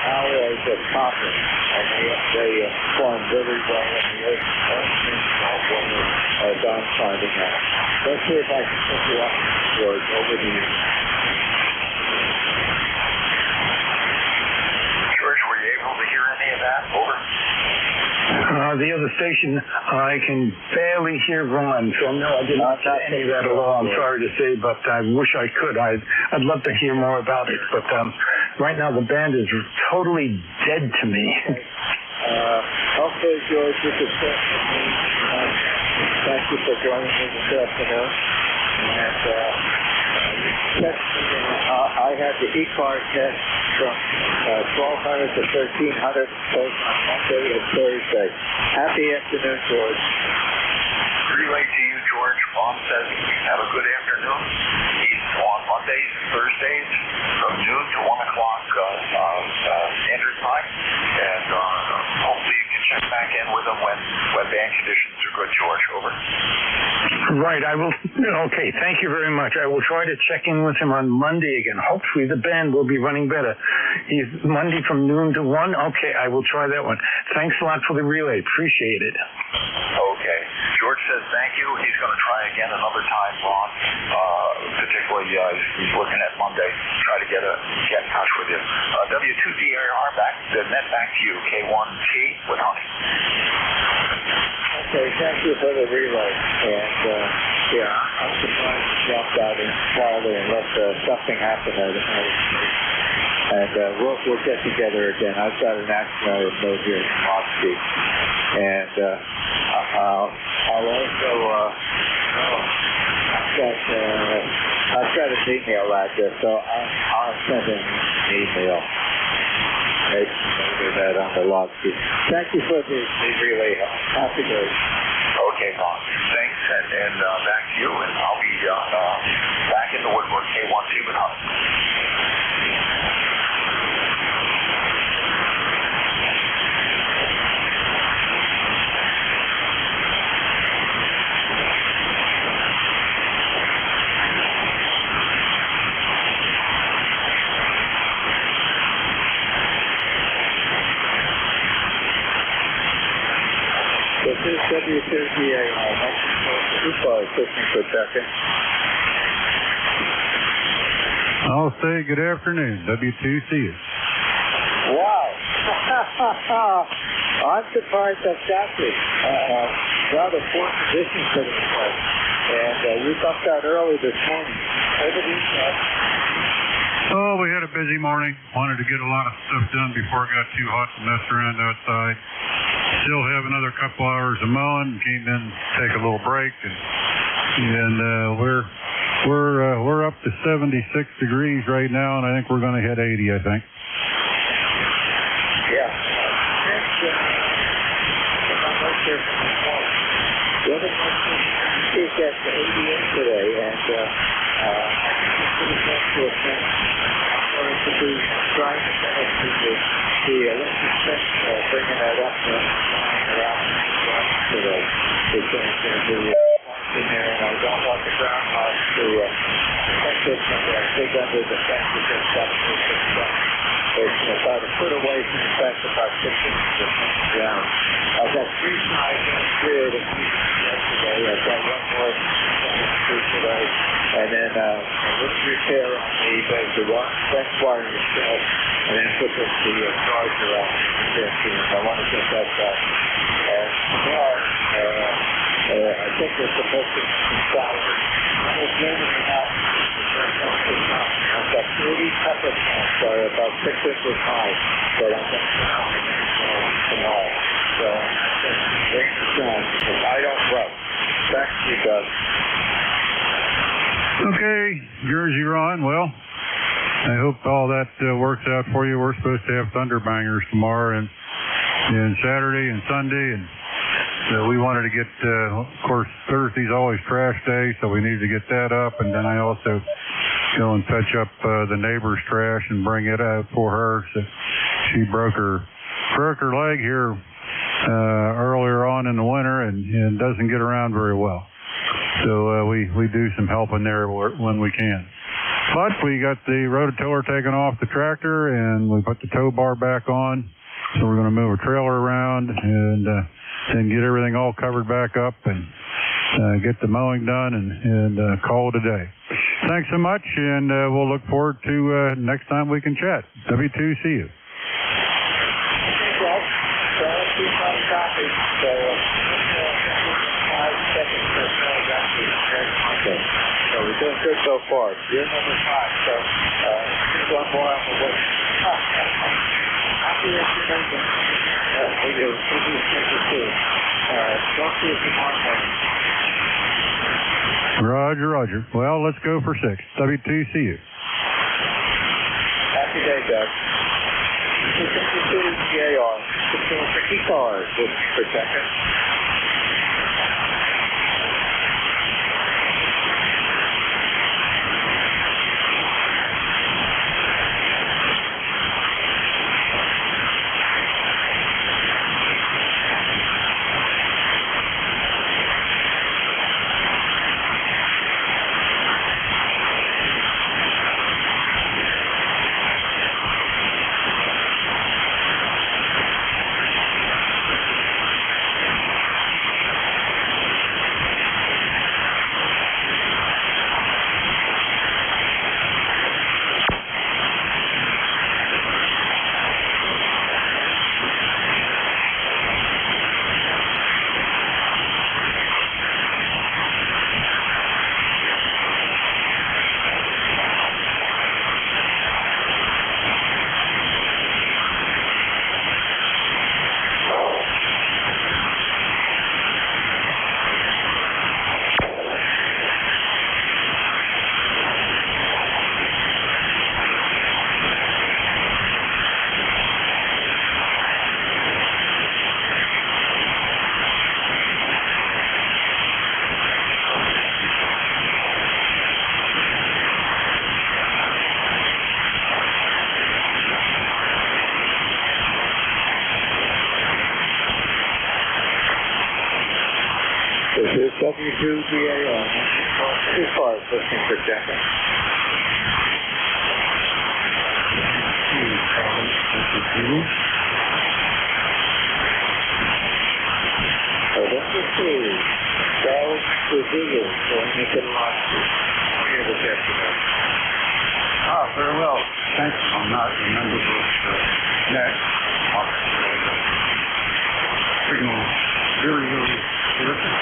alloys of copper, and they form very well in the earth when we're done finding out. Let's see if I can put you up, George, over to you. George, were you able to hear any of that? Over. The other station, I can barely hear Ron, so no, I did not get any of that at all. I'm sorry to say, but I wish I could. I'd love to hear more about it, but right now the band is totally dead to me. Okay, George, this is Chris. Thank you for joining me this afternoon. And I had the ECARS test from 1200 to 1300 both on Monday and Thursday. Happy afternoon, George. Relay to you, George. Ron says have a good afternoon. He's on Mondays and Thursdays from noon to 1 o'clock standard time. And hopefully you can check back in with him when band conditions are good, George. Over. Right, I will. Okay, thank you very much. I will try to check in with him on Monday again. Hopefully the band will be running better. He's Monday from noon to 1. Okay, I will try that one. Thanks a lot for the relay. Appreciate it. Okay. George says thank you. He's going to try again another time, Ron. Particularly, he's looking at Monday. Try to get in touch with you. W2DAR back to you. K1T with Honey. Okay, thank you for the relay. And I'm surprised you jumped out entirely unless something happened. And we'll get together again. I've got an accident I would know here in Moscow. And I'll also I've got an email address, so I'll send an email. Maybe that on the log sheet. Thank you for the relay. Happy days. Okay, Bob. Thanks, and back to you, and I'll be back in the woodwork. K1T with Honey. This is W2DAR. Listening for a second. I'll say good afternoon, W2CS. Wow. I'm surprised I've got this. Rather poor conditions for this place. And we bumped out early this morning. Oh, we had a busy morning. Wanted to get a lot of stuff done before it got too hot to mess around outside. Still have another couple hours of mowing. Came in, take a little break, and we're up to 76 degrees right now, and I think we're going to hit 80. I think. Yeah. The other one is at 88 today, and pretty close to a fence. I'm going to be trying to finish the electric fence, bringing that up around today. It's going to be in there, and I don't want the ground mouse to fence it from there. Dig under the fence is just it's about a foot away from the fence, about 6 inches down. I've got 3 sides and 3 of the yesterday. I've got one more today. And then a little repair on the fence wire itself, and then put the charger on the 15. I want to get that done. And tomorrow, I think we're supposed to install it. Almost moving it out. I've got 30 pepper plants that are about 6 inches high that I'm going to put out tomorrow. So I'm just waiting for John because I don't grow. Back to you, Doug. Okay, Jersey Ron. Well, I hope all that works out for you. We're supposed to have thunder bangers tomorrow and Saturday and Sunday, and we wanted to get, of course, Thursday's always trash day, so we needed to get that up, and then I also go and fetch up the neighbor's trash and bring it out for her. So she broke her leg here earlier on in the winter and doesn't get around very well. So we do some helping there when we can. But we got the rototiller taken off the tractor, and we put the tow bar back on. So we're going to move a trailer around and then get everything all covered back up and get the mowing done and call it a day. Thanks so much, and we'll look forward to next time we can chat. W2CU. So we're doing good so far. You're number 5, so just one more on the way. Happy that you're making we do. Talk to you tomorrow morning. Roger. Well, let's go for 6. W2CU. Happy day, Doug. This is ECARS. For ECARS, this protector. This is W2DAR. As far as listening for Jackie. Charles Brazilian going into the lawsuit. Here this afternoon. Very well. Thanks. I'm not a member of next. Signal really terrific.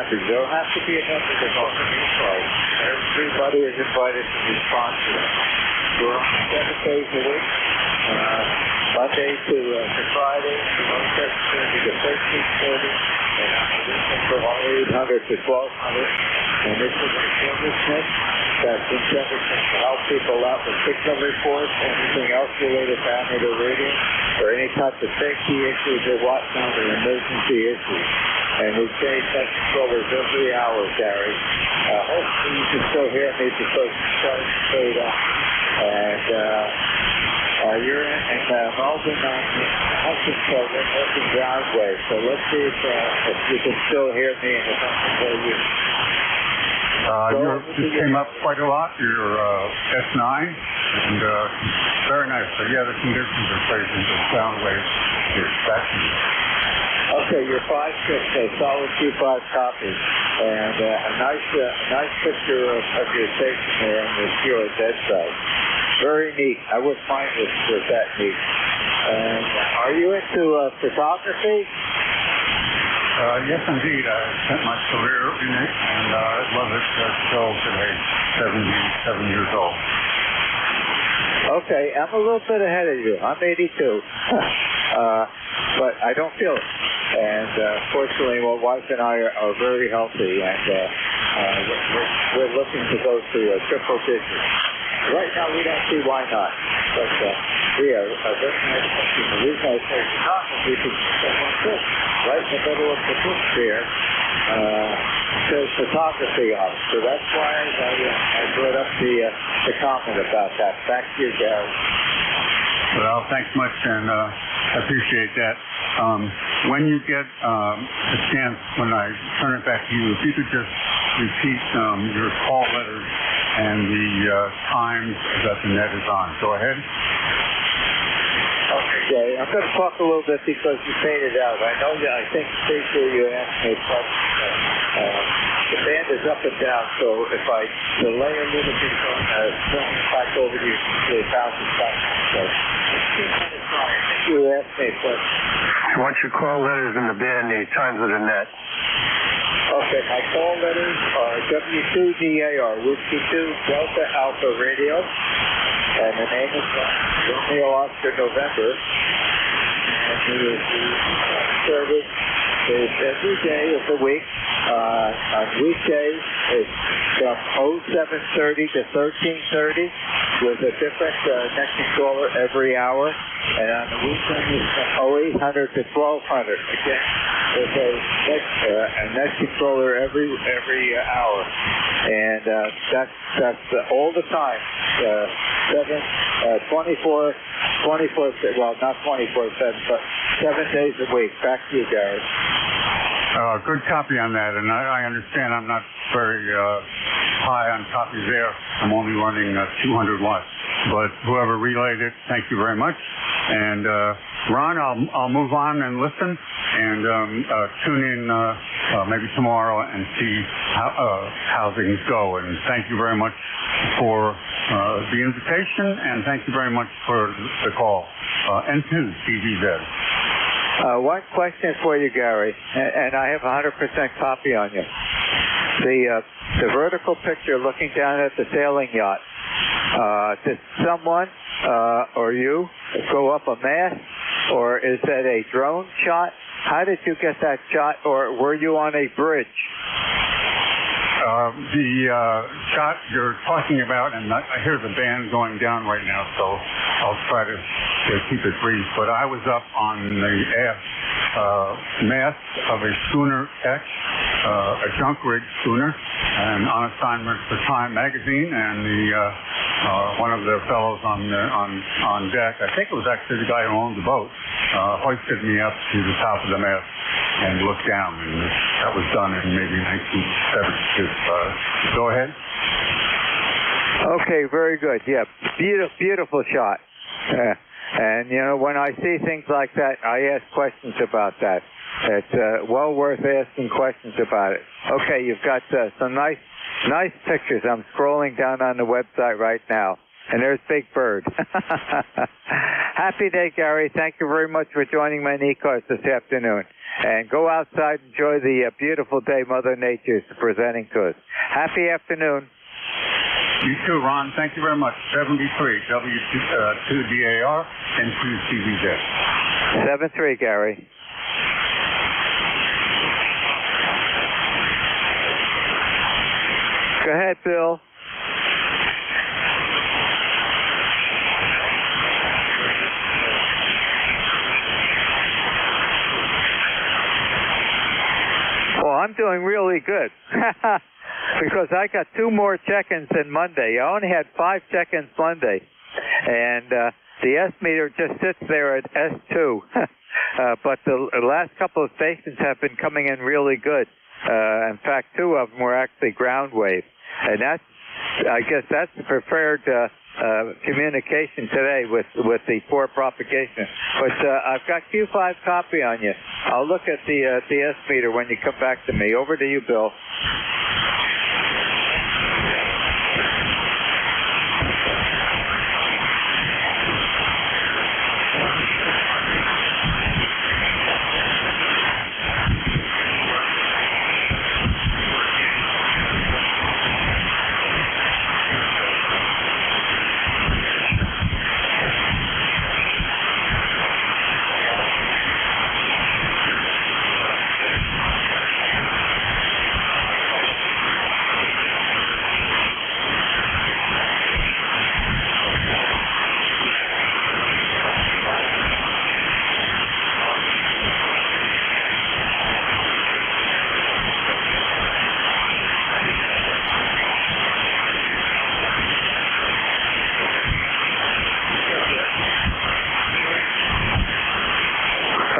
members. There don't have to be a number to go to the site. Everybody is invited to respond to it. We're on 7 days a week, Monday to Friday, from 7:30 to 13:30, and on the weekend from 800 to 1200. And this is a service that's intended to help people out with signal reports, anything else related to amateur radio, or any type of safety issues or whatnot, or emergency issues. And we change that controllers every hour, Gary. Hopefully you can still hear me because it's starting to fade off. And you're in Malden on the Hudson program, working driveway. So let's see if you can still hear me and if I can hear you. You came up quite a lot. You're S9, and very nice. So yeah, the conditions are crazy. The sound waves is fascinating. Okay, you're 5'6", solid Q5 copy, and a nice picture of your station there on the Pure Dead side. Very neat. I wouldn't mind this was that neat. And are you into photography? Yes, indeed. I spent my career in it, and I love it still today, 77 years old. Okay, I'm a little bit ahead of you. I'm 82. But I don't feel it. And fortunately, my wife and I are very healthy, and we're looking to go to triple digits. Right now, we don't see why not. But we are very nice country. The reason I say photography is someone said right in the middle of the book there says photography on it. So that's why I brought up the comment about that. Back to you, Gary. Well, thanks much, and I appreciate that. When you get a chance, when I turn it back to you, if you could just repeat your call letters and the times that the net is on. Go ahead. Okay, I'm going to talk a little bit because you faded out. I know that I think briefly you asked me a question. The band is up and down, so if I delay a little bit on turn it back over to you to 1,000 seconds. So, I think you asked me a question. What's your call letters in the band, the times of the net? Okay, my call letters are W2DAR, Whiskey 2 Delta Alpha Radio, and the name is Romeo Oscar November, and the service is every day of the week. On weekdays, it's from 0730 to 1330 with a different net controller every hour, and on the weekend it's from 0800 to 1200. Again, with a net controller every hour, and that's all the time. 24, well, not 24/7, but 7 days a week. Back to you, Gary. Good copy on that, and I understand I'm not very high on copies there. I'm only running 200 watts, but whoever relayed it, thank you very much. And Ron, I'll move on and listen, and tune in maybe tomorrow and see how things go. And thank you very much for the invitation, and thank you very much for the call. N2 TVZ. One question for you, Gary, and I have 100% copy on you. The vertical picture looking down at the sailing yacht, did someone or you go up a mast, or is that a drone shot? How did you get that shot, or were you on a bridge? The shot you're talking about, and I hear the band going down right now, so I'll try to keep it brief, but I was up on the aft mast of a schooner X, a junk rig schooner, and on assignment for Time magazine, and one of the fellows on deck, I think it was actually the guy who owned the boat, hoisted me up to the top of the mast and looked down, and that was done in maybe 1972. Go ahead. Okay, very good. Yeah, beautiful shot. And, you know, when I see things like that, I ask questions about that. It's well worth asking questions about it. Okay, you've got some nice pictures. I'm scrolling down on the website right now. And there's Big Bird. Happy day, Gary. Thank you very much for joining my ECARS this afternoon. And go outside and enjoy the beautiful day Mother Nature is presenting to us. Happy afternoon. You too, Ron. Thank you very much. 73 W2DAR and 2CBZ. 73, Gary. Go ahead, Bill. Well, I'm doing really good because I got 2 more check-ins than Monday. I only had 5 check-ins Monday, and the S meter just sits there at S2. But the last couple of stations have been coming in really good. In fact, 2 of them were actually ground wave, and that's, I guess, that's the preferred communication today with the poor propagation. But I've got Q5 copy on you. I'll look at the S meter when you come back to me. Over to you, Bill.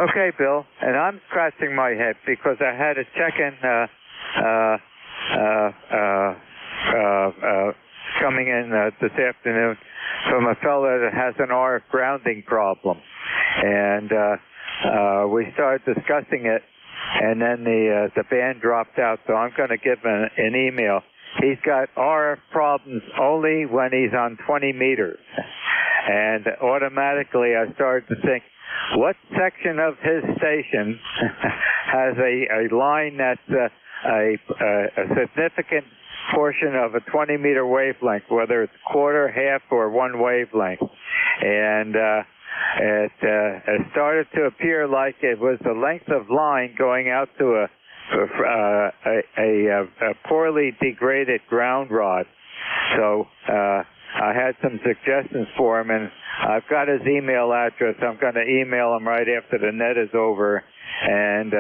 Okay, Bill, and I'm scratching my head because I had a check-in coming in this afternoon from a fellow that has an RF grounding problem, and we started discussing it, and then the band dropped out, so I'm going to give him an email. He's got RF problems only when he's on 20 meters, and automatically I started to think, what section of his station has a line that's a significant portion of a 20-meter wavelength, whether it's quarter, half, or 1 wavelength? And it started to appear like it was the length of line going out to a poorly degraded ground rod. So I had some suggestions for him, and I've got his email address. I'm going to email him right after the net is over and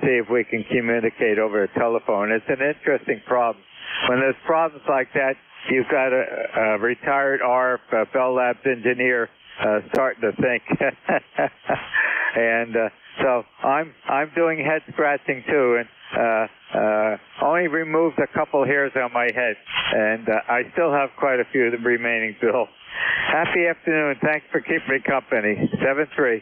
see if we can communicate over the telephone. It's an interesting problem. When there's problems like that, you've got a retired RF Bell Labs engineer starting to think. And so I'm doing head scratching too, and only removed a couple hairs on my head, and I still have quite a few of them remaining, Bill. Happy afternoon. Thanks for keeping me company. 7-3.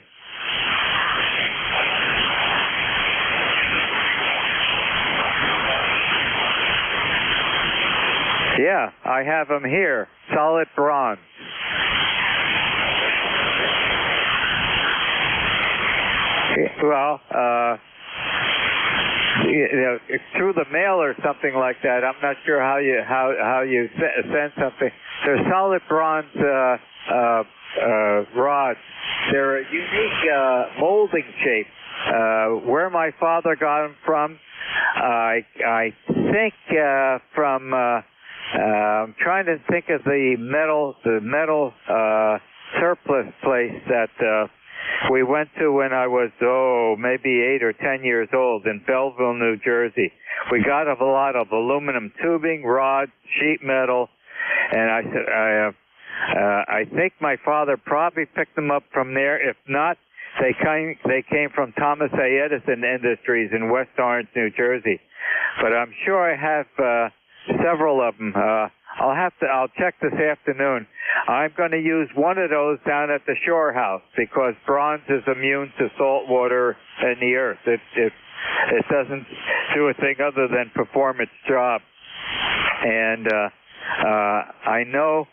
Yeah, I have them here. Solid bronze. Well, through the mail or something like that. I'm not sure how you send something. They're solid bronze rods. They're a unique molding shape. Where my father got them from, I think from. I'm trying to think of the metal surplus place that we went to when I was, maybe 8 or 10 years old in Belleville, New Jersey. We got a lot of aluminum tubing, rods, sheet metal, and I think my father probably picked them up from there. If not, they came from Thomas A. Edison Industries in West Orange, New Jersey. But I'm sure I have several of them. I'll check this afternoon. I'm going to use one of those down at the shore house because bronze is immune to salt water in the earth. It doesn't do a thing other than perform its job. And I know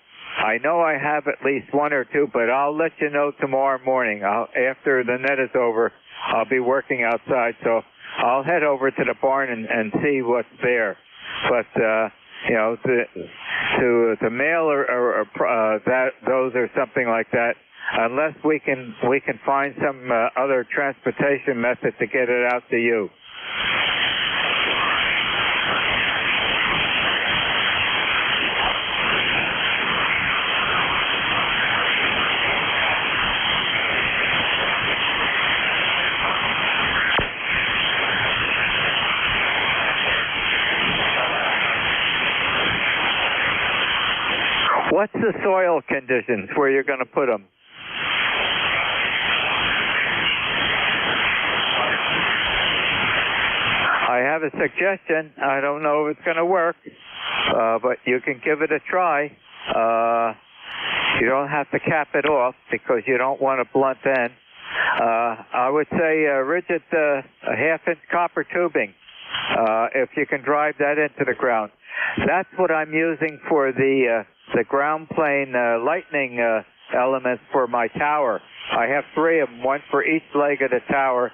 I know I have at least one or two, but I'll let you know tomorrow morning. After the net is over, I'll be working outside, so I'll head over to the barn and see what's there. But you know, to mail or that those or something like that, unless we can find some other transportation method to get it out to you. What's the soil conditions where you're going to put them? I have a suggestion. I don't know if it's going to work, but you can give it a try. You don't have to cap it off because you don't want a blunt end. I would say rigid a half-inch copper tubing, if you can drive that into the ground. That's what I'm using for the ground plane lightning elements for my tower. I have three of them, one for each leg of the tower,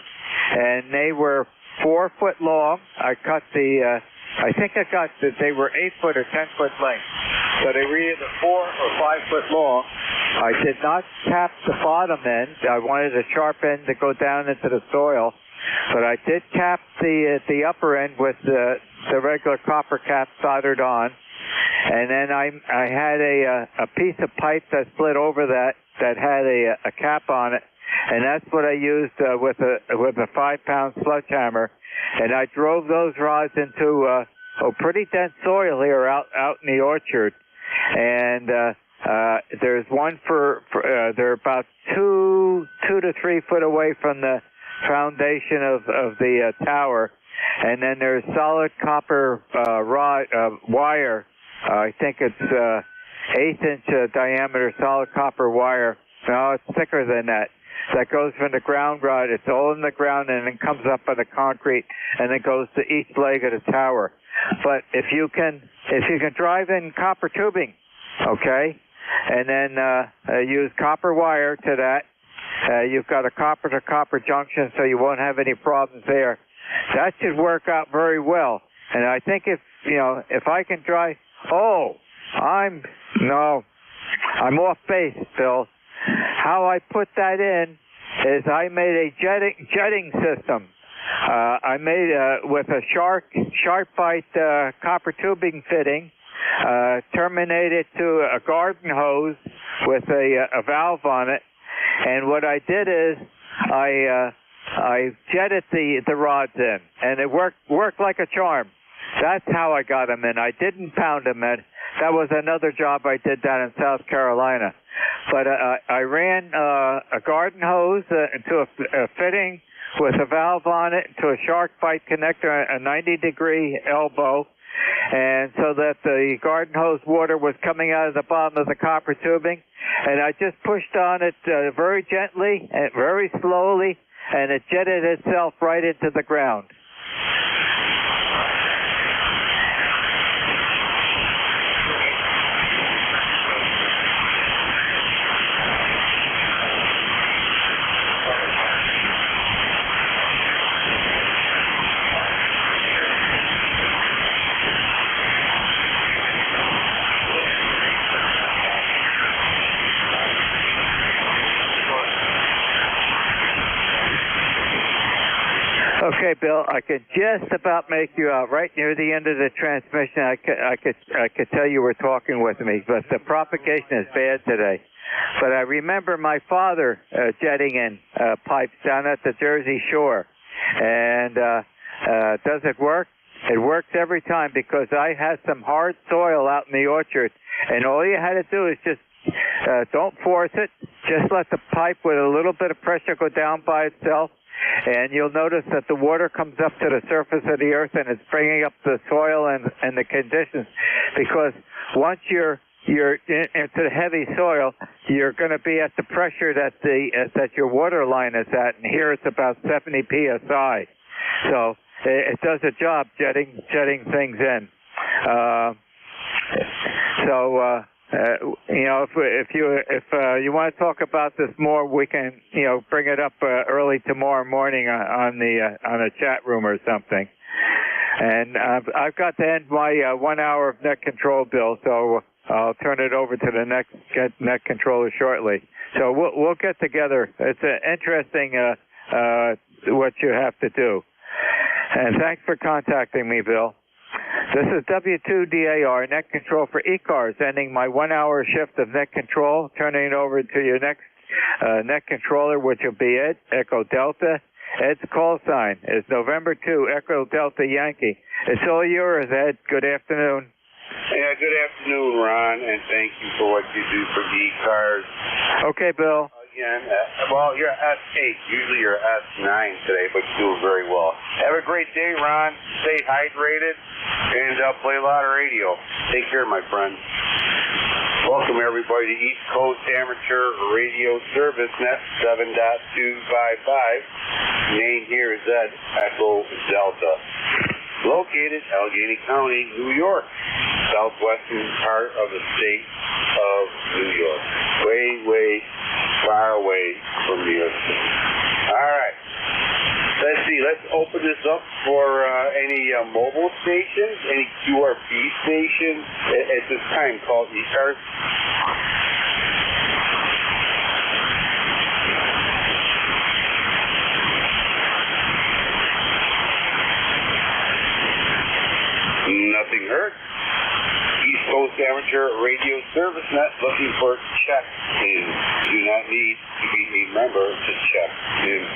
and they were 4 foot long. I cut I think I got that they were 8 foot or 10 foot length. So they were either 4 or 5 foot long. I did not cap the bottom end. I wanted a sharp end to go down into the soil. But I did cap the upper end with the regular copper cap soldered on. And then I had a piece of pipe that split over that had a cap on it. And that's what I used with a 5-pound sledgehammer. And I drove those rods into pretty dense soil here out in the orchard. And there's one they're about 2 to 3 foot away from the foundation of the tower. And then there's solid copper wire. I think it's 1/8-inch diameter solid copper wire. No, it's thicker than that. That goes from the ground rod. It's all in the ground and then comes up on the concrete and then goes to each leg of the tower. But if you can drive in copper tubing, okay, and then use copper wire to that, you've got a copper to copper junction, so you won't have any problems there. That should work out very well. And I think if I can drive, I'm off base, Bill. How I put that in is I made a jetting system. I made with a sharp bite copper tubing fitting, terminated to a garden hose with a valve on it. And what I did is I jetted the rods in, and it worked like a charm. That's how I got them in. I didn't pound them in. That was another job I did down in South Carolina. But I ran a garden hose into a fitting with a valve on it to a shark bite connector, a 90-degree elbow, and so that the garden hose water was coming out of the bottom of the copper tubing. And I just pushed on it very gently and very slowly, and it jetted itself right into the ground. Okay, Bill, I could just about make you out right near the end of the transmission. I could tell you were talking with me, but the propagation is bad today. But I remember my father jetting in pipes down at the Jersey Shore. And does it work? It works every time because I had some hard soil out in the orchard, and all you had to do is just don't force it. Just let the pipe with a little bit of pressure go down by itself. And you'll notice that the water comes up to the surface of the earth and it's bringing up the soil and the conditions. Because once you're into the heavy soil, you're going to be at the pressure that your water line is at. And here it's about 70 psi. So it does a job jetting things in. if you want to talk about this more, we can, bring it up early tomorrow morning on a chat room or something. And I've got to end my 1 hour of net control, Bill, so I'll turn it over to the next net controller shortly. So we'll get together. It's interesting what you have to do. And thanks for contacting me, Bill. This is W2DAR, net control for ECARS, ending my 1 hour shift of net control, turning it over to your next net controller, which will be Ed, Echo Delta. Ed's call sign is November 2, Echo Delta Yankee. It's all yours, Ed. Good afternoon. Yeah, good afternoon, Ron, and thank you for what you do for the ECARS. Okay, Bill. Again, well, you're S8. Usually you're S9 today, but you're doing very well. Have a great day, Ron. Stay hydrated, and play a lot of radio. Take care, my friend. Welcome, everybody, to East Coast Amateur Radio Service Net 7.255. Name here is Ed, Echo Delta. Located Allegheny County, New York, southwestern part of the state of New York. Way, way far away from New York City. All right. Let's see. Let's open this up for any mobile stations, any QRP stations at this time called ECARS. Nothing heard. East Coast Amateur Radio Service Net looking for check-in. Do not need to be a member to check in.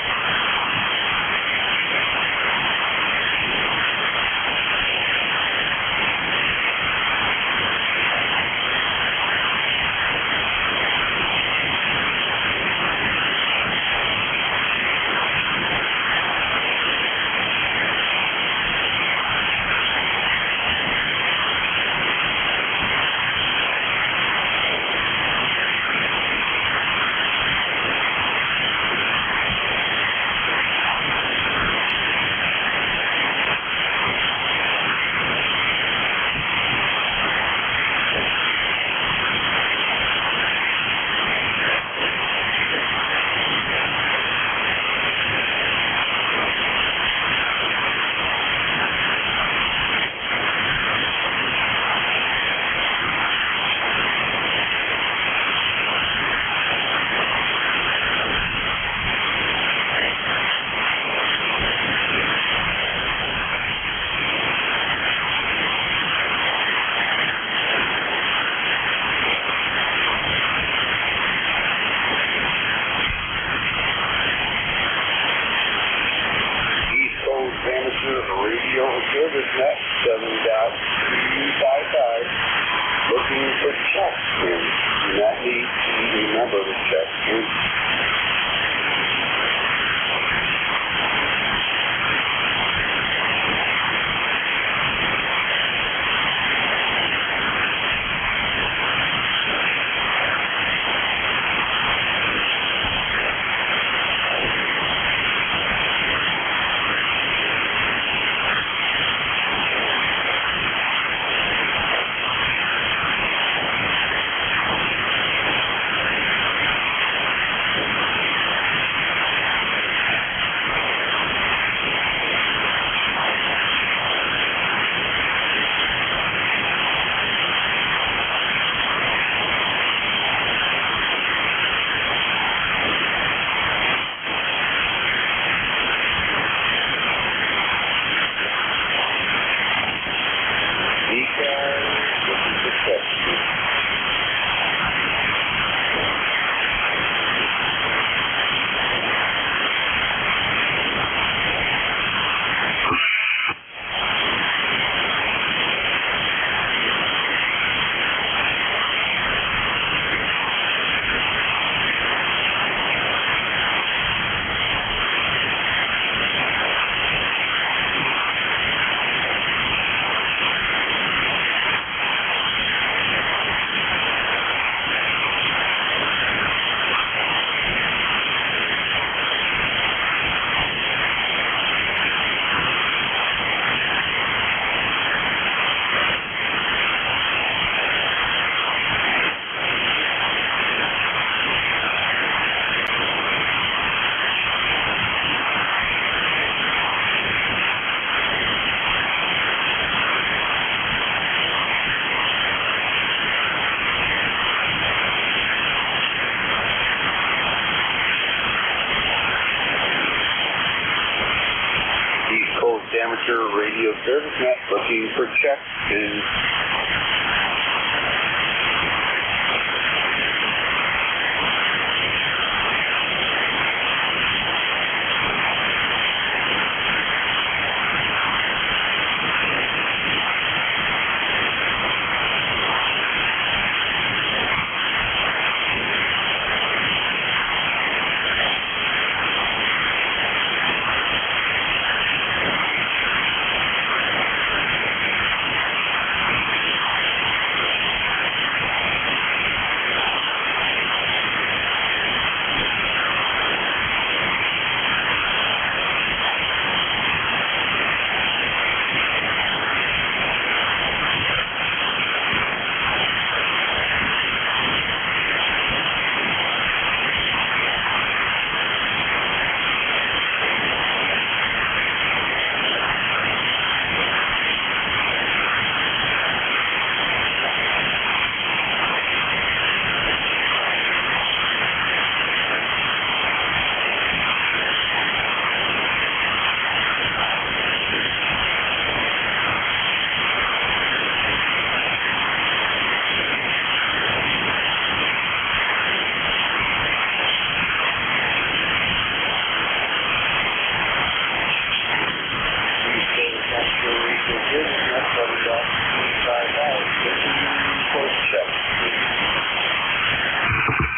radio service net looking for check-in.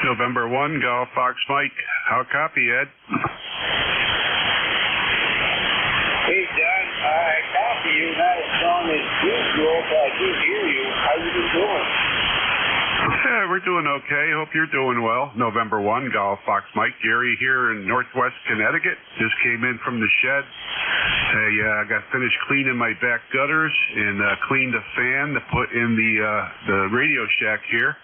November 1, Golf Fox Mike. How copy, Ed? Hey, John, I copy you, not as strong as usual, but I do hear you. How you been doing? Yeah, we're doing okay. Hope you're doing well. November 1, Golf Fox Mike. Gary here in Northwest Connecticut. Just came in from the shed. I got finished cleaning my back gutters and cleaned a fan to put in the Radio Shack here.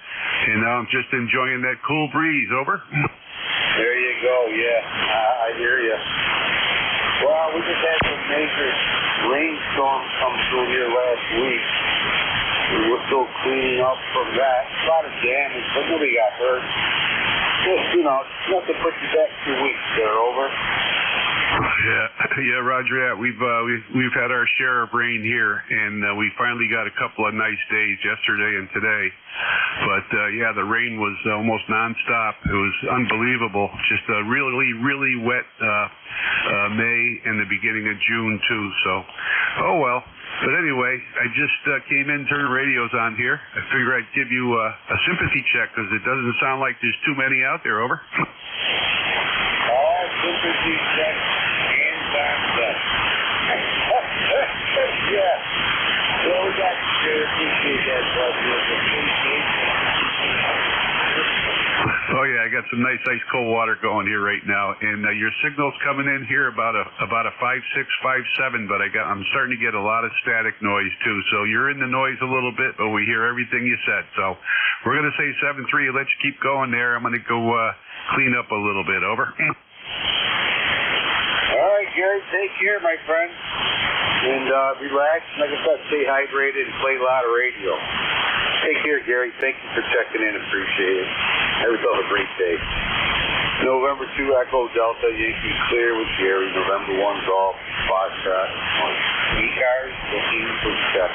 And now I'm just enjoying that cool breeze. Over. There you go. Yeah, I hear you. Well, we just had some major rainstorms come through here last week. We were still cleaning up from that. A lot of damage, but nobody got hurt. Just, nothing to put you back 2 weeks there. Over. Yeah, Roger that. We've had our share of rain here, and we finally got a couple of nice days yesterday and today. But the rain was almost nonstop. It was unbelievable. Just a really, really wet May and the beginning of June too. So, oh well. But anyway, I just came in, turned radios on here. I figure I'd give you a sympathy check because it doesn't sound like there's too many out there. Over. All sympathy checks and thumbs up. Yeah. Well, we got to appreciate that, Oh yeah, I got some nice ice cold water going here right now, and your signal's coming in here about a 5.6, 5.7, but I'm starting to get a lot of static noise too. So you're in the noise a little bit, but we hear everything you said. So we're gonna say 7.3. Let you keep going there. I'm gonna go clean up a little bit. Over. All right, Gary, take care, my friend. And relax. Like I said, stay hydrated and play a lot of radio. Take care, Gary. Thank you for checking in. Appreciate it. Have yourself a great day. November 2, Echo Delta, Yankee clear with Gary. November 1, Golf, Foxtrot, ECARS, looking for check.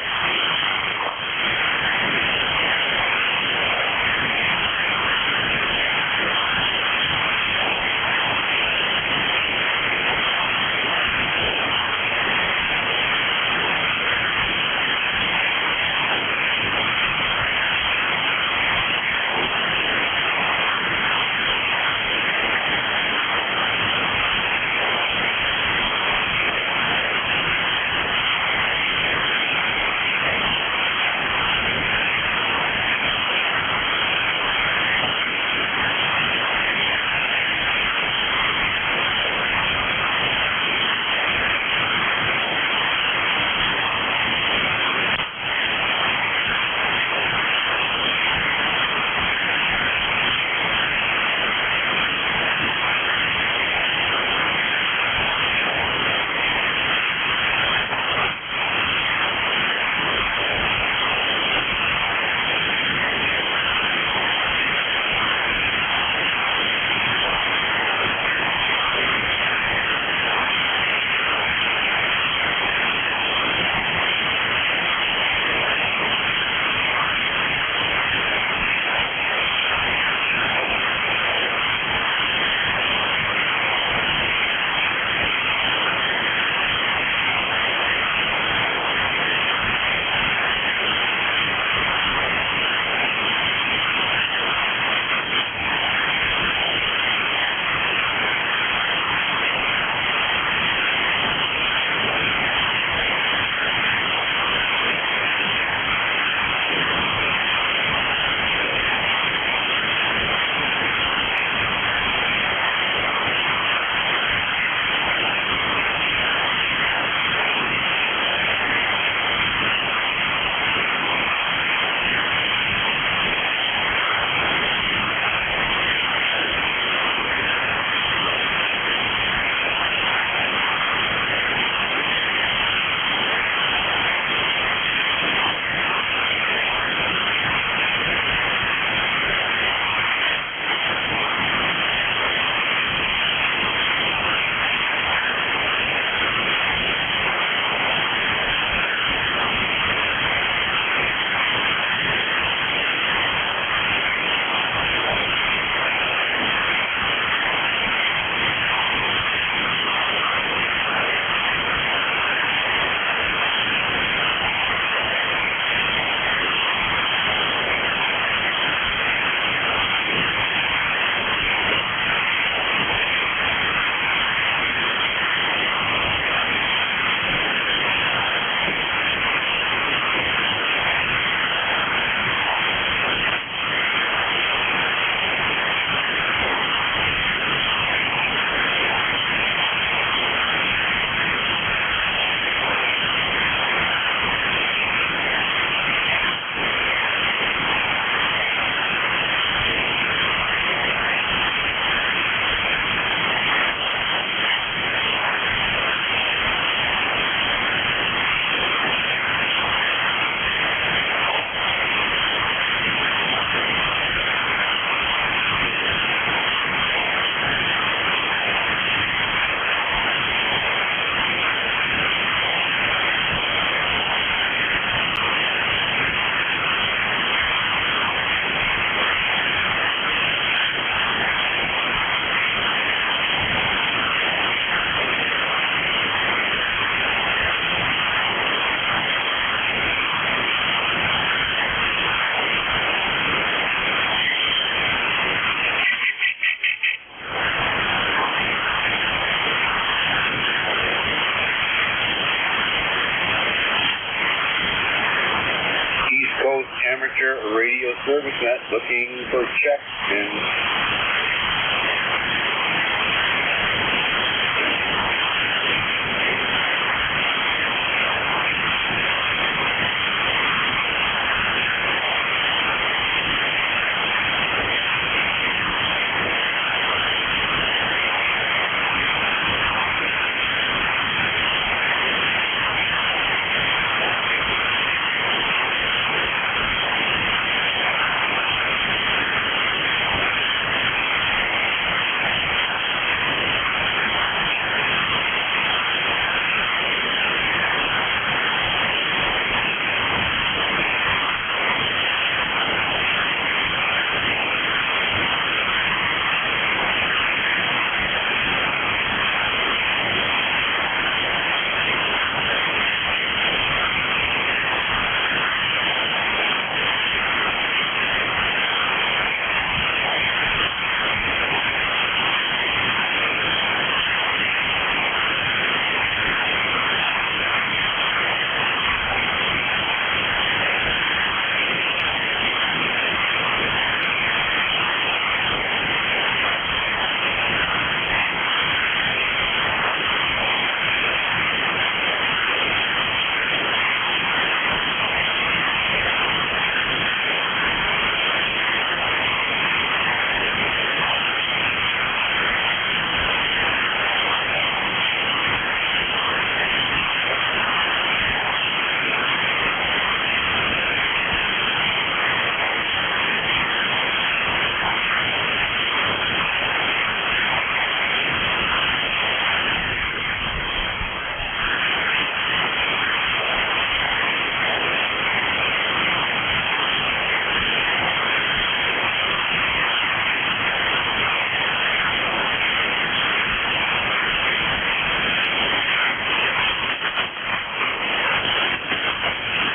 for check and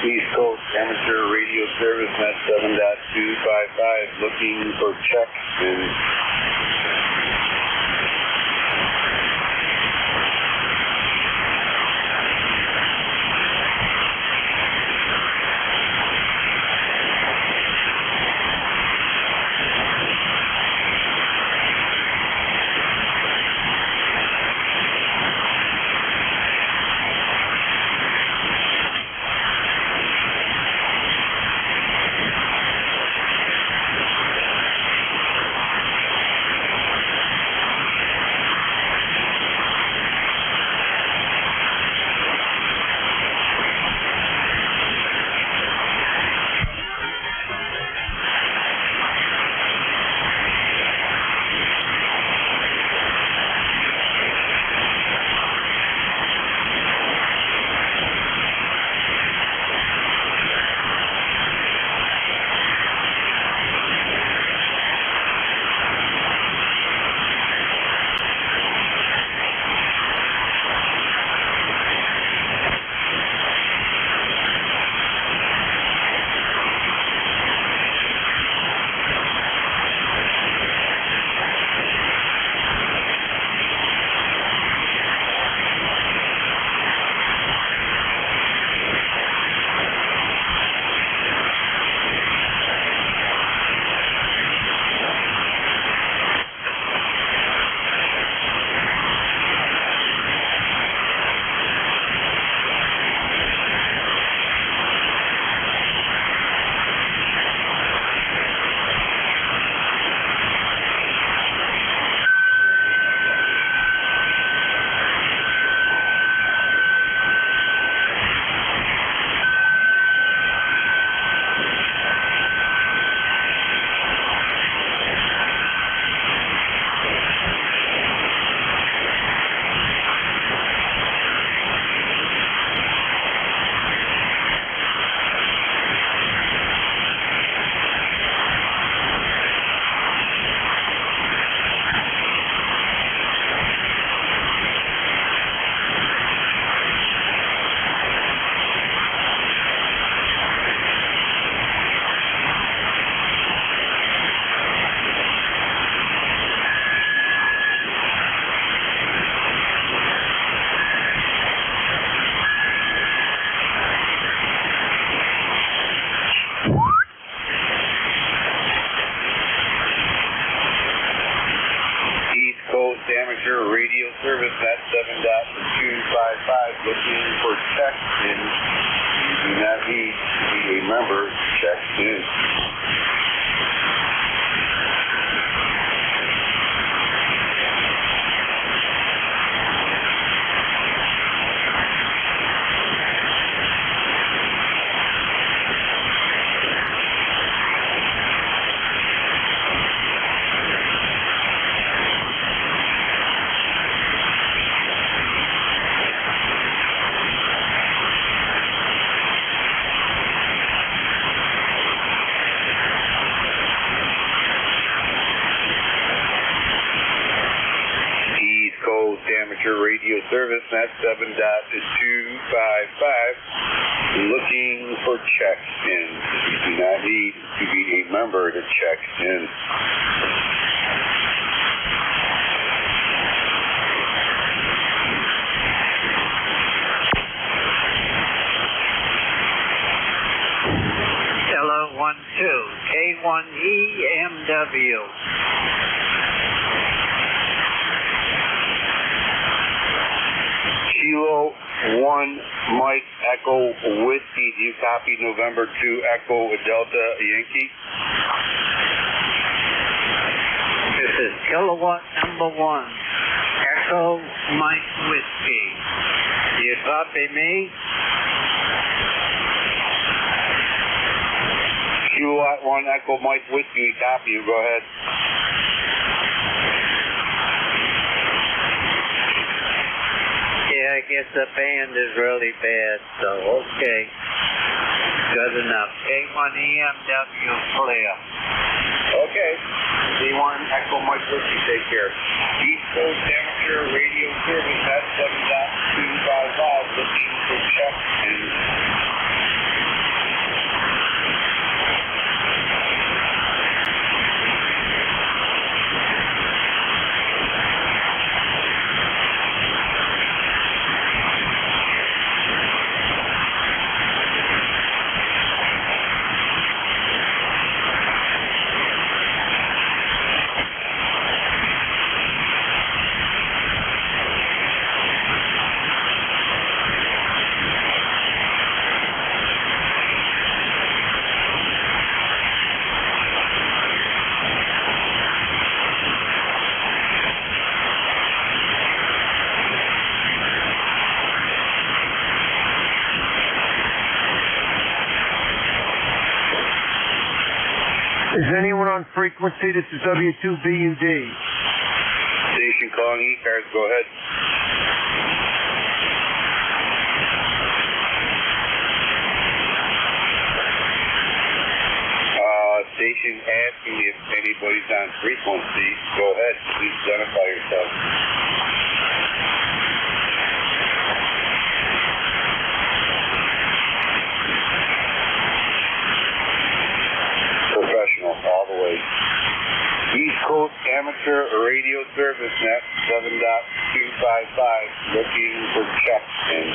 East Coast Amateur Radio Service, Net 7.255, looking for check and looking for check in. You do not need to be a member to check in. Amateur radio service, that's 7.255, looking for check in. You do not need to be a member to check in. Hello, 12, K1EMW. Kilo 1 Mike Echo Whiskey. Do you copy November 2 Echo Delta Yankee? This is Kilowatt number 1, Echo Mike Whiskey. Do you copy me? Kilowatt 1 Echo Mike Whiskey, we copy you. Go ahead. Yeah, I guess the band is really bad, so okay. Good enough. K1EMW clear. Okay. D1 Echo Mike Whiskey, take care. East Coast Amateur Radio Service at 7.255, looking for check in. Is anyone on frequency? This is W2BUD. Station calling ECARS, go ahead. Station asking if anybody's on frequency. Go ahead, please identify yourself. Professional all the way. East Coast Amateur Radio Service Net 7.255, looking for check in.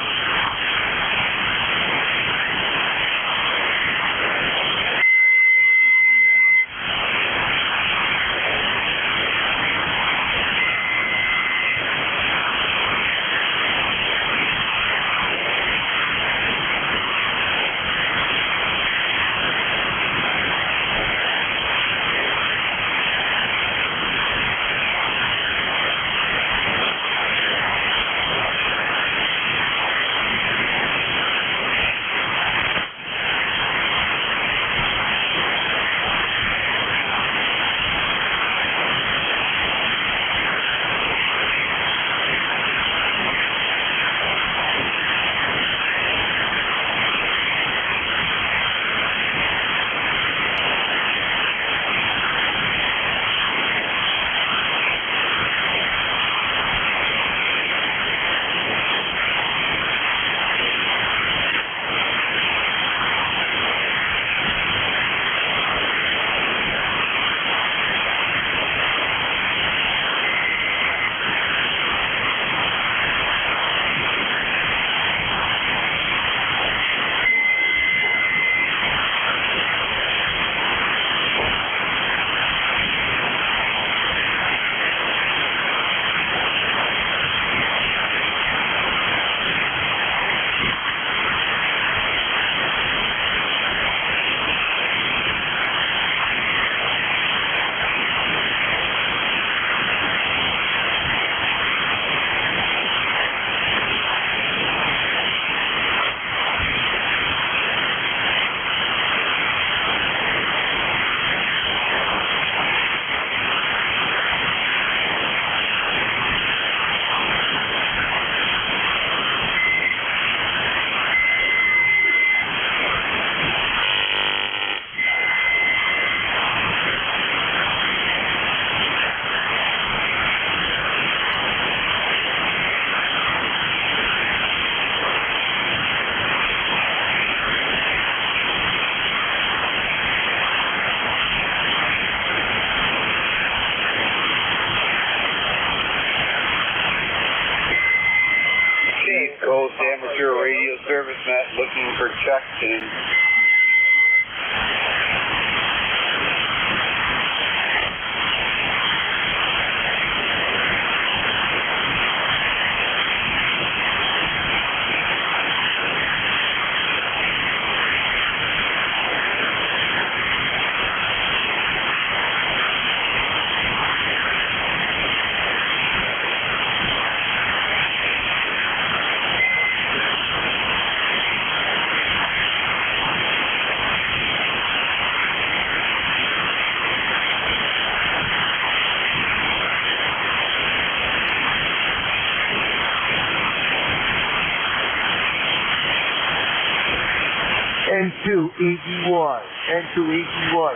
N2EDY. N2EDY.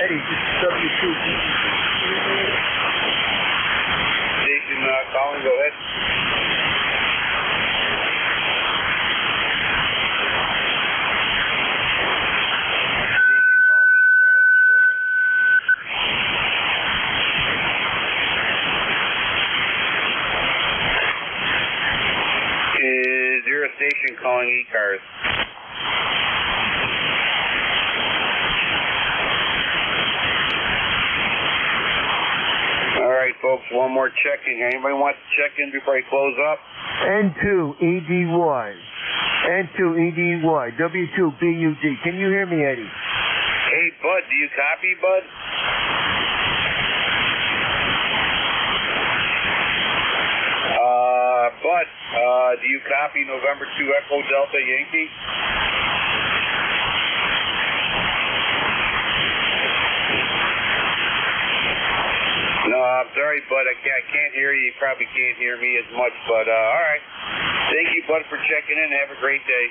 Eddie, this is W2. Station calling, go ahead. Is your station calling ECARS? All right, folks, one more checking. Anybody want to check in before I close up? N2EDY. N2EDY. W2BUD. Can you hear me, Eddie? Hey, Bud, do you copy, Bud? Bud, do you copy November 2 Echo Delta Yankee? No, I'm sorry, Bud. I can't hear you. You probably can't hear me as much, but all right. Thank you, Bud, for checking in. Have a great day.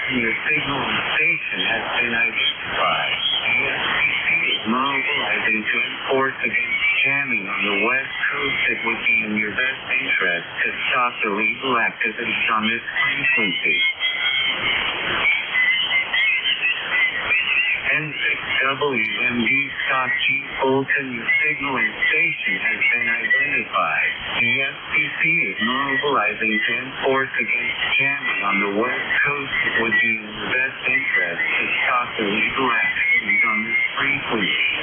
in your signal and station has been identified. The SPC is mobilizing to enforce against jamming on the West Coast. It would be in your best interest to stop illegal activities on this frequency. N6WMD Scott G. Bolton, your signal and station has been identified. The SPC is mobilizing to enforce against jamming on the West Coast. It would be in your best interest to stop illegal activities on this frequency.